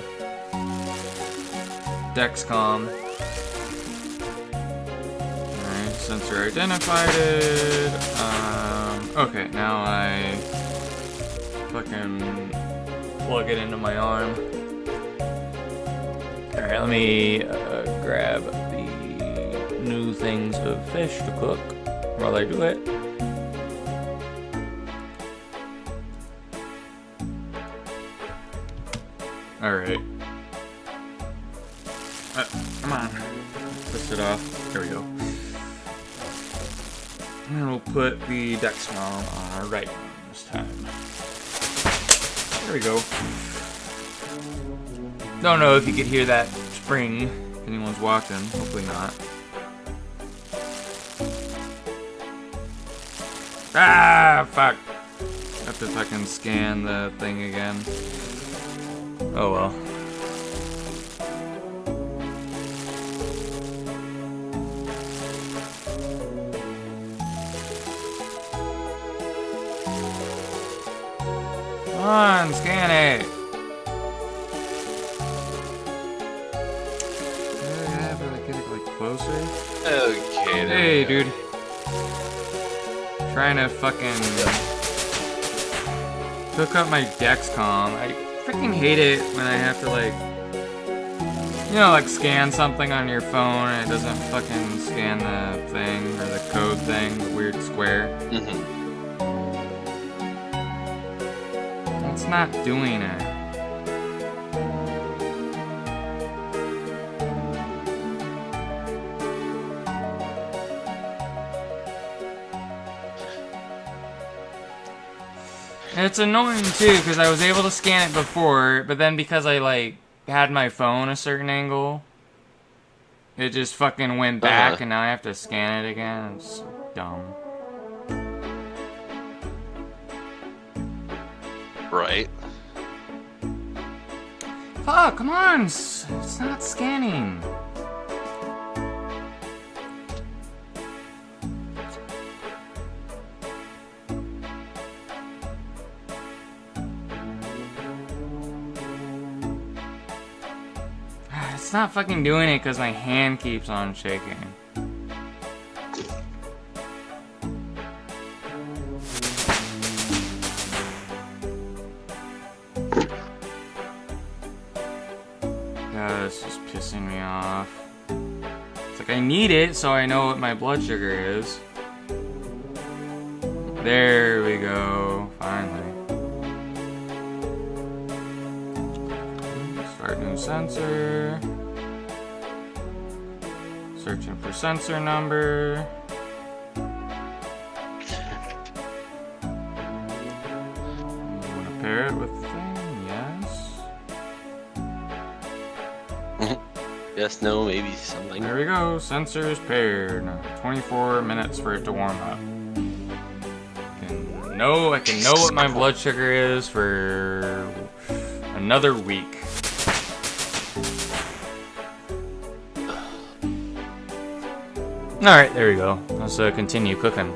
Dexcom. Alright, sensor identified it. Okay, now I fucking plug it into my arm. Alright, let me grab the new things of fish to cook while I do it. Alright. Come on. Twist it off. There we go. And we'll put the Dexcom on our right one this time. There we go. Don't know if you could hear that spring if anyone's walking. Hopefully not. Ah, fuck. Have to fucking scan the thing again. Oh well. Come on, scan it. Get it like closer. Okay. Hey, dude. Trying to fucking hook up my Dexcom. I freaking hate it when I have to like, you know, like scan something on your phone and it doesn't fucking scan the thing or the code thing, the weird square. It's not doing it. And it's annoying too, because I was able to scan it before, but then because I like had my phone a certain angle, it just fucking went back, and now I have to scan it again. It's so dumb. Right. Fuck, come on! It's not scanning. It's not fucking doing it because my hand keeps on shaking. God, this is pissing me off. It's like I need it so I know what my blood sugar is. There we go, finally. Start new sensor. Searching for sensor number. You want to pair it with the thing? Yes. Yes, no, maybe something. There we go. Sensor is paired. 24 minutes for it to warm up. I can know what my blood sugar is for another week. Alright, there we go. Let's continue cooking.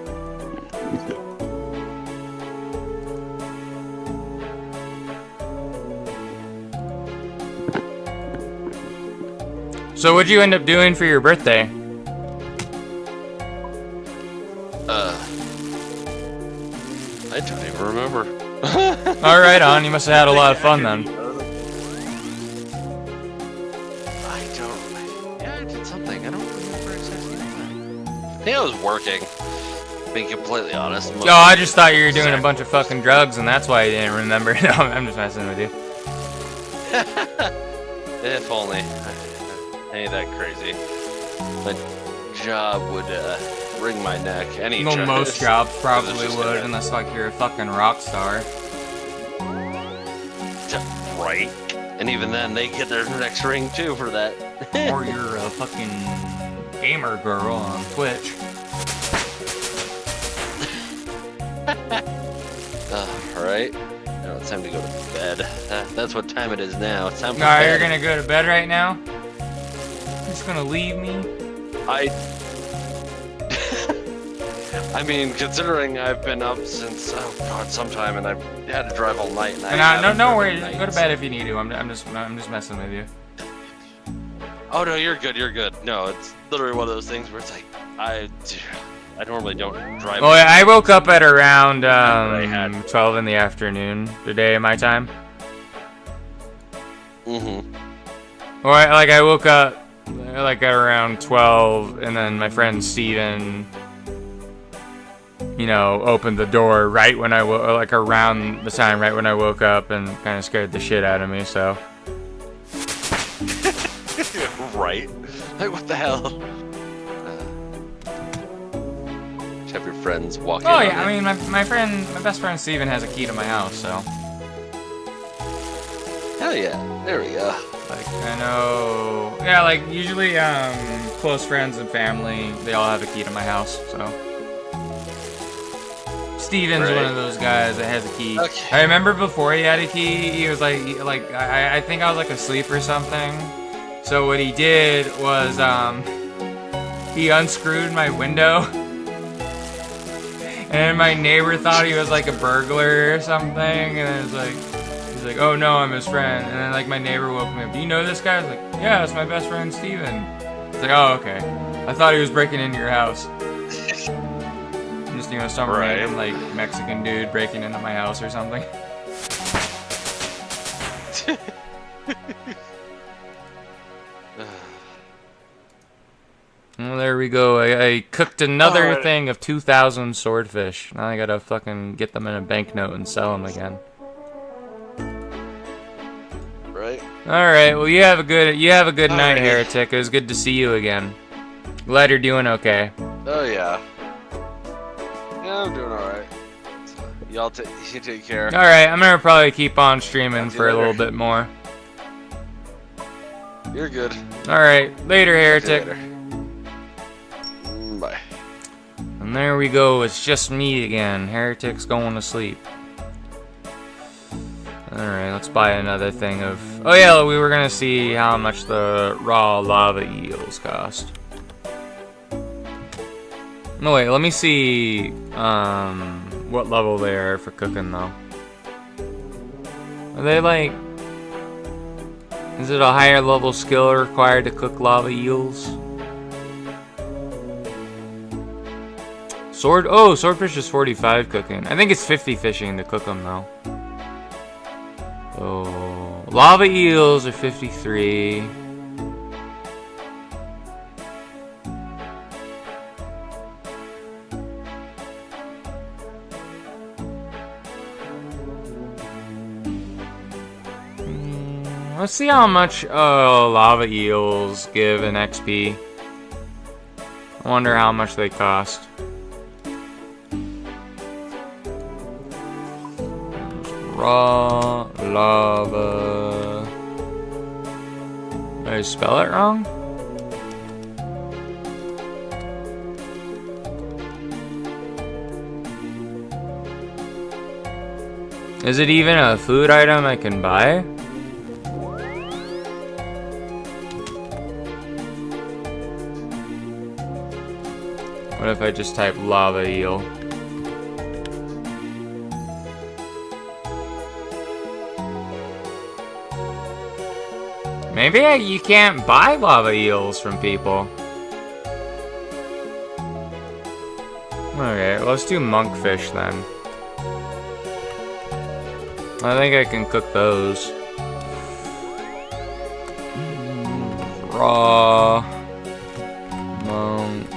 So what'd you end up doing for your birthday? I don't even remember. Alright on, you must have had a lot of fun then. Yeah, I did something. I don't remember exactly what. I think I was working, being completely honest. Oh, I just thought you were doing a bunch of fucking drugs and that's why I didn't remember. No, I'm just messing with you. If only. Ain't that crazy. My job would wring my neck. Well, most jobs probably would, unless like you're a fucking rock star. Right. And even then, they get their next ring too for that. Or you're a fucking gamer girl on Twitch. Right? Now it's time to go to bed. That's what time it is now. It's time for Alright, bed. you're gonna go to bed right now? You're just gonna leave me? I mean, considering I've been up since, oh god, sometime, and I've had to drive all night, and No worries. Go to bed if you need to. I'm just messing with you. Oh no, you're good. No, it's literally one of those things where it's like, I normally don't drive. Well, I woke up at around 12 in the afternoon today, my time. Or I woke up like at around 12, and then my friend Steven, you know, opened the door right when like around the time right when I woke up, and kind of scared the shit out of me. So. Right? Like, what the hell? Just have your friends walk in. Oh yeah, I mean, my best friend Steven has a key to my house, so. Hell yeah! There we go. Like, I know, yeah, like usually close friends and family, they all have a key to my house, so. Steven's one of those guys that has a key. Okay. I remember before he had a key, he was like I think I was like asleep or something. So what he did was he unscrewed my window, and my neighbor thought he was like a burglar or something, and it was like, he's like, oh no, I'm his friend. And then like my neighbor woke me up. Do you know this guy? I was like, yeah, it's my best friend Steven. It's like, oh okay. I thought he was breaking into your house. Just, you know, some random like Mexican dude breaking into my house or something. Well, there we go. I cooked another thing of 2,000 swordfish. Now I gotta fucking get them in a banknote and sell them again. Right. All right. Well, you have a good night, Heretic. It was good to see you again. Glad you're doing okay. Oh yeah. Yeah, I'm doing all right. You take care. All right. I'm gonna probably keep on streaming for a little bit more. You're good. All right. Later, Heretic. Bye. And there we go. It's just me again. Heretic's going to sleep. Alright, let's buy another thing of... Oh yeah, we were gonna see how much the raw lava eels cost. No, wait, let me see what level they are for cooking, though. Are they like... Is it a higher level skill required to cook lava eels? Swordfish is 45 cooking. I think it's 50 fishing to cook them, though. Oh, lava eels are 53. Let's see how much lava eels give in XP. I wonder how much they cost. Raw lava. Did I spell it wrong? Is it even a food item I can buy? What if I just type lava eel? Maybe you can't buy lava eels from people. Okay, let's do monkfish then. I think I can cook those. Raw monk.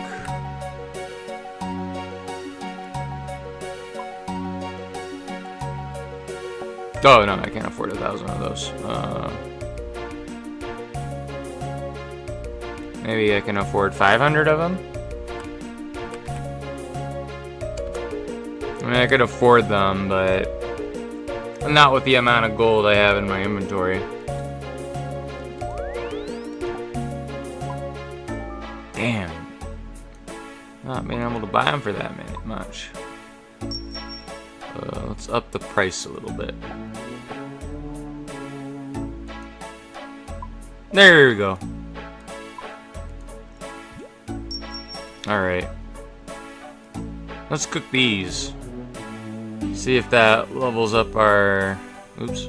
Oh no, I can't afford 1,000 of those. Maybe I can afford 500 of them? I mean, I could afford them, but not with the amount of gold I have in my inventory. Damn. Not being able to buy them for that much. Let's up the price a little bit. There we go. Alright. Let's cook these. See if that levels up our... Oops.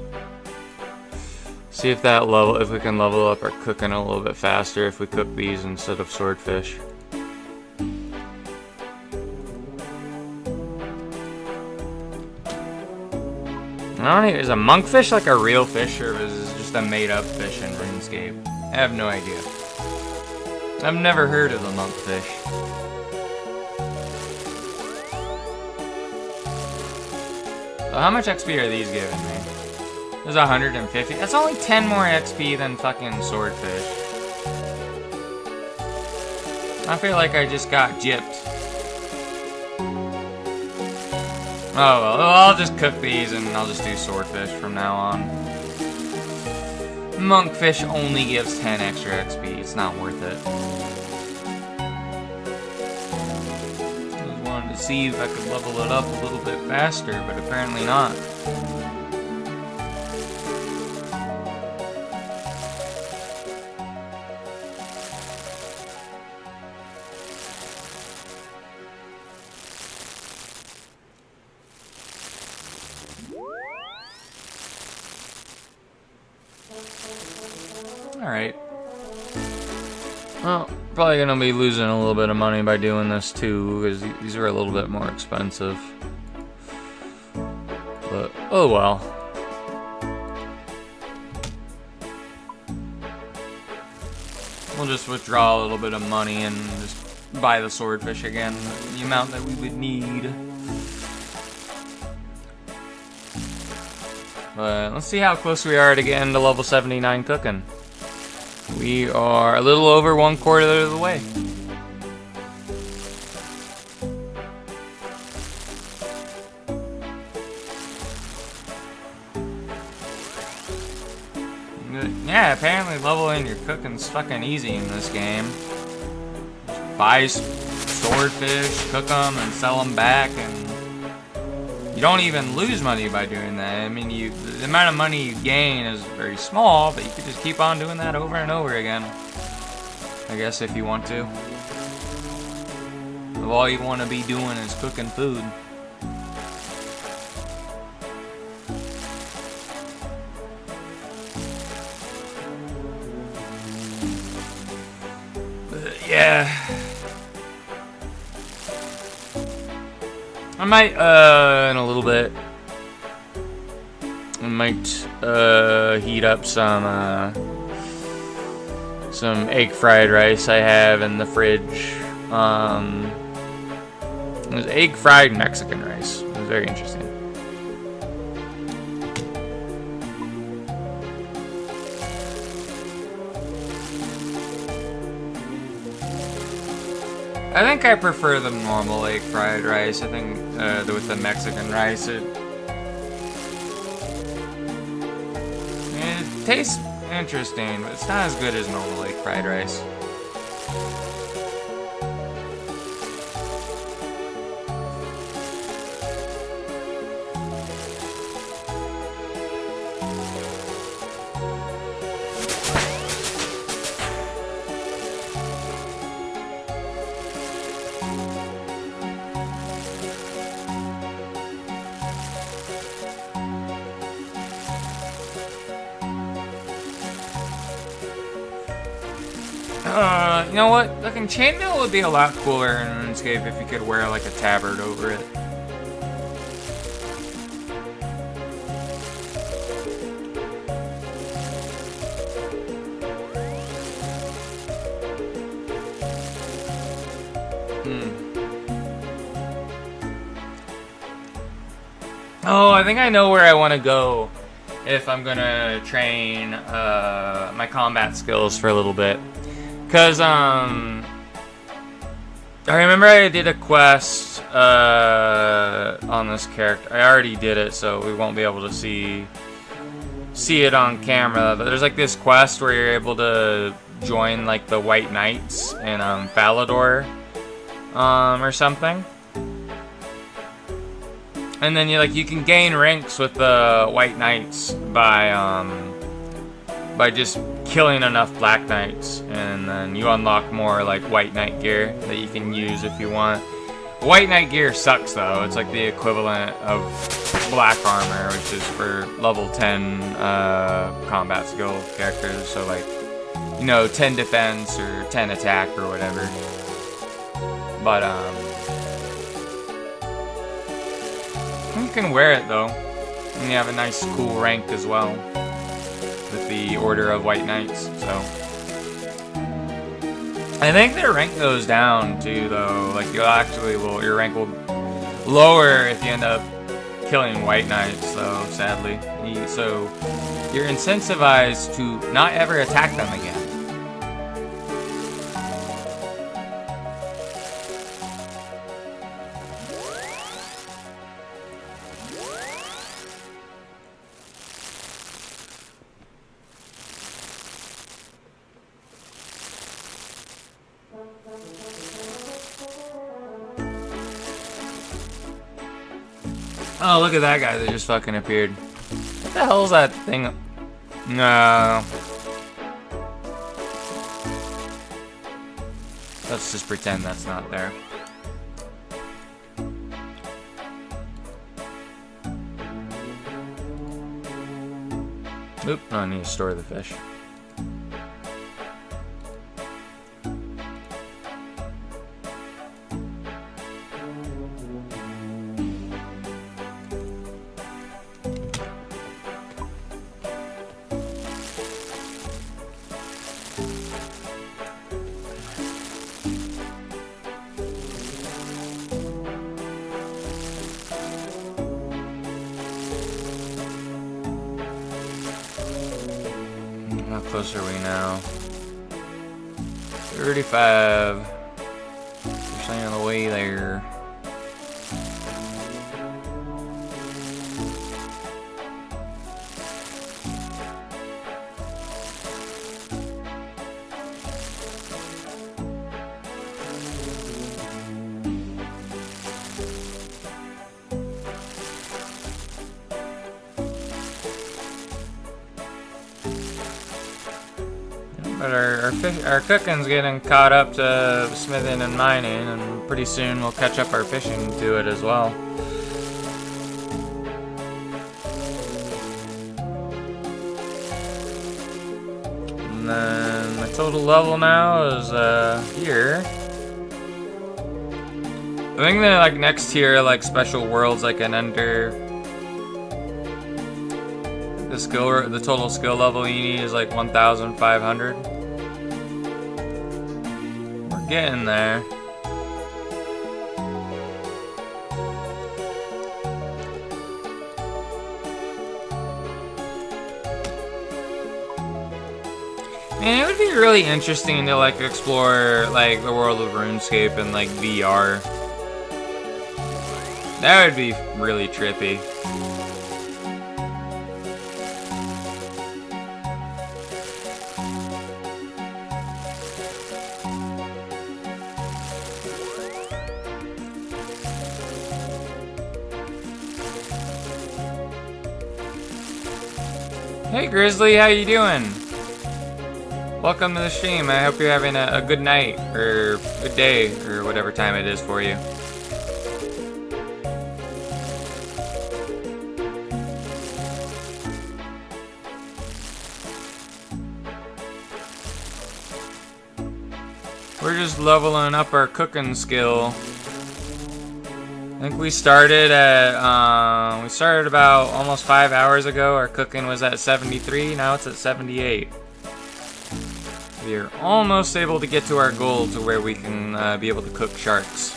See if that if we can level up our cooking a little bit faster if we cook these instead of swordfish. I don't know, is a monkfish like a real fish, or is this just a made-up fish in RuneScape? I have no idea. I've never heard of a monkfish. So how much XP are these giving me? There's 150. That's only 10 more XP than fucking swordfish. I feel like I just got gypped. Oh well, I'll just cook these and I'll just do swordfish from now on. Monkfish only gives 10 extra XP. It's not worth it. Just wanted to see if I could level it up a little bit faster, but apparently not. Alright. Well, probably gonna be losing a little bit of money by doing this too, because these are a little bit more expensive. But, oh well. We'll just withdraw a little bit of money and just buy the swordfish again, the amount that we would need. But let's see how close we are to getting to level 79 cooking. We are a little over 1/4 of the way. Yeah, apparently leveling your cooking's fucking easy in this game. Just buy swordfish, cook them, and sell them back, and you don't even lose money by doing that. I mean, the amount of money you gain is very small, but you could just keep on doing that over and over again. I guess if you want to. If all you want to be doing is cooking food. But yeah. I might, in a little bit, I might, heat up some egg fried rice I have in the fridge. It was egg fried Mexican rice. It was very interesting. I think I prefer the normal egg fried rice. I think with the Mexican rice, it tastes interesting, but it's not as good as normal egg fried rice. You know what? Fucking chainmail would be a lot cooler in RuneScape if you could wear like a tabard over it. Oh, I think I know where I want to go if I'm gonna train my combat skills for a little bit. Because, I remember I did a quest on this character. I already did it, so we won't be able to see it on camera. But there's like this quest where you're able to join like the White Knights in Falador or something. And then you can gain ranks with the White Knights by just killing enough Black Knights, and then you unlock more like White Knight gear that you can use if you want. White Knight gear sucks though. It's like the equivalent of black armor, which is for level 10 combat skill characters. So like, 10 defense or 10 attack or whatever. But you can wear it though, and you have a nice cool rank as well with the Order of White Knights. So I think their rank goes down too, though. Like your rank will lower if you end up killing White Knights. So sadly, so you're incentivized to not ever attack them again. Oh, look at that guy that just fucking appeared. What the hell is that thing? No. Let's just pretend that's not there. Oop, I need to store the fish. How close are we now? 35. We're staying on the way there. But our cooking's getting caught up to smithing and mining, and pretty soon we'll catch up our fishing to it as well. And then my total level now is here. I think that like next tier, like special worlds, like an enter. The total skill level you need is like 1,500. We're getting there. Man, it would be really interesting to like explore like the world of RuneScape in like VR. That would be really trippy. Hey Grizzly, how you doing? Welcome to the stream. I hope you're having a good night, or good day, or whatever time it is for you. We're just leveling up our cooking skill. I think we started about almost 5 hours ago. Our cooking was at 73, now it's at 78. We're almost able to get to our goal to where we can be able to cook sharks.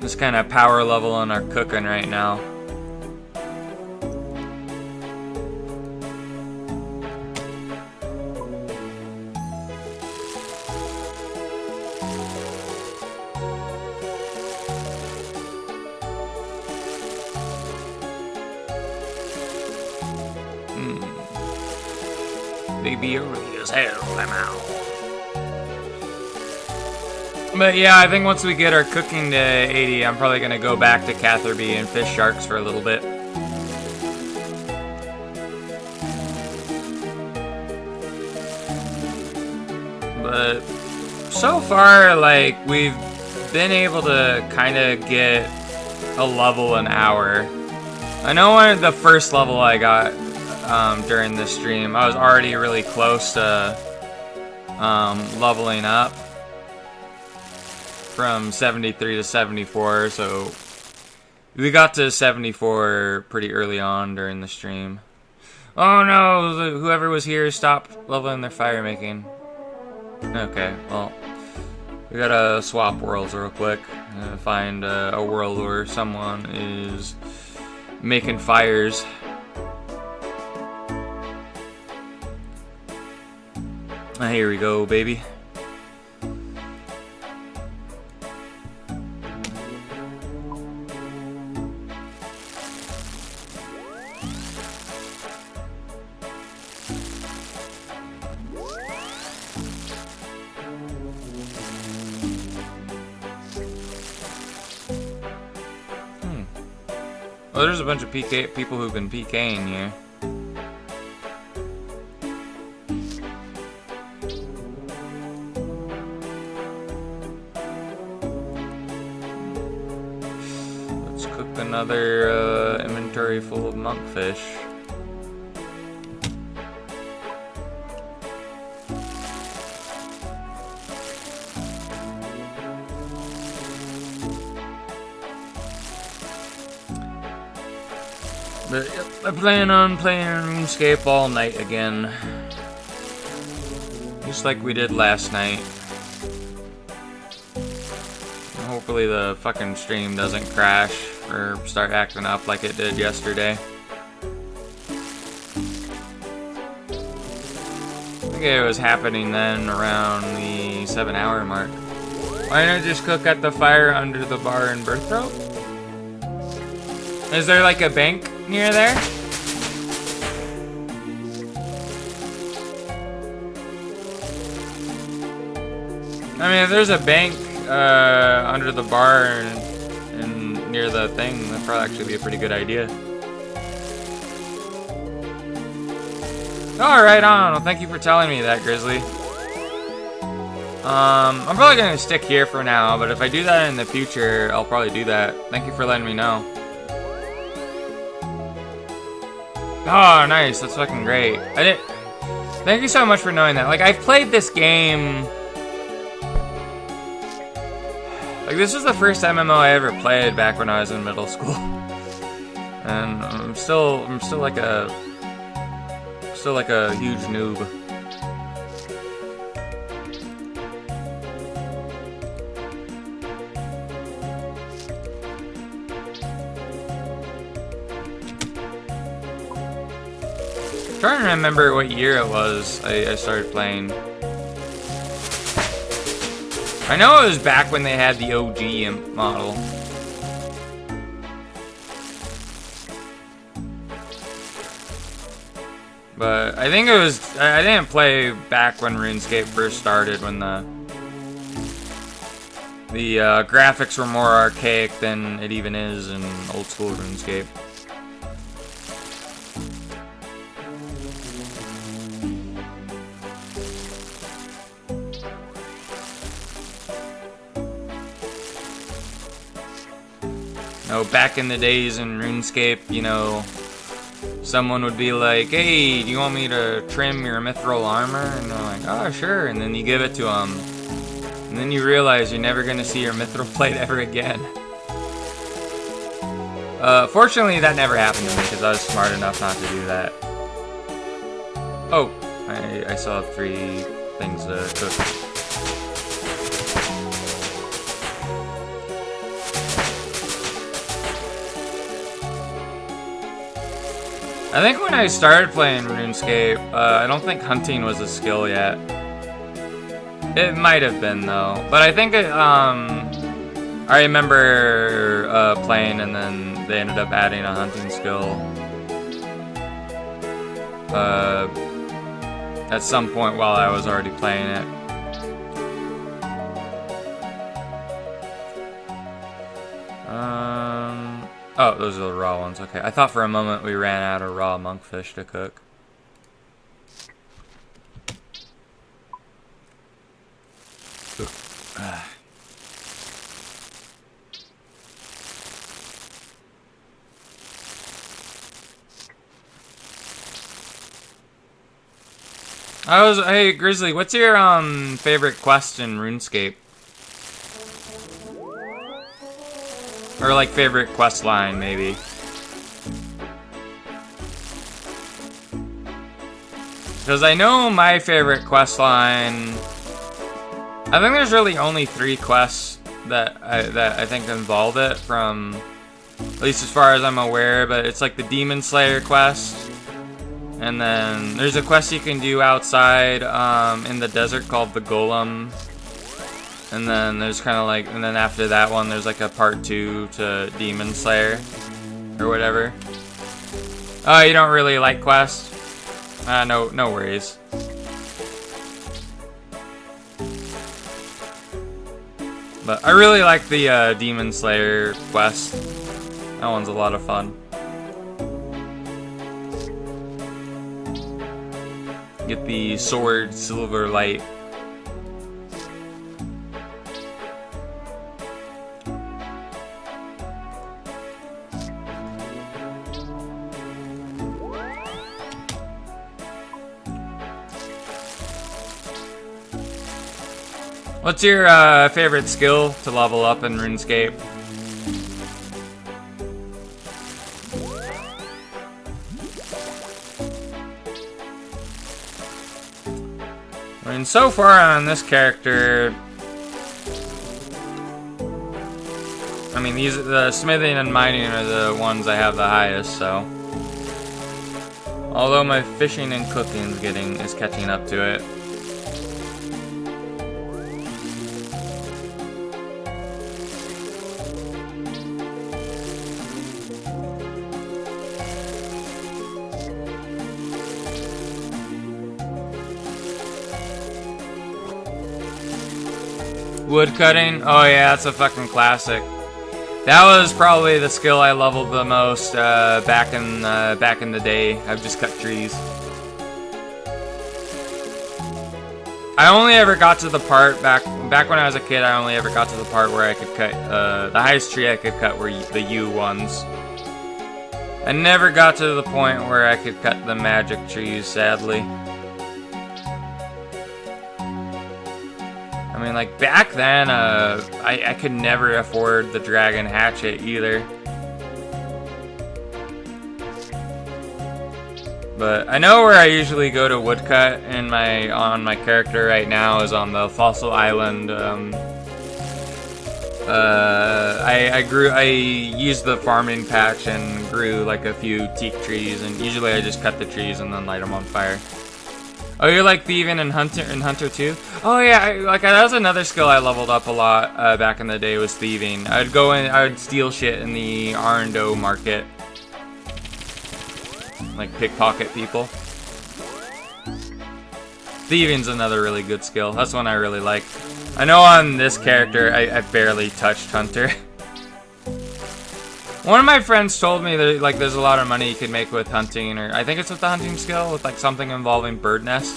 Just kind of power level on our cooking right now. They be early as hell, I'm out. But yeah, I think once we get our cooking to 80, I'm probably gonna go back to Catherby and fish sharks for a little bit. But so far, like, we've been able to kind of get a level an hour. I know the first level I got during this stream, I was already really close to leveling up from 73 to 74, so we got to 74 pretty early on during the stream. Oh no, whoever was here stopped leveling their fire making. Okay, well, we gotta swap worlds real quick. Find a world where someone is making fires. Here we go, baby. Well, there's a bunch of people who've been PKing here. Let's cook another inventory full of monkfish. But yep, I plan on playing Runescape all night again. Just like we did last night. And hopefully the fucking stream doesn't crash or start acting up like it did yesterday. I think it was happening then around the 7-hour mark. Why not just cook at the fire under the bar in Berthrope? Is there like a bank near there? I mean, if there's a bank under the bar and near the thing, that'd probably actually be a pretty good idea. Oh, right on. Well, thank you for telling me that, Grizzly. I'm probably gonna stick here for now, but if I do that in the future, I'll probably do that. Thank you for letting me know. Oh, nice. That's fucking great. Thank you so much for knowing that. Like, I've played this game. Like, this was the first MMO I ever played back when I was in middle school, and I'm still like a huge noob. I'm trying to remember what year it was I started playing. I know it was back when they had the OG Imp model. But I think it was... I didn't play back when RuneScape first started, when the graphics were more archaic than it even is in old school RuneScape. know, back in the days in RuneScape, you know, someone would be like, hey, do you want me to trim your mithril armor? And they're like, oh, sure. And then you give it to them. And then you realize you're never going to see your mithril plate ever again. Fortunately, that never happened to me because I was smart enough not to do that. Oh, I still have 3 things to cook. I think when I started playing RuneScape, I don't think hunting was a skill yet. It might have been though, but I think it, I remember playing and then they ended up adding a hunting skill. at some point while I was already playing it. Oh, those are the raw ones. Okay, I thought for a moment we ran out of raw monkfish to cook. Hey Grizzly, what's your favorite quest in RuneScape? Or like favorite quest line, maybe. Because I know my favorite quest line. I think there's really only 3 quests that I think involve it, from at least as far as I'm aware. But it's like the Demon Slayer quest, and then there's a quest you can do outside in the desert called the Golem. And then there's kind of like, and then after that one, there's like a part 2 to Demon Slayer, or whatever. Oh, you don't really like quests? No worries. But I really like the Demon Slayer quest. That one's a lot of fun. Get the sword Silver Light. What's your favorite skill to level up in RuneScape? I mean, so far on this character, I mean, the smithing and mining are the ones I have the highest, so. Although my fishing and cooking is catching up to it. Wood cutting? Oh yeah, that's a fucking classic. That was probably the skill I leveled the most back in the day. I've just cut trees. I only ever got to the part back when I was a kid. I only ever got to the part where I could cut the highest tree I could cut were the yew ones. I never got to the point where I could cut the magic trees, sadly. I mean, like, back then, I could never afford the dragon hatchet either. But I know where I usually go to woodcut on my character right now is on the Fossil Island. I used the farming patch and grew like a few teak trees, and usually I just cut the trees and then light them on fire. Oh, you're like thieving and hunter too? Oh yeah, that was another skill I leveled up a lot back in the day, was thieving. I would steal shit in the Arndo market, like pickpocket people. Thieving's another really good skill. That's one I really like. I know on this character I barely touched hunter. One of my friends told me that like there's a lot of money you could make with hunting, or I think it's with the hunting skill, with like something involving bird nest.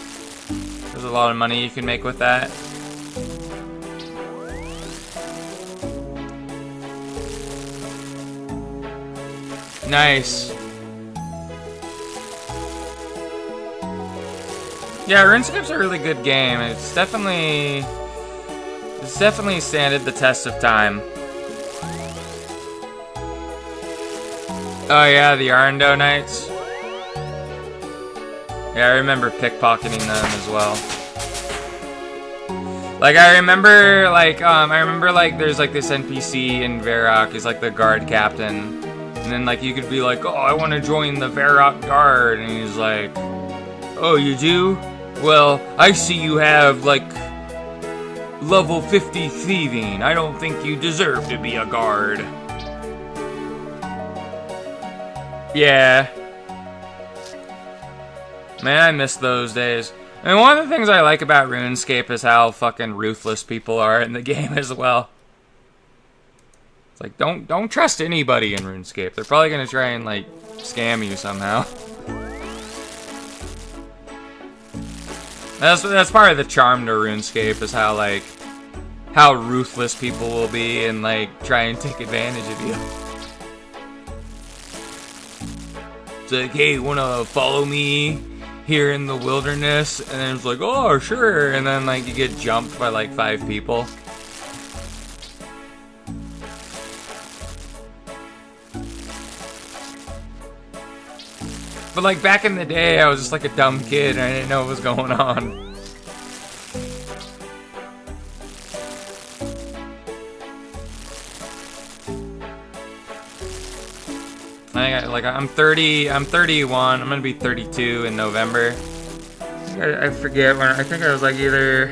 There's a lot of money you can make with that. Nice. Yeah, RuneScape's a really good game. It's definitely standed the test of time. Oh yeah, the Arndo Knights. Yeah, I remember pickpocketing them as well. Like I remember there's like this NPC in Varrock, he's like the guard captain. And then like you could be like, oh, I want to join the Varrock guard, and he's like, oh, you do? Well, I see you have like level 50 thieving. I don't think you deserve to be a guard. Yeah. Man, I miss those days. I mean, one of the things I like about RuneScape is how fucking ruthless people are in the game as well. It's like, don't trust anybody in RuneScape. They're probably gonna try and, like, scam you somehow. That's part of the charm to RuneScape, is how, like, how ruthless people will be and, like, try and take advantage of you. It's like, hey, wanna follow me here in the wilderness? And then it's like, oh, sure. And then, like, you get jumped by, like, 5 people. But, like, back in the day, I was just, like, a dumb kid and I didn't know what was going on. I'm 30, I'm 31, I'm gonna be 32 in November. I forget when, I think I was like either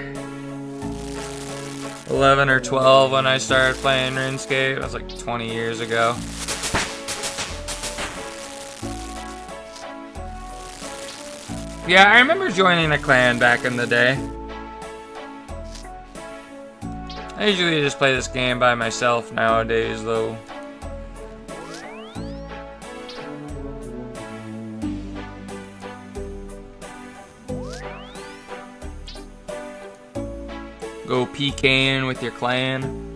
11 or 12 when I started playing RuneScape. It was like 20 years ago. Yeah, I remember joining a clan back in the day. I usually just play this game by myself nowadays, though. Go PKing with your clan.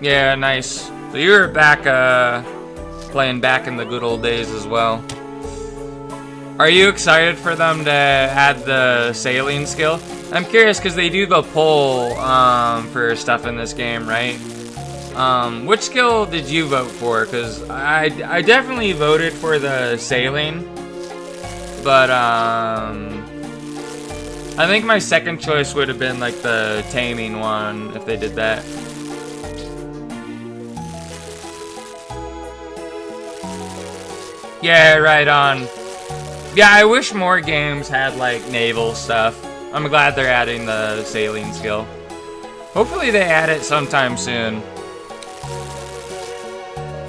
Yeah, nice. So you were back, playing back in the good old days as well. Are you excited for them to add the sailing skill? I'm curious because they do the poll for stuff in this game, right? Which skill did you vote for? Because I definitely voted for the sailing, but I think my second choice would have been like the taming one if they did that. Yeah, right on. Yeah, I wish more games had like naval stuff. I'm glad they're adding the sailing skill. Hopefully they add it sometime soon.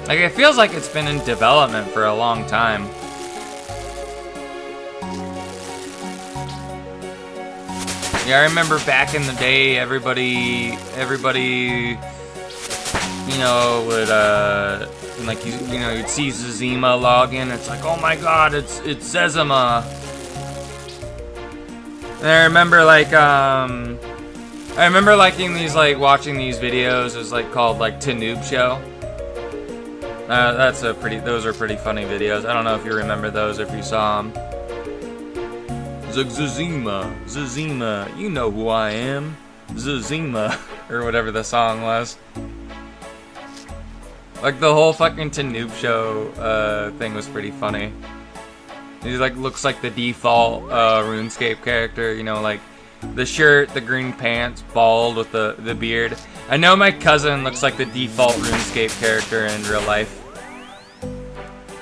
Like, it feels like it's been in development for a long time. Yeah, I remember back in the day, everybody, you know, would, like, you know, you'd see Zezima log in, it's like, oh my god, it's Zezima. And I remember, like, I remember liking these, like, watching these videos, it was, like, called, like, Tanoob Show. Those are pretty funny videos. I don't know if you remember those, or if you saw them. Zezima, you know who I am. Zezima, or whatever the song was. Like, the whole fucking Tanoob Show thing was pretty funny. He, like, looks like the default RuneScape character, you know, like, the shirt, the green pants, bald with the beard. I know my cousin looks like the default RuneScape character in real life.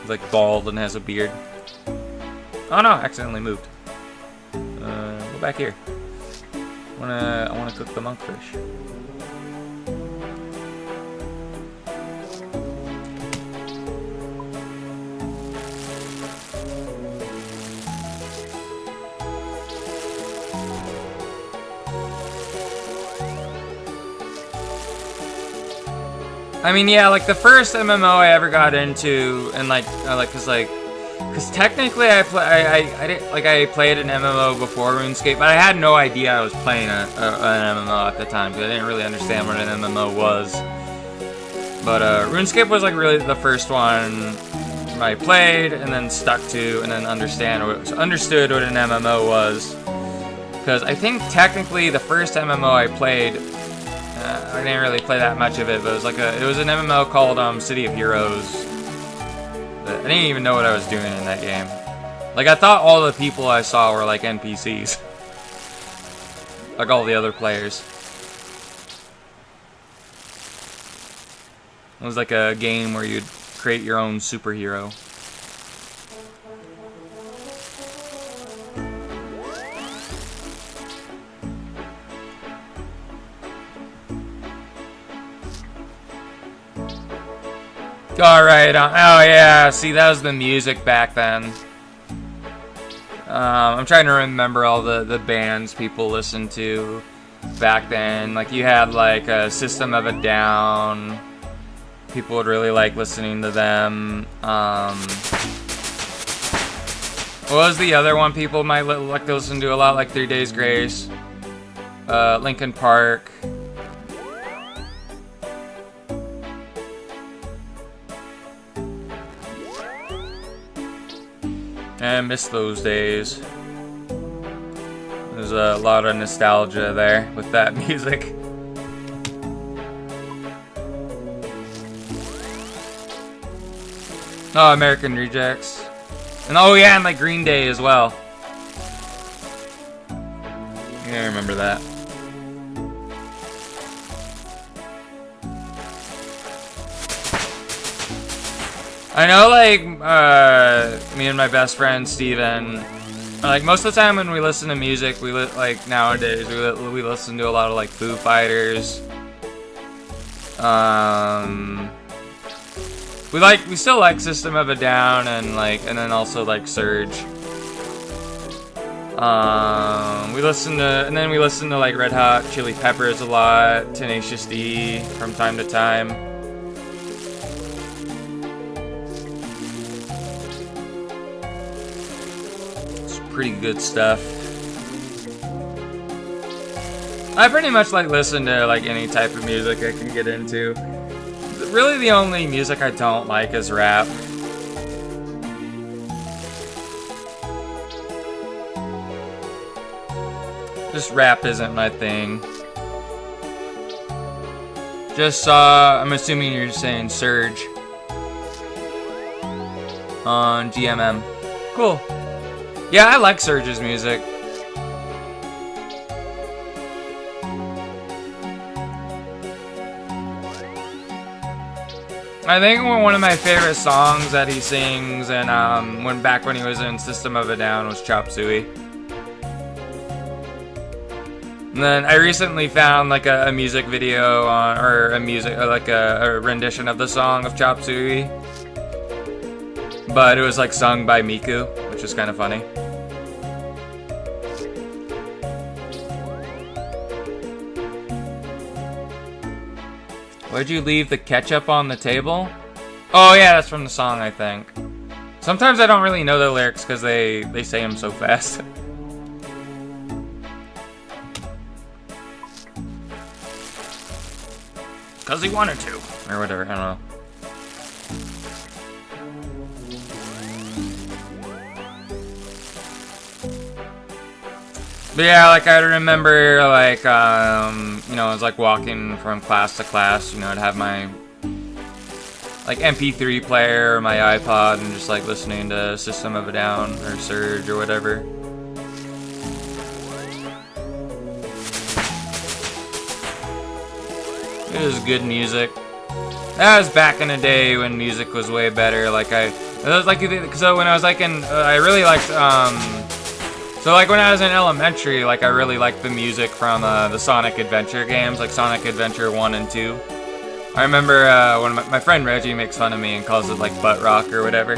He's, like, bald and has a beard. Oh no, I accidentally moved. Go back here. I wanna cook the monkfish. I mean, yeah, like the first MMO I ever got into, and cause technically I played an MMO before RuneScape, but I had no idea I was playing an MMO at the time because I didn't really understand what an MMO was. But RuneScape was like really the first one I played and then stuck to, and then understood what an MMO was. Because I think technically the first MMO I played, I didn't really play that much of it, but it was an MMO called City of Heroes. I didn't even know what I was doing in that game. Like, I thought all the people I saw were like NPCs. Like all the other players. It was like a game where you'd create your own superhero. Alright, oh yeah, see, that was the music back then. I'm trying to remember all the bands people listened to back then. Like you had like a System of a Down. People would really like listening to them. What was the other one people might like to listen to a lot? Like 3 Days Grace, Linkin Park. I miss those days. There's a lot of nostalgia there with that music. Oh, American Rejects. And oh yeah, and like Green Day as well. Yeah, I remember that. I know, like, me and my best friend Steven, like, most of the time when we listen to music, like, nowadays, we listen to a lot of, like, Foo Fighters. We still like System of a Down and then also, like, Surge. We listen to, like, Red Hot Chili Peppers a lot, Tenacious D from time to time. Pretty good stuff. I pretty much like listen to like any type of music I can get into. Really the only music I don't like is rap. Just rap isn't my thing. Just saw, I'm assuming you're saying Surge on GMM. Cool. Yeah, I like Surge's music. I think one of my favorite songs that he sings, and back when he was in System of a Down, was Chop Suey. And then I recently found like a music video a rendition of the song of Chop Suey, but it was like sung by Miku, which is kind of funny. Why'd you leave the ketchup on the table? Oh yeah, that's from the song, I think. Sometimes I don't really know the lyrics because they say them so fast. Because he wanted to. Or whatever, I don't know. But yeah, like I remember, like, you know, I was like walking from class to class, you know, I'd have my, like, MP3 player or my iPod and just, like, listening to System of a Down or Surge or whatever. It was good music. That was back in the day when music was way better. Like, so when I was, like, I really liked, so, like, when I was in elementary, like, I really liked the music from the Sonic Adventure games, like Sonic Adventure 1 and 2. I remember when my friend Reggie makes fun of me and calls it, like, butt rock or whatever.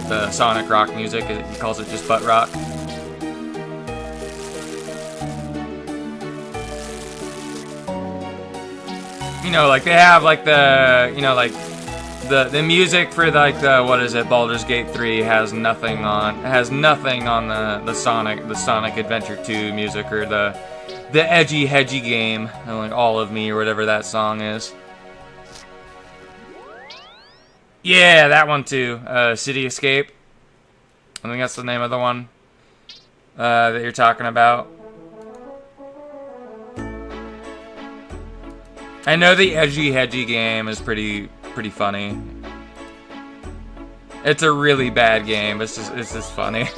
The Sonic rock music, he calls it just butt rock. You know, like, they have, like, the, you know, like, the music for like the Baldur's Gate 3 has nothing on the Sonic Adventure 2 music or the edgy hedgy game, like All of Me or whatever that song is. Yeah, that one too. City Escape. I think that's the name of the one that you're talking about. I know the edgy hedgy game is pretty funny. It's a really bad game. It's just funny.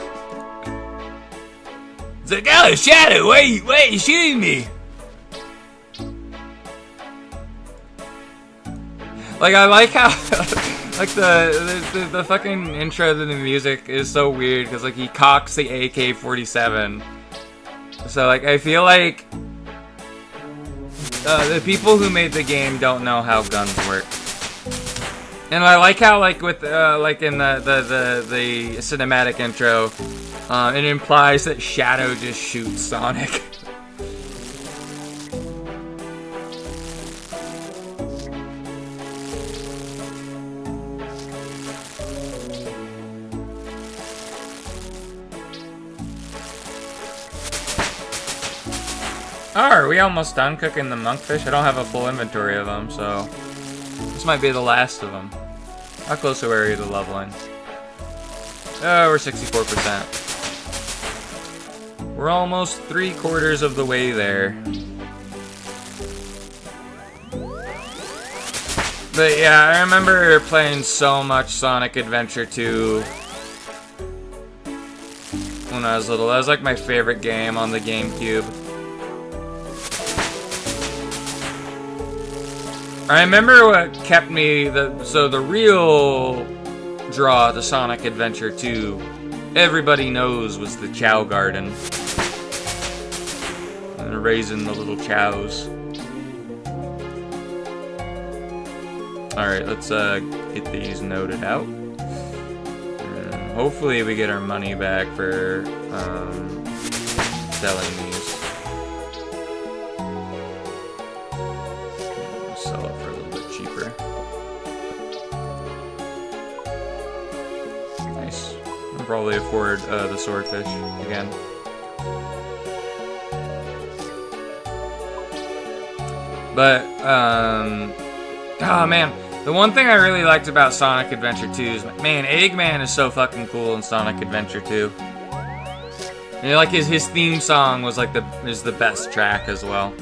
It's like, oh, Shadow, wait, you shooting me? Like, I like how like the fucking intro to the music is so weird because like he cocks the AK-47. So like I feel like the people who made the game don't know how guns work. And I like how, like, with, like, in the cinematic intro, it implies that Shadow just shoots Sonic. Oh, are we almost done cooking the monkfish? I don't have a full inventory of them, so this might be the last of them. How close are we to leveling? Oh, we're 64%. We're almost 3/4 of the way there. But yeah, I remember playing so much Sonic Adventure 2 when I was little. That was like my favorite game on the GameCube. I remember what kept me, the real draw to Sonic Adventure 2, everybody knows, was the Chow Garden. And raising the little chows. Alright, let's get these noted out. And hopefully we get our money back for selling these. Sell it for a little bit cheaper. Nice. I'll probably afford the swordfish again. But, oh man, the one thing I really liked about Sonic Adventure 2 is, man, Eggman is so fucking cool in Sonic Adventure 2. And, like, his theme song was like is the best track as well.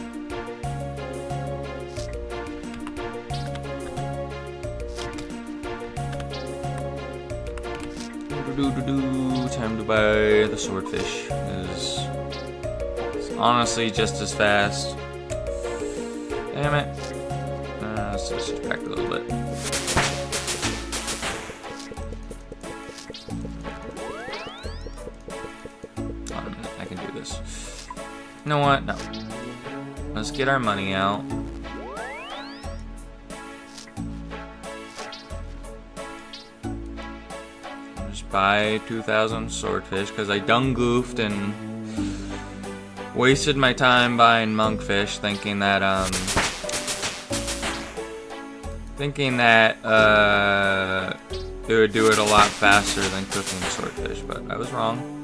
Time to buy the swordfish. It's honestly just as fast. Damn it. Let's just back a little bit. Hold on a minute, I can do this. You know what? No. Let's get our money out. Buy 2,000 swordfish because I done goofed and wasted my time buying monkfish, thinking that it would do it a lot faster than cooking swordfish, but I was wrong.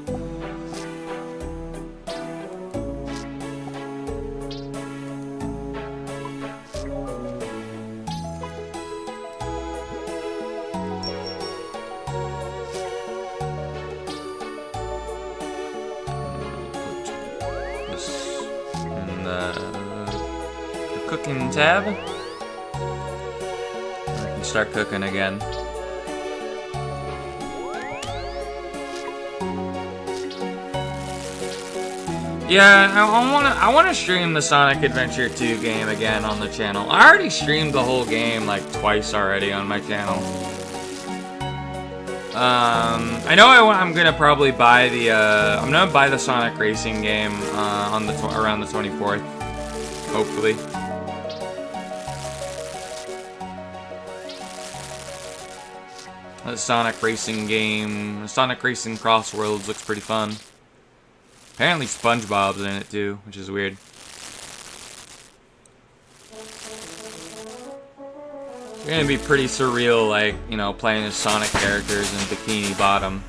Cooking tab. I can start cooking again. Yeah, I wanna stream the Sonic Adventure 2 game again on the channel. I already streamed the whole game like twice already on my channel. I know I'm gonna probably buy the Sonic Racing game on around the 24th, hopefully. The Sonic Racing game, Sonic Racing Crossworlds looks pretty fun. Apparently SpongeBob's in it too, which is weird. It's gonna be pretty surreal, like, you know, playing as Sonic characters in Bikini Bottom.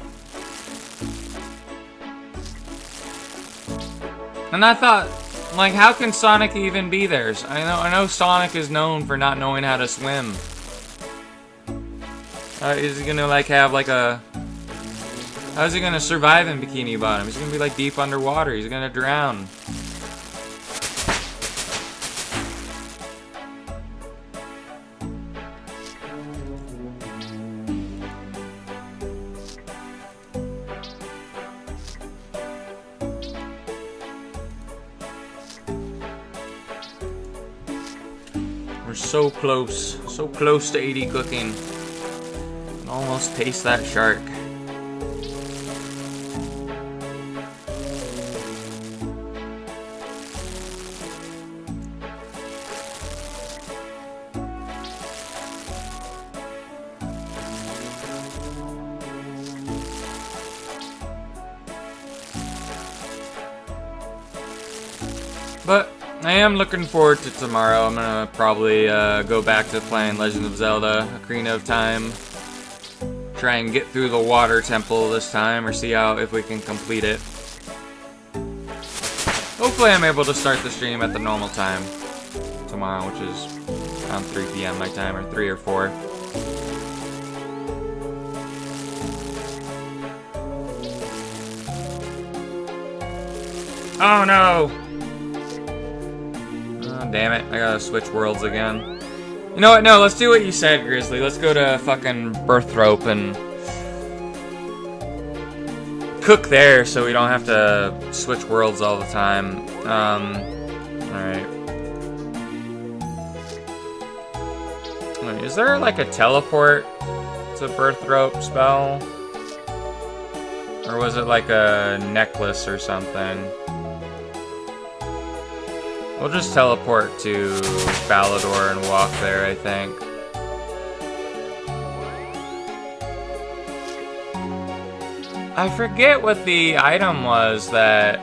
And I thought, like, how can Sonic even be there? I know Sonic is known for not knowing how to swim. Is he gonna like have like a? How's he gonna survive in Bikini Bottom? He's gonna be like deep underwater. He's gonna drown. We're so close to 80 cooking. Almost taste that shark. But I am looking forward to tomorrow. I'm gonna probably go back to playing Legend of Zelda: Ocarina of Time. Try and get through the water temple this time, or see if we can complete it. Hopefully I'm able to start the stream at the normal time tomorrow, which is around 3 p.m. my time, or 3 or 4. Oh no! Oh, damn it, I gotta switch worlds again. You know what, no, let's do what you said, Grizzly. Let's go to fucking Birthrope and cook there so we don't have to switch worlds all the time. Alright. Wait, is there like a teleport to Birthrope spell? Or was it like a necklace or something? We'll just teleport to Falador and walk there, I think. I forget what the item was that...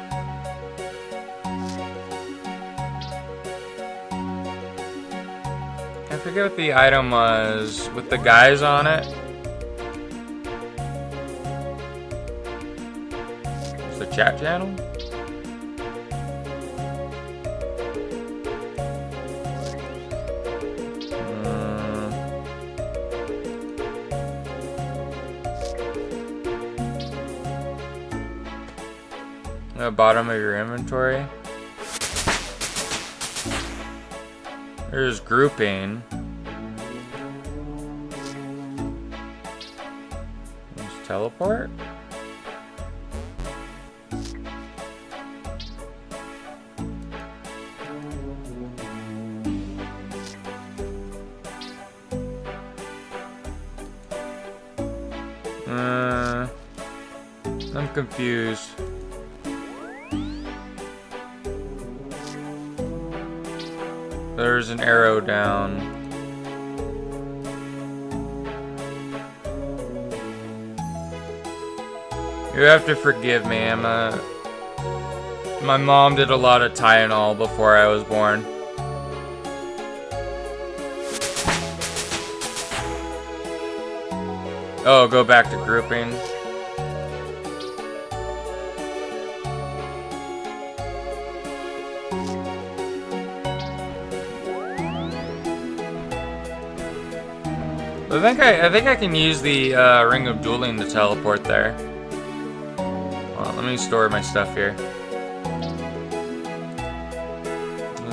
I forget what the item was with the guys on it. It's the chat channel? The bottom of your inventory. There's grouping. There's teleport. I'm confused. There's an arrow down. You have to forgive me, Emma. My mom did a lot of Tylenol before I was born. Oh, go back to grouping. I think I can use the Ring of Dueling to teleport there. Well, let me store my stuff here.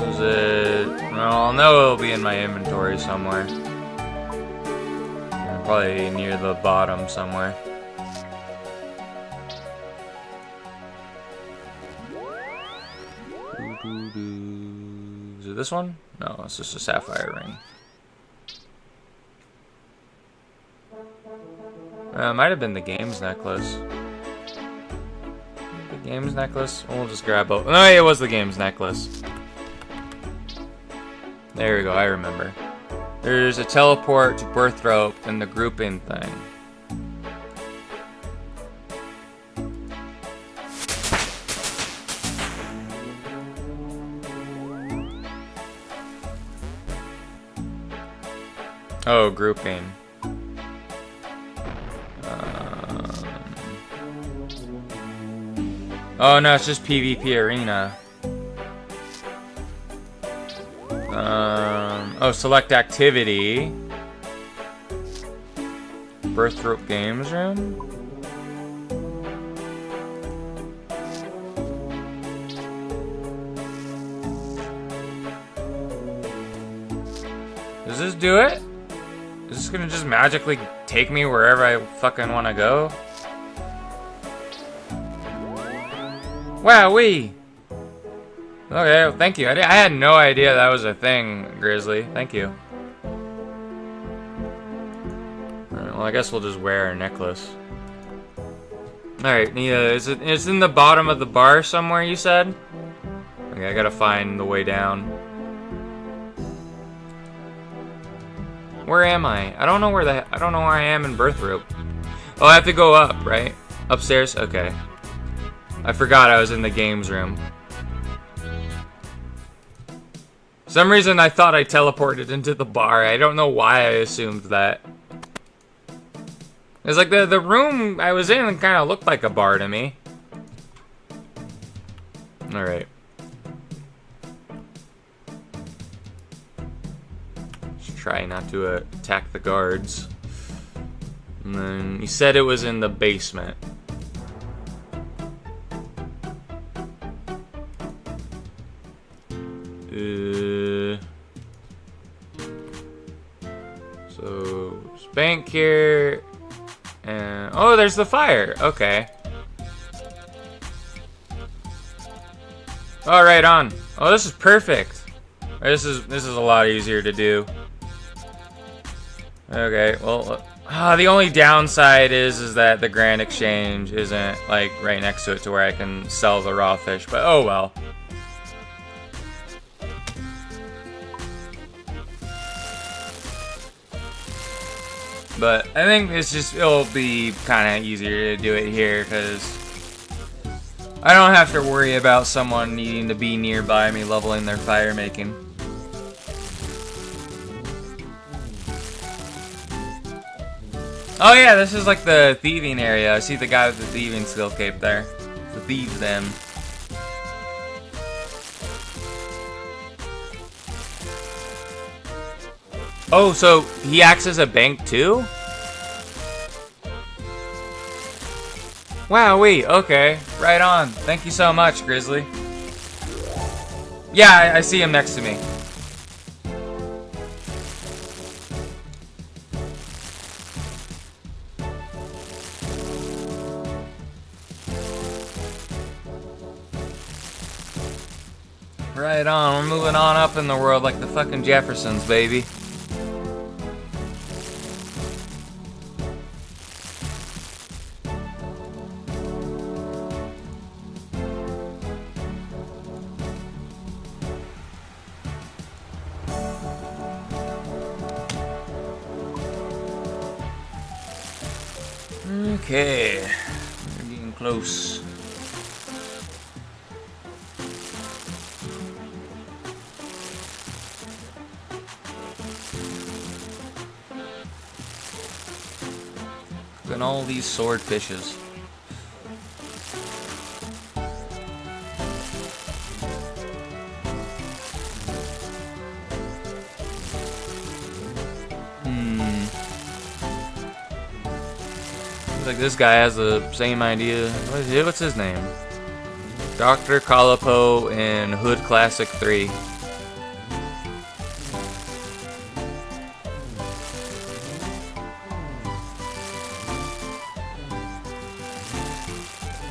Is it? Well, I'll know it'll be in my inventory somewhere. Yeah, probably near the bottom somewhere. Is it this one? No, it's just a sapphire ring. It might have been the games necklace. The games necklace? We'll just grab both. No, it was the games necklace. There we go, I remember. There's a teleport to Birthrope and the grouping thing. Oh, grouping. Oh no, it's just PvP arena. Oh, select activity. Birthrope Games Room. Does this do it? Is this gonna just magically take me wherever I fucking wanna go? Wowee! Okay, well, thank you. I had no idea that was a thing, Grizzly. Thank you. Alright, well, I guess we'll just wear our necklace. Alright, Nia, it's in the bottom of the bar somewhere, you said? Okay, I gotta find the way down. Where am I? I don't know where I am in Birthrope. Oh, I have to go up, right? Upstairs? Okay. I forgot I was in the games room. some reason I thought I teleported into the bar. I don't know why I assumed that. It's like the room I was in kind of looked like a bar to me. Alright. Just try not to attack the guards. And then you said it was in the basement. So, there's bank here. And, oh, there's the fire. Okay. Oh, right on. Oh, this is perfect. This is a lot easier to do. Okay, well, the only downside is that the Grand Exchange isn't like right next to it to where I can sell the raw fish. But oh well. But I think it'll be kind of easier to do it here because I don't have to worry about someone needing to be nearby me leveling their fire making. Oh yeah, this is like the thieving area. I see the guy with the thieving skill cape there. The thieves then. Oh, so he acts as a bank too? Wow, wait, okay. Right on. Thank you so much, Grizzly. Yeah, I see him next to me. Right on, we're moving on up in the world like the fucking Jeffersons, baby. Okay, we're getting close. Look at all these swordfishes. Like this guy has the same idea. What's his name? Dr. Calipo in Hood Classic 3.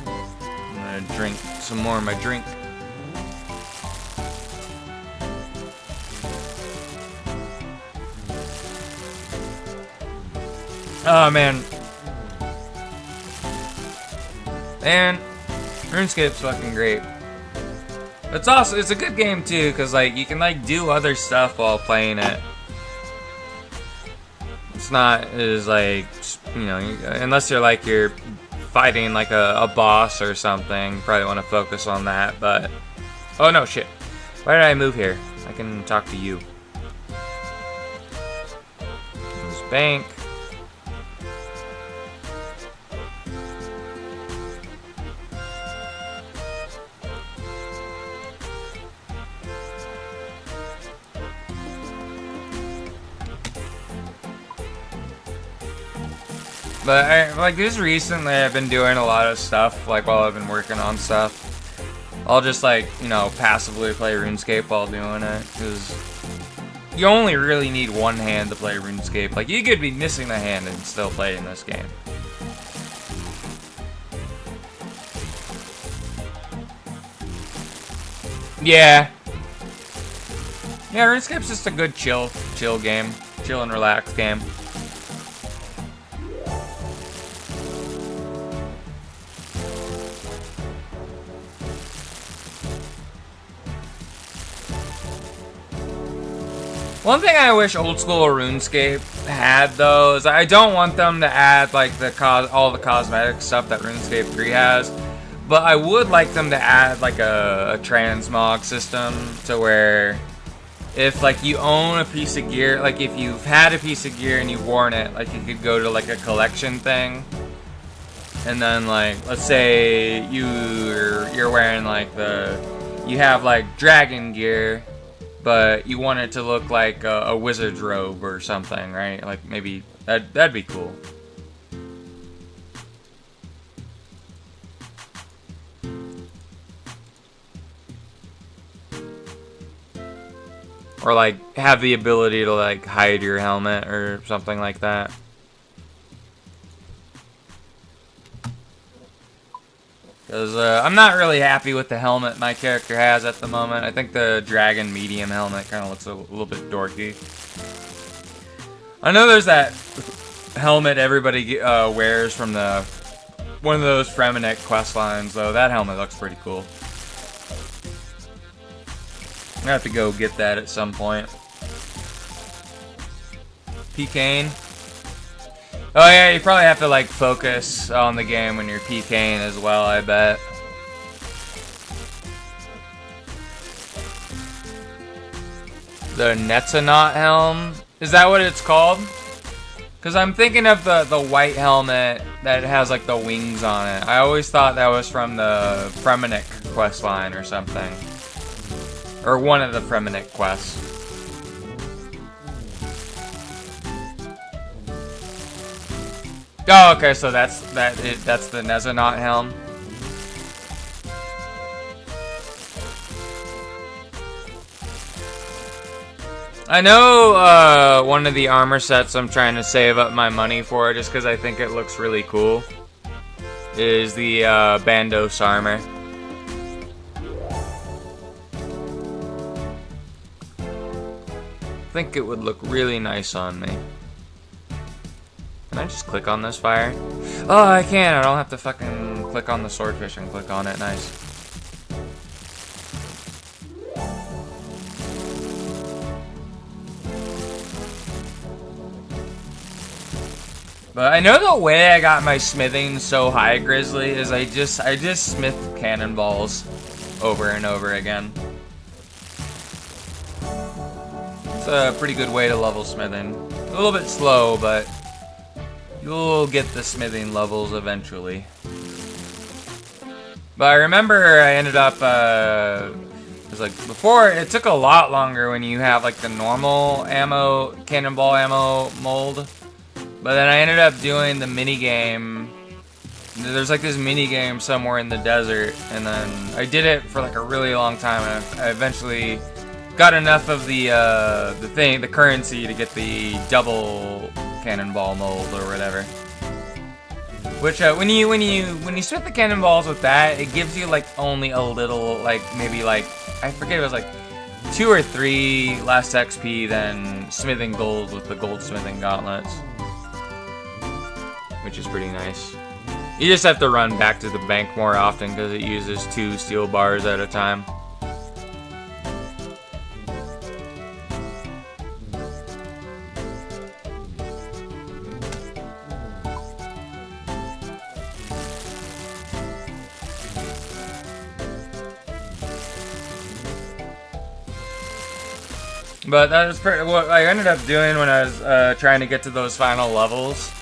I'm gonna drink some more of my drink. Oh man. And RuneScape's fucking great. It's a good game too, cause like you can like do other stuff while playing it. It's not as like, you know, unless you're fighting like a boss or something, you probably want to focus on that. But oh no, shit! Why did I move here? I can talk to you. There's bank. But like just recently I've been doing a lot of stuff, like while I've been working on stuff. I'll just like, you know, passively play RuneScape while doing it, because you only really need one hand to play RuneScape. Like you could be missing a hand and still play in this game. Yeah. Yeah, RuneScape's just a good chill game. Chill and relax game. One thing I wish old school RuneScape had though is I don't want them to add like all the cosmetic stuff that RuneScape 3 has, but I would like them to add like a transmog system to where if like you own a piece of gear, like if you've had a piece of gear and you've worn it, like you could go to like a collection thing, and then like let's say you're wearing like you have like dragon gear, but you want it to look like a wizard's robe or something, right? Like maybe that'd be cool. Or like have the ability to like hide your helmet or something like that. Because I'm not really happy with the helmet my character has at the moment. I think the dragon medium helmet kind of looks a little bit dorky. I know there's that helmet everybody wears from one of those Fremennik quest lines, though. That helmet looks pretty cool. I have to go get that at some point. PKing. Oh yeah, you probably have to like focus on the game when you're PKing as well, I bet. The Netzanaut helm? Is that what it's called? Because I'm thinking of the white helmet that has like the wings on it. I always thought that was from the Fremennik quest line or something. Or one of the Fremennik quests. Oh, okay, so that's the Netzanaut helm. I know one of the armor sets I'm trying to save up my money for, just because I think it looks really cool, is the Bandos armor. I think it would look really nice on me. Can I just click on this fire? Oh, I can! I don't have to fucking click on the swordfish and click on it. Nice. But I know the way I got my smithing so high, Grizzly, is I just smith cannonballs over and over again. It's a pretty good way to level smithing. A little bit slow, but you'll get the smithing levels eventually. But I remember I ended up, it was like before, it took a lot longer when you have like the normal ammo, cannonball ammo mold. But then I ended up doing the mini game. There's like this mini game somewhere in the desert, and then I did it for like a really long time, and I eventually got enough of the currency to get the double cannonball mold or whatever. Which when you smith the cannonballs with that, it gives you like only a little, like maybe like I forget, it was like 2 or 3 less XP than smithing gold with the goldsmithing gauntlets, which is pretty nice. You just have to run back to the bank more often because it uses 2 steel bars at a time. But that was what I ended up doing when I was trying to get to those final levels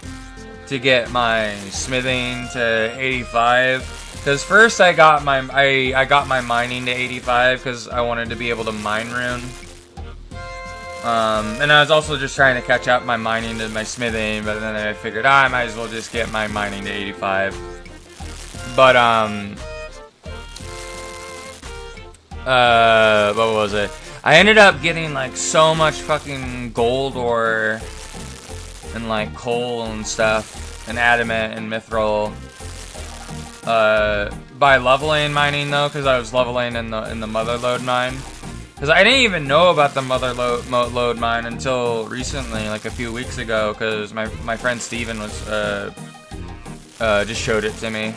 to get my smithing to 85. Because first I got my mining to 85 because I wanted to be able to mine rune. And I was also just trying to catch up my mining to my smithing, but then I figured I might as well just get my mining to 85. But what was it? I ended up getting like so much fucking gold ore and like coal and stuff and adamant and mithril by leveling mining though, because I was leveling in the mother lode mine. Because I didn't even know about the mother lode mine until recently, like a few weeks ago, because my friend Steven was just showed it to me.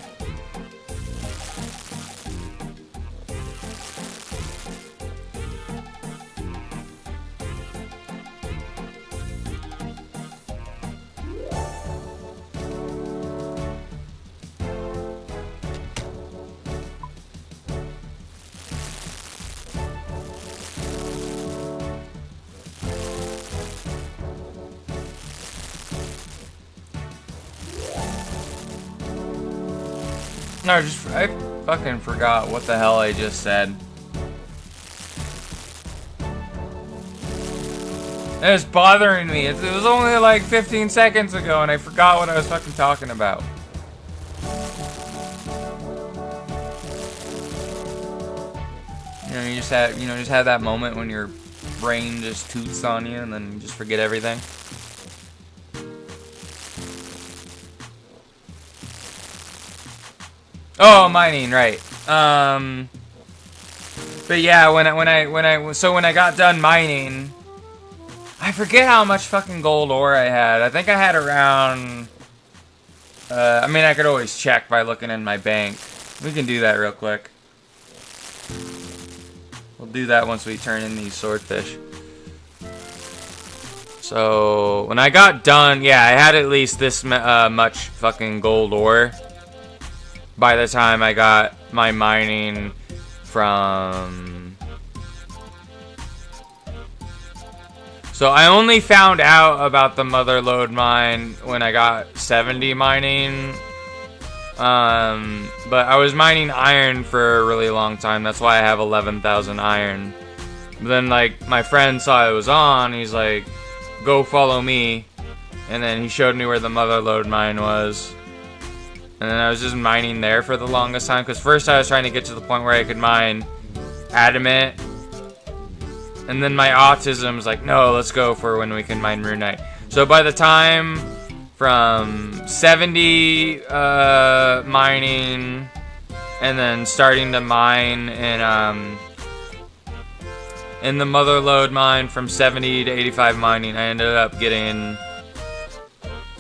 No, I fucking forgot what the hell I just said. It's bothering me. It was only like 15 seconds ago and I forgot what I was fucking talking about. You know, just have that moment when your brain just toots on you and then you just forget everything. Oh, mining, right. But yeah, when I got done mining, I forget how much fucking gold ore I had. I think I had around, I mean, I could always check by looking in my bank. We can do that real quick. We'll do that once we turn in these swordfish. So, when I got done, yeah, I had at least this much fucking gold ore by the time I got my mining from... So I only found out about the mother lode mine when I got 70 mining. But I was mining iron for a really long time. That's why I have 11,000 iron. But then, like, my friend saw it was on. He's like, go follow me. And then he showed me where the mother lode mine was. And then I was just mining there for the longest time. Because first I was trying to get to the point where I could mine adamant. And then my autism was like, no, let's go for when we can mine runite. So by the time from 70 mining and then starting to mine in the mother lode mine from 70 to 85 mining, I ended up getting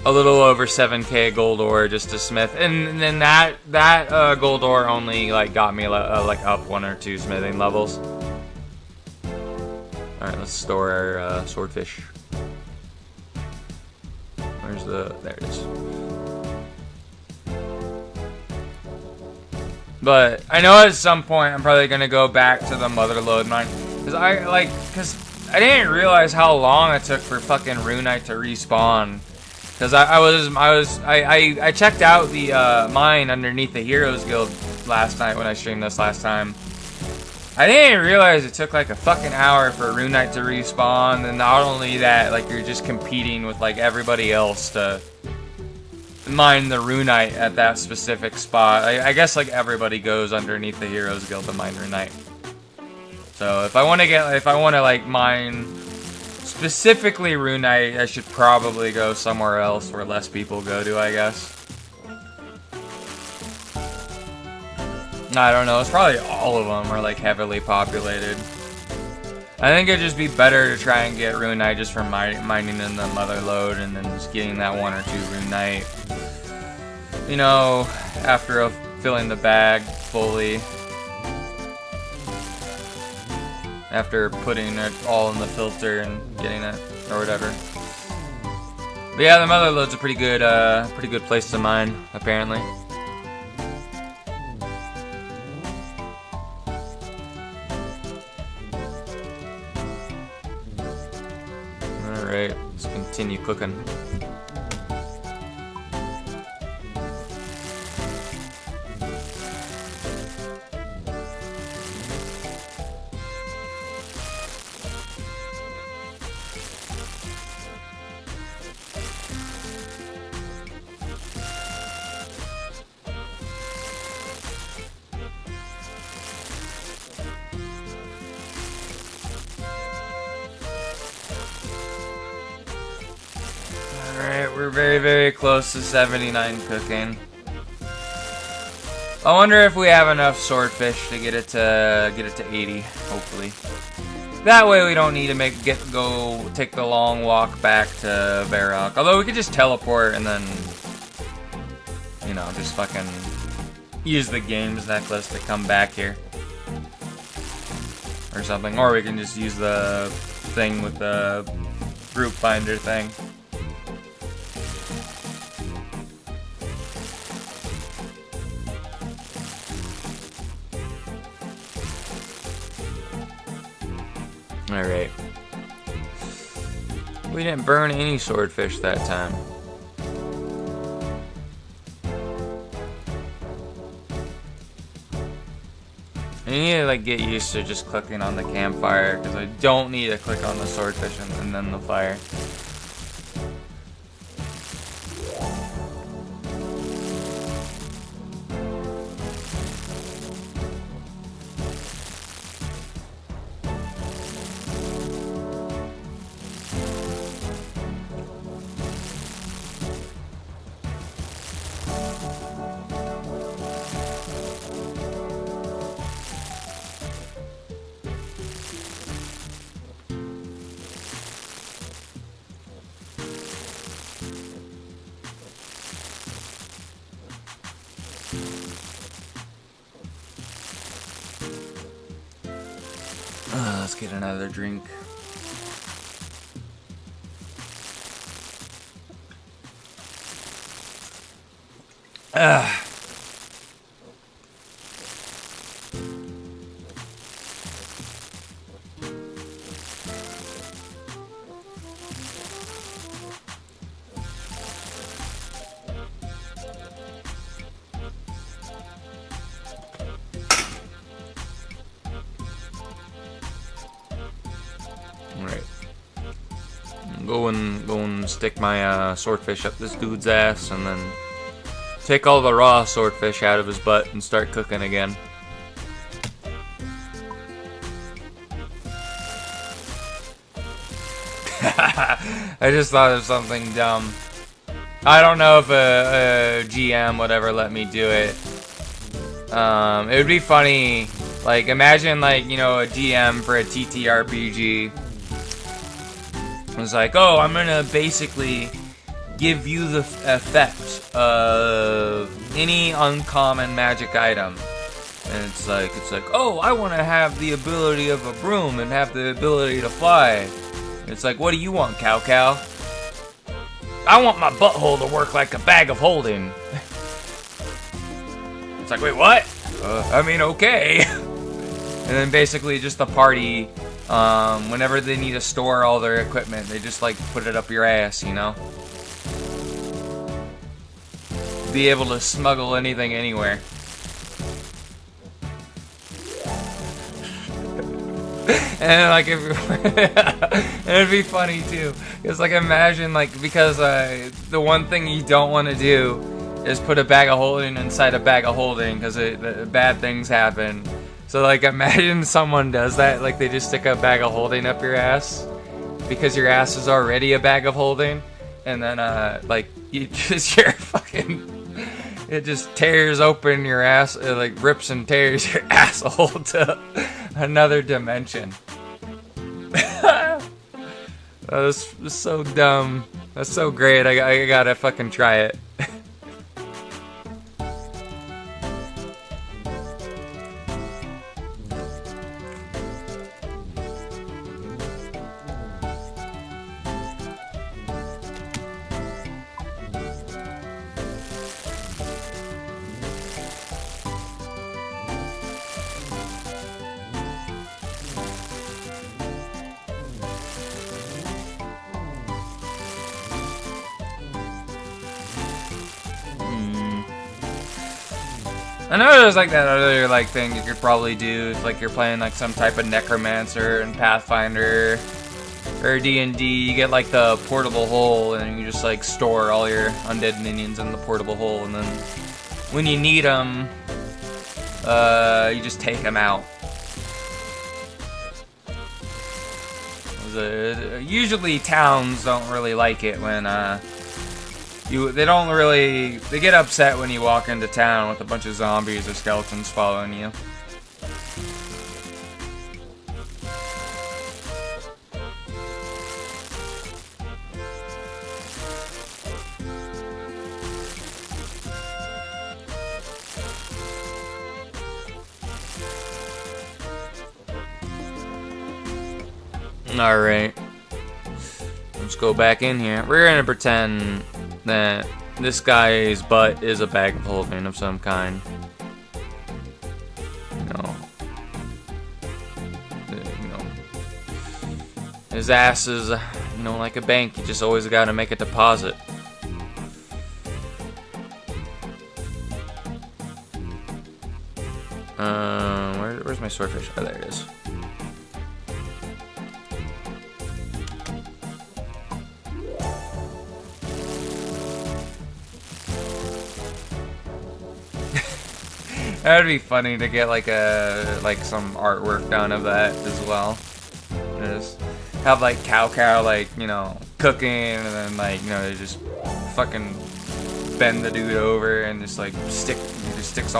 a little over 7k gold ore just to smith. And then that gold ore only like got me like up 1 or 2 smithing levels. Alright, let's store our swordfish. Where's the... there it is. But I know at some point I'm probably going to go back to the mother lode mine. Because I didn't realize how long it took for fucking runite to respawn. Because I checked out the mine underneath the Heroes Guild last night when I streamed this last time. I didn't realize it took like a fucking hour for runite to respawn, and not only that, like you're just competing with like everybody else to mine the runite at that specific spot. I guess like everybody goes underneath the Heroes Guild to mine runite. So if I want to like mine specifically runite, I should probably go somewhere else where less people go to, I guess. I don't know, it's probably all of them are like heavily populated. I think it'd just be better to try and get runite just from mining in the mother lode and then just getting that 1 or 2 runite. You know, after filling the bag fully. After putting it all in the filter and getting it, or whatever. But yeah, the mother lode's a pretty good place to mine, apparently. Alright, let's continue cooking. Alright, we're very close to 79 cooking. I wonder if we have enough swordfish to get it to 80, hopefully. That way we don't need to go take the long walk back to Varrock. Although we could just teleport and then, you know, just fucking use the game's necklace to come back here. Or something. Or we can just use the thing with the group finder thing. Alright. We didn't burn any swordfish that time. I need to like get used to just clicking on the campfire because I don't need to click on the swordfish and then the fire. Let's get another drink. Alright. Go and stick my swordfish up this dude's ass and then take all the raw swordfish out of his butt and start cooking again. I just thought of something dumb. I don't know if a GM would ever let me do it. It would be funny, like imagine like, you know, a GM for a TTRPG was like, oh, I'm gonna basically give you the effect of any uncommon magic item. And it's like, oh, I want to have the ability of a broom and have the ability to fly. And it's like, what do you want, Cow Cow? I want my butthole to work like a bag of holding. It's like, wait, what? I mean, okay. And then basically just the party, whenever they need to store all their equipment, they just like put it up your ass, you know? Be able to smuggle anything anywhere. And like, it'd be funny too. It's like, imagine like, because the one thing you don't want to do is put a bag of holding inside a bag of holding because bad things happen. So like, imagine someone does that, like they just stick a bag of holding up your ass because your ass is already a bag of holding, and then like you just your fucking. It just tears open your ass, it like rips and tears your asshole to another dimension. That's so dumb. That's so great. I gotta fucking try it. I know there's like that other like thing you could probably do if like you're playing like some type of necromancer in Pathfinder or D&D. You get like the portable hole and you just like store all your undead minions in the portable hole, and then when you need them, you just take them out. Usually towns don't really like it when they get upset when you walk into town with a bunch of zombies or skeletons following you. Alright. Let's go back in here. We're gonna pretend that this guy's butt is a bag of holding of some kind. His ass is, like a bank. You just always gotta make a deposit. Where Where's my swordfish? Oh, there it is. That'd be funny to get like some artwork done of that as well. Just have like Cow like, you know, cooking, and then like, you know, they just fucking bend the dude over and just like she sticks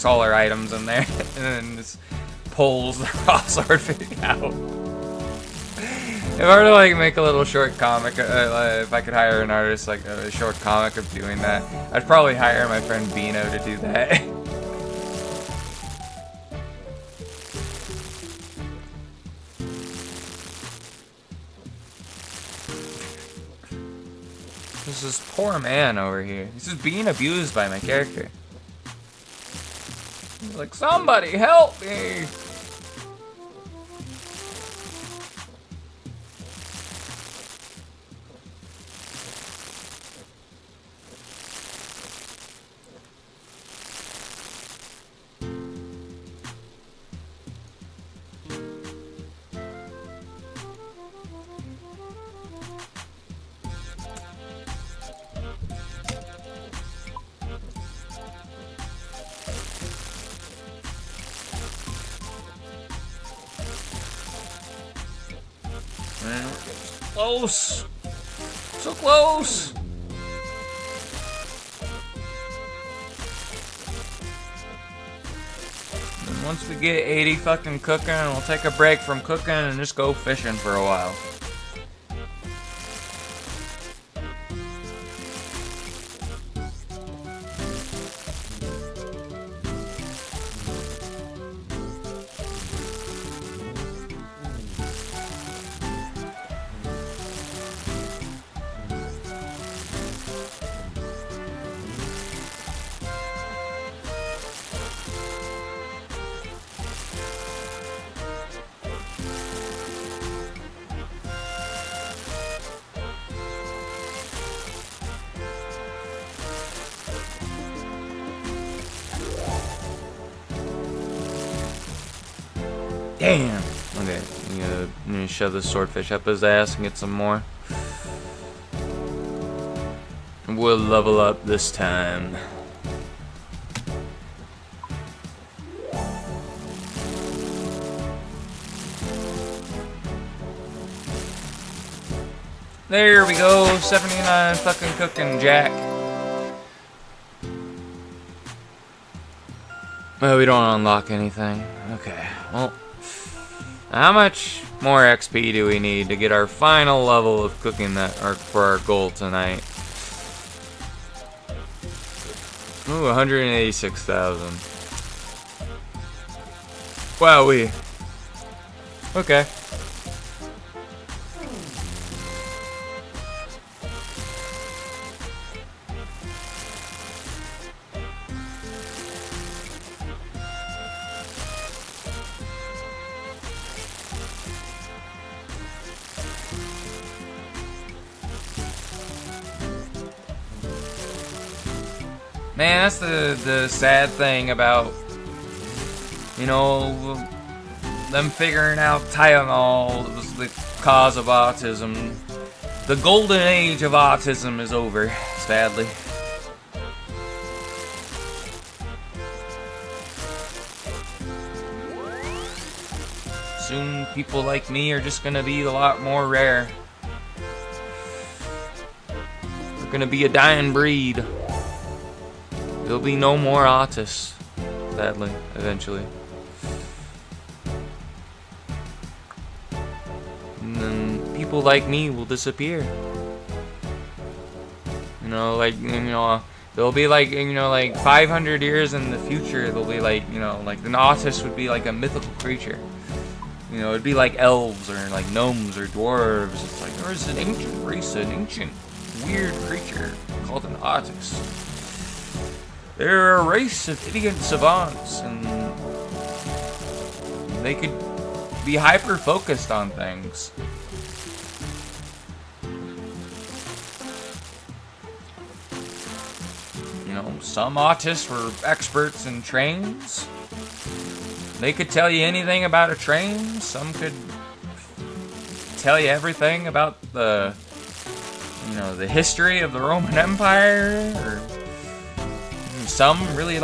all her items in there and then just pulls the raw swordfish out. If I were to like make a little short comic, if I could hire an artist, like a short comic of doing that, I'd probably hire my friend Bino to do that. There's this poor man over here. He's just being abused by my character. He's like, somebody help me! Man, close! So close! And once we get 80 fucking cooking, we'll take a break from cooking and just go fishing for a while. Damn! Okay, I'm gonna shove this swordfish up his ass and get some more. We'll level up this time. There we go, 79 fucking cooking, Jack. Oh, we don't unlock anything. Okay, well, how much more XP do we need to get our final level of cooking for our goal tonight? Ooh, 186,000. Wowee. Okay. Man, that's the sad thing about, you know, them figuring out Tylenol was the cause of autism. The golden age of autism is over, sadly. Soon people like me are just gonna be a lot more rare. We're gonna be a dying breed. There'll be no more autists, sadly, eventually. And then people like me will disappear. You know, like, you know, there'll be like, you know, like 500 years in the future, there'll be like, you know, like an autist would be like a mythical creature. You know, it'd be like elves or like gnomes or dwarves. It's like there's an ancient race, an ancient weird creature called an autist. They're a race of idiot savants, and they could be hyper-focused on things. You know, some autists were experts in trains. They could tell you anything about a train. Some could tell you everything about the, you know, the history of the Roman Empire. Or some really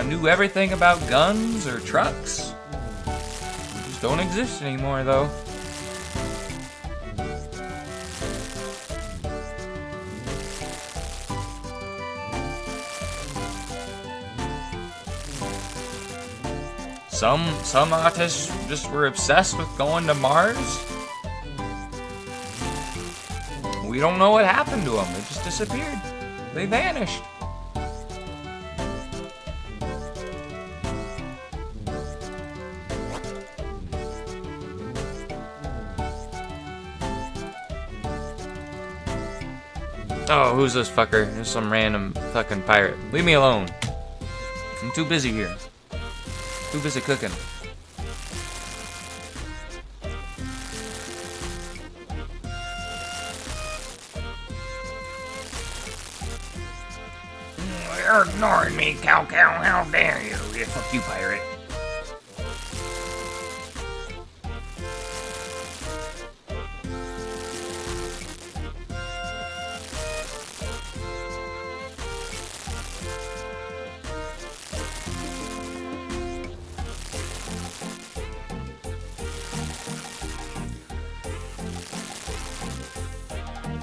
knew everything about guns or trucks. They just don't exist anymore, though. Some artists just were obsessed with going to Mars. We don't know what happened to them. They just disappeared. They vanished. Oh, who's this fucker? There's some random fucking pirate. Leave me alone. I'm too busy here. Too busy cooking. You're ignoring me, cow. How dare you? Yeah, fuck you, pirate.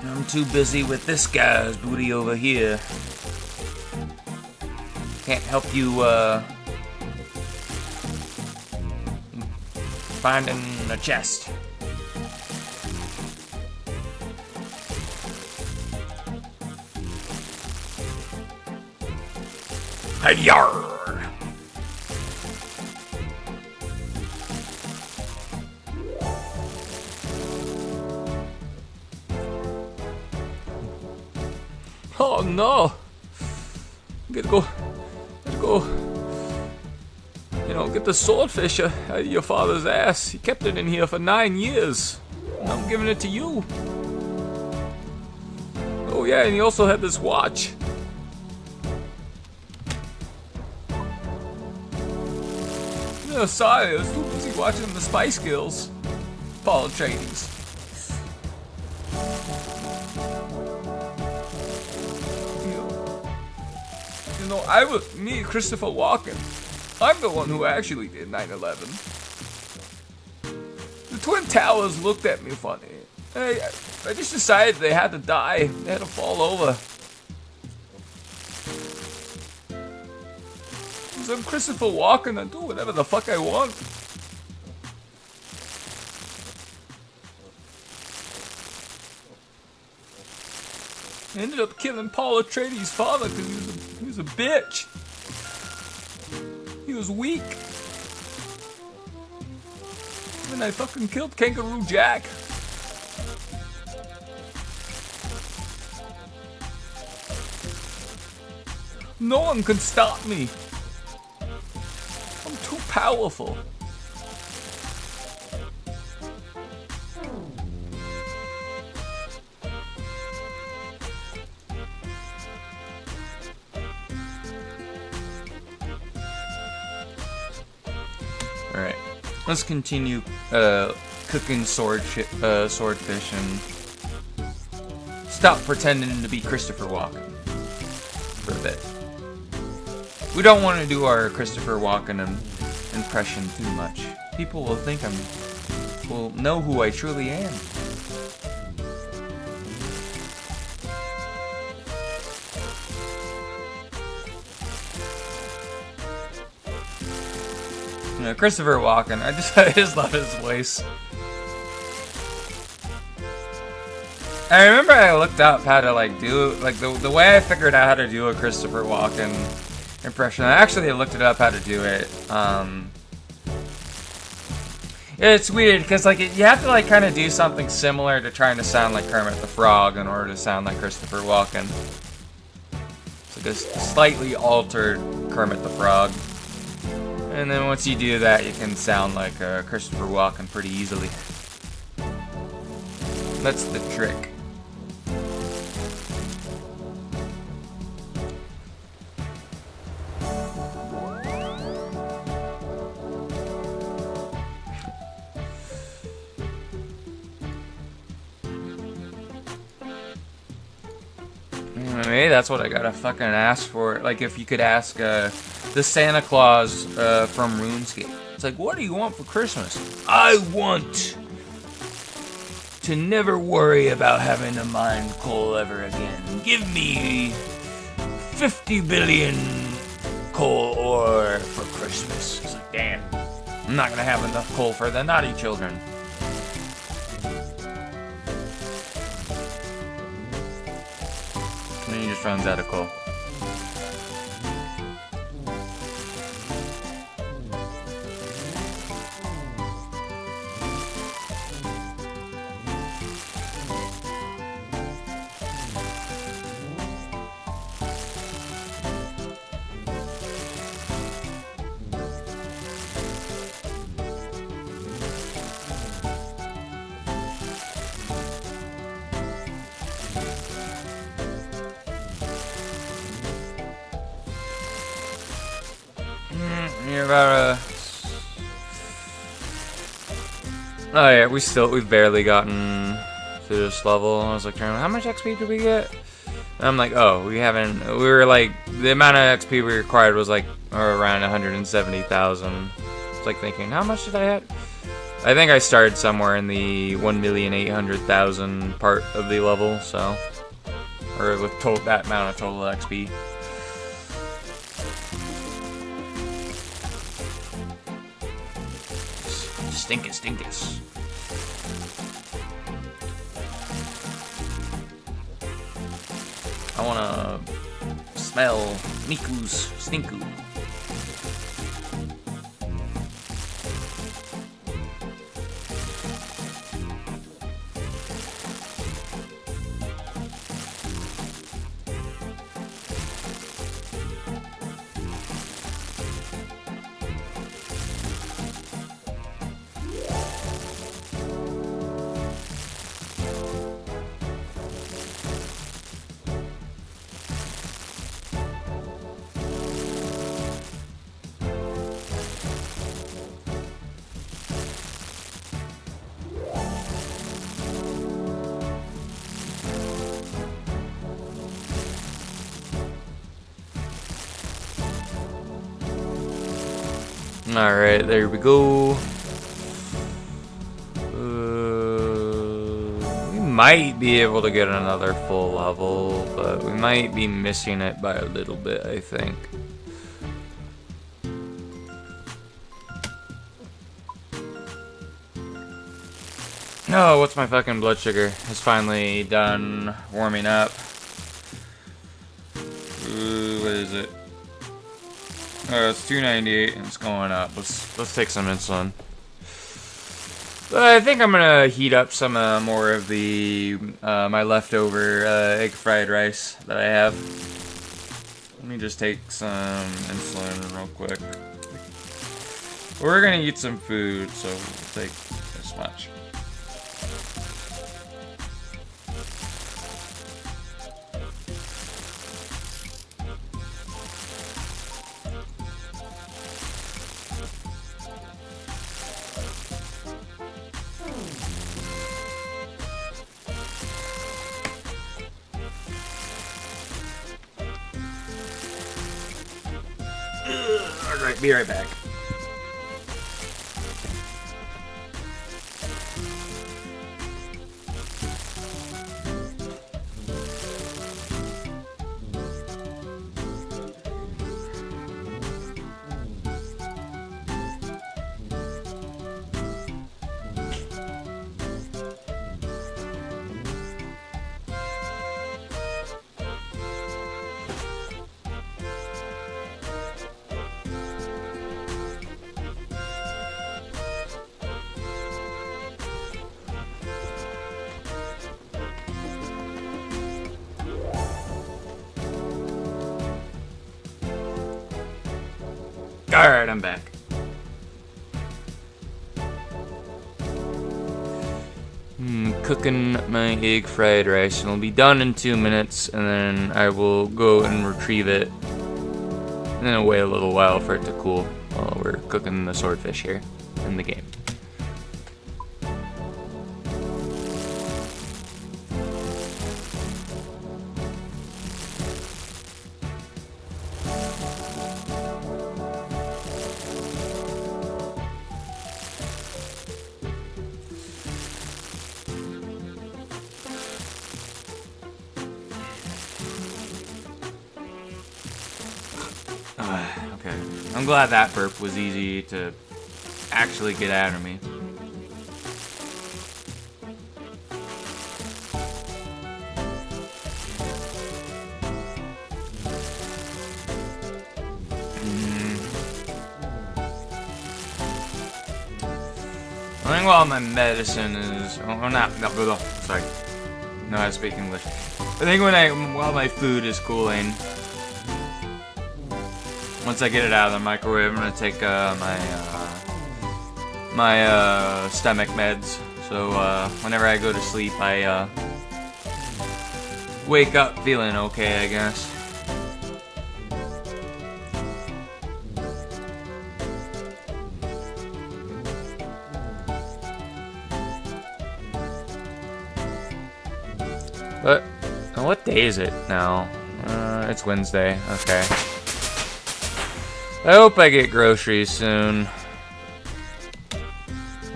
I'm too busy with this guy's booty over here. Can't help you, finding a chest. Hi-yar! Oh no! Gotta go, you know, get the swordfish out of your father's ass. He kept it in here for 9 years. And I'm giving it to you. Oh yeah, and he also had this watch. No, sorry, I was too busy watching the Spice Girls. Paul Atreides. You know, me, Christopher Walken, I'm the one who actually did 9/11. The Twin Towers looked at me funny. I just decided they had to die. They had to fall over. Because I'm Christopher Walken, I do whatever the fuck I want. I ended up killing Paul Atreides' father because he was a bitch. He was weak. And I fucking killed Kangaroo Jack. No one can stop me. I'm too powerful. Alright, let's continue cooking swordfish and stop pretending to be Christopher Walken for a bit. We don't want to do our Christopher Walken impression too much. People will think will know who I truly am. You know, Christopher Walken, I just love his voice. I remember I looked up how to do the way I figured out how to do a Christopher Walken impression. I actually looked it up how to do it. It's weird because you have to kind of do something similar to trying to sound like Kermit the Frog in order to sound like Christopher Walken. It's like a slightly altered Kermit the Frog. And then once you do that, you can sound like Christopher Walken pretty easily. That's the trick. Maybe that's what I gotta fucking ask for. Like, if you could ask the Santa Claus from RuneScape. It's like, what do you want for Christmas? I want to never worry about having to mine coal ever again. Give me 50 billion coal ore for Christmas. It's like, damn, I'm not gonna have enough coal for the naughty children. And then he just runs out of coal. You're about Oh yeah, we've barely gotten to this level. I was like, how much XP did we get? And I'm like, oh, we were like, the amount of XP we required was like around 170,000. It's like thinking, how much did I have? I think I started somewhere in the 1,800,000 part of the level, so, or with that amount of total XP. Stinkus. I wanna smell Miku's stinku. Alright, there we go. We might be able to get another full level, but we might be missing it by a little bit, I think. Oh, what's my fucking blood sugar? It's finally done warming up. Ooh, what is it? Oh, it's 298 and it's going up. Let's take some insulin. I think I'm gonna heat up some more of the my leftover egg fried rice that I have. Let me just take some insulin real quick. We're gonna eat some food, so we'll take this much. Alright, be right back. Alright, I'm back. Cooking my egg fried rice, and it'll be done in 2 minutes, and then I will go and retrieve it. And then I'll wait a little while for it to cool while we're cooking the swordfish here in the game. Okay. I'm glad that burp was easy to actually get out of me. I think while my medicine is... Oh, not... No, sorry. No, I speak English. I think while my food is cooling, once I get it out of the microwave, I'm gonna take my stomach meds. So whenever I go to sleep, I wake up feeling okay, I guess. But what day is it now? It's Wednesday. Okay. I hope I get groceries soon.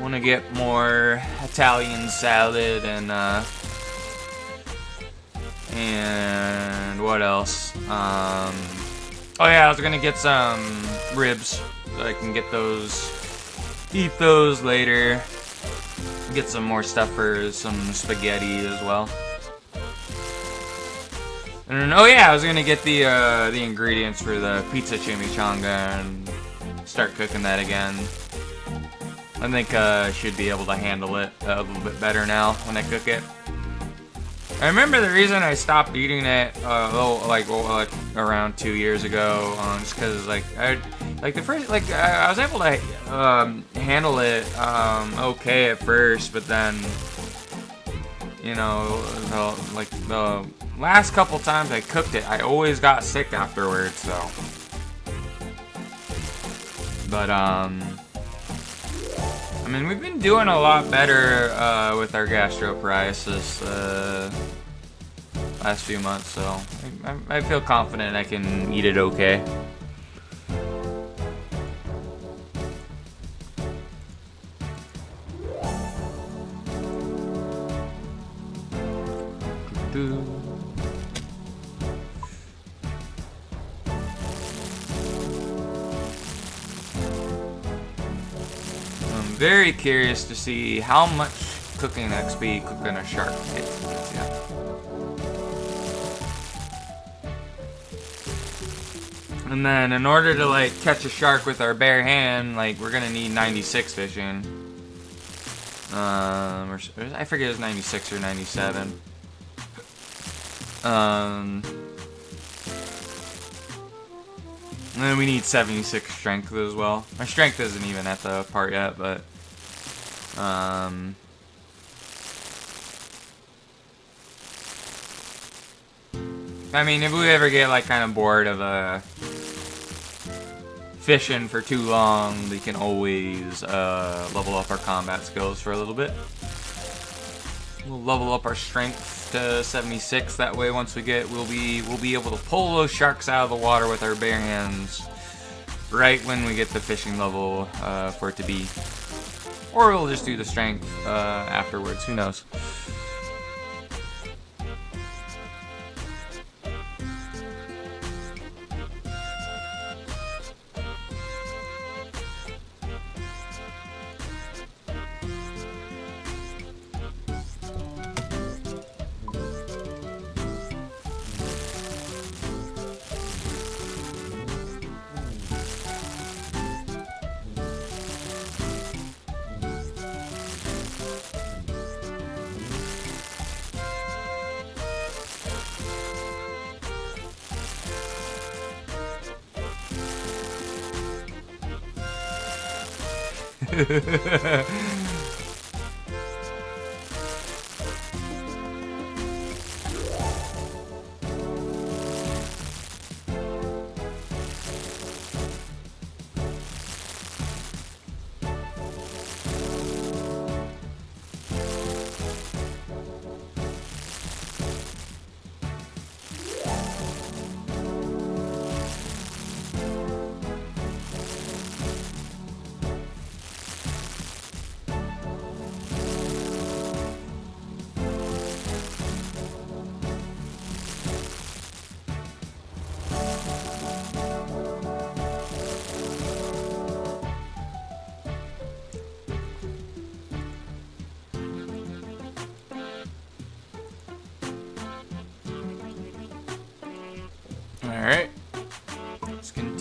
Want to get more Italian salad and what else? Oh yeah, I was gonna get some ribs so I can get those, eat those later. Get some more stuff for some spaghetti as well. And oh yeah, I was gonna get the ingredients for the pizza chimichanga and start cooking that again. I think I should be able to handle it a little bit better now when I cook it. I remember the reason I stopped eating it like around 2 years ago, just because I was able to handle it okay at first, but then you know the last couple times I cooked it, I always got sick afterwards, so. But, I mean, we've been doing a lot better, with our gastroparesis, last few months, so I feel confident I can eat it okay. Very curious to see how much cooking XP cooking a shark gets you. And then in order to like catch a shark with our bare hand, like we're gonna need 96 fishing. I forget it was 96 or 97. And then we need 76 strength as well. My strength isn't even at the part yet, but I mean, if we ever get like kind of bored of fishing for too long, we can always level up our combat skills for a little bit. We'll level up our strength to 76. That way, once we get, we'll be able to pull those sharks out of the water with our bare hands, right when we get the fishing level for it to be. Or we'll just do the strength afterwards. Who knows?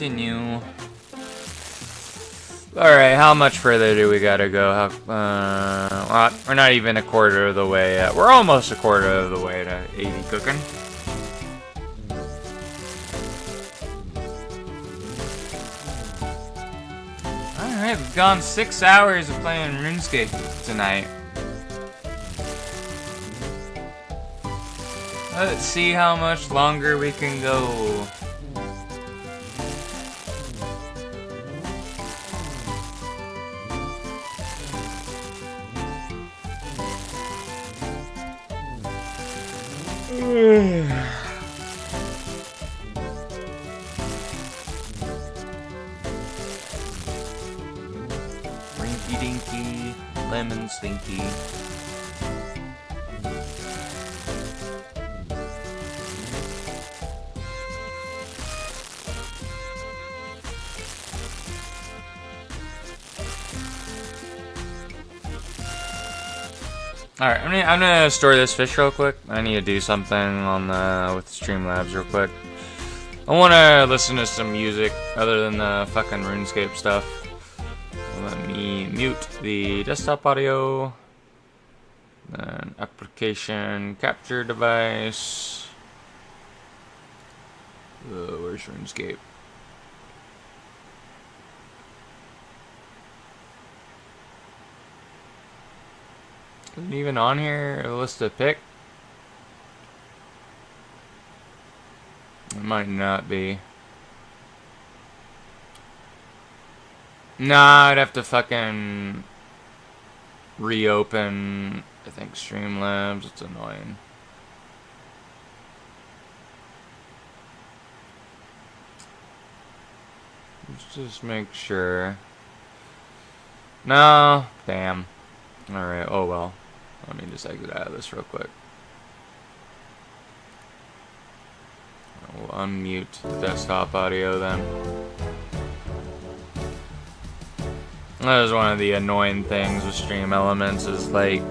continue. Alright, how much further do we gotta go? Well, we're not even a quarter of the way yet. We're almost a quarter of the way to 80 cooking. Alright, we've gone 6 hours of playing RuneScape tonight. Let's see how much longer we can go. Rinky dinky, lemon stinky. Alright, I'm gonna store this fish real quick. I need to do something on the with Streamlabs real quick. I wanna listen to some music other than the fucking RuneScape stuff. Let me mute the desktop audio. Then application capture device. Where's RuneScape? Isn't it even on here? A list to pick? It might not be. Nah, I'd have to fucking reopen, I think, Streamlabs. It's annoying. Let's just make sure. No, damn. Alright, oh well. Let me just exit out of this real quick. We'll unmute the desktop audio then. That is one of the annoying things with Stream Elements is like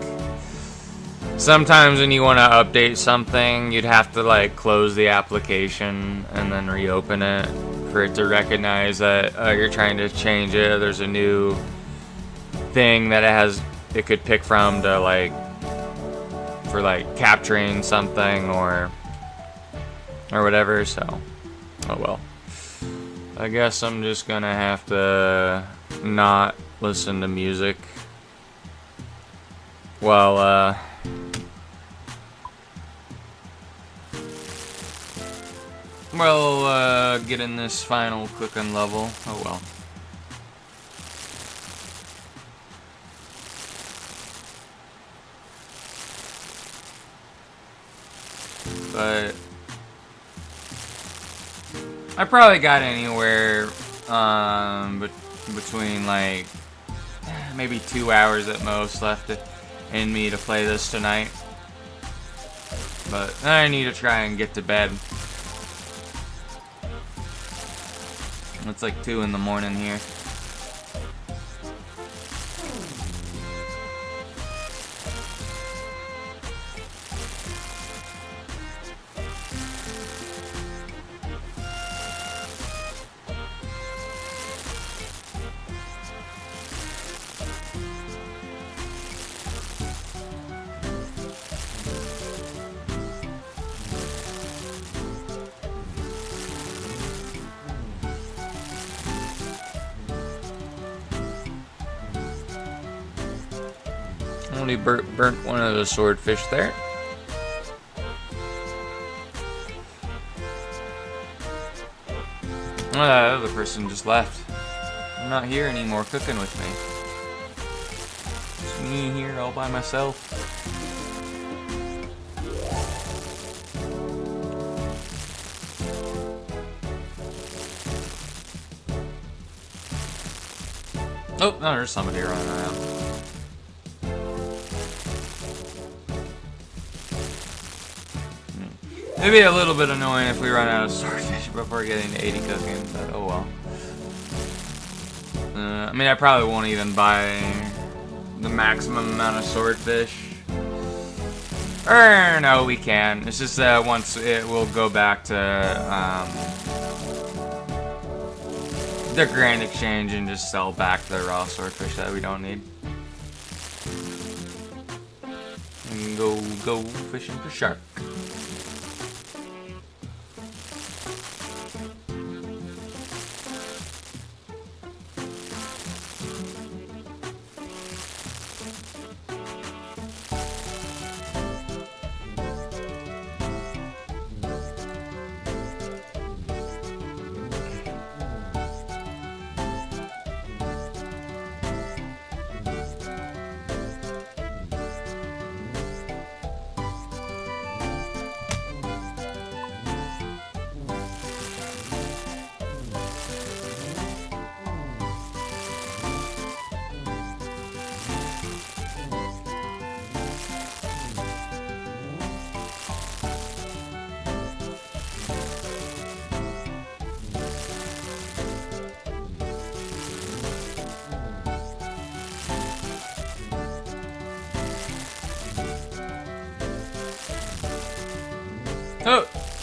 sometimes when you want to update something, you'd have to like close the application and then reopen it for it to recognize that you're trying to change it. There's a new thing that it could pick from to like for like capturing something or whatever, so oh well. I guess I'm just gonna have to not listen to music while getting this final cooking level. Oh well. But I probably got anywhere between like maybe 2 hours at most left in me to play this tonight. But I need to try and get to bed. It's like 2 in the morning here. Only burnt one of the swordfish there. Oh, that other person just left. I'm not here anymore cooking with me. It's me here all by myself. Oh, no, there's somebody running around. It'd be a little bit annoying if we run out of swordfish before getting to 80 cooking, but oh well. I mean, I probably won't even buy the maximum amount of swordfish. Or no, we can. It's just that once it will go back to the Grand Exchange and just sell back the raw swordfish that we don't need. And go fishing for shark.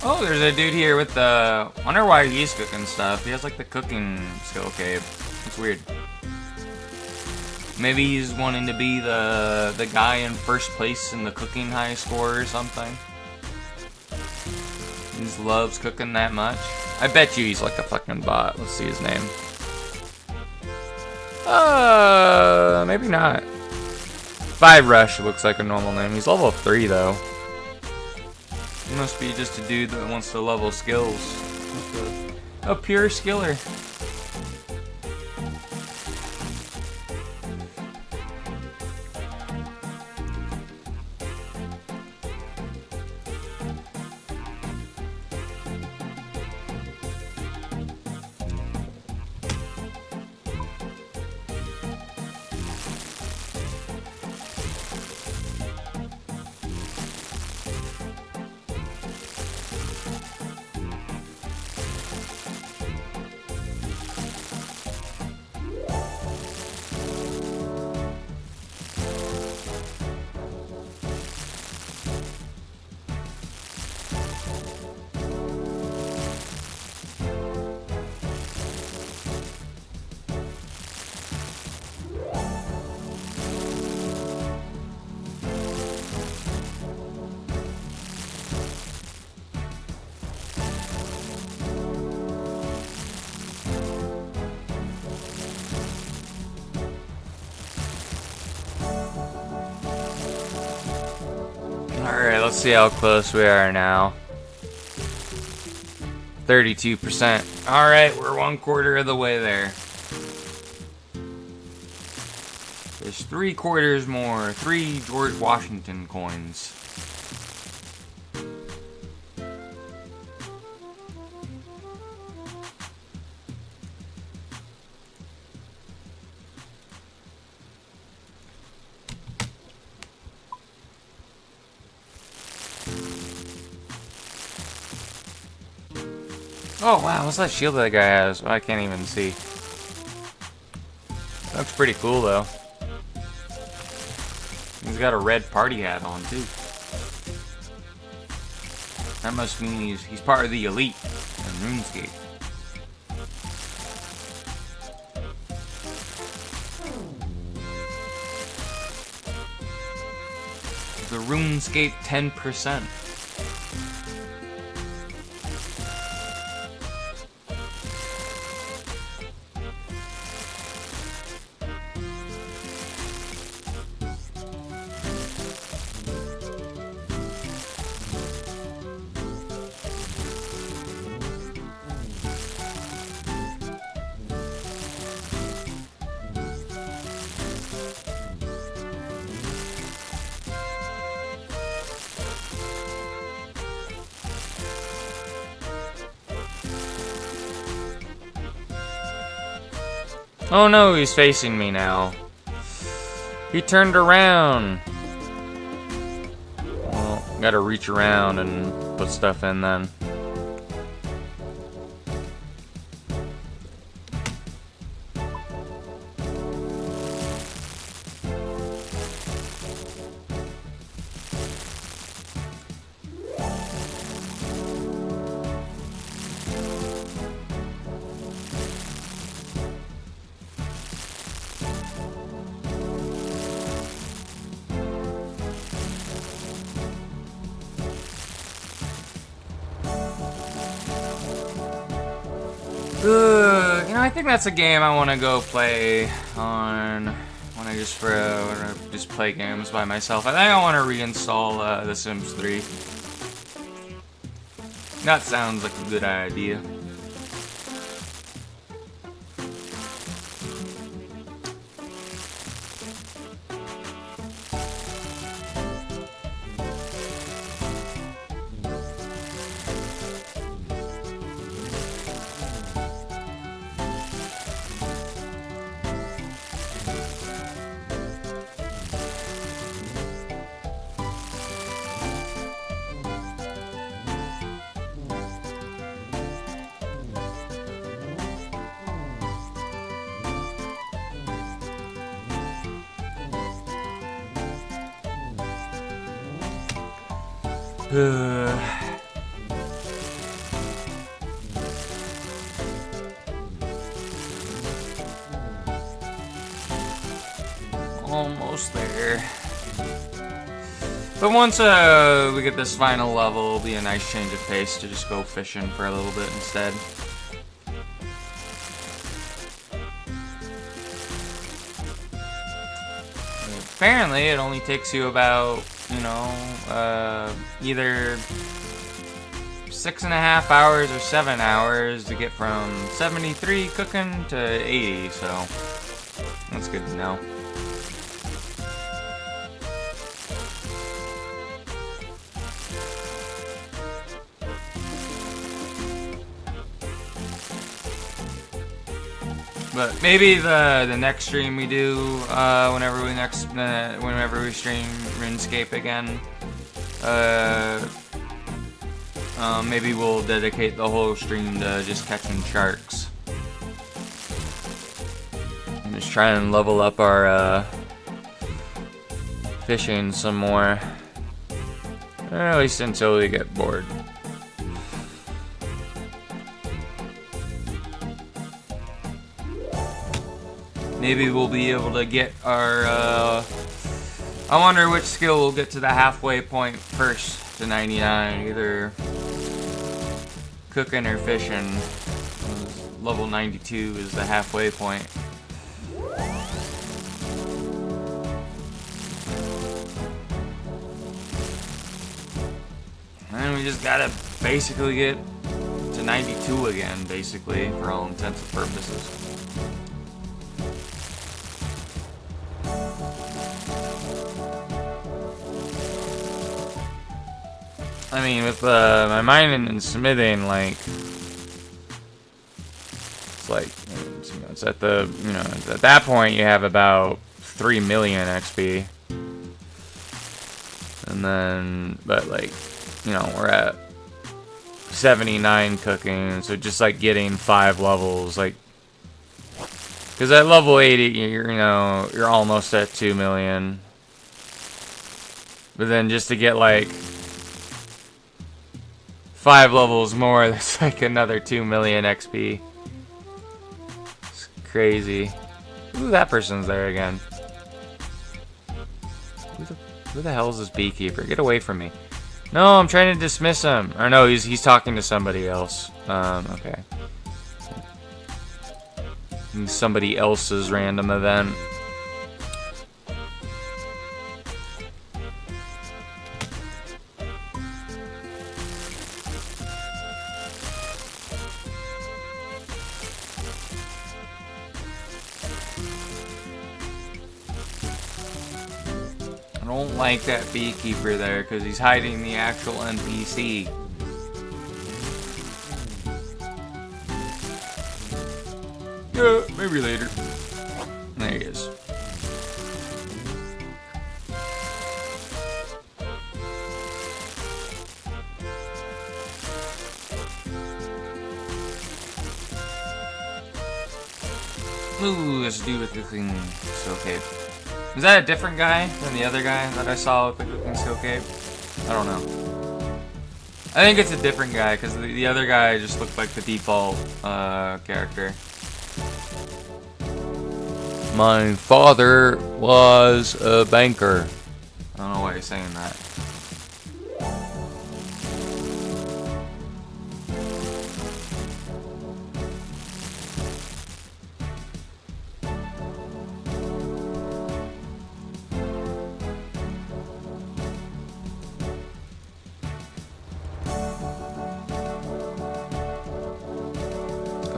Oh, there's a dude here with the... wonder why he's cooking stuff. He has like the cooking skill cave. It's weird. Maybe he's wanting to be the guy in first place in the cooking high score or something. He just loves cooking that much. I bet you he's like a fucking bot. Let's see his name. Maybe not. 5 Rush looks like a normal name. He's level 3 though. He must be just a dude that wants to level skills. A pure skiller. Alright, let's see how close we are now. 32%. Alright, we're 1/4 of the way there. There's 3/4 more. 3 George Washington coins. Oh wow, what's that shield that guy has? I can't even see. Looks pretty cool though. He's got a red party hat on too. That must mean he's part of the elite in RuneScape. The RuneScape 10%. Oh no, he's facing me now. He turned around. Well, gotta reach around and put stuff in then. You know, I think that's a game I want to go play on when I just play games by myself. I think I want to reinstall The Sims 3. That sounds like a good idea. Almost there. But once we get this final level, it'll be a nice change of pace to just go fishing for a little bit instead. Apparently, it only takes you about, you know, either 6.5 hours or 7 hours to get from 73 cooking to 80, so that's good to know. But maybe the next stream we do, whenever we stream RuneScape again, maybe we'll dedicate the whole stream to just catching sharks. And just try and level up our fishing some more, or at least until we get bored. Maybe we'll be able to get our, I wonder which skill will get to the halfway point first to 99, either cooking or fishing. Level 92 is the halfway point. And we just gotta basically get to 92 again, basically, for all intents and purposes. I mean, with my mining and smithing, like, it's like, it's at the, you know, at that point you have about 3 million XP. And then, but like, you know, we're at 79 cooking, so just like getting 5 levels, like, because at level 80, you're, you know, you're almost at 2 million. But then just to get like 5 levels more, that's like another 2 million XP. It's crazy. Ooh, that person's there again. Who the hell is this beekeeper? Get away from me. No, I'm trying to dismiss him. Or no, he's talking to somebody else. Okay. Somebody else's random event. I don't like that beekeeper there because he's hiding the actual NPC. Yeah, maybe later. There he is. Ooh, this dude with the cooking skill cape. Is that a different guy than the other guy that I saw with the cooking skill cape? I don't know. I think it's a different guy because the other guy just looked like the default character. My father was a banker. I don't know why he's saying that.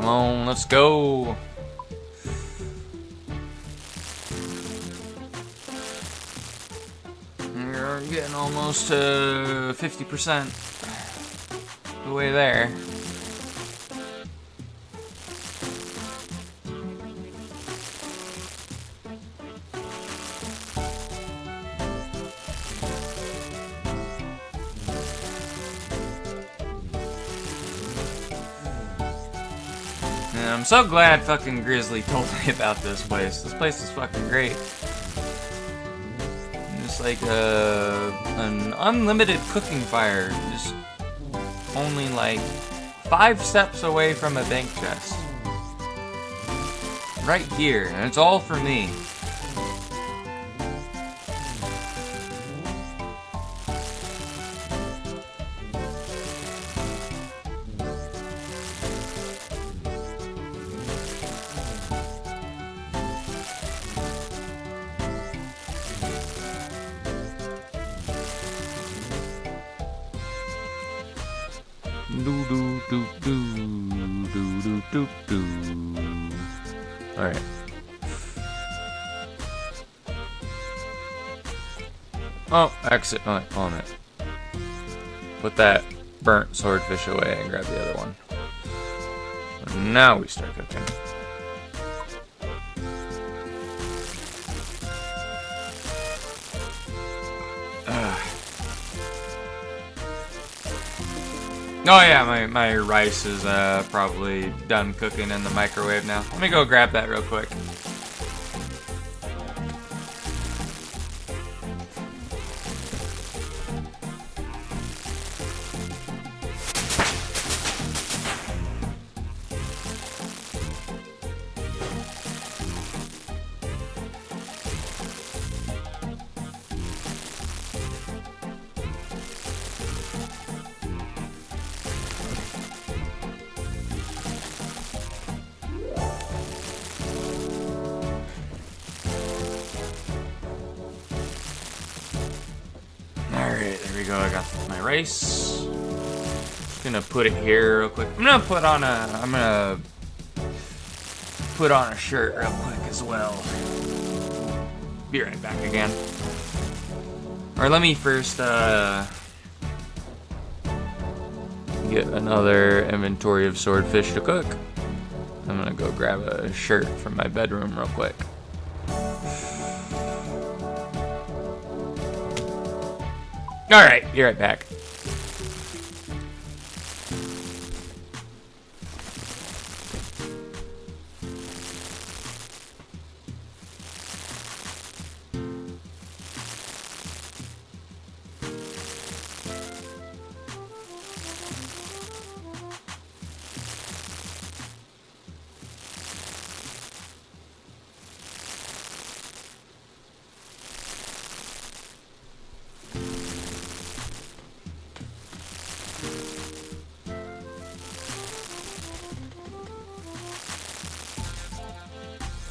Come on, let's go. We're getting almost to 50% the way there. And I'm so glad fucking Grizzly told me about this place. This place is fucking great. It's like an unlimited cooking fire. Just only like 5 steps away from a bank chest. Right here, and it's all for me. Do do do do do do do do. All right. Oh, exit on it. Put that burnt swordfish away and grab the other one. Now we start cooking. Oh yeah, my rice is probably done cooking in the microwave now. Let me go grab that real quick. Alright, there we go. I got my rice. Just gonna put it here real quick. I'm gonna put on a shirt real quick as well. Be right back again. Or let me first get another inventory of swordfish to cook. I'm gonna go grab a shirt from my bedroom real quick. Alright, be right back.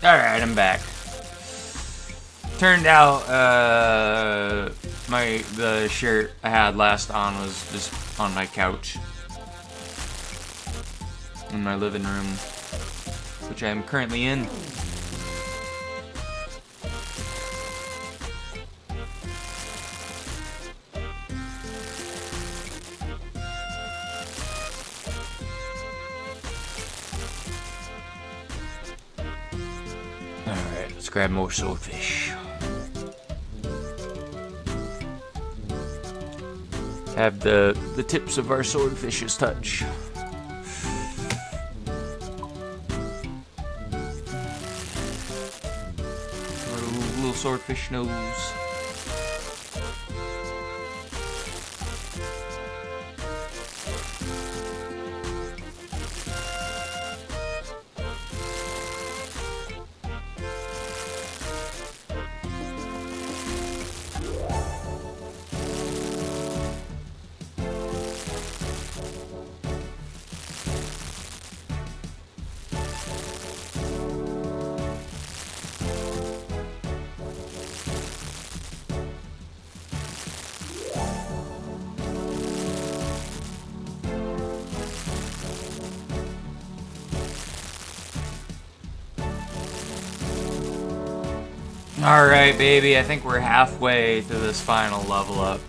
Alright, I'm back. Turned out, the shirt I had last on was just on my couch. In my living room, which I am currently in. Alright, let's grab more swordfish. Have the tips of our swordfishes touch. Little swordfish nose. Alright, baby, I think we're halfway to this final level up.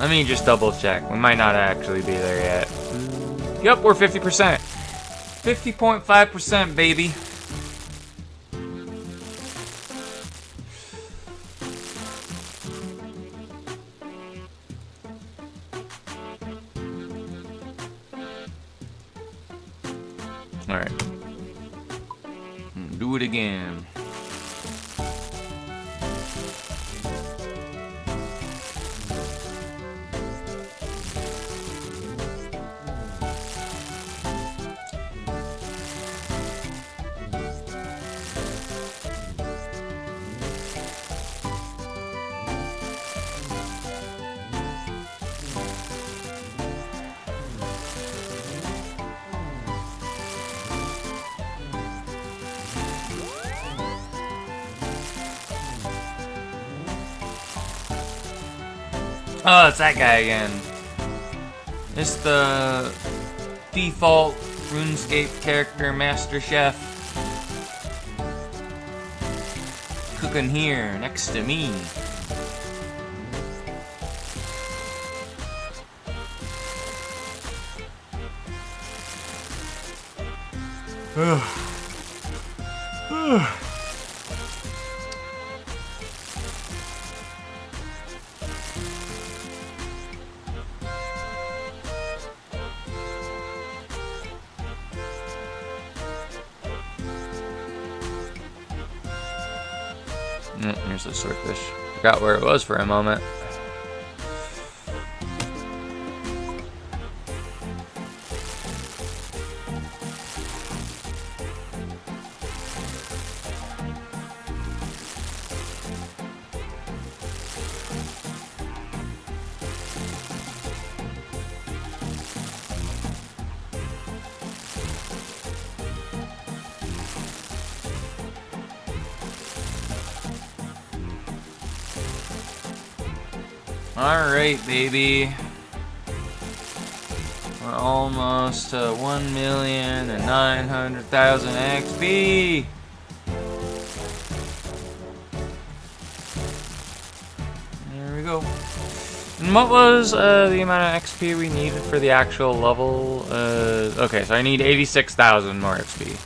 Let me just double check. We might not actually be there yet. Yep, we're 50%. 50.5%, baby. Alright. Do it again. Oh, it's that guy again. It's the default RuneScape character, Master Chef. Cooking here, next to me. Here's the swordfish. Forgot where it was for a moment. Alright, baby. We're almost to 1,900,000 XP. There we go. And what was the amount of XP we needed for the actual level? Okay, so I need 86,000 more XP.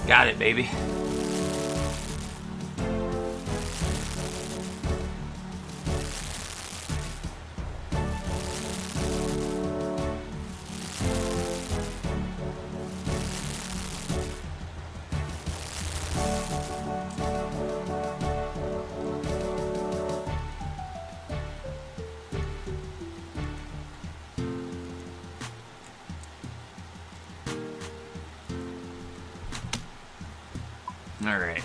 Got it, baby. All right.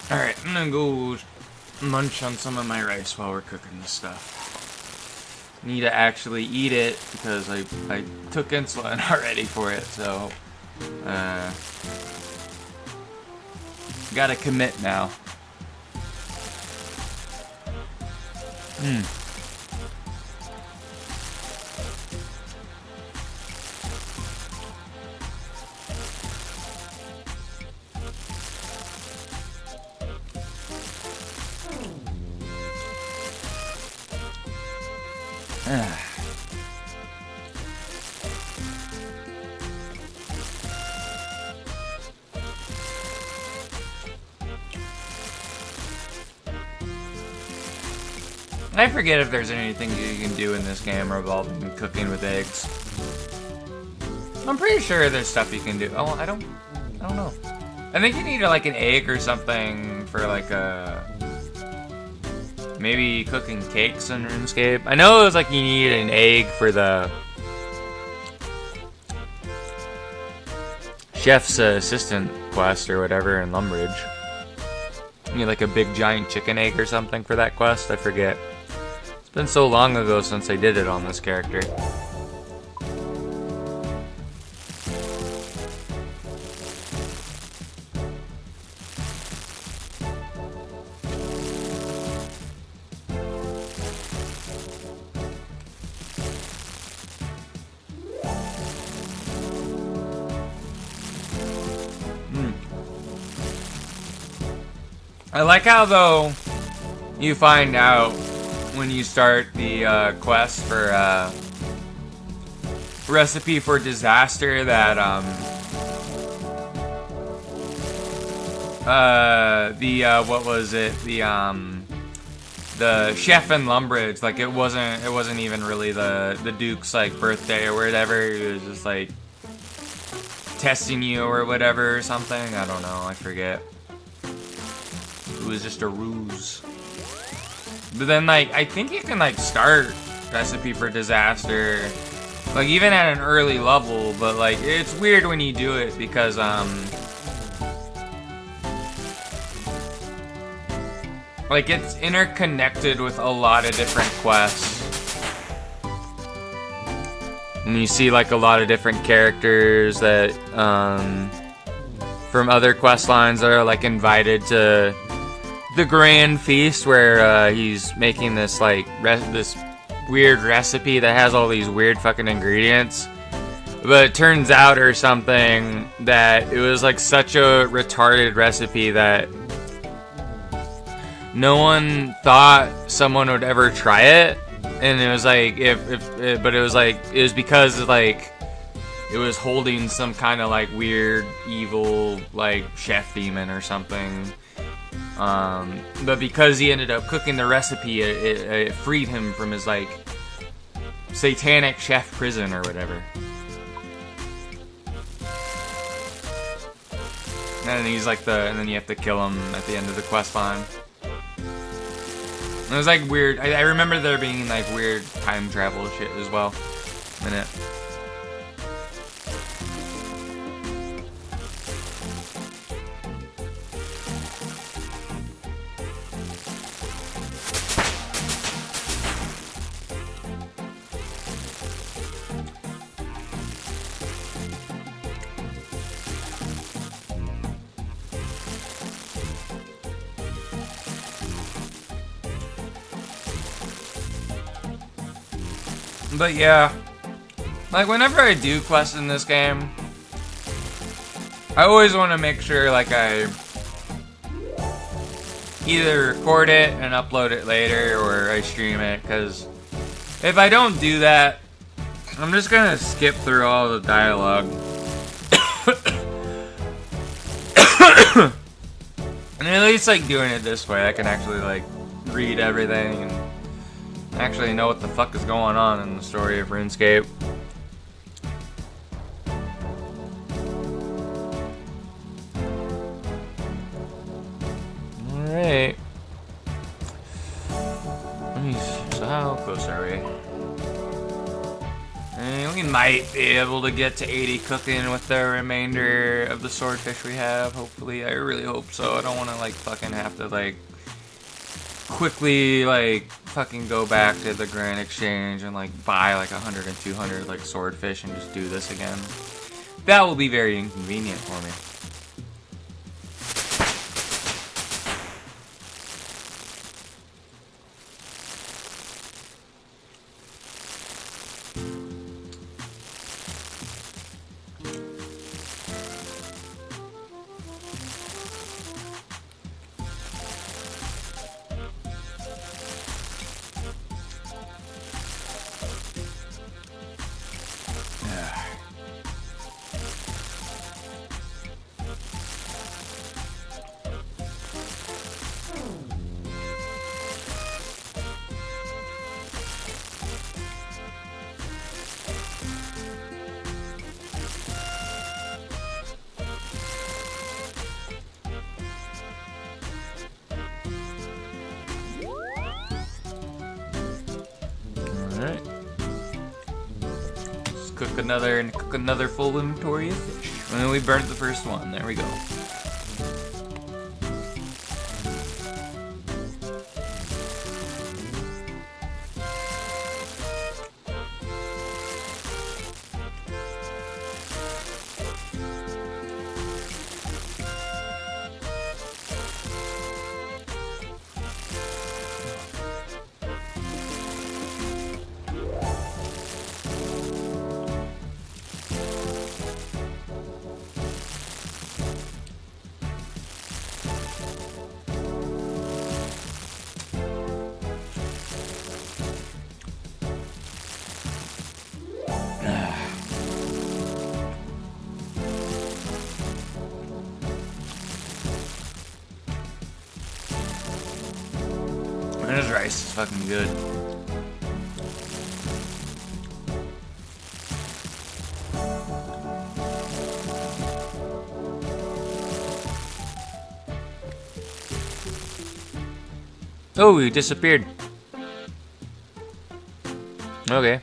All right, I'm gonna go munch on some of my rice while we're cooking this stuff. Need to actually eat it because I took insulin already for it, so gotta commit now. I forget if there's anything you can do in this game involving cooking with eggs. I'm pretty sure there's stuff you can do. Oh, I don't know. I think you need like an egg or something for like maybe cooking cakes in RuneScape. I know it was like you need an egg for the chef's assistant quest or whatever in Lumbridge. You need like a big giant chicken egg or something for that quest. I forget. It's been so long ago since I did it on this character. I like how, though, you find out when you start the quest for Recipe for Disaster that what was it, the chef in Lumbridge, like it wasn't even really the Duke's like birthday or whatever. It was just like testing you or whatever or something. I don't know, I forget. It was just a ruse. But then, like, I think you can, like, start Recipe for Disaster, like, even at an early level, but, like, it's weird when you do it because, like, it's interconnected with a lot of different quests. And you see, like, a lot of different characters that, from other quest lines that are, like, invited to the grand feast where he's making this like this weird recipe that has all these weird fucking ingredients, but it turns out or something that it was like such a retarded recipe that no one thought someone would ever try it. And it was like but it was like it was because like it was holding some kind of like weird evil like chef demon or something. But because he ended up cooking the recipe, it freed him from his, like, satanic chef prison or whatever. And then he's like and then you have to kill him at the end of the quest line. And it was like weird. I remember there being like weird time travel shit as well in it. But yeah, like whenever I do quests in this game, I always want to make sure like I either record it and upload it later or I stream it, because if I don't do that, I'm just gonna skip through all the dialogue. And at least like doing it this way, I can actually like read everything and actually know what the fuck is going on in the story of RuneScape. Alright. So how close are we? And we might be able to get to 80 cooking with the remainder of the swordfish we have, hopefully. I really hope so. I don't want to like fucking have to like quickly like fucking go back to the Grand Exchange and like buy like 100 and 200 like swordfish and just do this again. That will be very inconvenient for me. Alright. Let's cook another full inventory of fish. And then we burned the first one. There we go. Christ, it's fucking good. Oh, he disappeared. Okay.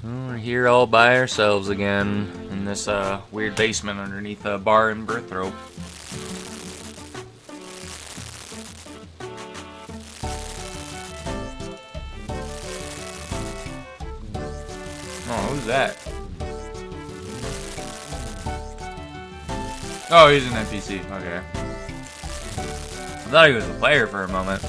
Well, we're here all by ourselves again in this weird basement underneath a bar in Berthrope. Oh, who's that? Oh, he's an NPC. Okay. I thought he was a player for a moment.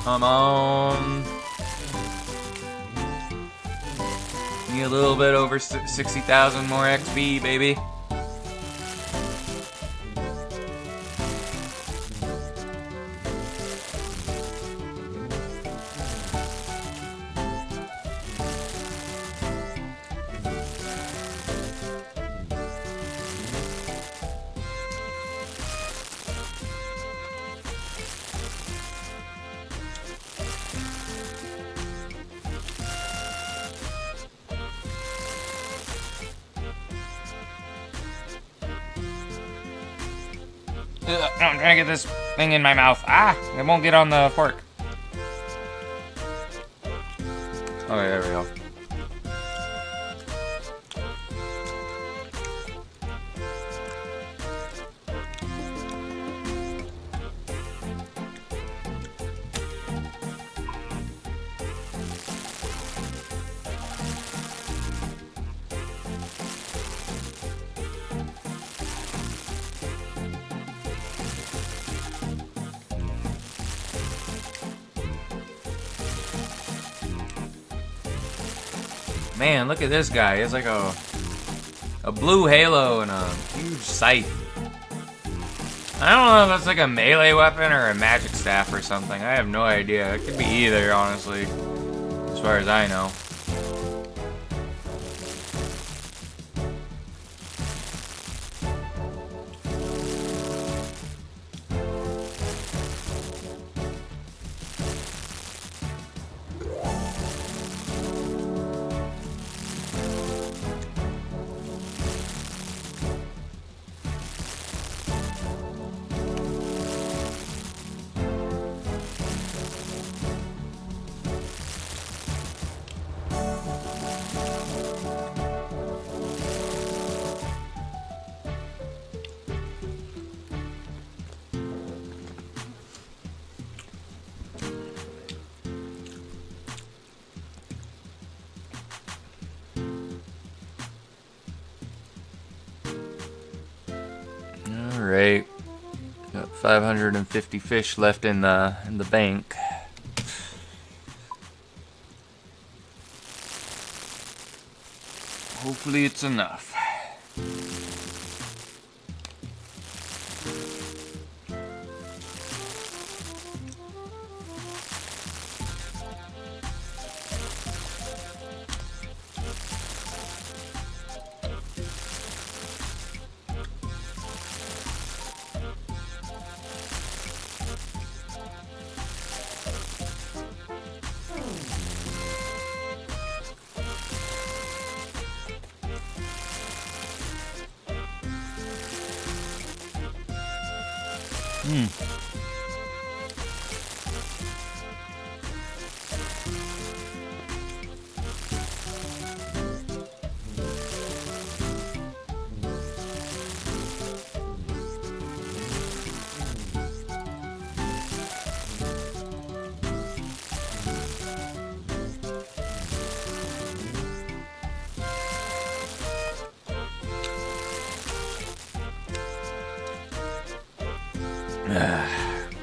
Come on. Need a little bit over 60,000 more XP, baby. I'm trying to get this thing in my mouth. Ah! It won't get on the fork. Okay, there we go. Man, look at this guy. He has like a blue halo and a huge scythe. I don't know if that's like a melee weapon or a magic staff or something. I have no idea. It could be either, honestly, as far as I know. Alright. Got 550 fish left in the bank. Hopefully it's enough.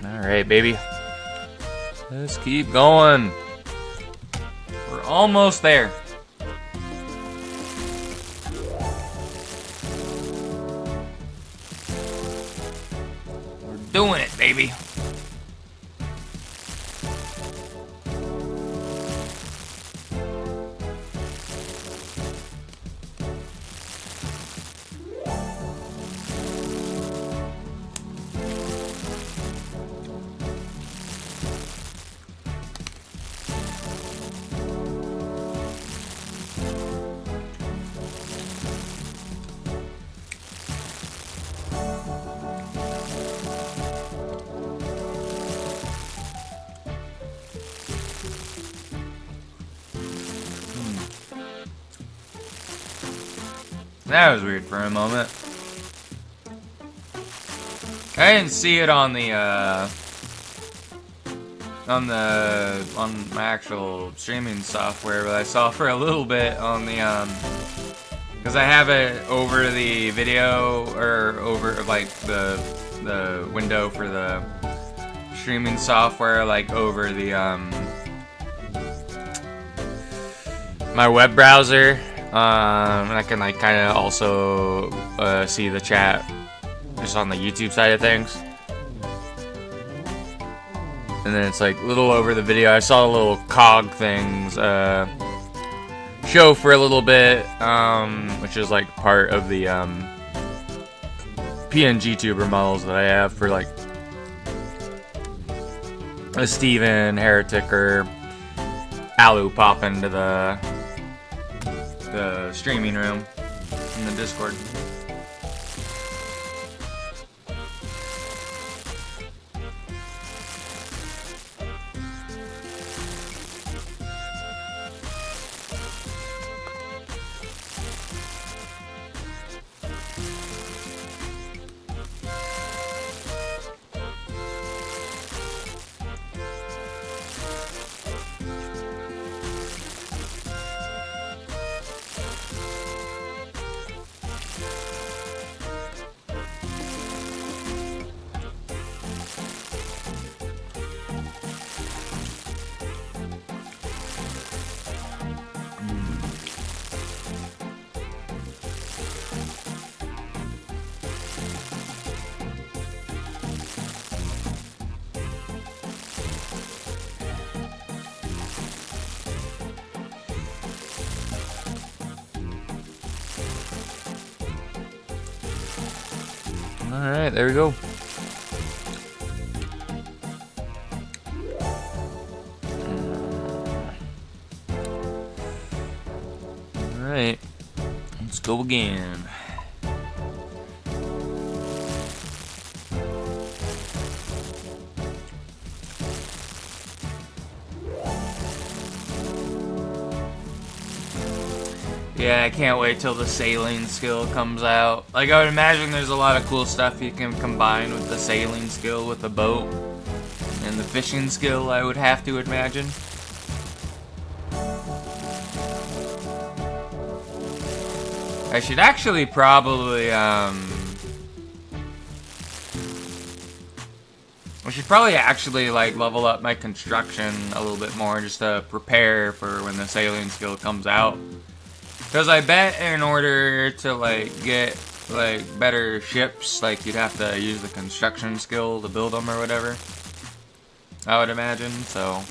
Alright, baby. Let's keep going. We're almost there. We're doing it, baby. That was weird for a moment. I didn't see it on the on my actual streaming software, but I saw for a little bit on the because I have it over the video or over like the window for the streaming software, like over the my web browser. And I can like kind of also see the chat just on the YouTube side of things. And then it's like a little over the video. I saw the little cog things show for a little bit, which is like part of the PNG tuber models that I have for like a Steven, Heretic, or Alu pop into the streaming room in the Discord. Alright, there we go. Alright, let's go again. Yeah, I can't wait till the sailing skill comes out. Like, I would imagine there's a lot of cool stuff you can combine with the sailing skill with the boat. And the fishing skill, I would have to imagine. I should actually probably, I should probably actually, like, level up my construction a little bit more just to prepare for when the sailing skill comes out. Because I bet in order to, like, get, like, better ships, like, you'd have to use the construction skill to build them or whatever. I would imagine, so.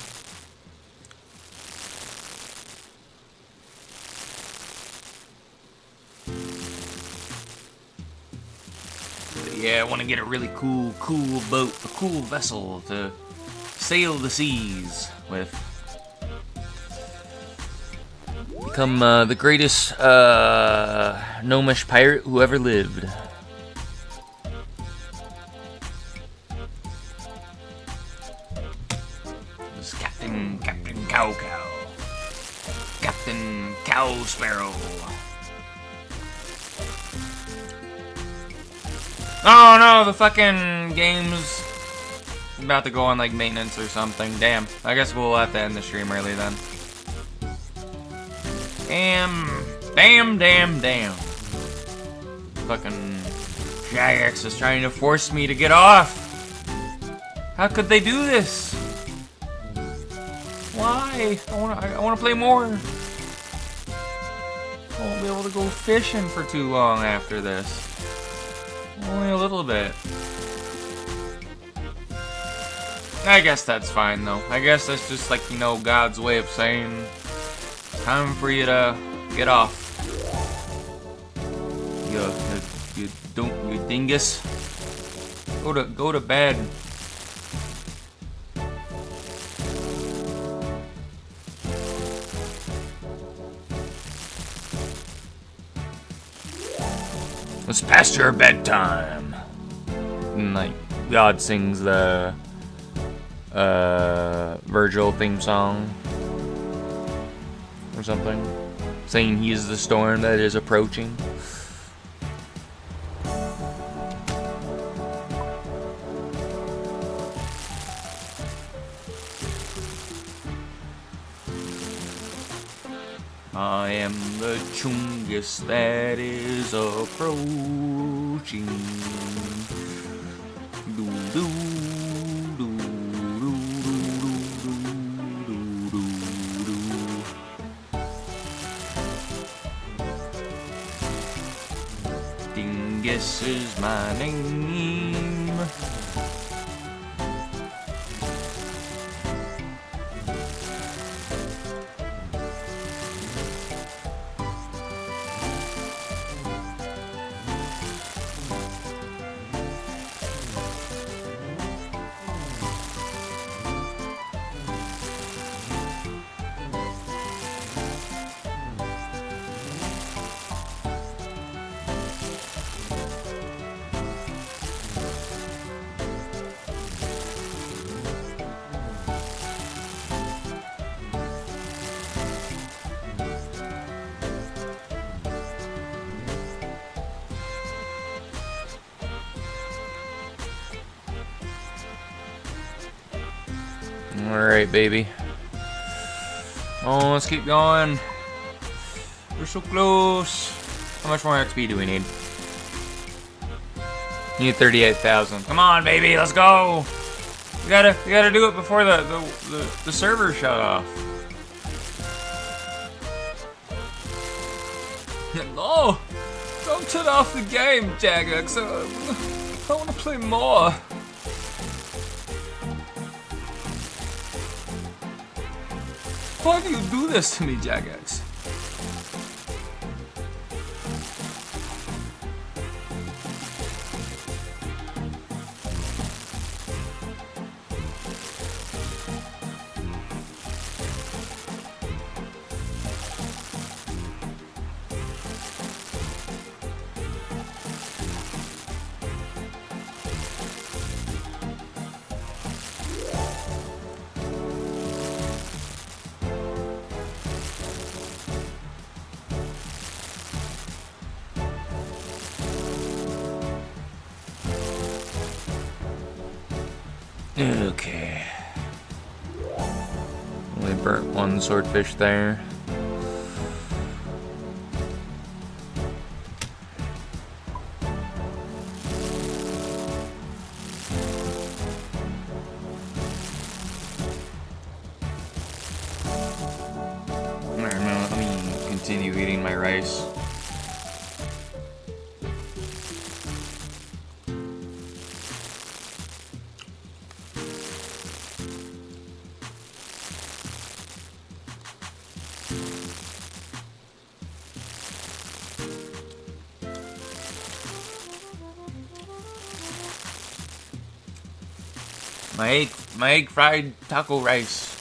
But yeah, I want to get a really cool boat, a cool vessel to sail the seas with. Become the greatest gnomish pirate who ever lived. This Captain Cow. Captain Cow Sparrow. Oh no, the fucking game's about to go on like maintenance or something. Damn. I guess we'll have to end the stream early then. Damn. Fucking Jagex is trying to force me to get off. How could they do this? Why? I wanna play more. I won't be able to go fishing for too long after this. Only a little bit. I guess that's fine though. I guess that's just like, you know, God's way of saying time for you to get off. You dingus. Go to bed. It's past your bedtime. And like God sings the Virgil theme song or something, saying he is the storm that is approaching. I am the Chungus that is approaching. Doo doo doo doo doo doo doo. Dingus is my name. Alright, baby. Oh, let's keep going. We're so close. How much more XP do we need? Need 38,000. Come on, baby, let's go. We gotta do it before the server shut off. No! Don't turn off the game, Jagex. I wanna play more. Why do you do this to me, Jagex? Okay. Only burnt one swordfish there. Alright, now let me continue eating my rice. My egg fried taco rice.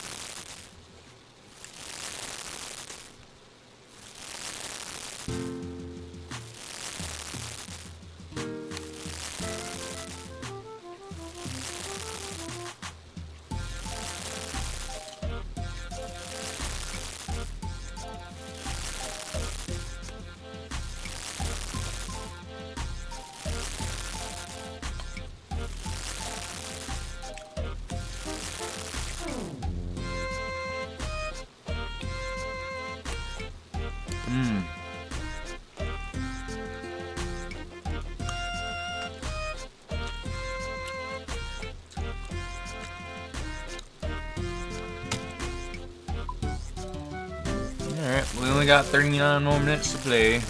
Alright, we only got 39 more minutes to play.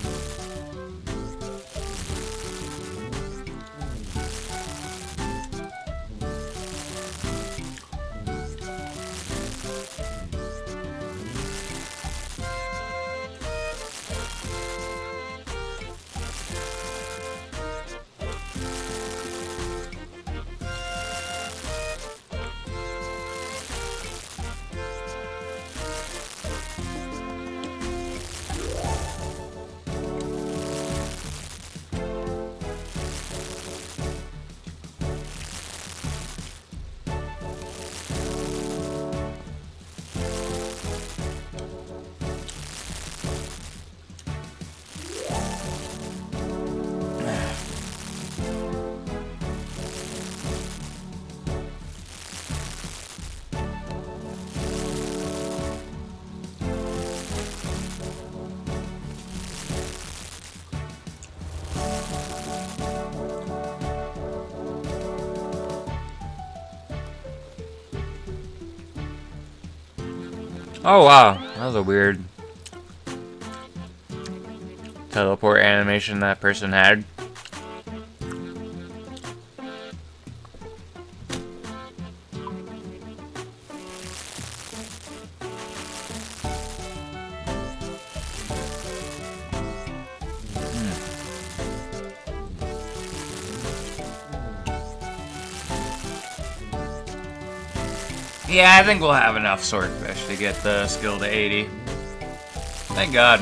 Oh wow, that was a weird teleport animation that person had. Yeah, I think we'll have enough swordfish to get the skill to 80. Thank God.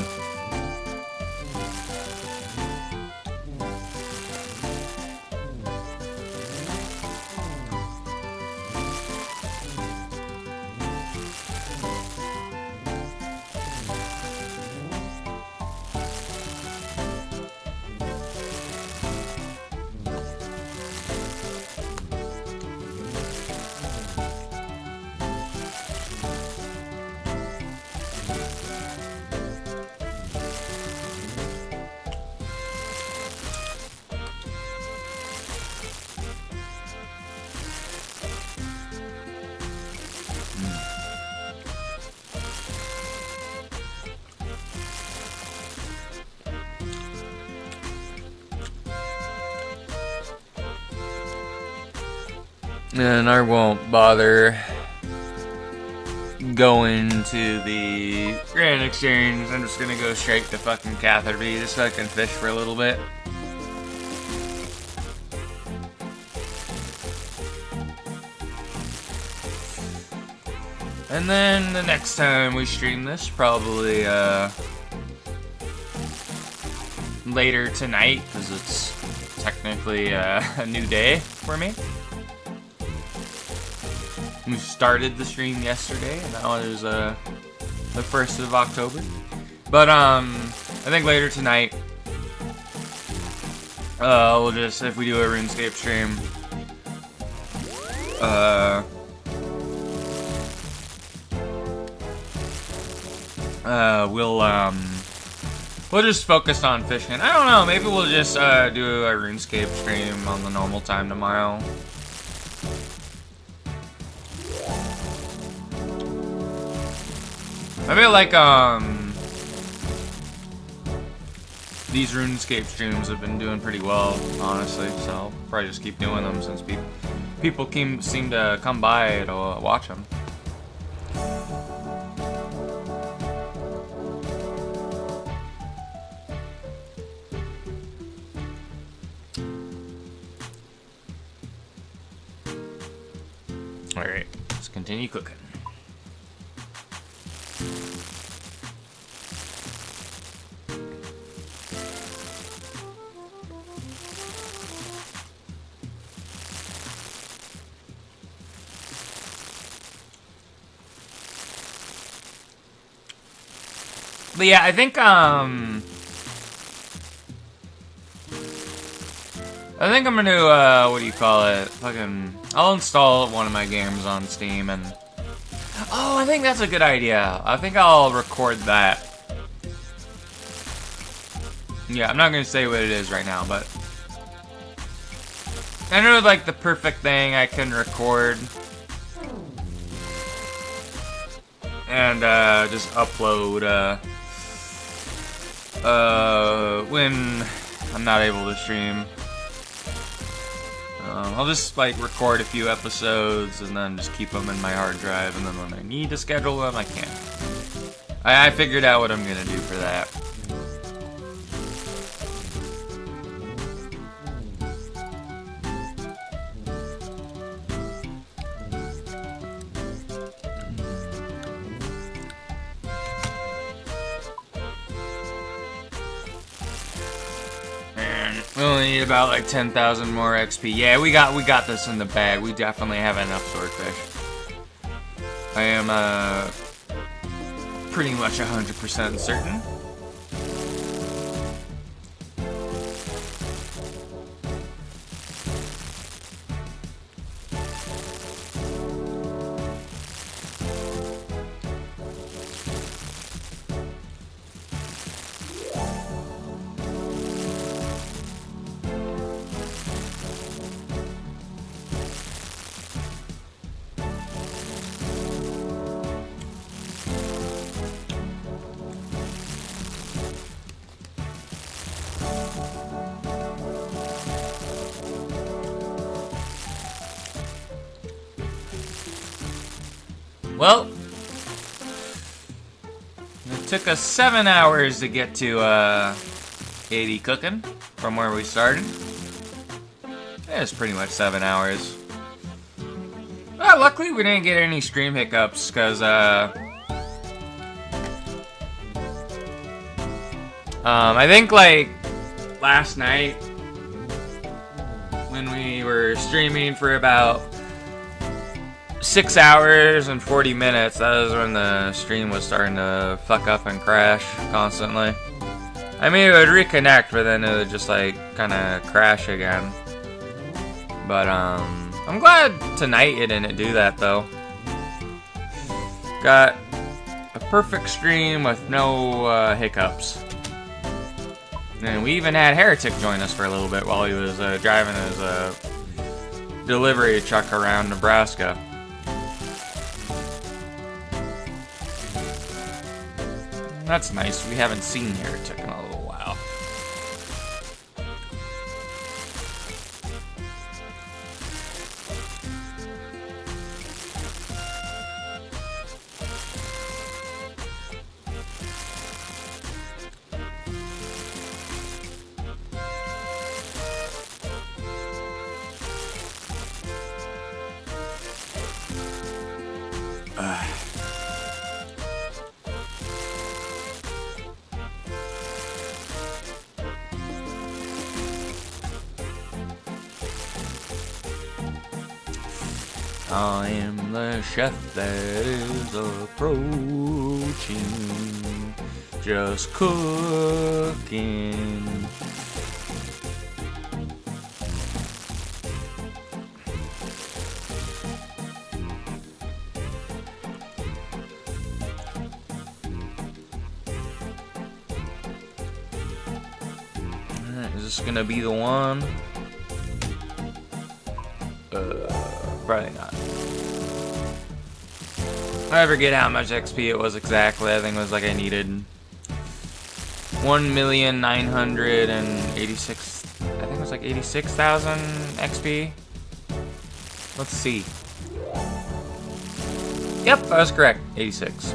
And I won't bother going to the Grand Exchange. I'm just gonna go straight to fucking Catherby just so I can fish for a little bit. And then the next time we stream this, probably later tonight, because it's technically a new day for me. We started the stream yesterday, and now it is the 1st of October. But I think later tonight, we'll just, if we do a RuneScape stream, we'll just focus on fishing. I don't know, maybe we'll just do a RuneScape stream on the normal time tomorrow. I feel like these RuneScape streams have been doing pretty well, honestly, so I'll probably just keep doing them since people seem to come by to watch them. Alright, let's continue cooking. But yeah, I think I'm gonna what do you call it? I'll install one of my games on Steam and I think that's a good idea. I think I'll record that. Yeah, I'm not gonna say what it is right now, but I know like the perfect thing I can record and just upload when I'm not able to stream. I'll just like record a few episodes and then just keep them in my hard drive, and then when I need to schedule them, I can. I figured out what I'm gonna do for that. We only need about like 10,000 more XP. Yeah, we got this in the bag. We definitely have enough swordfish. I am pretty much 100% certain. Well, it took us 7 hours to get to 80 cooking from where we started. Yeah, it's pretty much 7 hours. Well, luckily we didn't get any stream hiccups, because I think like last night when we were streaming for about 6 hours and 40 minutes, that was when the stream was starting to fuck up and crash constantly. I mean, it would reconnect, but then it would just like kind of crash again. But I'm glad tonight it didn't do that though. Got a perfect stream with no hiccups. And we even had Heretic join us for a little bit while he was driving his delivery truck around Nebraska. That's nice. We haven't seen Heretic in a little while. I am the chef that is approaching, just cooking. Alright, is this gonna be the one? Probably not. I forget how much XP it was exactly. I think it was like I needed 1,986. I think it was like 86,000 XP. Let's see. Yep, I was correct. 86.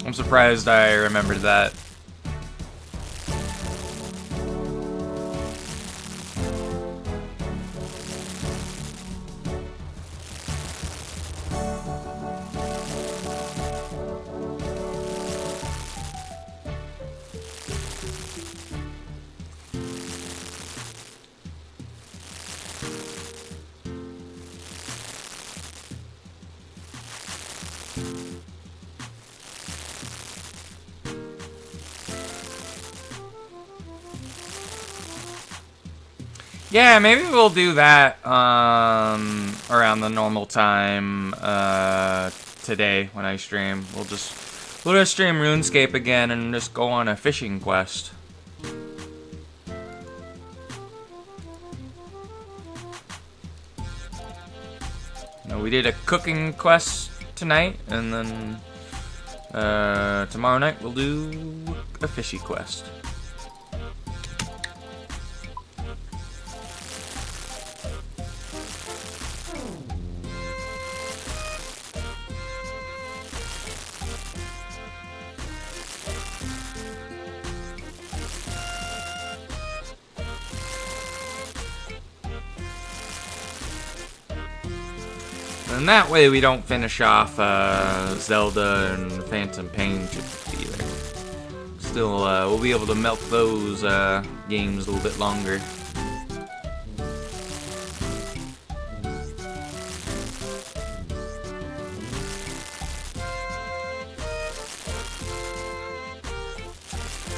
I'm surprised I remembered that. Yeah, maybe we'll do that around the normal time today when I stream. We'll just stream RuneScape again and just go on a fishing quest. No, we did a cooking quest tonight, and then tomorrow night we'll do a fishy quest. And that way we don't finish off Zelda and Phantom Pain either. Still, we'll be able to milk those games a little bit longer.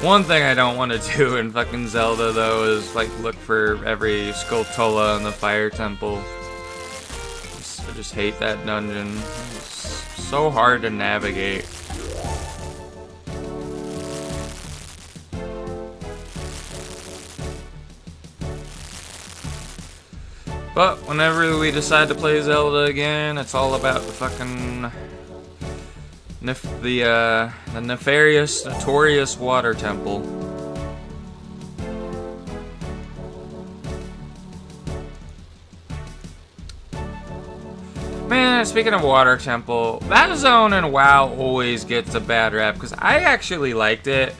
One thing I don't want to do in fucking Zelda though is like look for every Skulltula in the Fire Temple. I just hate that dungeon. It's so hard to navigate. But whenever we decide to play Zelda again, it's all about the fucking the nefarious, notorious water temple. Man, speaking of Water Temple, that zone in WoW always gets a bad rap because I actually liked it.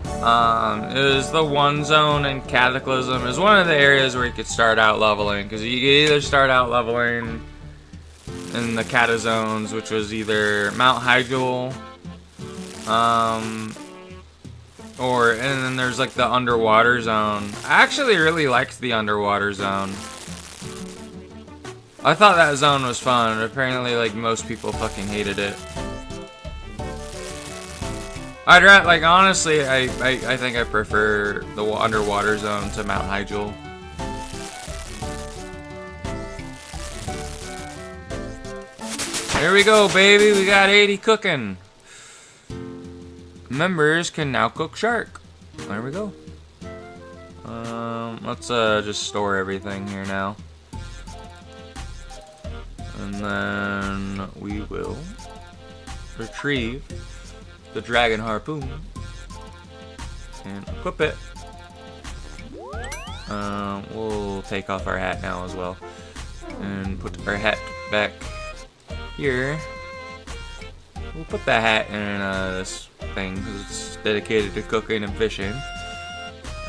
It was the one zone in Cataclysm. It was one of the areas where you could start out leveling because you could either start out leveling in the Cata zones, which was either Mount Hyjal, and then there's like the underwater zone. I actually really liked the underwater zone. I thought that zone was fun, but apparently, like, most people fucking hated it. I'd rather, like, honestly, I think I prefer the underwater zone to Mount Hyjal. Here we go, baby. We got 80 cooking. Members can now cook shark. There we go. Let's just store everything here now. And then we will retrieve the dragon harpoon and equip it. We'll take off our hat now as well and put our hat back here. We'll put that hat in this thing because it's dedicated to cooking and fishing.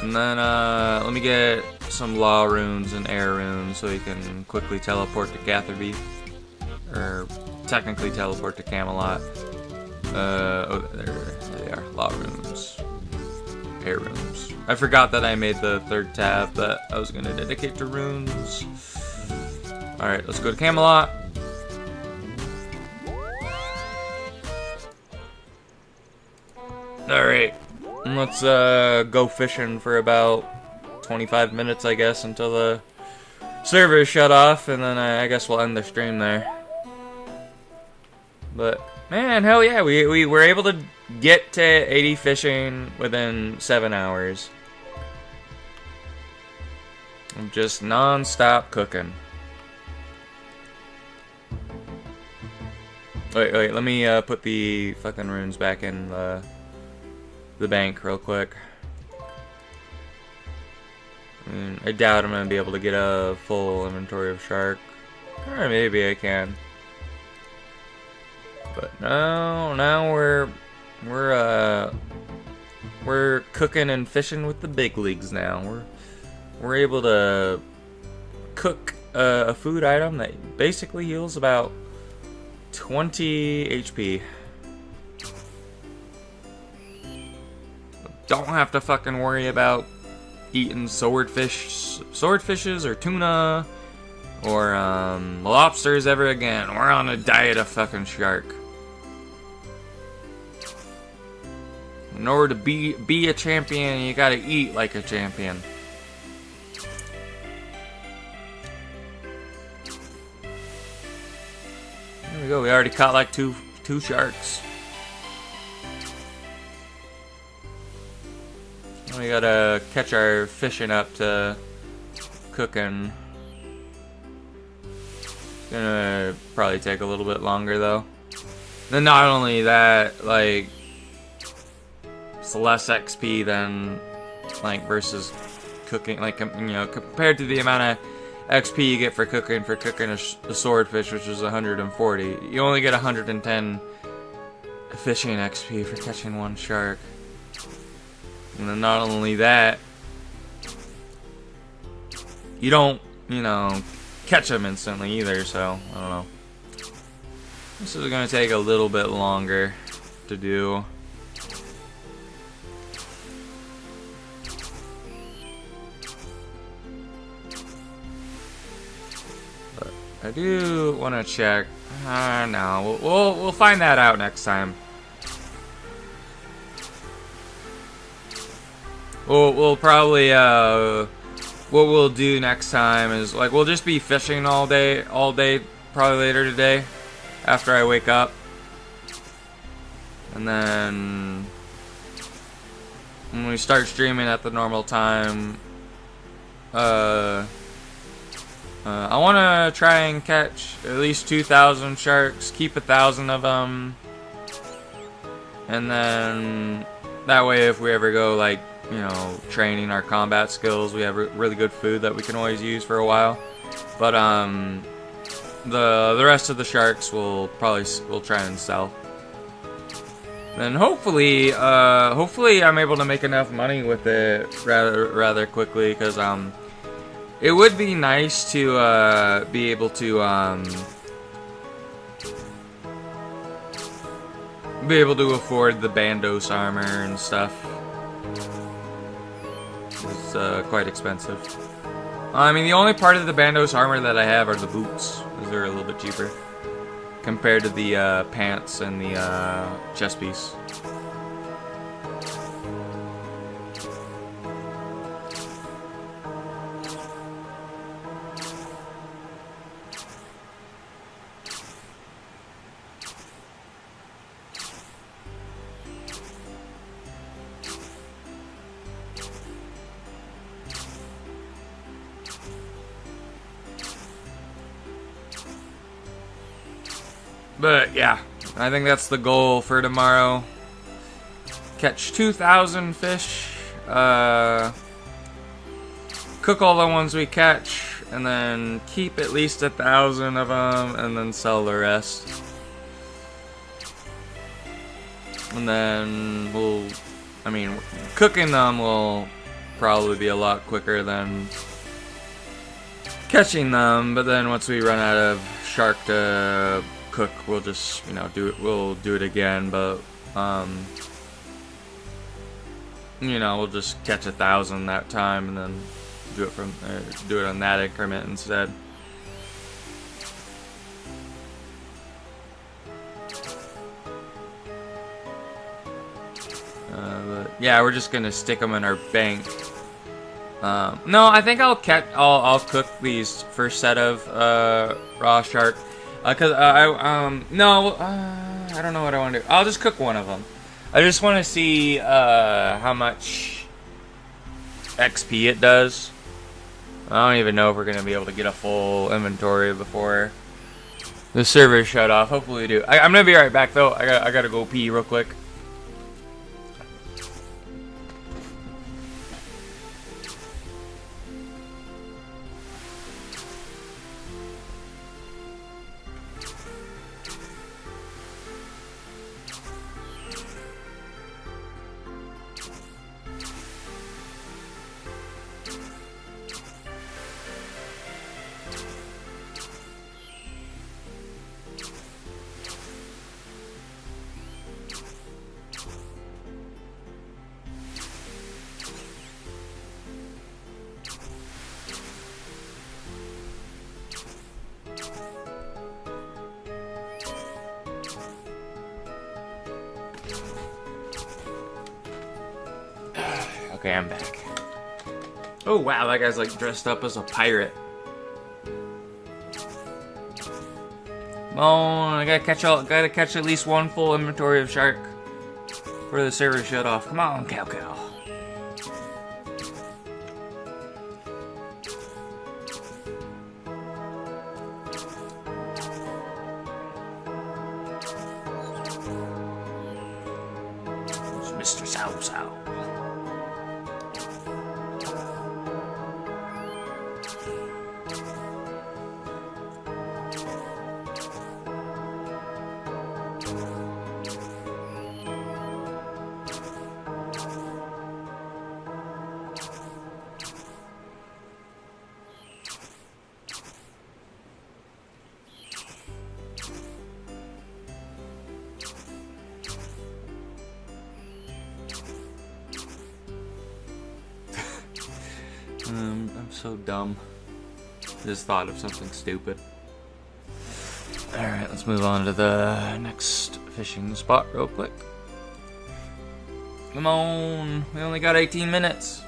And then let me get some law runes and air runes so you can quickly teleport to Catherby. Or technically teleport to Camelot. Oh, there they are. Law runes. Air runes. I forgot that I made the third tab that I was going to dedicate to runes. Alright, let's go to Camelot. Alright. Let's go fishing for about 25 minutes, I guess, until the server is shut off, and then I guess we'll end the stream there. But, man, hell yeah, we were able to get to 80 fishing within 7 hours. I'm just non-stop cooking. Wait, let me put the fucking runes back in the bank real quick. I doubt I'm gonna be able to get a full inventory of shark. Or maybe I can. But now we're cooking and fishing with the big leagues now. We're able to cook a food item that basically heals about 20 HP. Don't have to fucking worry about eating swordfishes or tuna or lobsters ever again. We're on a diet of fucking shark. In order to be a champion, you gotta eat like a champion. There we go. We already caught like two sharks. We gotta catch our fishing up to cooking. It's gonna probably take a little bit longer though. Then not only that, like, it's less XP than, like, versus cooking, like, you know, compared to the amount of XP you get for cooking a swordfish, which is 140. You only get 110 fishing XP for catching one shark. And then not only that, you don't, you know, catch them instantly either, so, I don't know. This is gonna take a little bit longer to do. But I do want to check. No, we'll find that out next time. We'll probably, what we'll do next time is, like, we'll just be fishing all day, probably later today, after I wake up. And then, when we start streaming at the normal time, I want to try and catch at least 2,000 sharks, keep 1,000 of them, and then, that way if we ever go, like, you know, training our combat skills, we have really good food that we can always use for a while. But the rest of the sharks we'll try and sell. Then hopefully I'm able to make enough money with it rather quickly, because it would be nice to be able to afford the Bandos armor and stuff. It's quite expensive. I mean, the only part of the Bandos armor that I have are the boots, because they're a little bit cheaper compared to the pants and the chest piece. But yeah, I think that's the goal for tomorrow. Catch 2,000 fish, cook all the ones we catch, and then keep at least 1,000 of them, and then sell the rest. And then cooking them will probably be a lot quicker than catching them, but then once we run out of shark to cook, we'll just, we'll do it again, but we'll just catch 1,000 that time and then do it on that increment instead. But yeah, we're just gonna stick them in our bank. No, I think I'll cook these first set of raw shark. I don't know what I want to do. I'll just cook one of them. I just want to see how much XP it does. I don't even know if we're gonna be able to get a full inventory before the server shut off. Hopefully we do. I'm gonna be right back though. I gotta go pee real quick. Okay, I'm back. Oh wow, that guy's like dressed up as a pirate. Come on, I gotta catch at least one full inventory of shark for the server shut off. Come on, cow. It's Mr. Sow. I'm so dumb. Just thought of something stupid. Alright, let's move on to the next fishing spot real quick. Come on, we only got 18 minutes.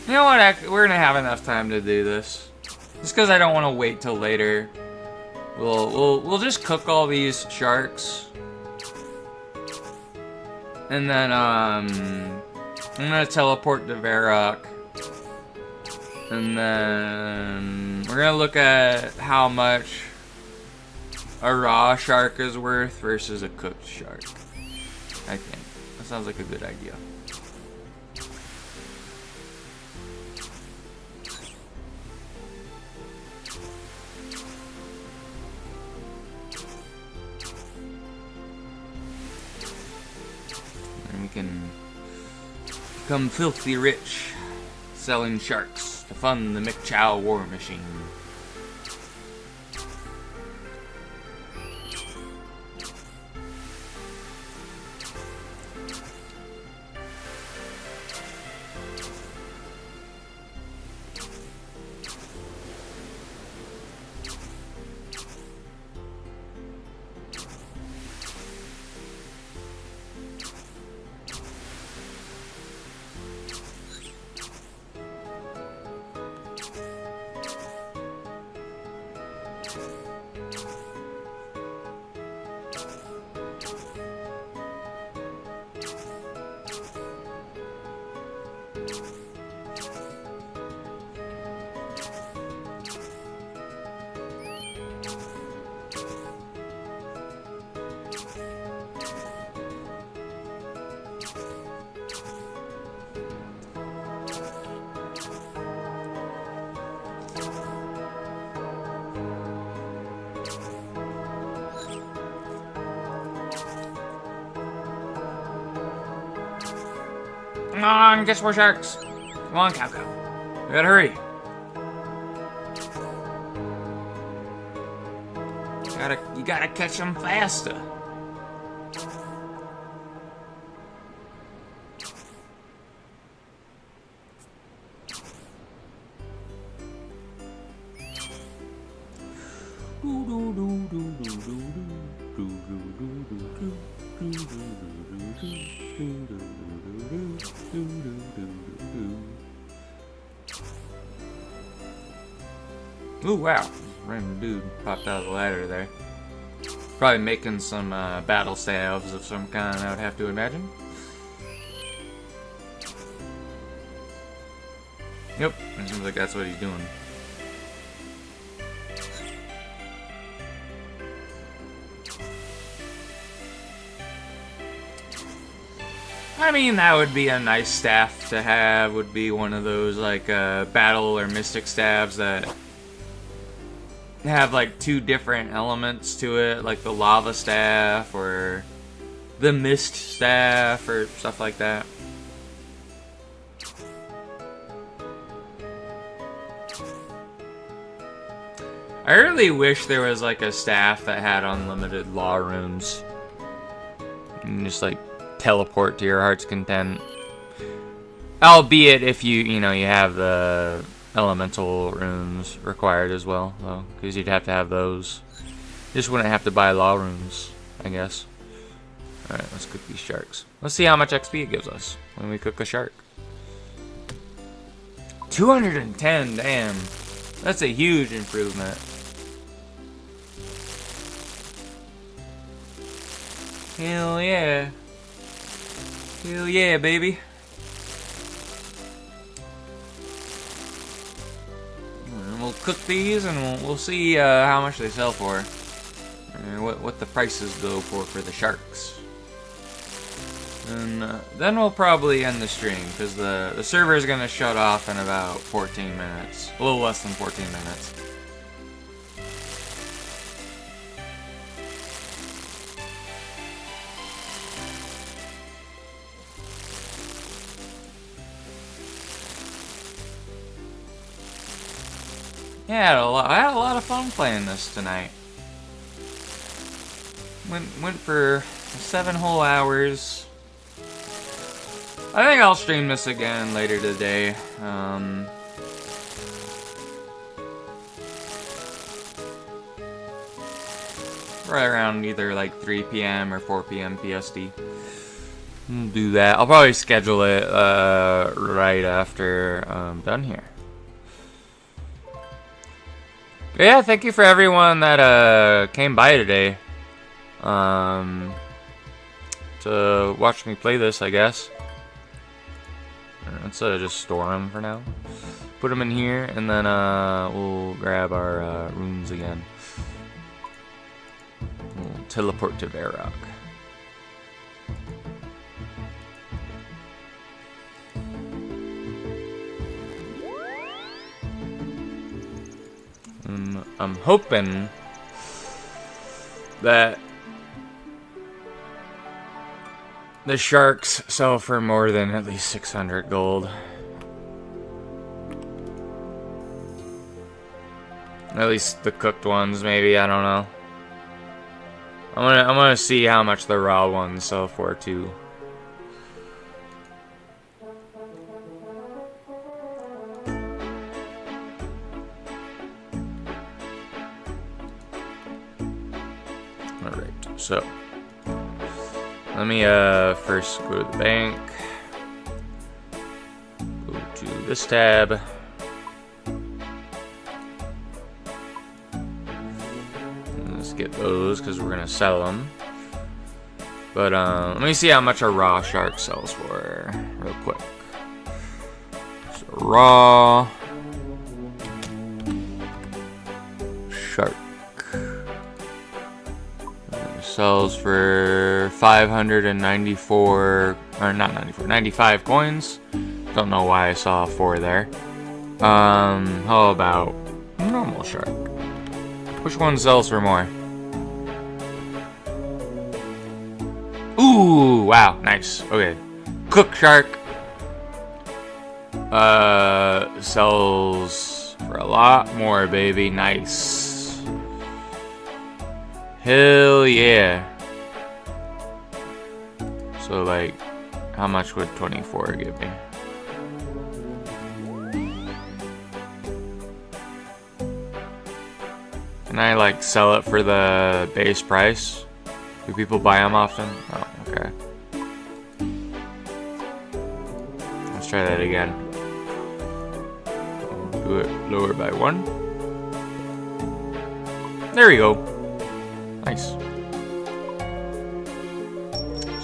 You know what, we're gonna have enough time to do this. Just because I don't want to wait till later We'll just cook all these sharks. And then, I'm gonna teleport to Varrock. And then we're gonna look at how much a raw shark is worth versus a cooked shark. I think. That sounds like a good idea. And we can become filthy rich selling sharks to fund the McChow war machine. Come on, get some more sharks. Come on, Cow Cow. We gotta hurry. You gotta catch them faster. Ooh, wow. Random dude popped out of the ladder there. Probably making some battle staves of some kind, I would have to imagine. Yep, it seems like that's what he's doing. I mean, that would be a nice staff to have, would be one of those, like, battle or mystic staves that have, like, two different elements to it, like the lava staff or the mist staff or stuff like that. I really wish there was, like, a staff that had unlimited law runes. You can just, like, teleport to your heart's content. Albeit if you have the elemental runes required as well, though, because you'd have to have those. You just wouldn't have to buy law runes, I guess. Alright, let's cook these sharks. Let's see how much XP it gives us when we cook a shark. 210, damn. That's a huge improvement. Hell yeah. Hell yeah, baby. And we'll cook these and we'll see how much they sell for. And what the prices go for the sharks. And then we'll probably end the stream because the server is going to shut off in about 14 minutes. A little less than 14 minutes. Yeah, I had a lot of fun playing this tonight. Went for 7 whole hours. I think I'll stream this again later today. Right around either like 3 p.m. or 4 p.m. PST. I'll do that. I'll probably schedule it right after I'm done here. But yeah, thank you for everyone that came by today. To watch me play this, I guess. Let's just store them for now. Put them in here, and then we'll grab our runes again. We'll teleport to Varrock. I'm hoping that the sharks sell for more than at least 600 gold. At least the cooked ones, maybe. I don't know. I'm gonna see how much the raw ones sell for too. Alright, so let me first go to the bank. Go to this tab. Let's get those because we're gonna sell them. But let me see how much a raw shark sells for real quick. So raw shark sells for 594, or not 94, 95 coins. Don't know why I saw 4 there. How about normal shark? Which one sells for more? Ooh, wow, nice. Okay. Cook shark sells for a lot more, baby. Nice. Hell yeah. So like, how much would 24 give me? Can I like sell it for the base price? Do people buy them often? Oh, okay. Let's try that again. Do it lower by 1. There we go. Nice.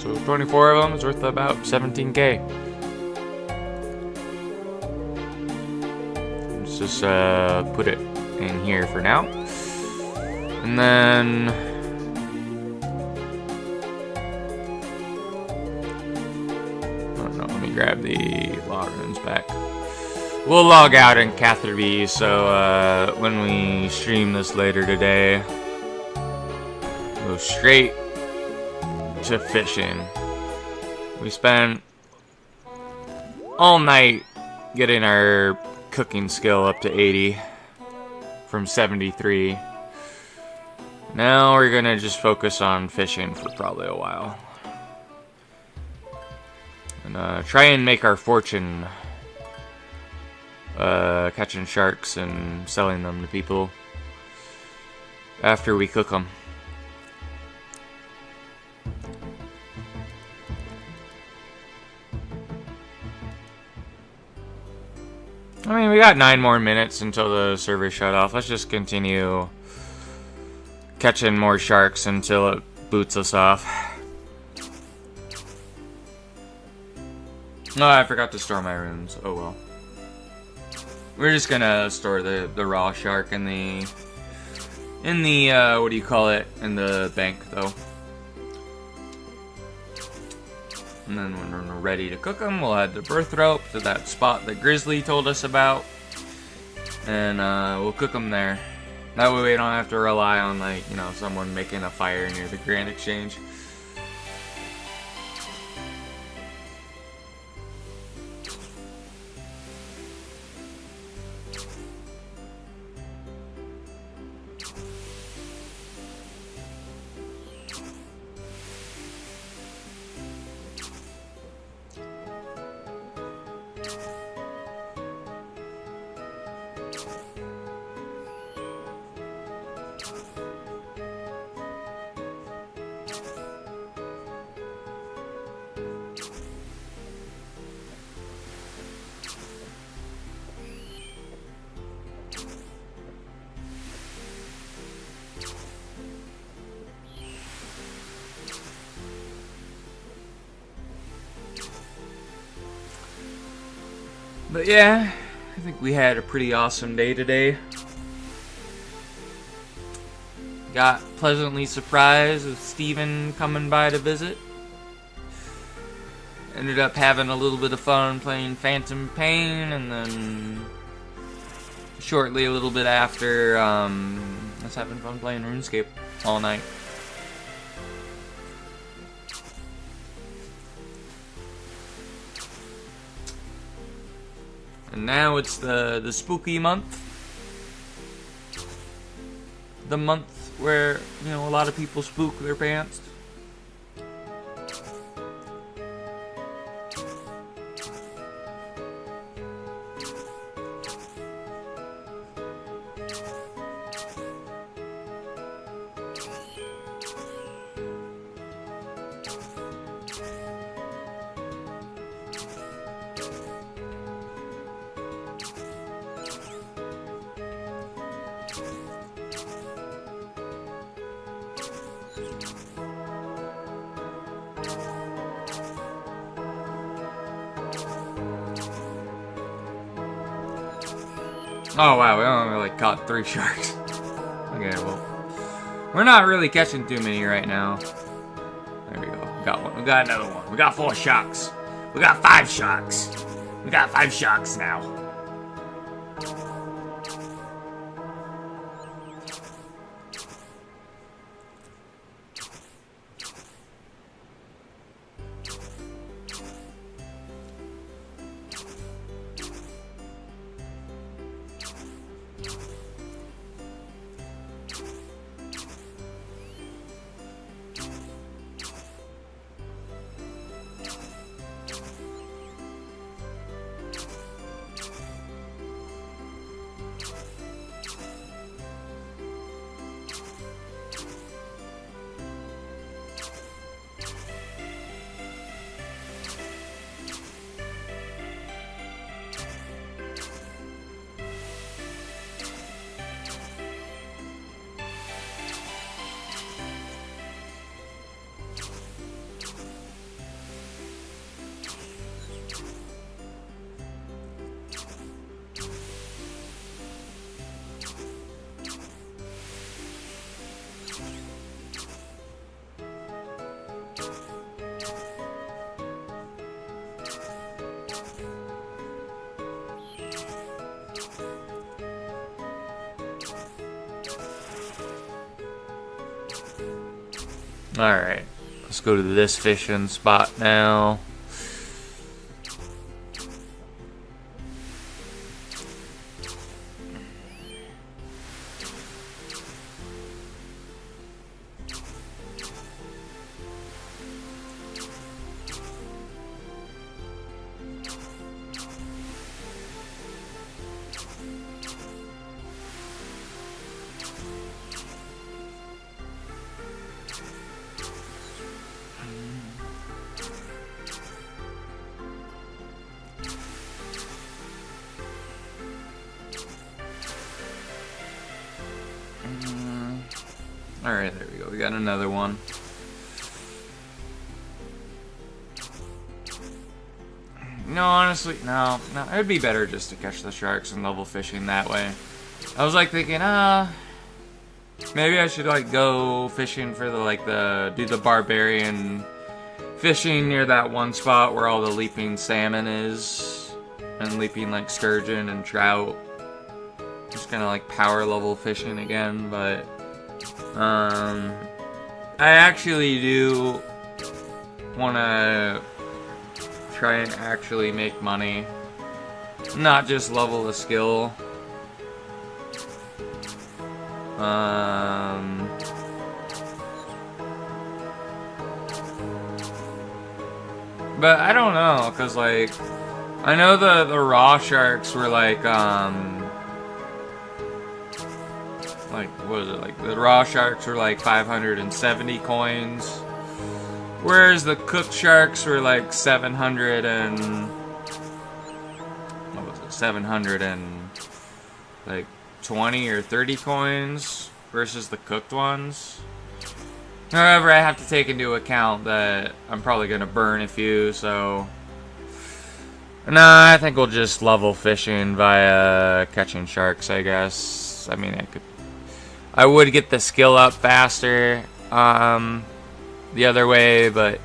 So 24 of them is worth about 17k. Let's just put it in here for now. And then oh no, let me grab the log runes back. We'll log out in Catherby, so when we stream this later today, go straight to fishing. We spent all night getting our cooking skill up to 80 from 73. Now we're gonna just focus on fishing for probably a while. And try and make our fortune catching sharks and selling them to people after we cook them. I mean, we got 9 more minutes until the server shut off. Let's just continue catching more sharks until it boots us off. Oh, I forgot to store my runes. Oh well. We're just gonna store the raw shark in the what do you call it, in the bank though. And then when we're ready to cook them, we'll add the birth rope to that spot that Grizzly told us about, and we'll cook them there. That way we don't have to rely on, like, you know, someone making a fire near the Grand Exchange. But yeah, I think we had a pretty awesome day today. Got pleasantly surprised with Steven coming by to visit. Ended up having a little bit of fun playing Phantom Pain, and then shortly a little bit after, I was having fun playing RuneScape all night. And now it's the spooky month. The month where, you know, a lot of people spook their pants. Oh wow, we only like caught 3 sharks. Okay, well, we're not really catching too many right now. There we go. We got one. We got another one. We got 4 sharks. We got 5 sharks. We got 5 sharks now. Alright, let's go to this fishing spot now. Alright, there we go. We got another one. No, honestly, no. It'd be better just to catch the sharks and level fishing that way. I was like thinking, maybe I should like go fishing for do the barbarian fishing near that one spot where all the leaping salmon is, and leaping like sturgeon and trout. Just kind of like power level fishing again, but I actually do want to try and actually make money, not just level the skill. But I don't know, cause like I know the raw sharks were like what was it, like the raw sharks were like 570 coins, whereas the cooked sharks were like 700 and what was it, 700 and like 20 or 30 coins versus the cooked ones. However, I have to take into account that I'm probably gonna burn a few, so Nah, I think we'll just level fishing via catching sharks, I guess. I mean, I would get the skill up faster the other way, but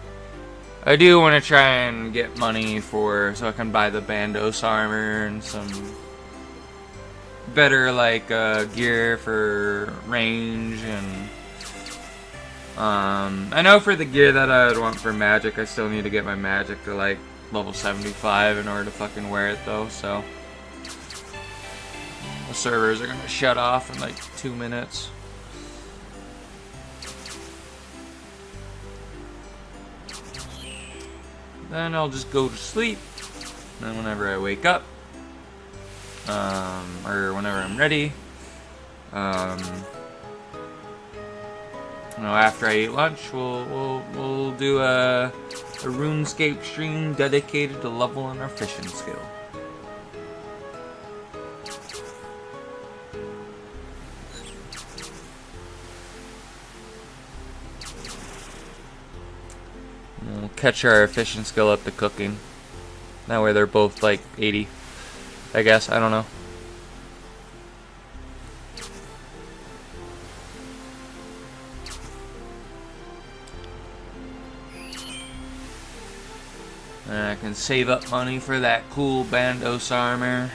I do want to try and get money so I can buy the Bandos armor and some better like gear for range. And I know for the gear that I would want for magic, I still need to get my magic to like level 75 in order to fucking wear it though. So the servers are gonna shut off in like 2 minutes. Then I'll just go to sleep. And whenever I wake up, or whenever I'm ready, after I eat lunch, we'll do a RuneScape stream dedicated to leveling our fishing skill. We'll catch our fishing skill up to cooking. That way they're both like 80, I guess. I don't know. And I can save up money for that cool Bandos armor.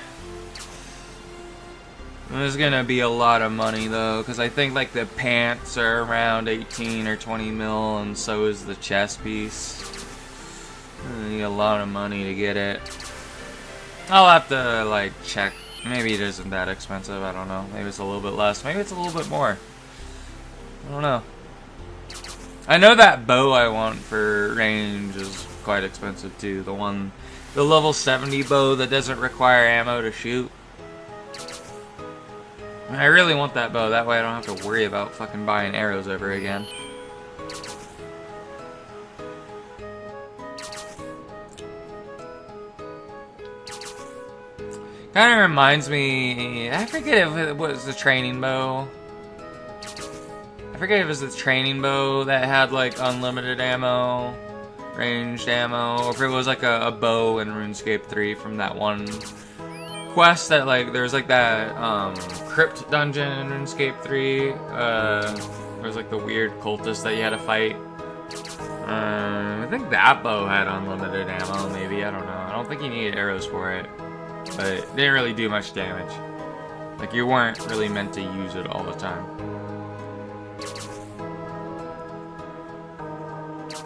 There's gonna be a lot of money though, because I think like the pants are around 18 or 20 mil, and so is the chest piece. I need a lot of money to get it. I'll have to like check. Maybe it isn't that expensive. I don't know. Maybe it's a little bit less. Maybe it's a little bit more. I don't know. I know that bow I want for range is quite expensive too. The level 70 bow that doesn't require ammo to shoot. I really want that bow, that way I don't have to worry about fucking buying arrows ever again. Kinda reminds me, I forget if it was the training bow. I forget if it was the training bow that had like unlimited ammo, ranged ammo, or if it was like a bow in RuneScape 3 from that one quest that like there's like that crypt dungeon in RuneScape 3. There was like the weird cultist that you had to fight. I think that bow had unlimited ammo, maybe, I don't know. I don't think you needed arrows for it, but it didn't really do much damage. Like you weren't really meant to use it all the time.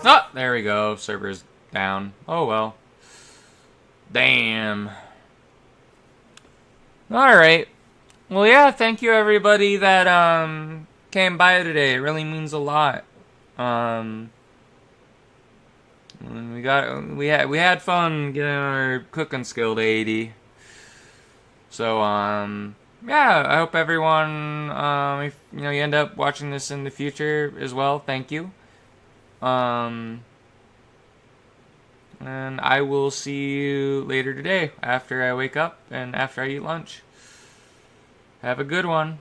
Oh, there we go. Server's down. Oh well. Damn. Alright. Well, yeah, thank you everybody that came by today. It really means a lot. We had fun getting our cooking skill to 80. So yeah, I hope everyone if you end up watching this in the future as well, thank you. And I will see you later today after I wake up and after I eat lunch. Have a good one.